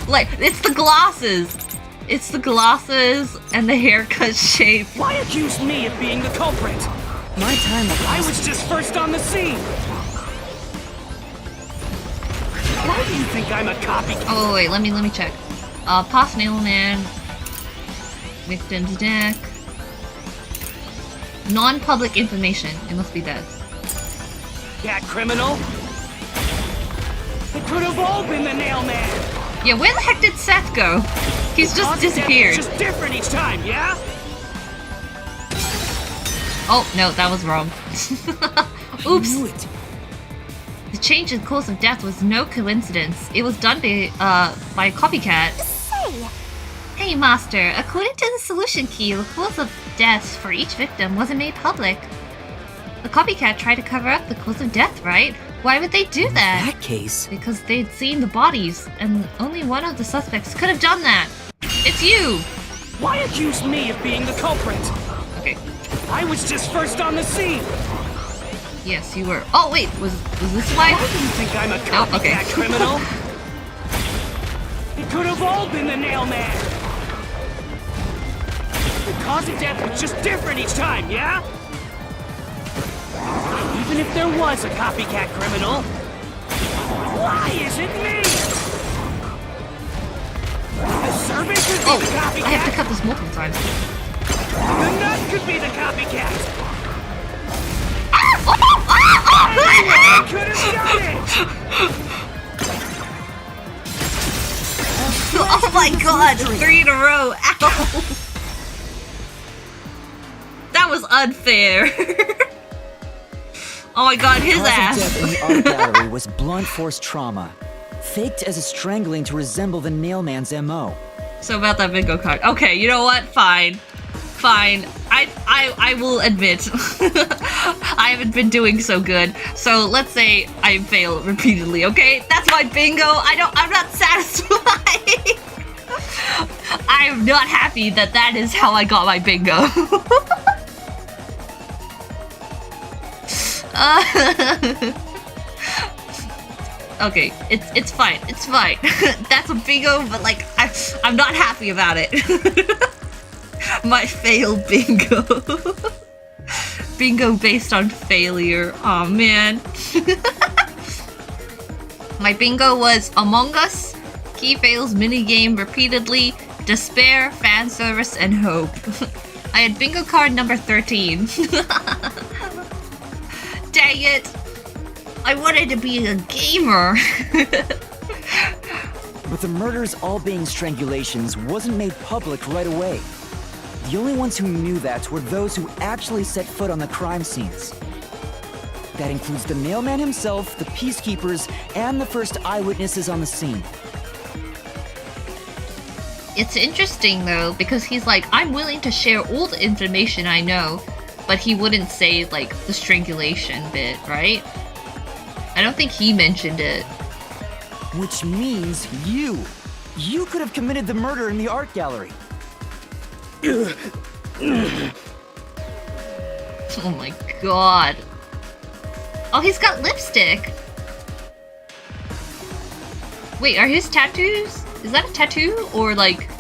Like, it's the glasses. It's the glasses and the haircut shape. Why accuse me of being the culprit? My time will I was just first on the scene. Why do you think I'm a copycat? Oh wait, let me check. Past mailman. Victim's deck. Non-public information. It must be that. Cat criminal? It could have all been the nailman. Yeah, where the heck did Seth go? He's just disappeared. It's just different each time, yeah? Oh, no, that was wrong. Oops. The change in cause of death was no coincidence. It was done by a copycat. Say! Hey, Master. According to the solution key, the cause of death for each victim wasn't made public. The copycat tried to cover up the cause of death, right? Why would they do that? In that case... Because they'd seen the bodies, and only one of the suspects could have done that. It's you! Why accuse me of being the culprit? Okay. I was just first on the scene. Yes, you were. Oh, wait, was this why? Why do you think I'm a copycat okay. criminal? It could have all been the nailman. The cause of death was just different each time, yeah? Even if there was a copycat criminal, why is it me? The servant could be the copycat. I have to cut this multiple times. The nut could be the copycat. I could have done it. Oh my god, 3 in a row. Ow. That was unfair. Oh my god, his ass! The cause of death in the art gallery was blunt force trauma, faked as a strangling to resemble the nailman's MO. So about that bingo card. Okay, you know what? Fine. Fine. I will admit. I haven't been doing so good. So let's say I fail repeatedly, okay? That's my bingo. I'm not satisfied. I'm not happy that is how I got my bingo. Okay, it's fine. It's fine. That's a bingo, but like I'm not happy about it. My failed bingo. Bingo based on failure. Aw, man. My bingo was Among Us, Key fails minigame repeatedly, despair, fan service, and hope. I had bingo card number 13. Dang it! I wanted to be a gamer! But the murders all being strangulations wasn't made public right away. The only ones who knew that were those who actually set foot on the crime scenes. That includes the mailman himself, the peacekeepers, and the first eyewitnesses on the scene. It's interesting though, because he's like, I'm willing to share all the information I know, but he wouldn't say like the strangulation bit, right? I don't think he mentioned it. Which means you could have committed the murder in the art gallery. Oh my god. Oh, he's got lipstick. Wait, are his tattoos? Is that a tattoo or like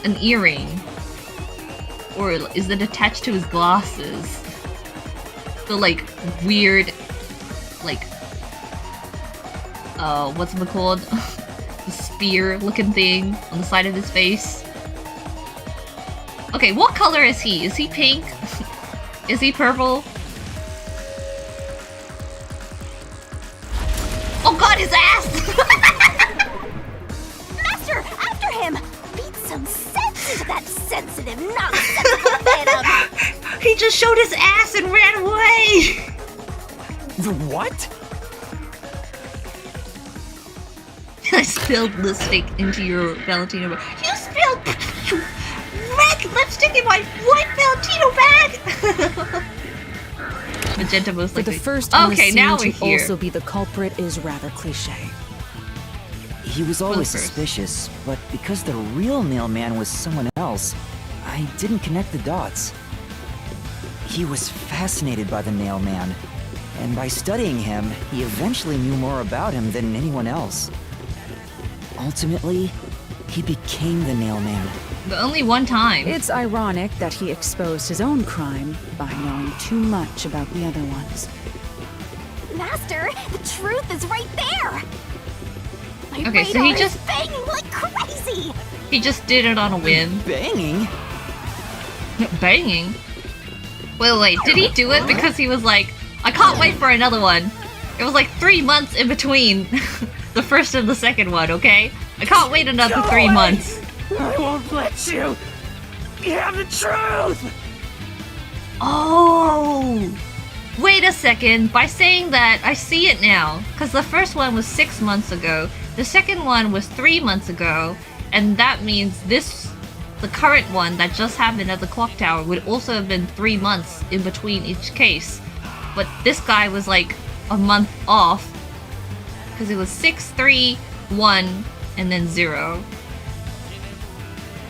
an earring? Or is it attached to his glasses? The like weird, like, what's it called? The spear looking thing on the side of his face. Okay, what color is he? Is he pink? Is he purple? Oh god, his ass! Master, after him! primitive, nonsensical venom! He just showed his ass and ran away! The what? I spilled lipstick into your Valentino bag. You spilled red lipstick in my white Valentino bag! Magenta most For likely. the first in okay, the now scene we're to here. also be the culprit is rather cliche. He was always first. suspicious, but because the real mailman was someone else, I didn't connect the dots. He was fascinated by the mailman, and by studying him, he eventually knew more about him than anyone else. Ultimately, he became the mailman. But only one time. It's ironic that he exposed his own crime by knowing too much about the other ones. Master, the truth is right there! My Okay, so radar he is just- banging like crazy! He just did it on a whim. Banging? Banging? Wait, did he do it because he was like, I can't wait for another one? It was like 3 months in between the first and the second one, okay? I can't wait another 3 months. I won't let you! You have the truth! Oh! Wait a second, by saying that, I see it now. Because the first one was 6 months ago, the second one was 3 months ago, and that means the current one that just happened at the clock tower would also have been 3 months in between each case. But this guy was like a month off, because it was 6, 3, 1, and then 0.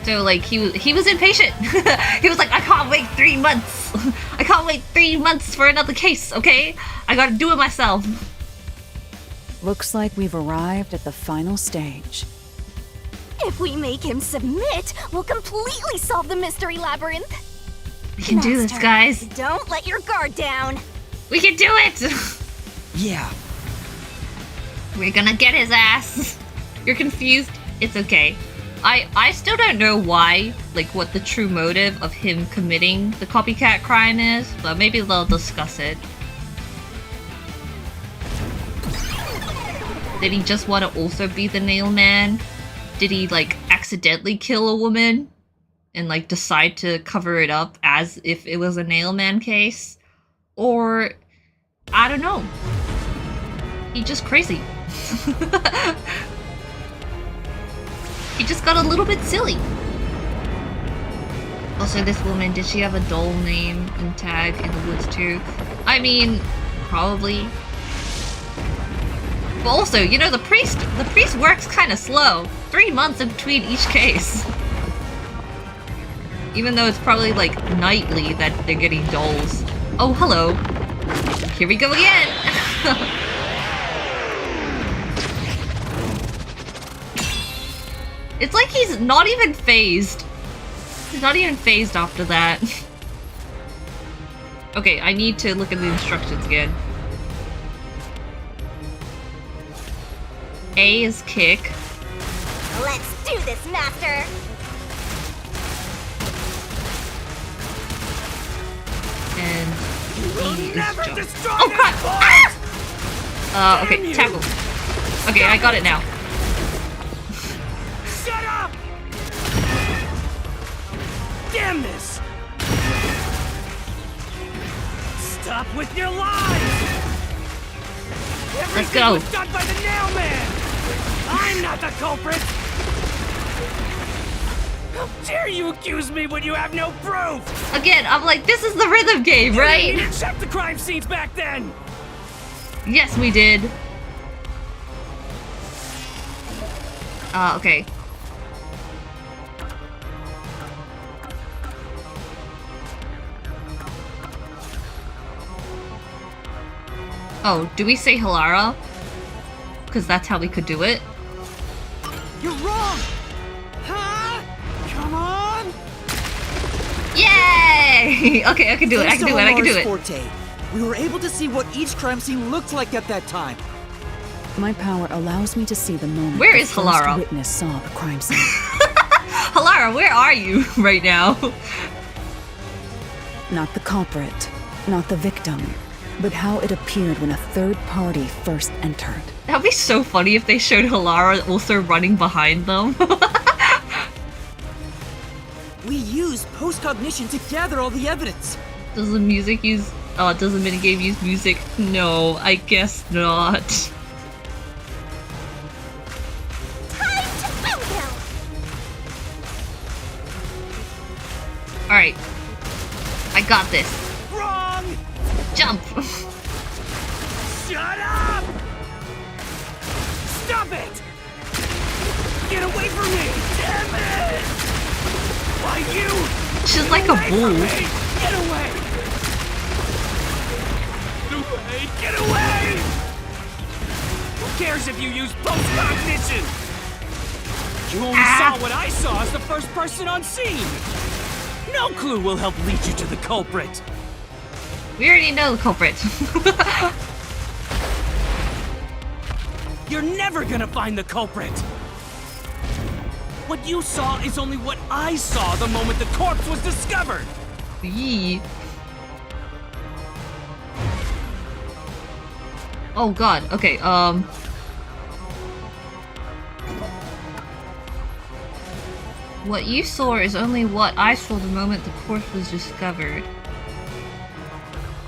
So like he was impatient. He was like, I can't wait 3 months. I can't wait 3 months for another case, okay? I gotta do it myself. Looks like we've arrived at the final stage. If we make him submit, we'll completely solve the mystery labyrinth. We can do this, Master, guys. Don't let your guard down. We can do it! Yeah. We're gonna get his ass. You're confused? It's okay. I still don't know why, like what the true motive of him committing the copycat crime is, but maybe they'll discuss it. Did he just want to also be the nail man? Did he like accidentally kill a woman and like decide to cover it up as if it was a nail man case? Or I don't know. He just crazy. He just got a little bit silly. Also, this woman, did she have a doll name and tag in the woods too? I mean, probably. But also, you know, the priest works kind of slow. 3 months in between each case. Even though it's probably like nightly that they're getting dolls. Oh, hello. Here we go again. It's like he's not even phased. He's not even phased after that. Okay, I need to look at the instructions again. A is kick. Let's do this, Master. And E is Never jump. destroy Oh this crap! forest! Ah! Okay, tackle. Okay, I got it now. Shut up! Damn this! Stop with your lies! Let's go. Was done by the nail man! I'm not the culprit! How dare you accuse me when you have no proof? Again, I'm like, this is the rhythm game, right? You didn't check the crime scenes back then! Yes, we did. Okay. Oh, do we say Halara? Because that's how we could do it. You're wrong! Huh? Come on! Yay! Okay, I can do it. I can do it. I can do it. Forte, we were able to see what each crime scene looked like at that time. My power allows me to see the moment Where the is first Halara? witness saw the crime scene. Halara, where are you right now? Not the culprit, not the victim, but how it appeared when a third party first entered. That would be so funny if they showed Halara also running behind them. We used post-cognition to gather all the evidence. Does the music use... Oh, does the minigame use music? No, I guess not. Time to bingo! Alright. I got this. Wrong! Jump! Shut up! Stop it! Get away from me! Damn it! Why you? She's like a bull. Get away! Get away! Get away! Who cares if you use post-cognition? You only saw what I saw as the first person on scene! No clue will help lead you to the culprit! We already know the culprit. You're never gonna find the culprit! What you saw is only what I saw the moment the corpse was discovered! Yee. Oh god, okay, what you saw is only what I saw the moment the corpse was discovered.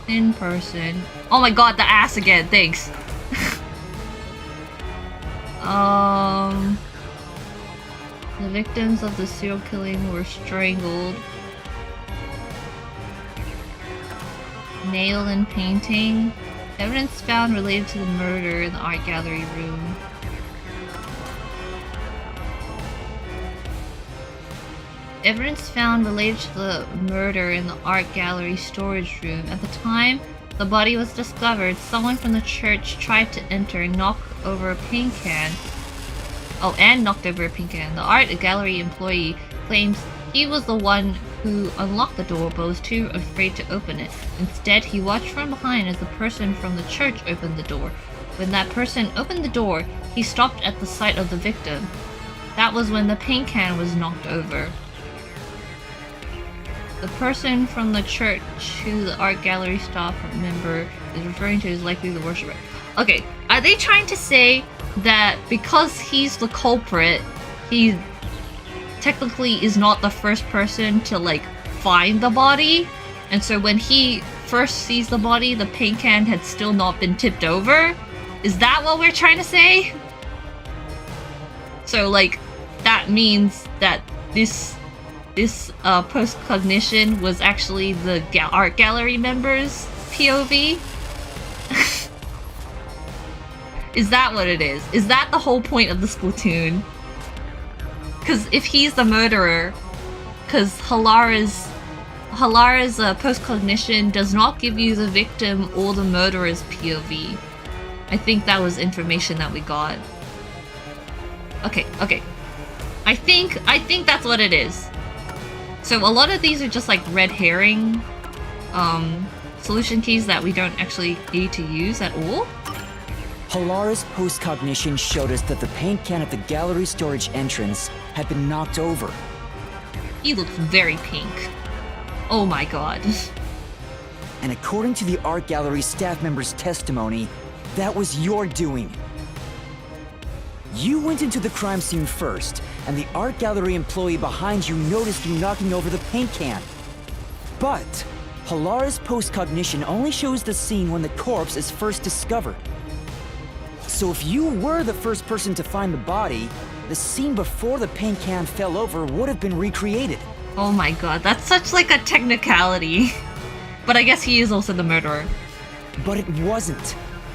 In person. Oh my god, the ass again, thanks. The victims of the serial killing were strangled. Nail and painting. Evidence found related to the murder in the art gallery room. Evidence found related to the murder in the art gallery storage room. At the time the body was discovered, someone from the church tried to enter and knock over a paint can. Knocked over a paint can. The art gallery employee claims he was the one who unlocked the door but was too afraid to open it. Instead, he watched from behind as the person from the church opened the door. When that person opened the door, he stopped at the sight of the victim. That was when the paint can was knocked over. The person from the church who the art gallery staff member is referring to is likely the worshiper. Okay, are they trying to say that because he's the culprit, he technically is not the first person to like find the body? And so when he first sees the body, the paint can had still not been tipped over? Is that what we're trying to say? So like, that means that this post-cognition was actually the art gallery members' POV? Is that what it is? Is that the whole point of the Splatoon? Because if he's the murderer, because Halara's post-cognition does not give you the victim or the murderer's POV. I think that was information that we got. Okay. I think that's what it is. So a lot of these are just like red herring solution keys that we don't actually need to use at all. Halara's post-cognition showed us that the paint can at the gallery storage entrance had been knocked over. He looks very pink. Oh my god. And according to the art gallery staff member's testimony, that was your doing. You went into the crime scene first, and the art gallery employee behind you noticed you knocking over the paint can. But Halara's post-cognition only shows the scene when the corpse is first discovered. So if you were the first person to find the body, the scene before the paint can fell over would have been recreated. Oh my god, that's such like a technicality. But I guess he is also the murderer. But it wasn't.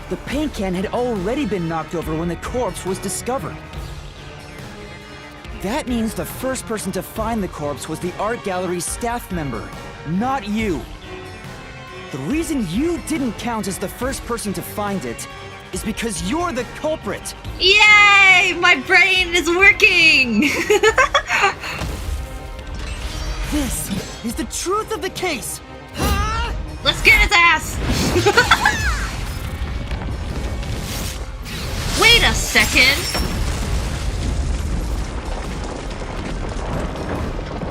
The paint can had already been knocked over when the corpse was discovered. That means the first person to find the corpse was the art gallery's staff member, not you. The reason you didn't count as the first person to find it is because you're the culprit. Yay! My brain is working! This is the truth of the case. Let's get his ass! Wait a second!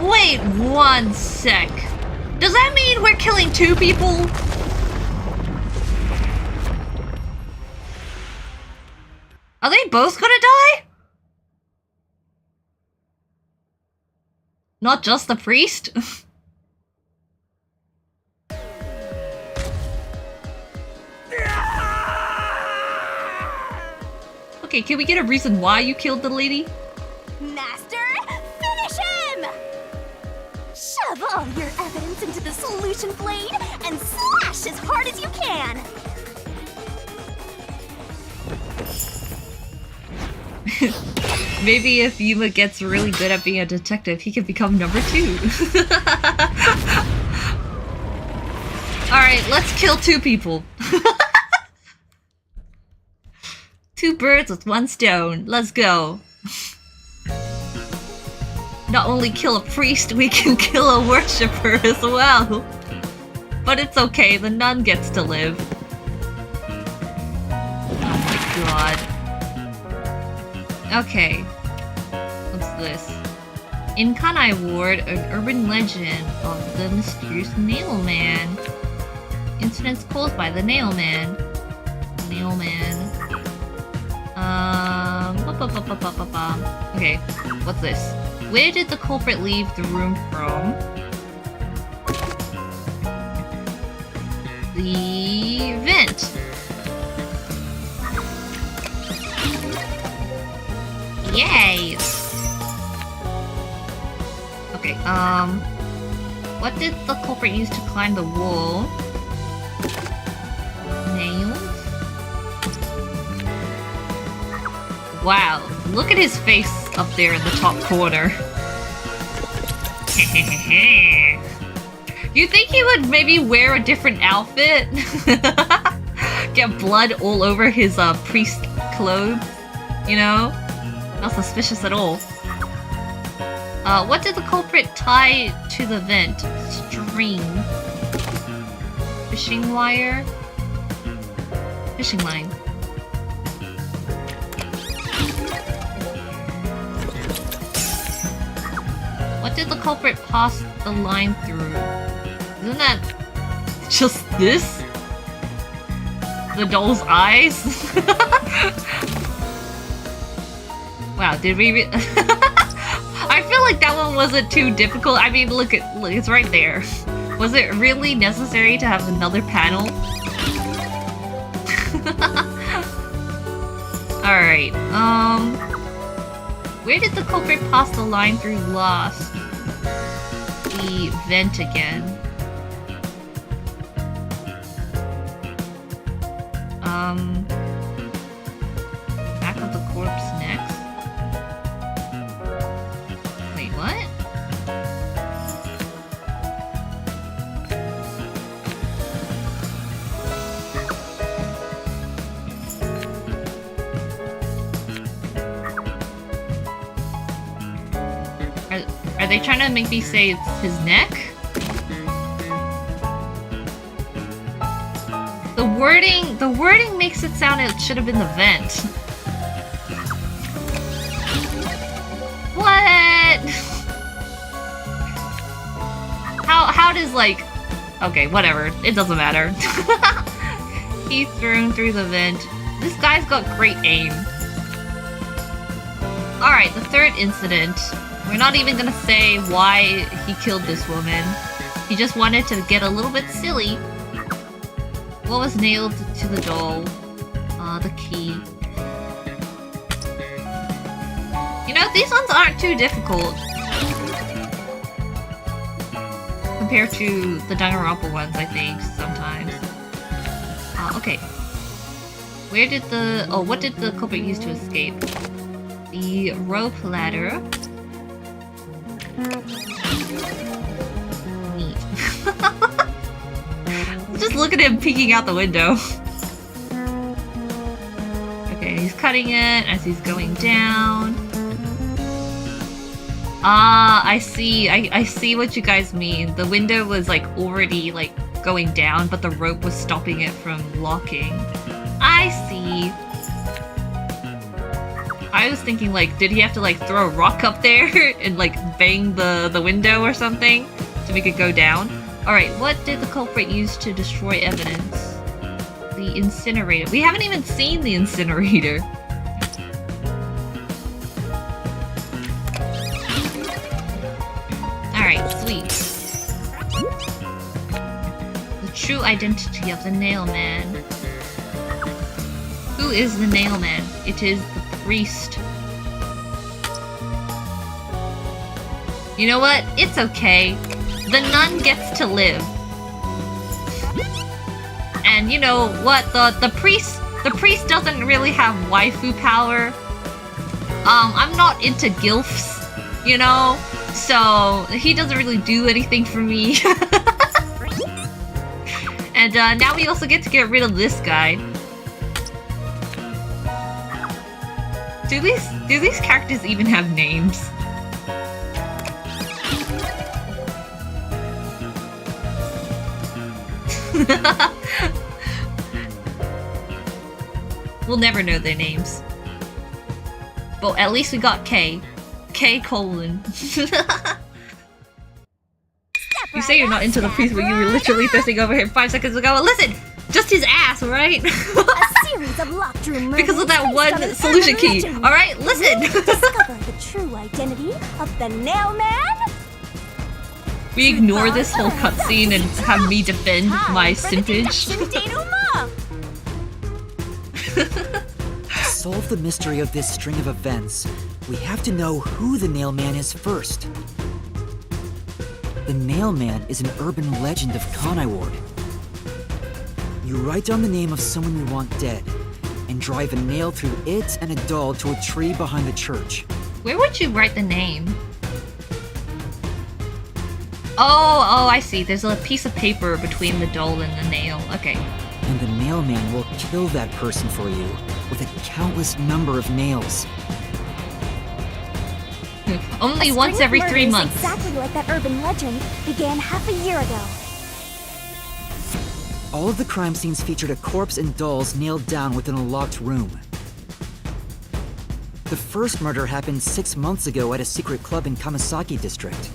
Wait 1 sec. Does that mean we're killing 2 people? Are they both gonna die? Not just the priest? Okay, can we get a reason why you killed the lady? Master, finish him! Shove all your evidence into the solution blade and slash as hard as you can! Maybe if Yuma gets really good at being a detective, he can become number 2. Alright, let's kill 2 people. 2 birds with 1 stone. Let's go. Not only kill a priest, we can kill a worshipper as well. But it's okay, the nun gets to live. Oh my god. Okay. What's this? In Kanai Ward, an urban legend of the mysterious Nailman. Incidents caused by the Nailman. Okay, what's this? Where did the culprit leave the room from? The vent. Yay! Okay, what did the culprit use to climb the wall? Nails? Wow, look at his face up there in the top corner. You think he would maybe wear a different outfit? Get blood all over his priest clothes? You know? Not suspicious at all. What did the culprit tie to the vent? String. Fishing wire? Fishing line. What did the culprit pass the line through? Isn't that just this? The doll's eyes? Wow, did we I feel like that one wasn't too difficult. I mean, look, it's right there. Was it really necessary to have another panel? Alright, where did the culprit pass the line through last? The vent again. Back of the corpse next. Wait, what? Are they trying to make me say it's his neck? The wording makes it sound it should have been the vent. What? How does like... Okay, whatever. It doesn't matter. He's thrown through the vent. This guy's got great aim. Alright, the third incident. We're not even gonna say why he killed this woman. He just wanted to get a little bit silly. What was nailed to the doll? The key. You know, these ones aren't too difficult. Compared to the Danganronpa ones, I think, sometimes. Okay. Where did the... Oh, what did the culprit use to escape? The rope ladder. Neat. Just look at him peeking out the window. Okay, he's cutting it as he's going down. Ah, I see. I see what you guys mean. The window was like already like going down, but the rope was stopping it from locking. I see. I was thinking like, did he have to like throw a rock up there and like bang the window or something to make it go down? Alright, what did the culprit use to destroy evidence? The incinerator. We haven't even seen the incinerator. Alright, sweet. The true identity of the Nailman. Who is the Nailman? It is the priest. You know what? It's okay. The nun gets to live. And you know what? The priest doesn't really have waifu power. I'm not into gilfs, you know? So he doesn't really do anything for me. And now we also get to get rid of this guy. Do these characters even have names? We'll never know their names. But at least we got K. K colon. You say you're not into the priest, but you were literally thirsting over him 5 seconds ago. Listen! Just his ass, right? A series of locked room because of that one solution key. Alright, listen! Discover the true identity of the Nailman? We ignore this whole cutscene and have me defend my simpage. To solve the mystery of this string of events, we have to know who the Nailman is first. The Nailman is an urban legend of Kanai Ward. You write down the name of someone you want dead, and drive a nail through it and a doll to a tree behind the church. Where would you write the name? Oh, I see. There's a piece of paper between the doll and the nail. Okay. And the Nailman will kill that person for you with a countless number of nails. Only once every 3 months. Exactly like that urban legend began half a year ago. All of the crime scenes featured a corpse and dolls nailed down within a locked room. The first murder happened 6 months ago at a secret club in Kamasaki district.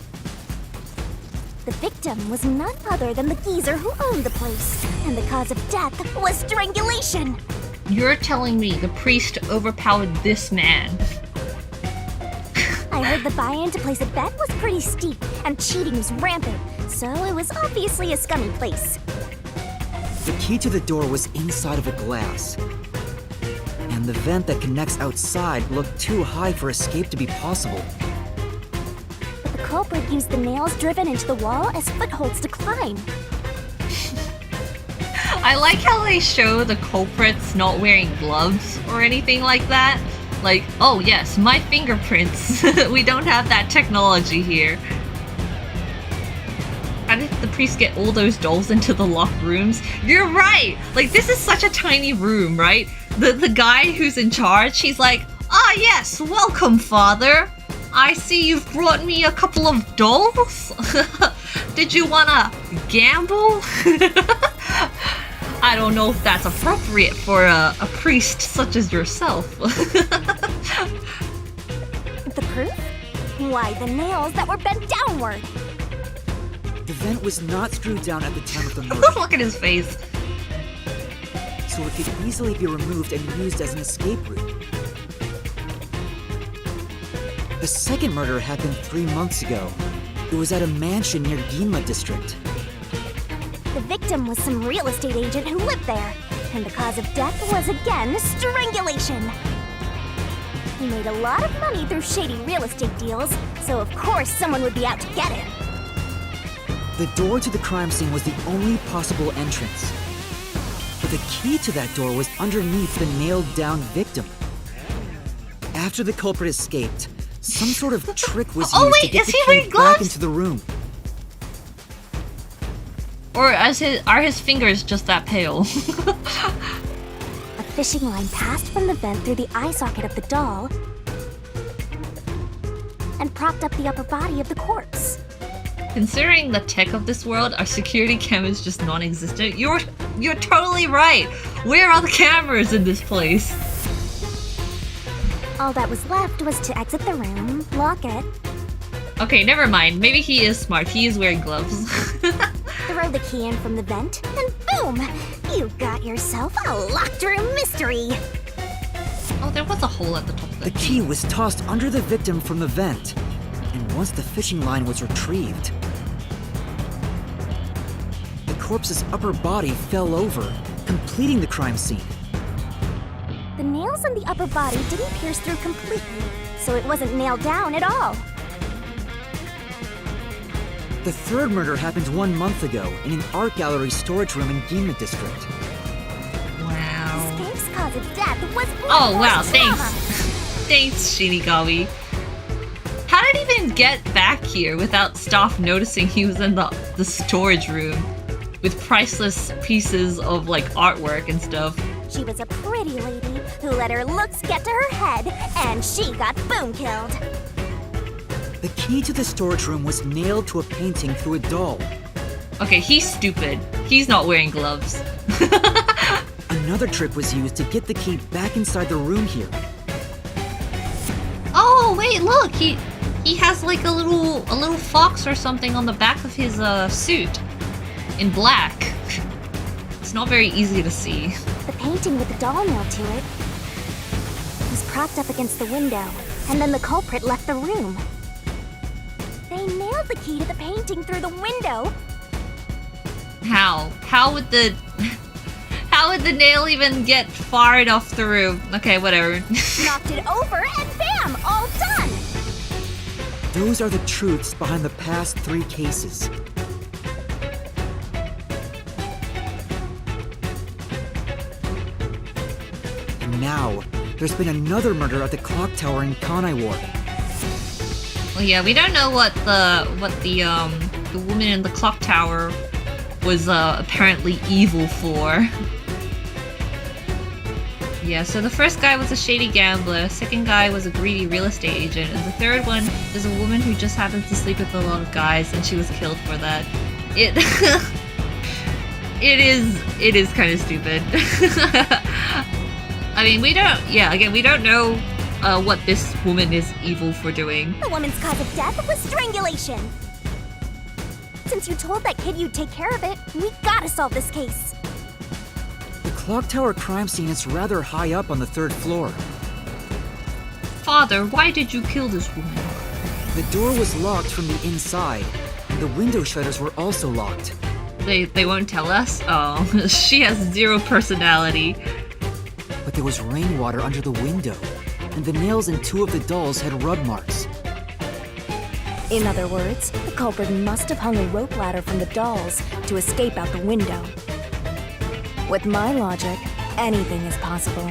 The victim was none other than the geezer who owned the place, and the cause of death was strangulation. You're telling me the priest overpowered this man? I heard the buy-in to place a bet was pretty steep, and cheating was rampant, so it was obviously a scummy place. The key to the door was inside of a glass, and the vent that connects outside looked too high for escape to be possible. But the culprit used the nails driven into the wall as footholds to climb. I like how they show the culprits not wearing gloves or anything like that. Like, oh yes, my fingerprints. We don't have that technology here. How did the priest get all those dolls into the locked rooms? You're right! Like, this is such a tiny room, right? The guy who's in charge, he's like, ah yes, welcome, father. I see you've brought me a couple of dolls? Did you wanna gamble? I don't know if that's appropriate for a priest such as yourself. The proof? Why, the nails that were bent downward. The vent was not screwed down at the time of the murder. Look at his face. So it could easily be removed and used as an escape route. The second murder happened 3 months ago. It was at a mansion near Ginma district. The victim was some real estate agent who lived there, and the cause of death was again strangulation. He made a lot of money through shady real estate deals, so of course someone would be out to get him. The door to the crime scene was the only possible entrance. But the key to that door was underneath the nailed-down victim. After the culprit escaped, some sort of trick was used to get the key back into the room. Or are his fingers just that pale? A fishing line passed from the vent through the eye socket of the doll and propped up the upper body of the corpse. Considering the tech of this world, our security cameras just non-existent. You're totally right. Where are the cameras in this place? All that was left was to exit the room, lock it. Okay, never mind. Maybe he is smart. He is wearing gloves. Throw the key in from the vent, and boom! You got yourself a locked room mystery! Oh, there was a hole at the top of the key was tossed under the victim from the vent, And once the fishing line was retrieved, the corpse's upper body fell over, completing the crime scene. The nails in the upper body didn't pierce through completely, so it wasn't nailed down at all. The third murder happened 1 month ago in an art gallery storage room in YUMA district. Wow. Scape's cause of death was Oh wow, trauma. thanks. Thanks, Shinigami. How did he even get back here without staff noticing he was in the storage room with priceless pieces of like artwork and stuff? She was a pretty lady who let her looks get to her head, and she got boom killed. The key to the storage room was nailed to a painting through a doll. Okay, he's stupid. He's not wearing gloves. Another trick was used to get the key back inside the room here. Oh wait, look, he has like a little fox or something on the back of his suit in black. It's not very easy to see. The painting with the doll nailed to it was propped up against the window, and then the culprit left the room. They nailed the key to the painting through the window. How? How would the nail even get far enough through? Okay, whatever. Knocked it over, and bam! All done! Those are the truths behind the past 3 cases. And now, there's been another murder at the clock tower in Kanai Ward. Well, yeah, we don't know what the woman in the clock tower was apparently evil for. Yeah, so the first guy was a shady gambler, second guy was a greedy real estate agent, and the third one is a woman who just happens to sleep with a lot of guys, and she was killed for that. It is kind of stupid. I mean, we don't know what this woman is evil for doing. The woman's cause of death was strangulation. Since you told that kid you'd take care of it, we gotta solve this case. The clock tower crime scene is rather high up on the 3rd floor. Father, why did you kill this woman? The door was locked from the inside, and the window shutters were also locked. They won't tell us? Oh, she has 0 personality. But there was rainwater under the window, and the nails in 2 of the dolls had rub marks. In other words, the culprit must have hung a rope ladder from the dolls to escape out the window. With my logic, anything is possible.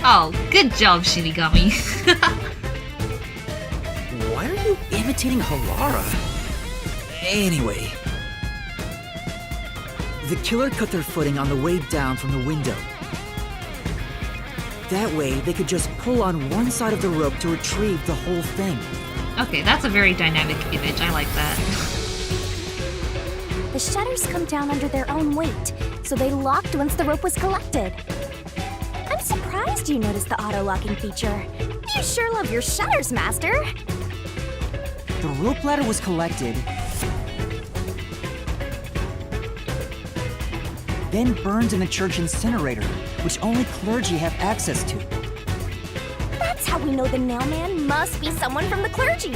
Oh, good job, Shinigami. Why are you imitating Halara? Anyway. The killer cut their footing on the way down from the window. That way, they could just pull on one side of the rope to retrieve the whole thing. Okay, that's a very dynamic image. I like that. The shutters come down under their own weight, so they locked once the rope was collected. I'm surprised you noticed the auto-locking feature. You sure love your shutters, Master. The rope ladder was collected, then burned in the church incinerator, which only clergy have access to. That's how we know the nailman must be someone from the clergy.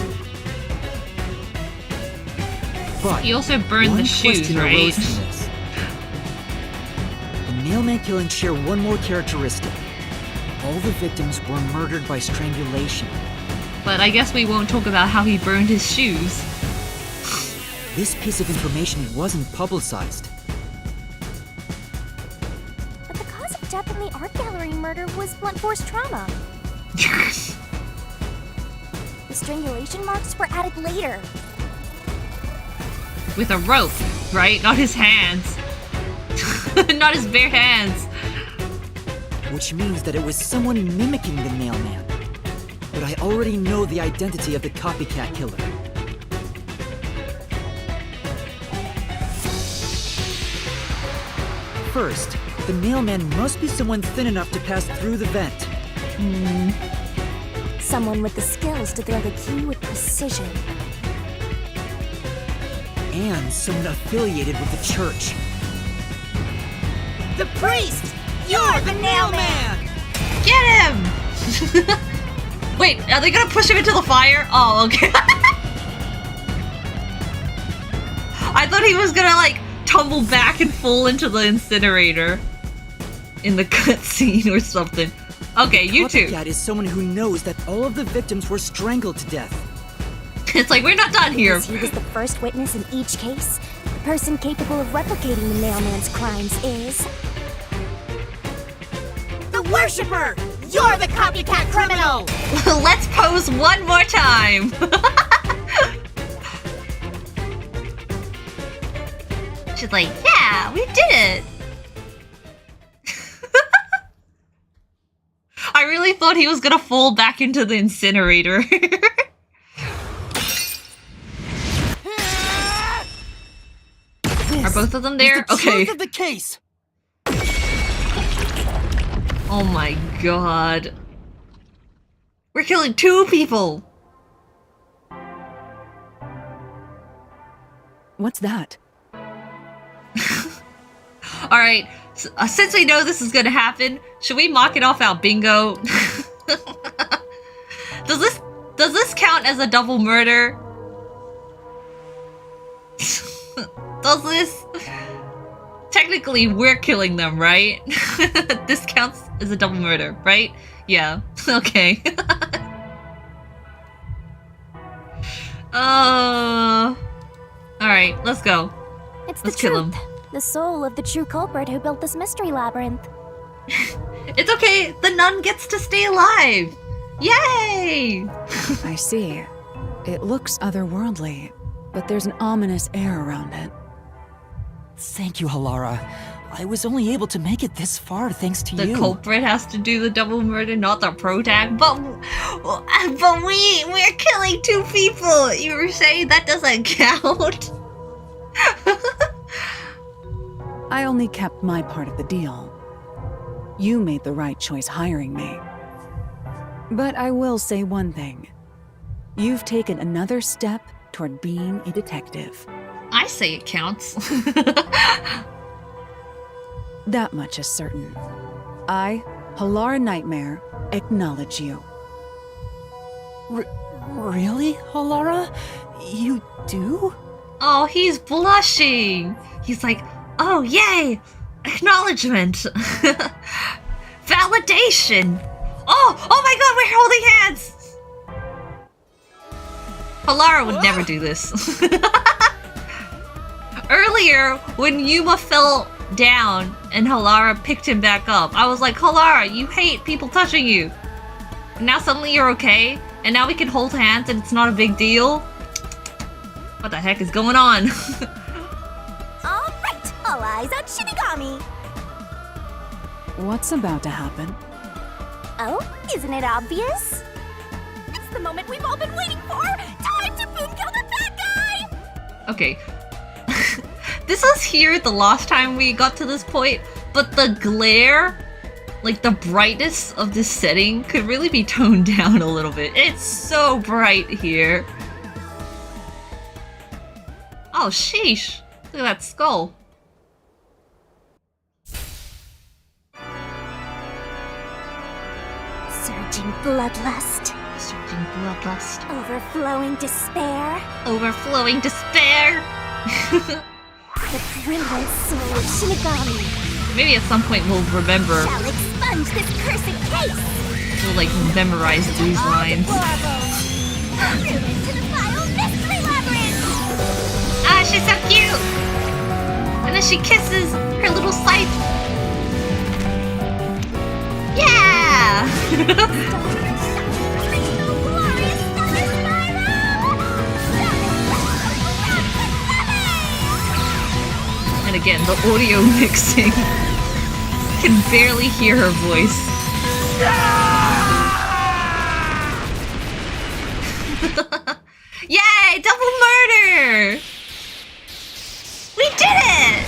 But he also burned the shoes, right? The nailman killings share one more characteristic. All the victims were murdered by strangulation. But I guess we won't talk about how he burned his shoes. This piece of information wasn't publicized. But the cause of death in the art gallery murder was blunt force trauma. The strangulation marks were added later. With a rope, right? Not his hands. Not his bare hands. Which means that it was someone mimicking the nailman. But I already know the identity of the copycat killer. First, the nailman must be someone thin enough to pass through the vent. Someone with the skills to throw the key with precision. And someone affiliated with the church. The priest! You're the nailman! Get him! Wait, are they gonna push him into the fire? Oh, okay. he was gonna like tumble back and fall into the incinerator in the cutscene or something. Okay, you two. Copycat is someone who knows that all of the victims were strangled to death. It's like, we're not done here. Because he was the first witness in each case. The person capable of replicating the mailman's crimes is... The Worshipper! You're the copycat criminal! Let's pose one more time. She's like, yeah, we did it. I really thought he was gonna fall back into the incinerator. Are both of them there? The okay. truth of the case. Oh my god. We're killing 2 people. What's that? Alright, since we know this is gonna happen, should we mock it off our bingo? Does this count as a double murder? Does this? Technically, we're killing them, right? This counts as a double murder, right? Yeah. Okay. Alright, let's go. It's Let's the kill truth. him. The soul of the true culprit who built this mystery labyrinth. It's okay. The nun gets to stay alive. Yay! I see. It looks otherworldly, but there's an ominous air around it. Thank you, Halara. I was only able to make it this far thanks to you. The culprit has to do the double murder, not the protag. But we're killing 2 people. You were saying that doesn't count. I only kept my part of the deal. You made the right choice hiring me. But I will say one thing. You've taken another step toward being a detective. I say it counts. That much is certain. I, Halara Nightmare, acknowledge you. Really, Halara? You do? Oh, he's blushing. He's like, oh, yay! Acknowledgement. Validation. Oh my god, we're holding hands! Halara would never do this. Earlier, when Yuma fell down and Halara picked him back up, I was like, Halara, you hate people touching you. And now suddenly you're okay, and now we can hold hands and it's not a big deal? What the heck is going on? Alright, all eyes on Shinigami. What's about to happen? Oh, isn't it obvious? It's the moment we've all been waiting for! Time to boom kill the bad guy! Okay. This was here the last time we got to this point, but the glare, like the brightness of this setting, could really be toned down a little bit. It's so bright here. Oh, sheesh. Look at that skull. Surging bloodlust. Surging bloodlust. Overflowing despair. Overflowing despair. The brilliant soul of Shinigami Maybe at some point we'll remember. shall expunge this cursed case. We'll like memorize these lines. Into the final mystery labyrinth. Ah, she's so cute. And then she kisses her little scythe. Yeah. And again, the audio mixing. Can barely hear her voice. Yay! Double murder! We did it!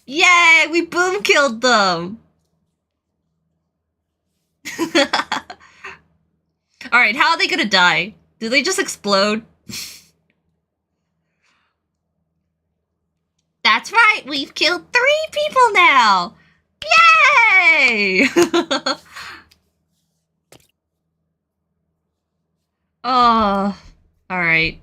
Yay! We boom killed them! Alright, how are they gonna die? Do they just explode? That's right, we've killed 3 people now! Yay! Oh, alright.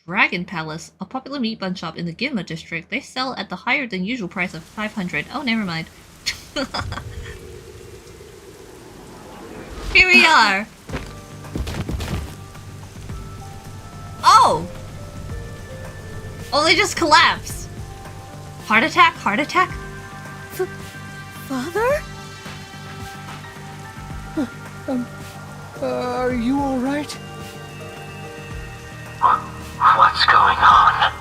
Dragon Palace, a popular meat bun shop in the YUMA district. They sell at the higher than usual price of 500. Oh, never mind. Here we are. Oh! Oh, they just collapsed. Heart attack? Heart attack? Father? Are you alright? What's going on?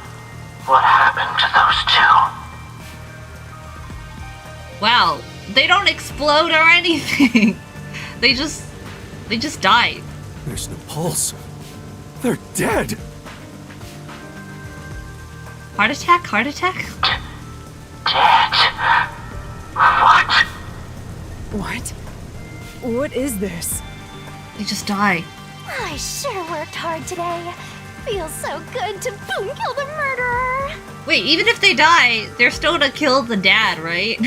What happened to those two? Wow, they don't explode or anything. They just died. There's no pulse. They're dead. Heart attack? Heart attack? Dead? What? What? What is this? They just die. I sure worked hard today. Feels so good to boom kill the murderer. Wait, even if they die, they're still gonna kill the dad, right?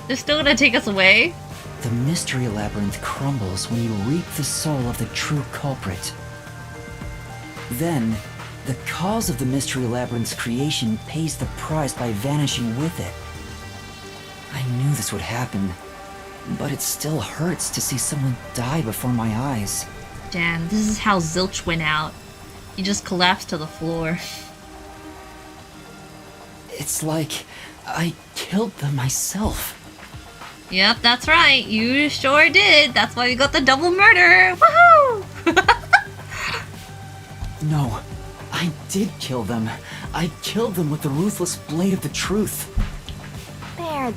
They're still gonna take us away? The mystery labyrinth crumbles when you reap the soul of the true culprit. Then, the cause of the mystery labyrinth's creation pays the price by vanishing with it. I knew this would happen, but it still hurts to see someone die before my eyes. Damn, this is how Zilch went out. He just collapsed to the floor. It's like I killed them myself. Yep, that's right. You sure did. That's why we got the double murder. Woohoo! No, I did kill them. I killed them with the ruthless blade of the truth.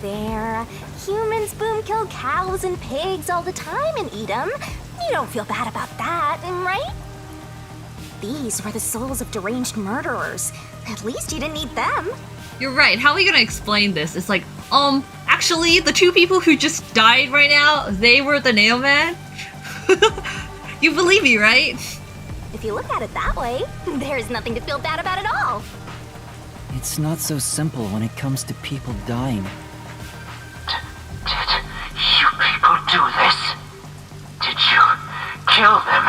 There. Humans boom kill cows and pigs all the time and eat them. You don't feel bad about that, right? These were the souls of deranged murderers. At least you didn't eat them. You're right. How are we gonna explain this? It's like, actually, the two people who just died right now, they were the nail man? You believe me, right? If you look at it that way, there's nothing to feel bad about at all. It's not so simple when it comes to people dying. Did you people do this? Did you kill them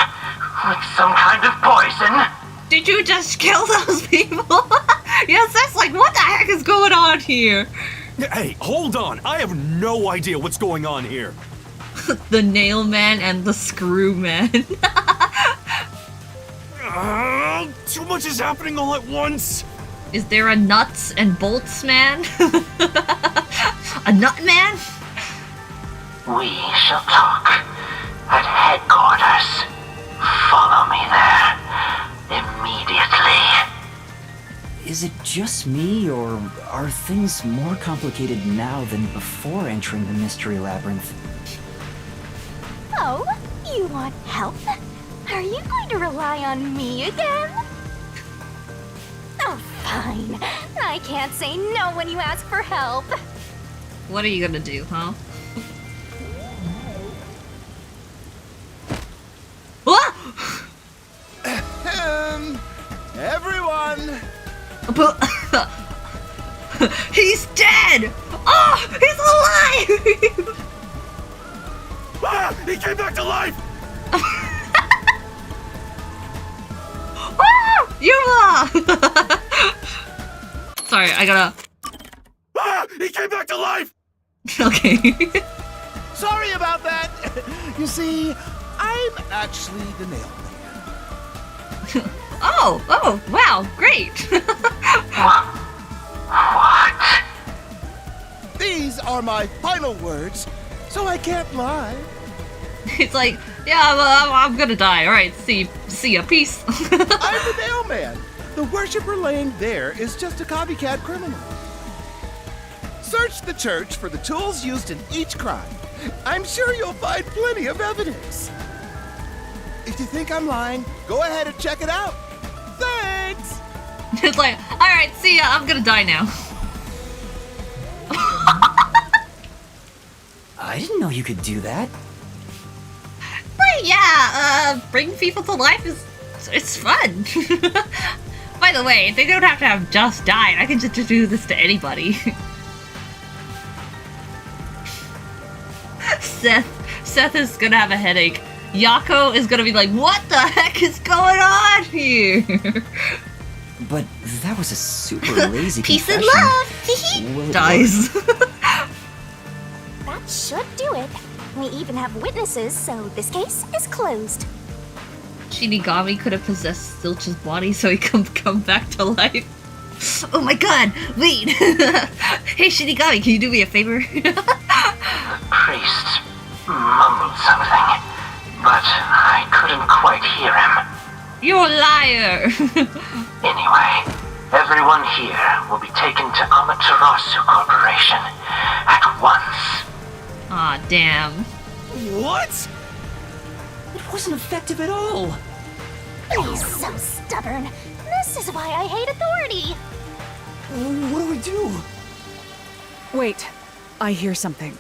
with some kind of poison? Did you just kill those people? Yes, that's like, what the heck is going on here? Hey, hold on. I have no idea what's going on here. The nail man and the screw man. Too much is happening all at once. Is there a nuts and bolts man? A nut man? We shall talk at headquarters. Follow me there immediately. Is it just me, or are things more complicated now than before entering the mystery labyrinth? Oh, you want help? Are you going to rely on me again? Oh, fine. I can't say no when you ask for help. What are you gonna do, huh? What? Everyone! He's dead! Oh, he's alive! Ah, he came back to life! YUMA! Sorry, I gotta... Ah, he came back to life! Okay. Sorry about that! You see, I'm actually the nail man. Oh, wow, great! What? These are my final words, so I can't lie. It's like, yeah, I'm gonna die. Alright, see ya, peace. I'm the nail man. The worshiper laying there is just a copycat criminal. Search the church for the tools used in each crime. I'm sure you'll find plenty of evidence. If you think I'm lying, go ahead and check it out. Thanks! It's like, alright, see ya, I'm gonna die now. I didn't know you could do that. But yeah, bring people to life it's fun. By the way, they don't have to have just died. I can just do this to anybody. Seth is gonna have a headache. Yako is gonna be like, what the heck is going on here? But that was a super lazy Peace and confession. love! Dies. That should do it. We even have witnesses, so this case is closed. Shinigami could have possessed Filch's body so he can come back to life. Oh my god, wait! Hey Shinigami, can you do me a favor? The priest mumbled something, but I couldn't quite hear him. You're a liar! Anyway, everyone here will be taken to Amaterasu Corporation at once. Aw, damn. What? It wasn't effective at all. He's so stubborn. This is why I hate authority. What do we do? Wait, I hear something.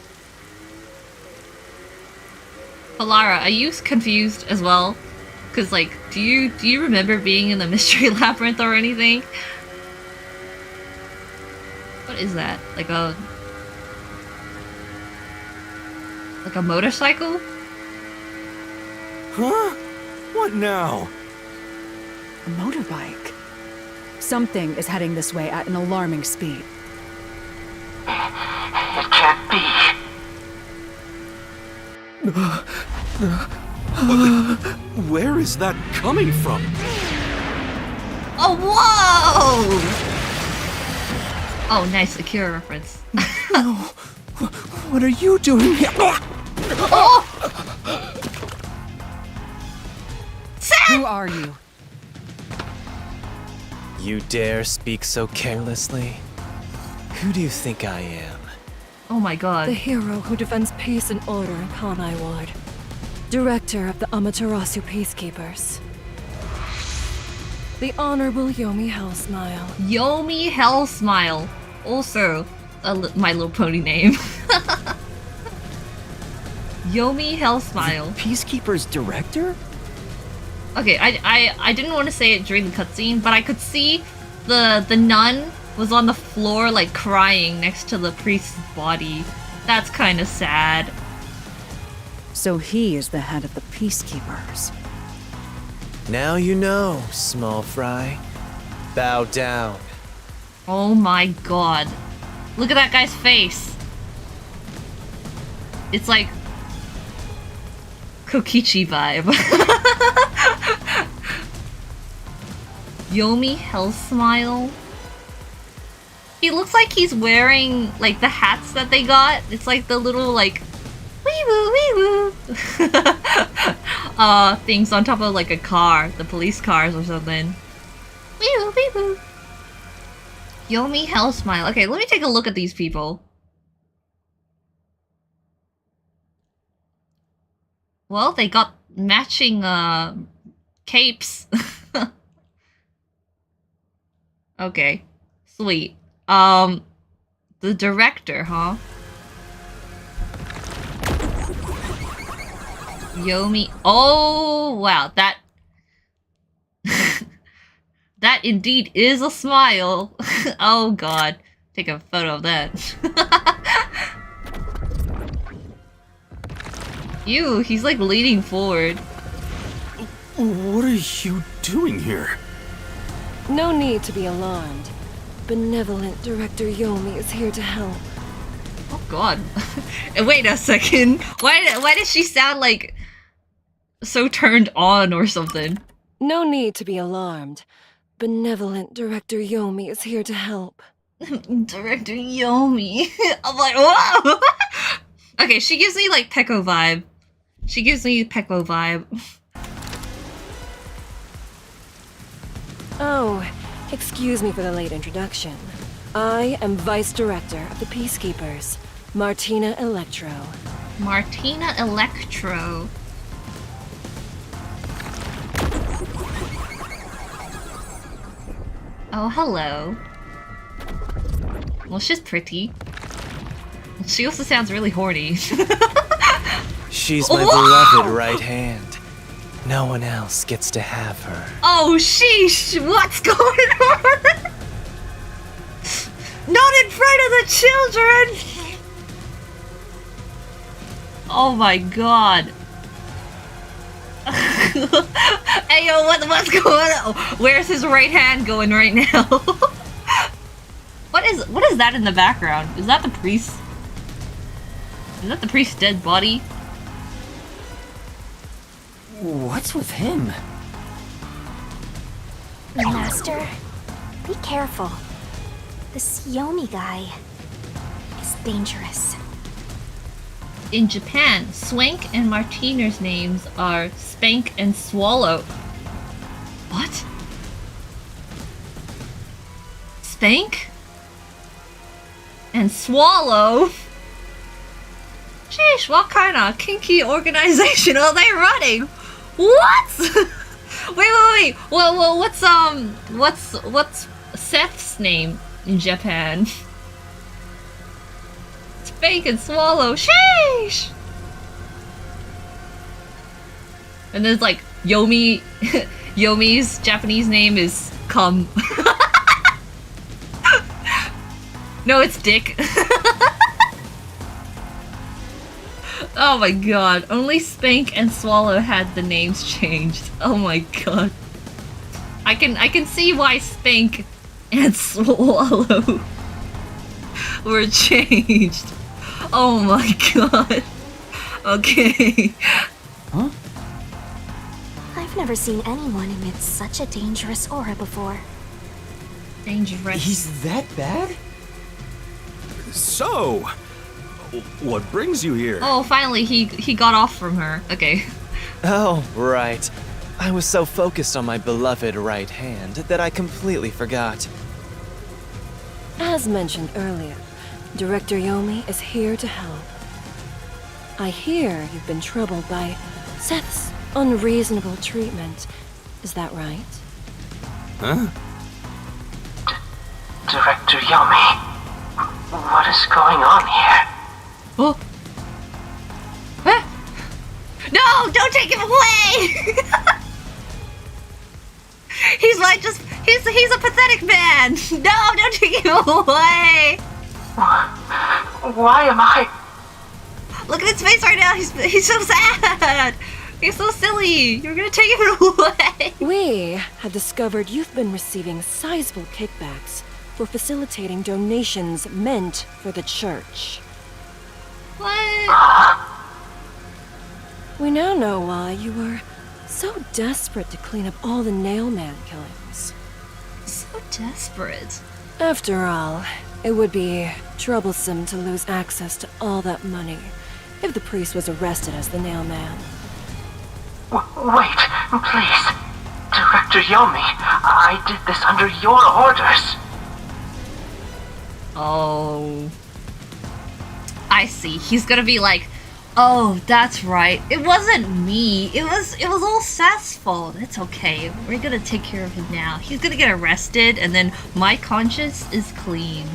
Halara, are you confused as well? Cause like, do you remember being in the mystery labyrinth or anything? What is that? Like a motorcycle? Huh? What now? A motorbike. Something is heading this way at an alarming speed. It can't be. Where is that coming from? Oh, whoa! Oh, nice Akira reference. No. What are you doing here? Oh! Who are you? You dare speak so carelessly? Who do you think I am? Oh my god. The hero who defends peace and order in Kanai Ward. Director of the Amaterasu Peacekeepers. The Honorable Yomi Hellsmile. Yomi Hellsmile. Also, My Little Pony name. Yomi Hellsmile. Peacekeeper's director? Okay, I didn't want to say it during the cutscene, but I could see the nun was on the floor like crying next to the priest's body. That's kind of sad. So he is the head of the Peacekeepers. Now you know, small fry. Bow down. Oh my god. Look at that guy's face. It's like Kokichi vibe. Yomi Hellsmile. He looks like he's wearing like the hats that they got. It's like the little like wee woo things on top of like a car, the police cars or something. Wee woo. Yomi Hellsmile. Okay, let me take a look at these people. Well, they got matching capes. Okay, sweet. The director, huh? Yomi. Oh, wow, that that indeed is a smile. Oh god, take a photo of that. Ew, he's like leaning forward. What are you doing here? No need to be alarmed. Benevolent Director Yomi is here to help. Oh god. Wait a second. Why does she sound like so turned on or something? No need to be alarmed. Benevolent Director Yomi is here to help. Director Yomi. I'm like, whoa! Okay, she gives me like Peko vibe. She gives me Peko vibe. Oh, excuse me for the late introduction. I am Vice Director of the Peacekeepers, Martina Electro. Martina Electro. Oh, hello. Well, she's pretty. She also sounds really horny. She's my beloved right hand. No one else gets to have her. Oh, sheesh! What's going on? Not in front of the children! Oh my god. Hey yo, what's going on? Where's his right hand going right now? What is that in the background? Is that the priest? Is that the priest's dead body? What's with him? Master, be careful. This Yomi guy is dangerous. In Japan, Swank and Martina's names are Spank and Swallow. What? Spank? And Swallow? Sheesh, what kind of kinky organization are they running? What? wait. Well, what's Seth's name in Japan? Spank and Swallow. Sheesh! And there's like Yomi. Yomi's Japanese name is Cum. No, it's Dick. Oh my god. Only Spank and Swallow had the names changed. Oh my god. I can see why Spank and Swallow were changed. Oh my god. Okay. Huh? I've never seen anyone emit such a dangerous aura before. Dangerous. He's that bad? So, what brings you here? Oh, finally he got off from her. Okay. Oh, right. I was so focused on my beloved right hand that I completely forgot. As mentioned earlier, Director Yomi is here to help. I hear you've been troubled by Seth's unreasonable treatment. Is that right? Huh? Director Yomi, what is going on here? Oh. Huh? No, don't take him away! He's like he's a pathetic man. No, don't take him away. Why am I? Look at his face right now. He's so sad. He's so silly. You're gonna take him away. We have discovered you've been receiving sizable kickbacks for facilitating donations meant for the church. What? We now know why you were so desperate to clean up all the Nailman killings. So desperate. After all, it would be troublesome to lose access to all that money if the priest was arrested as the Nailman. Wait, please. Director Yomi, I did this under your orders. Oh. I see. He's gonna be like, oh, that's right. It wasn't me. It was all Seth's fault. It's okay. We're gonna take care of him now. He's gonna get arrested and then my conscience is clean.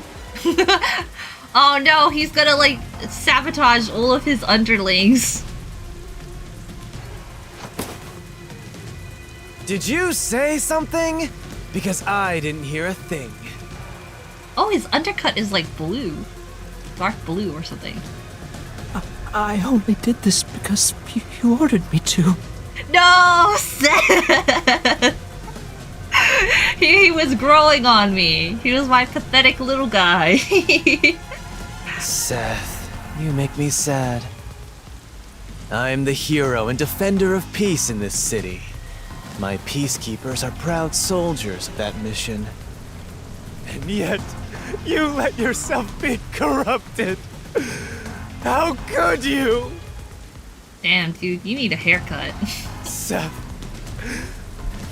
Oh no, he's gonna like sabotage all of his underlings. Did you say something? Because I didn't hear a thing. Oh, his undercut is like blue. Dark blue or something. I only did this because you ordered me to. No, Seth! He was growing on me. He was my pathetic little guy. Seth, you make me sad. I'm the hero and defender of peace in this city. My peacekeepers are proud soldiers of that mission. And yet, you let yourself be corrupted. How could you? Damn, dude, you need a haircut. Seth,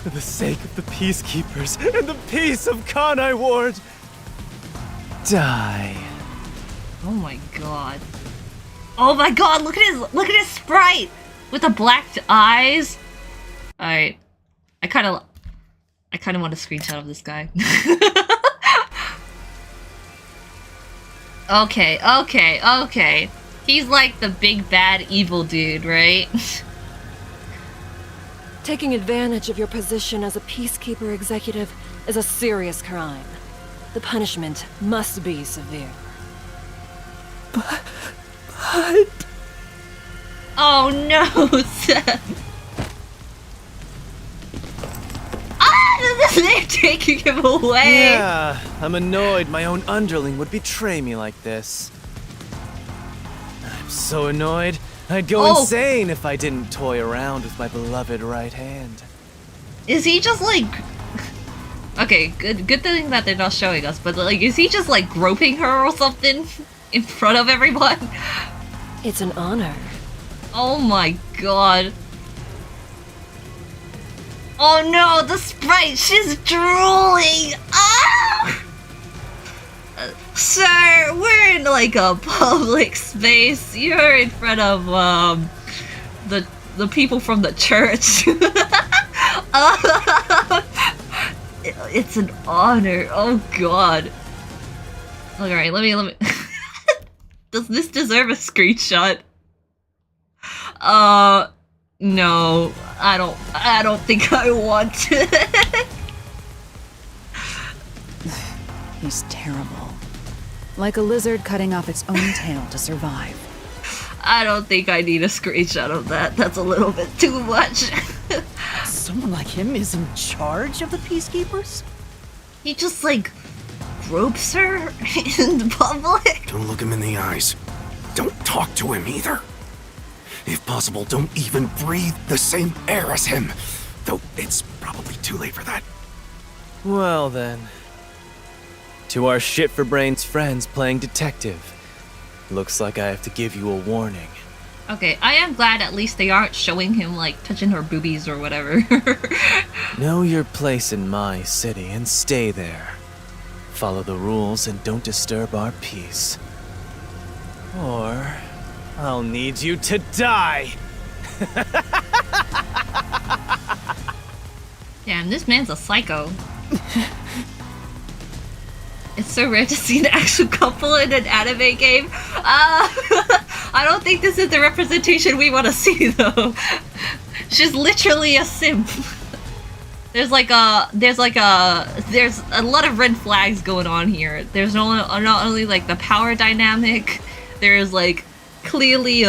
for the sake of the peacekeepers and the peace of Kanai Ward, die. Oh my god. Oh my god, look at his sprite! With the black eyes. Alright. I kinda want a screenshot of this guy. Okay. He's like the big bad evil dude, right? Taking advantage of your position as a peacekeeper executive is a serious crime. The punishment must be severe. But... Oh no, Seth. Ah, they're taking him away. Yeah, I'm annoyed my own underling would betray me like this. I'm so annoyed, I'd go insane if I didn't toy around with my beloved right hand. Is he just like... Okay, good thing that they're not showing us, but like, is he just like groping her or something in front of everyone? It's an honor. Oh my god. Oh no, the sprite, she's drooling! Ah! Sir, we're in like a public space. You're in front of the people from the church. It's an honor. Oh god. Alright, let me Does this deserve a screenshot? No. I don't think I want to. He's terrible. Like a lizard cutting off its own tail to survive. I don't think I need a screenshot of that. That's a little bit too much. Someone like him is in charge of the Peacekeepers? He just, like, gropes her in public? Don't look him in the eyes. Don't talk to him either. If possible, don't even breathe the same air as him. Though it's probably too late for that. Well then. To our shit-for-brains friends playing detective. Looks like I have to give you a warning. Okay, I am glad at least they aren't showing him, like, touching her boobies or whatever. Know your place in my city and stay there. Follow the rules and don't disturb our peace. Or I'll need you to die! Damn, this man's a psycho. It's so rare to see an actual couple in an anime game. I don't think this is the representation we want to see, though. She's literally a simp. There's a lot of red flags going on here. There's not only like the power dynamic. There's like clearly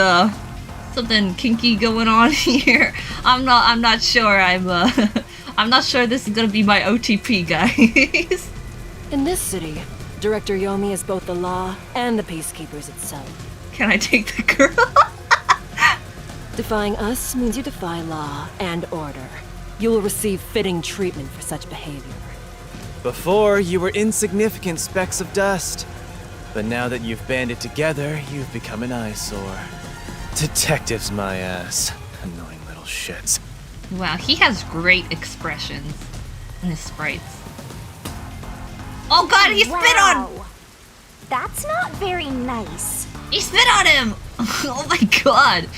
something kinky going on here. I'm not sure. I'm not sure this is gonna be my OTP, guys. In this city, Director Yomi is both the law and the Peacekeepers itself. Can I take the girl? Defying us means you defy law and order. You will receive fitting treatment for such behavior. Before, you were insignificant specks of dust. But now that you've banded together, you've become an eyesore. Detectives, my ass. Annoying little shits. Wow, he has great expressions in his sprites. Oh god, he spit on! That's not very nice. He spit on him! Oh my god!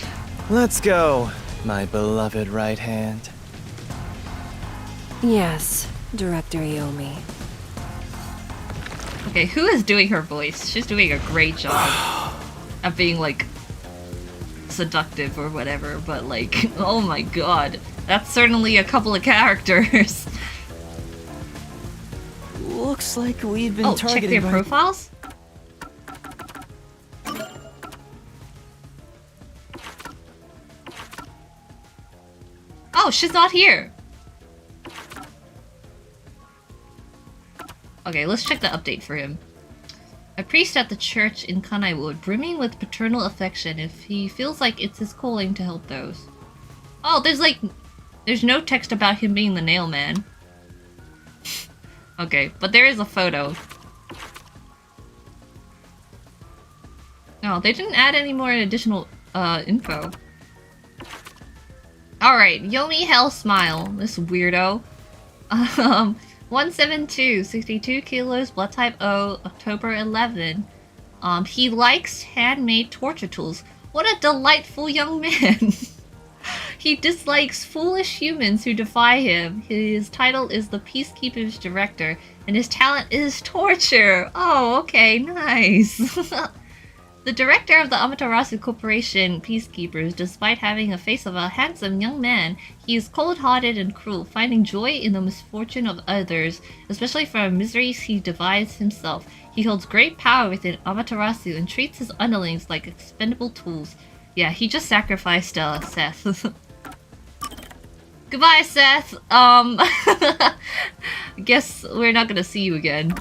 Let's go, my beloved right hand. Yes, Director Yomi. Okay, who is doing her voice? She's doing a great job of being, like, seductive or whatever, but, like, oh my god. That's certainly a couple of characters. Looks like we've been targeted check their profiles? Oh, she's not here. Okay, let's check the update for him. A priest at the church in Kanaiwood, brimming with paternal affection if he feels like it's his calling to help those. Oh, there's no text about him being the nail man. Okay, but there is a photo. No, they didn't add any more additional info. Alright, Yomi Hell Smile, this weirdo. 172, 62 kilos, blood type O, October 11. He likes handmade torture tools. What a delightful young man. He dislikes foolish humans who defy him. His title is the Peacekeepers Director, and his talent is torture. Oh, okay, nice. The director of the Amaterasu Corporation Peacekeepers, despite having a face of a handsome young man, he is cold-hearted and cruel, finding joy in the misfortune of others, especially from miseries he devised himself. He holds great power within Amaterasu and treats his underlings like expendable tools. Yeah, he just sacrificed Seth. Goodbye, Seth. Guess we're not gonna see you again.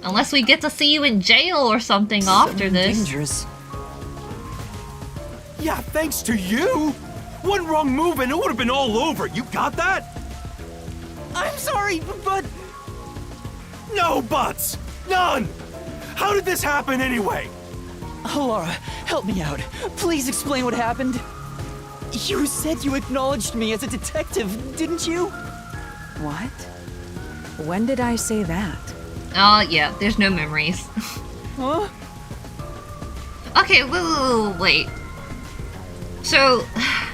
Unless we get to see you in jail or something after this. Dangerous. Yeah, thanks to you! One wrong move and it would have been all over. You got that? I'm sorry, but... No buts! None! How did this happen anyway? Halara, help me out. Please explain what happened. You said you acknowledged me as a detective, didn't you? What? When did I say that? Yeah, there's no memories. Huh? Okay, wait. So,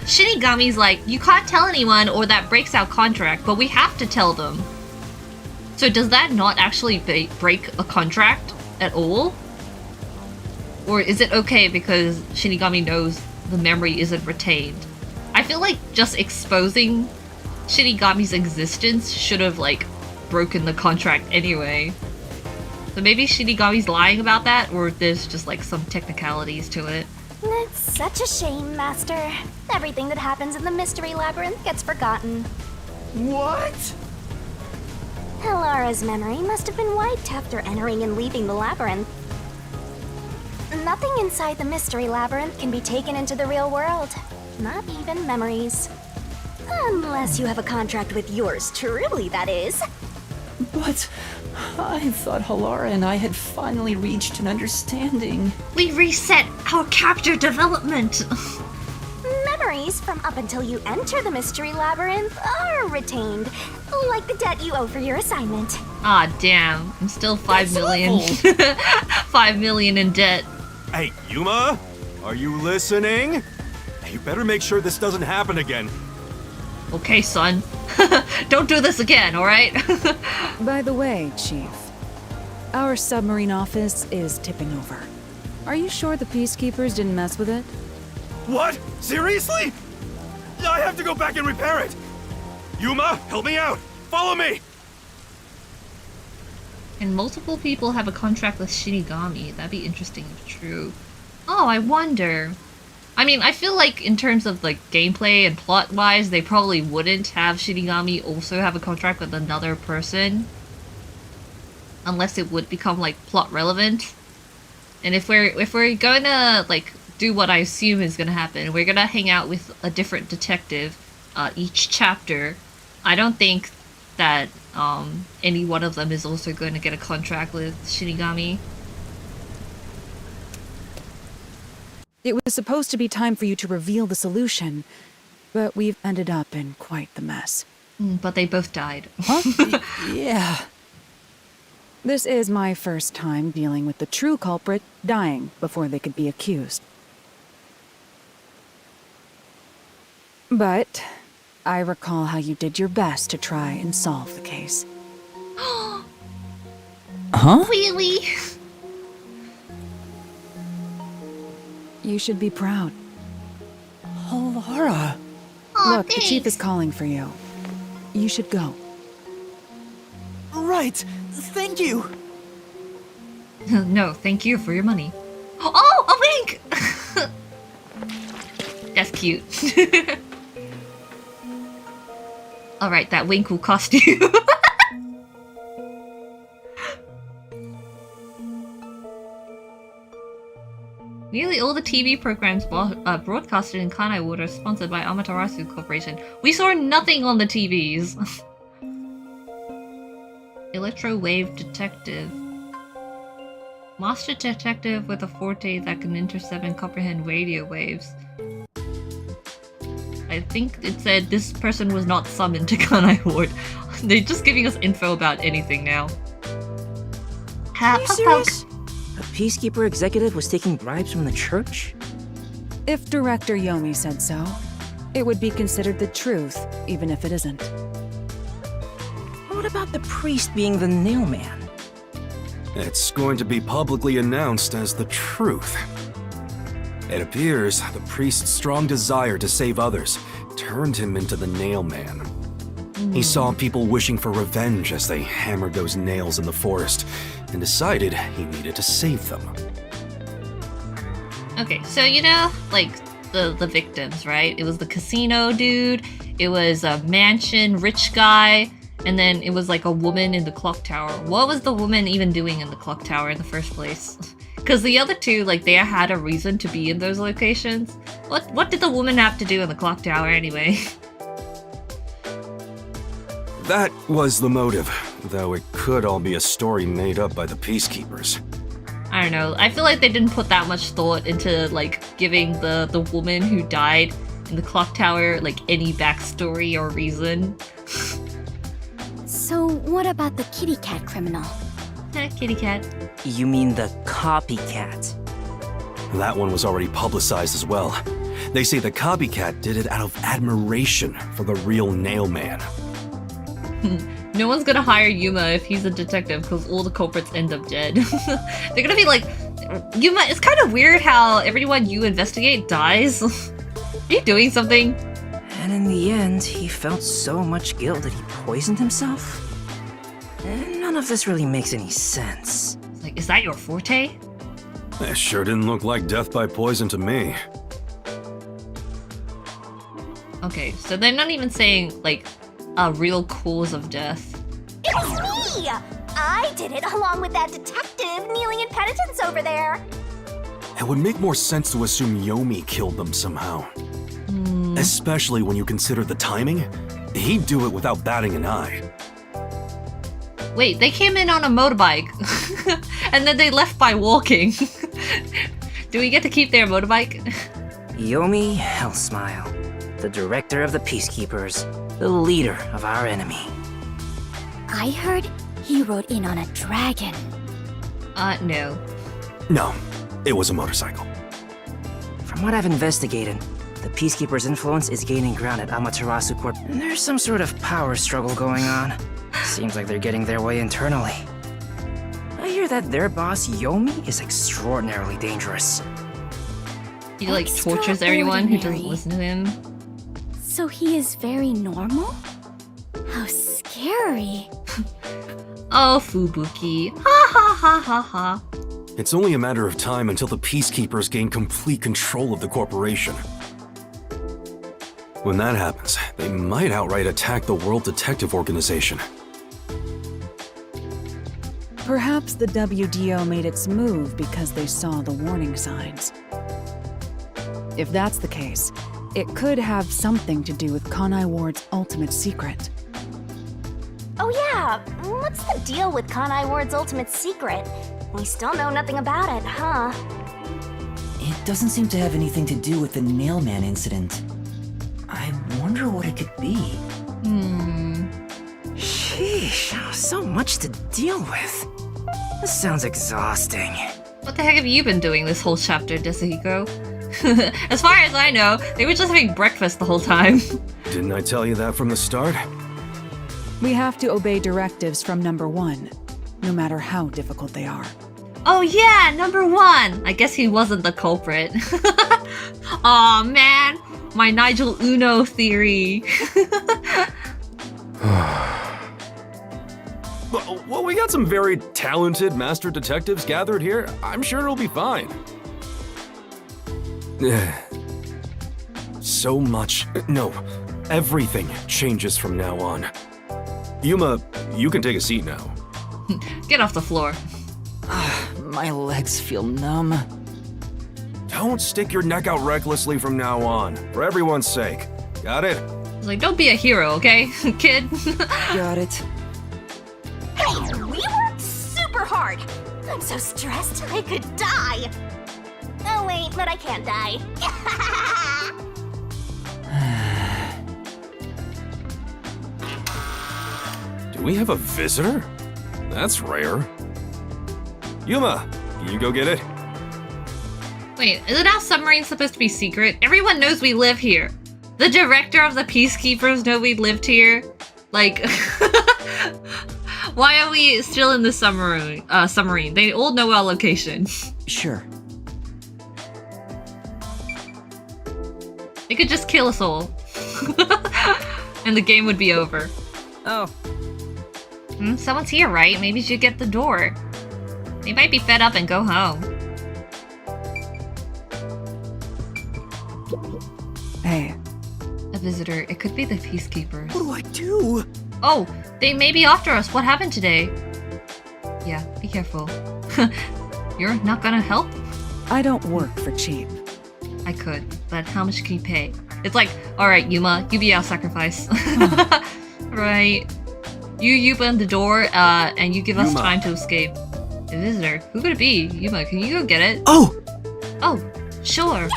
Shinigami's like, you can't tell anyone or that breaks our contract, but we have to tell them. So does that not actually break a contract at all? Or is it okay because Shinigami knows the memory isn't retained? I feel like just exposing Shinigami's existence should have, like, broken the contract anyway. So maybe Shinigami's lying about that, or there's just, like, some technicalities to it. It's such a shame, Master. Everything that happens in the Mystery Labyrinth gets forgotten. What? Halara's memory must have been wiped after entering and leaving the labyrinth. Nothing inside the Mystery Labyrinth can be taken into the real world. Not even memories. Unless you have a contract with yours truly, that is. But I thought Halara and I had finally reached an understanding. We reset our character development! Memories from up until you enter the Mystery Labyrinth are retained, like the debt you owe for your assignment. Ah, damn. I'm still 5 million. 5 million in debt. Hey, Yuma? Are you listening? You better make sure this doesn't happen again. Okay, son. Don't do this again, alright? By the way, Chief, our submarine office is tipping over. Are you sure the Peacekeepers didn't mess with it? What? Seriously? I have to go back and repair it. Yuma, help me out. Follow me. And multiple people have a contract with Shinigami. That'd be interesting if true. Oh, I wonder. I mean, I feel like in terms of like gameplay and plot-wise, they probably wouldn't have Shinigami also have a contract with another person. Unless it would become like plot relevant. And if we're gonna like do what I assume is gonna happen, we're gonna hang out with a different detective each chapter. I don't think that any one of them is also going to get a contract with Shinigami. It was supposed to be time for you to reveal the solution, but we've ended up in quite the mess. But they both died. Huh? Yeah. This is my first time dealing with the true culprit dying before they could be accused. But I recall how you did your best to try and solve the case. Huh? Really? You should be proud. Halara. Look, the chief is calling for you. You should go. Right. Thank you. No, thank you for your money. Oh, a wink! That's cute. Alright, that wink will cost you. Nearly all the TV programs broadcasted in Kanai World are sponsored by Amaterasu Corporation. We saw nothing on the TVs. Electro-wave detective. Master detective with a forte that can intercept and comprehend radio waves. I think it said this person was not summoned to Kanai Ward. They're just giving us info about anything now. Are you serious? A Peacekeeper executive was taking bribes from the church? If Director Yomi said so, it would be considered the truth, even if it isn't. What about the priest being the nailman? It's going to be publicly announced as the truth. It appears the priest's strong desire to save others turned him into the nailman. He saw people wishing for revenge as they hammered those nails in the forest and decided he needed to save them. Okay, so you know, like, the victims, right? It was the casino dude, it was a mansion rich guy, and then it was like a woman in the clock tower. What was the woman even doing in the clock tower in the first place? Because the other two, like, they had a reason to be in those locations. What did the woman have to do in the clock tower anyway? That was the motive, though it could all be a story made up by the Peacekeepers. I don't know. I feel like they didn't put that much thought into, like, giving the woman who died in the clock tower, like, any backstory or reason. So what about the kitty cat criminal? Kitty cat. You mean the copycat? That one was already publicized as well. They say the copycat did it out of admiration for the real Nailman. No one's gonna hire Yuma if he's a detective because all the culprits end up dead. They're gonna be like, Yuma, it's kind of weird how everyone you investigate dies. Are you doing something? And in the end, he felt so much guilt that he poisoned himself? None of this really makes any sense. Like, is that your forte? It sure didn't look like death by poison to me. Okay, so they're not even saying, like, a real cause of death. It was me! I did it along with that detective kneeling in penitence over there. It would make more sense to assume Yomi killed them somehow. Especially when you consider the timing. He'd do it without batting an eye. Wait, they came in on a motorbike. And then they left by walking. Do we get to keep their motorbike? Yomi Hellsmile, the director of the Peacekeepers, the leader of our enemy. I heard he rode in on a dragon. No. No, it was a motorcycle. From what I've investigated, the Peacekeepers' influence is gaining ground at Amaterasu Corp. There's some sort of power struggle going on. Seems like they're getting their way internally. I hear that their boss, Yomi, is extraordinarily dangerous. He, like, tortures everyone who doesn't listen to him. So he is very normal? How scary. Oh, Fubuki. Ha ha ha ha ha. It's only a matter of time until the Peacekeepers gain complete control of the corporation. When that happens, they might outright attack the World Detective Organization. Perhaps the WDO made its move because they saw the warning signs. If that's the case, it could have something to do with Kanai Ward's ultimate secret. Oh yeah, what's the deal with Kanai Ward's ultimate secret? We still know nothing about it, huh? It doesn't seem to have anything to do with the Nailman incident. I wonder what it could be. Sheesh, so much to deal with. This sounds exhausting. What the heck have you been doing this whole chapter, Desahiko? As far as I know, they were just having breakfast the whole time. Didn't I tell you that from the start? We have to obey directives from number 1, no matter how difficult they are. Oh yeah, number 1! I guess he wasn't the culprit. Aw, man. My Nigel Uno theory. Well, we got some very talented master detectives gathered here. I'm sure it'll be fine. So much. No, everything changes from now on. Yuma, you can take a seat now. Get off the floor. My legs feel numb. Don't stick your neck out recklessly from now on, for everyone's sake. Got it? Like, don't be a hero, okay, kid? Got it. Hey, we worked super hard. I'm so stressed I could die. Oh wait, but I can't die. Do we have a visitor? That's rare. Yuma, you go get it. Wait, isn't our submarine supposed to be secret? Everyone knows we live here. The director of the Peacekeepers know we lived here. Like, why are we still in the submarine? They all know our location. Sure. They could just kill us all. And the game would be over. Oh. Someone's here, right? Maybe you should get the door. They might be fed up and go home. Hey. A visitor. It could be the peacekeepers. What do I do? Oh, they may be after us. What happened today? Yeah, be careful. You're not gonna help? I don't work for cheap. I could, but how much can you pay? It's like, alright, Yuma, you be our sacrifice. Right. You open the door, and you give us Yuma. time to escape. A visitor? Who could it be? Yuma, can you go get it? Oh! Oh, sure.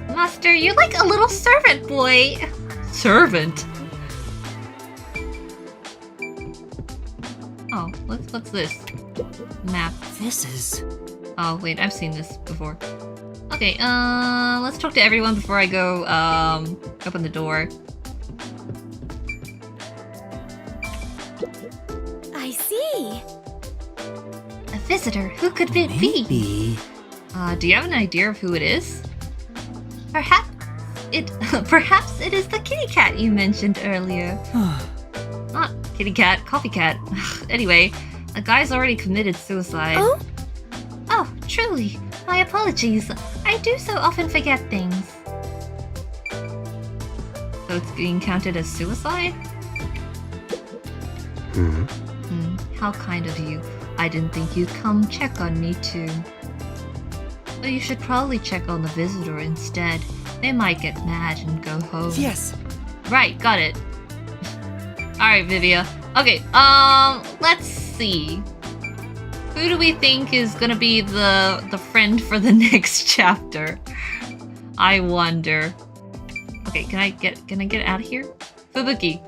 Master, you're like a little servant boy. Servant? Oh, what's this? Map. This is... Oh, wait, I've seen this before. Okay, let's talk to everyone before I go, open the door. I see. A visitor? Who could it be? Maybe. Do you have an idea of who it is? Perhaps it is the kitty cat you mentioned earlier. Not kitty cat, coffee cat. Anyway, a guy's already committed suicide. Oh? Oh, truly. My apologies. I do so often forget things. So it's being counted as suicide? How kind of you. I didn't think you'd come check on me too. But you should probably check on the visitor instead. They might get mad and go home. Yes. Right, got it. Alright, Vivia. Okay, let's see. Who do we think is gonna be the friend for the next chapter? I wonder. Okay, can I get out of here? Fubuki.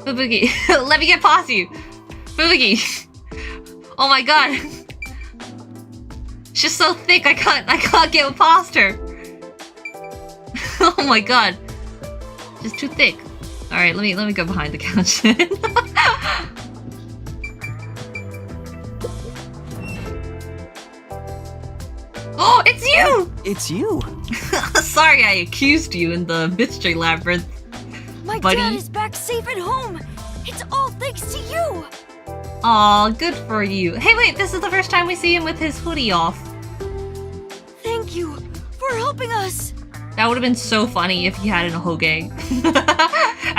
Fubuki. Let me get past you. Fubuki. Oh my god. She's so thick I can't get past her. Oh my god. She's too thick. Alright, let me go behind the couch then. Oh, it's you! It's you. Sorry I accused you in the mystery labyrinth. My buddy. dad is back safe at home. It's all thanks to you. Aw, good for you. Hey wait, this is the first time we see him with his hoodie off. Thank you for helping us. That would have been so funny if he had a Hoge. I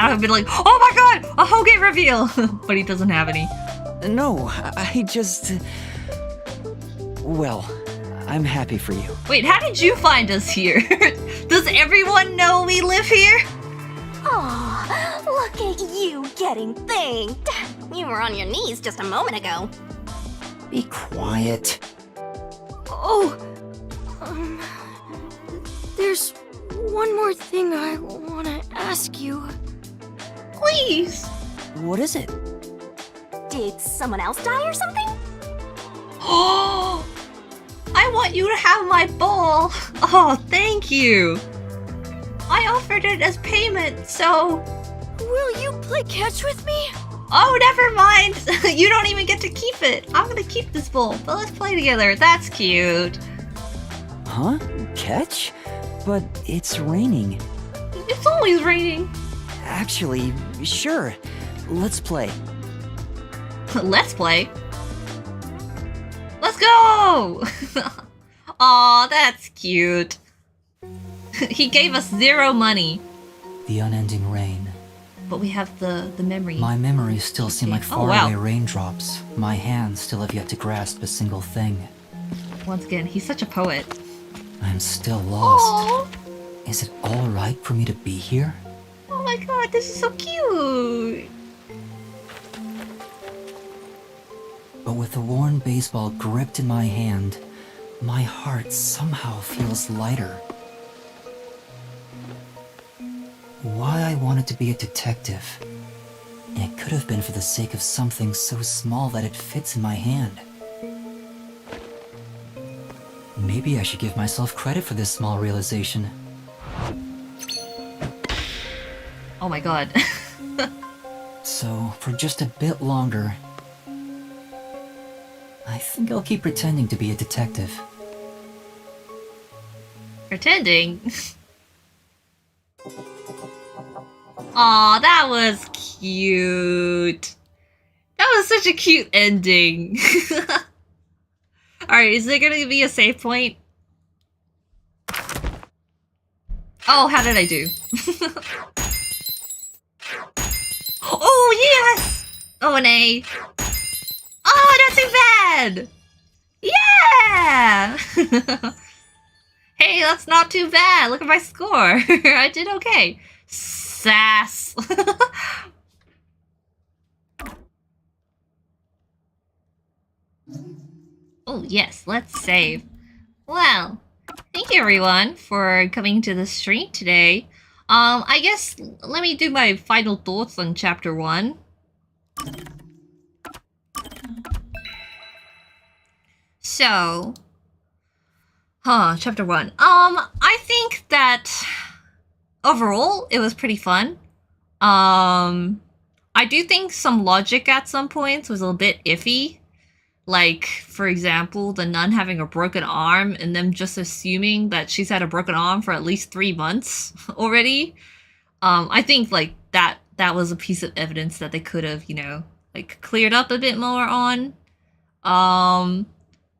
would have been like, oh my god, a Hoge reveal! But he doesn't have any. No, I just... Well, I'm happy for you. Wait, how did you find us here? Does everyone know we live here? Aw, look at you getting thanked. You were on your knees just a moment ago. Be quiet. Oh, there's one more thing I want to ask you. Please. What is it? Did someone else die or something? Oh, I want you to have my ball. Oh, thank you. I offered it as payment, so... Will you play catch with me? Oh, never mind. You don't even get to keep it. I'm gonna keep this ball, but let's play together. That's cute. Huh? Catch? But it's raining. It's always raining. Actually, sure. Let's play. Let's play. Let's go! Aw, that's cute. He gave us 0 money. The unending rain. But we have the memory. My memories still seem like Oh, wow. faraway raindrops. My hands still have yet to grasp a single thing. Once again, he's such a poet. I'm still lost. Aww. Is it alright for me to be here? Oh my god, this is so cute. But with the worn baseball gripped in my hand, my heart somehow feels lighter. Why I wanted to be a detective. It could have been for the sake of something so small that it fits in my hand. Maybe I should give myself credit for this small realization. Oh my god. So, for just a bit longer, I think I'll keep pretending to be a detective. Pretending? Aw, that was cute. That was such a cute ending. Alright, is there gonna be a save point? Oh, how did I do? Oh, yes! Oh, an A. Oh, not too bad! Yeah! Hey, that's not too bad. Look at my score. I did okay. Sass. Oh, yes, let's save. Well, thank you everyone for coming to the stream today. I guess let me do my final thoughts on chapter 1. So, chapter 1. I think that overall it was pretty fun. I do think some logic at some points was a bit iffy. Like, for example, the nun having a broken arm and them just assuming that she's had a broken arm for at least 3 months already. I think, like, that was a piece of evidence that they could have, you know, like, cleared up a bit more on.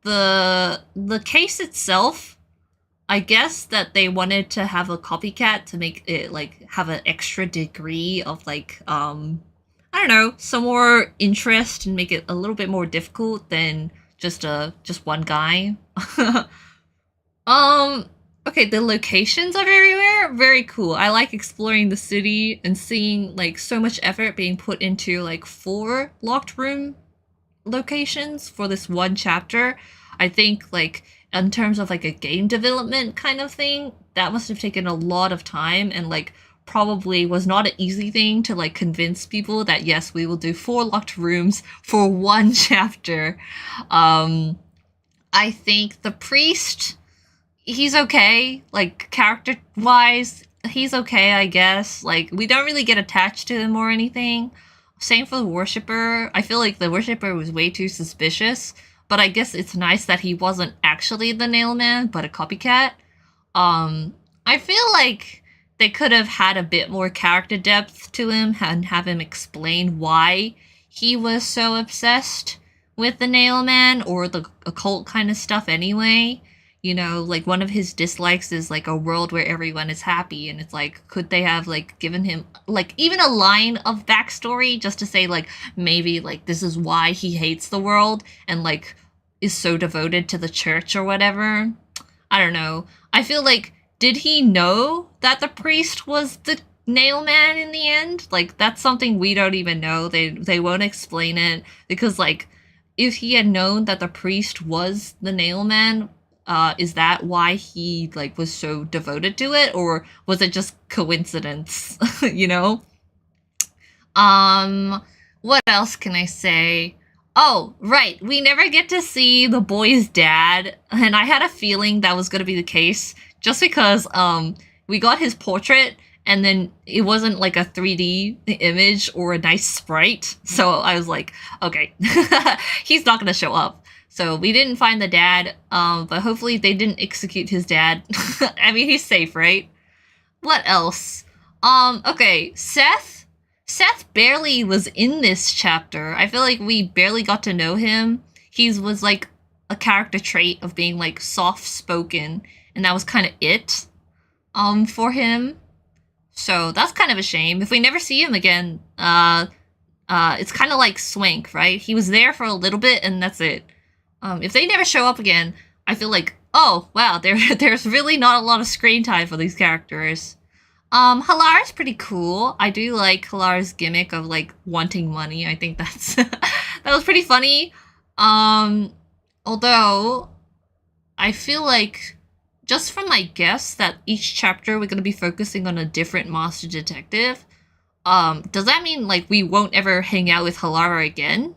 The case itself, I guess that they wanted to have a copycat to make it, like, have an extra degree of, like, I don't know, some more interest and make it a little bit more difficult than just one guy. Okay, the locations of everywhere, very cool. I like exploring the city and seeing like so much effort being put into like 4 locked room locations for this one chapter. I think like in terms of like a game development kind of thing, that must have taken a lot of time and like probably was not an easy thing to like convince people that yes, we will do 4 locked rooms for one chapter. I think the priest, he's okay, like character wise, he's okay, I guess. Like we don't really get attached to him or anything. Same for the worshipper. I feel like the worshipper was way too suspicious, but I guess it's nice that he wasn't actually the nailman but a copycat. I feel like they could have had a bit more character depth to him and have him explain why he was so obsessed with the nailman or the occult kind of stuff anyway. You know, like one of his dislikes is like a world where everyone is happy, and it's like, could they have like given him like even a line of backstory just to say like maybe like this is why he hates the world and like is so devoted to the church or whatever. I don't know. I feel like, did he know that the priest was the nailman in the end? Like, that's something we don't even know. They won't explain it, because, like, if he had known that the priest was the nailman, is that why he, like, was so devoted to it? Or was it just coincidence, you know? What else can I say? Oh, right, we never get to see the boy's dad, and I had a feeling that was going to be the case, just because we got his portrait and then it wasn't like a 3D image or a nice sprite, so I was like, okay, he's not going to show up. So we didn't find the dad, but hopefully they didn't execute his dad. I mean, he's safe, right? What else? Okay, Seth barely was in this chapter. I feel like we barely got to know him. He was like a character trait of being like soft-spoken, and that was kind of it for him. So that's kind of a shame. If we never see him again, it's kind of like Swank, right? He was there for a little bit and that's it. If they never show up again, I feel like, oh wow, there's really not a lot of screen time for these characters. Halara's pretty cool. I do like Halara's gimmick of like wanting money. I think that's that was pretty funny. Although I feel like, just from my guess that each chapter we're going to be focusing on a different master detective, does that mean like we won't ever hang out with Halara again?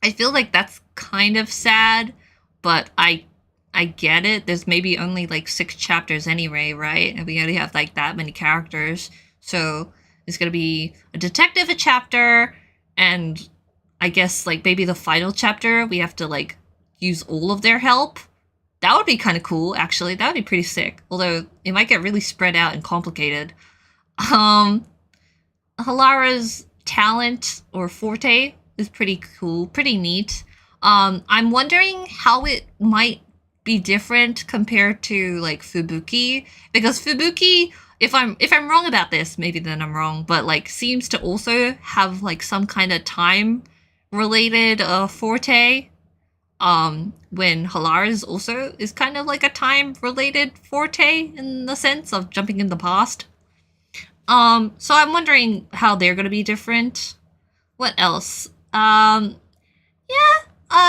I feel like that's kind of sad, but I get it. There's maybe only like 6 chapters anyway, right? And we only have like that many characters. So it's going to be a detective a chapter, and I guess like maybe the final chapter we have to like use all of their help. That would be kind of cool, actually. That would be pretty sick. Although it might get really spread out and complicated. Halara's talent or forte is pretty cool, pretty neat. I'm wondering how it might be different compared to like Fubuki, because Fubuki, if I'm wrong about this, maybe then I'm wrong, but like seems to also have like some kind of time related forte. When Halara's also is kind of like a time related forte in the sense of jumping in the past. So I'm wondering how they're gonna be different. What else?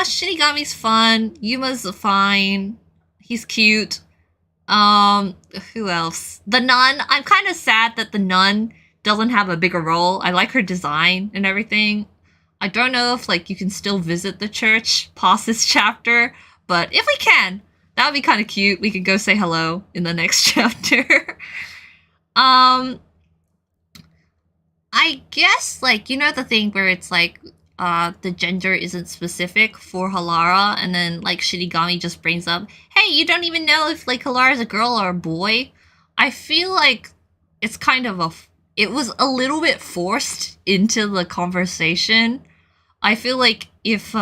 Shinigami's fun. Yuma's fine. He's cute. Who else? The nun. I'm kind of sad that the nun doesn't have a bigger role. I like her design and everything. I don't know if like you can still visit the church past this chapter, but if we can, that would be kind of cute. We could go say hello in the next chapter. I guess like, you know, the thing where it's like the gender isn't specific for Halara, and then like Shinigami just brings up, hey, you don't even know if like Halara's a girl or a boy. I feel like it's kind of it was a little bit forced into the conversation. I feel like if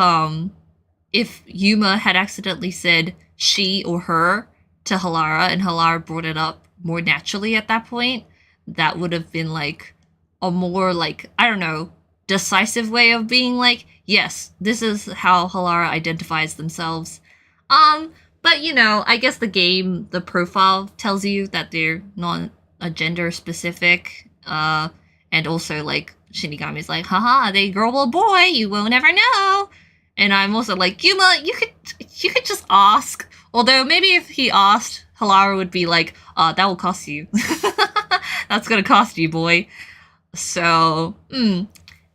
Yuma had accidentally said she or her to Halara and Halara brought it up more naturally at that point, that would have been like a more like, I don't know, decisive way of being like, yes, this is how Halara identifies themselves. But you know, I guess the game, the profile tells you that they're not a gender specific, and also like Shinigami's like, haha, they girl or boy, you won't ever know. And I'm also like, Yuma, you could just ask. Although maybe if he asked, Halara would be like, that will cost you. That's gonna cost you, boy. So,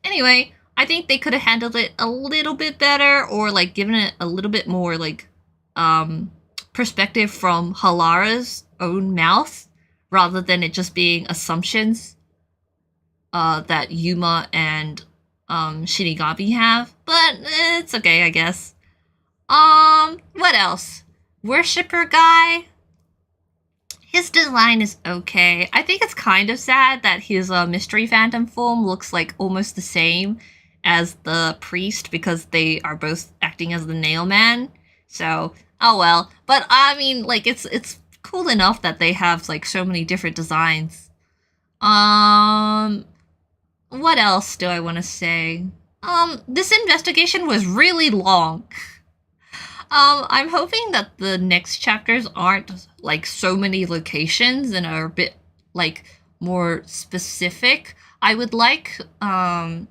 anyway, I think they could have handled it a little bit better, or like given it a little bit more like perspective from Halara's own mouth, rather than it just being assumptions that Yuma and Shinigami have. But it's okay, I guess. What else? Worshipper guy. His design is okay. I think it's kind of sad that his Mystery Phantom form looks like almost the same as the priest, because they are both acting as the Nail Man. So, oh well. But I mean, like, it's cool enough that they have like so many different designs. What else do I want to say? This investigation was really long. I'm hoping that the next chapters aren't like so many locations and are a bit like more specific. I would like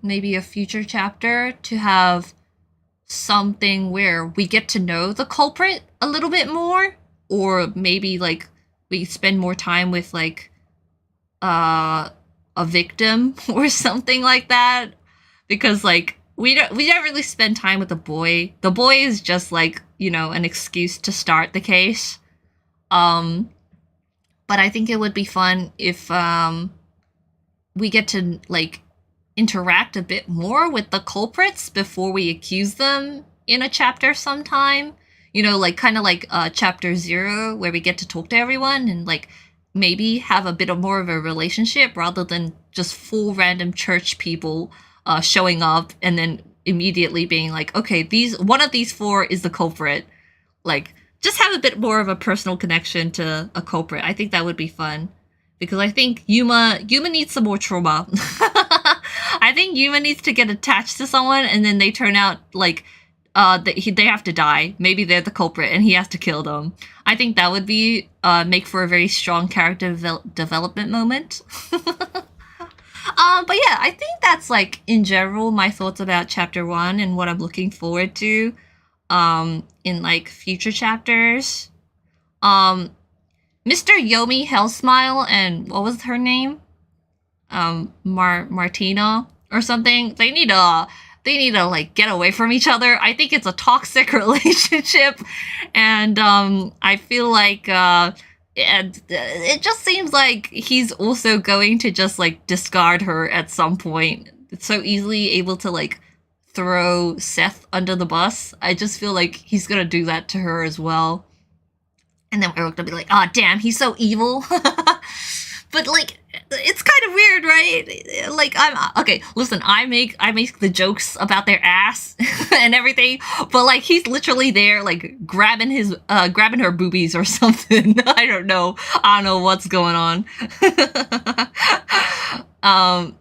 maybe a future chapter to have something where we get to know the culprit a little bit more, or maybe like we spend more time with like a victim or something like that, because like we don't really spend time with the boy. The boy is just like, you know, an excuse to start the case. But I think it would be fun if we get to like interact a bit more with the culprits before we accuse them in a chapter sometime. You know, like kind of like chapter 0, where we get to talk to everyone and like maybe have a bit of more of a relationship, rather than just full random church people showing up and then immediately being like, okay, one of these 4 is the culprit. Like, just have a bit more of a personal connection to a culprit. I think that would be fun, because I think Yuma needs some more trauma. I think Yuma needs to get attached to someone, and then they turn out like they have to die. Maybe they're the culprit and he has to kill them. I think that would be make for a very strong character development moment. But yeah, I think that's like in general my thoughts about chapter 1 and what I'm looking forward to in like future chapters. Mr. Yomi Hellsmile and what was her name? Martina or something. They need to like get away from each other. I think it's a toxic relationship, and I feel like and it just seems like he's also going to just like discard her at some point. It's so easily able to like throw Seth under the bus. I just feel like he's gonna do that to her as well. And then we're gonna be like, oh damn, he's so evil. But like, it's kind of weird, right? Like, okay. Listen, I make the jokes about their ass and everything, but like, he's literally there, like grabbing her boobies or something. I don't know what's going on.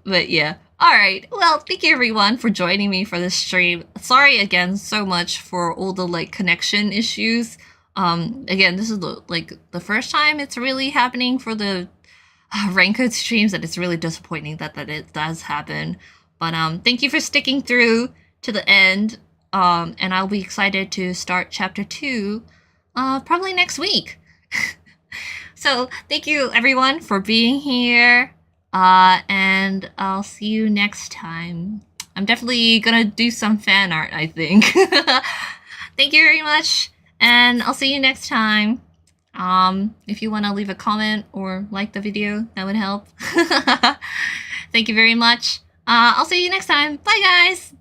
But yeah. All right. Well, thank you everyone for joining me for this stream. Sorry again so much for all the like connection issues. Again, this is the first time it's really happening for the Rancode streams, and it's really disappointing that it does happen. But thank you for sticking through to the end. And I'll be excited to start chapter 2 probably next week. So thank you everyone for being here. And I'll see you next time. I'm definitely gonna do some fan art, I think. Thank you very much, and I'll see you next time. If you want to leave a comment or like the video, that would help. Thank you very much. I'll see you next time. Bye, guys!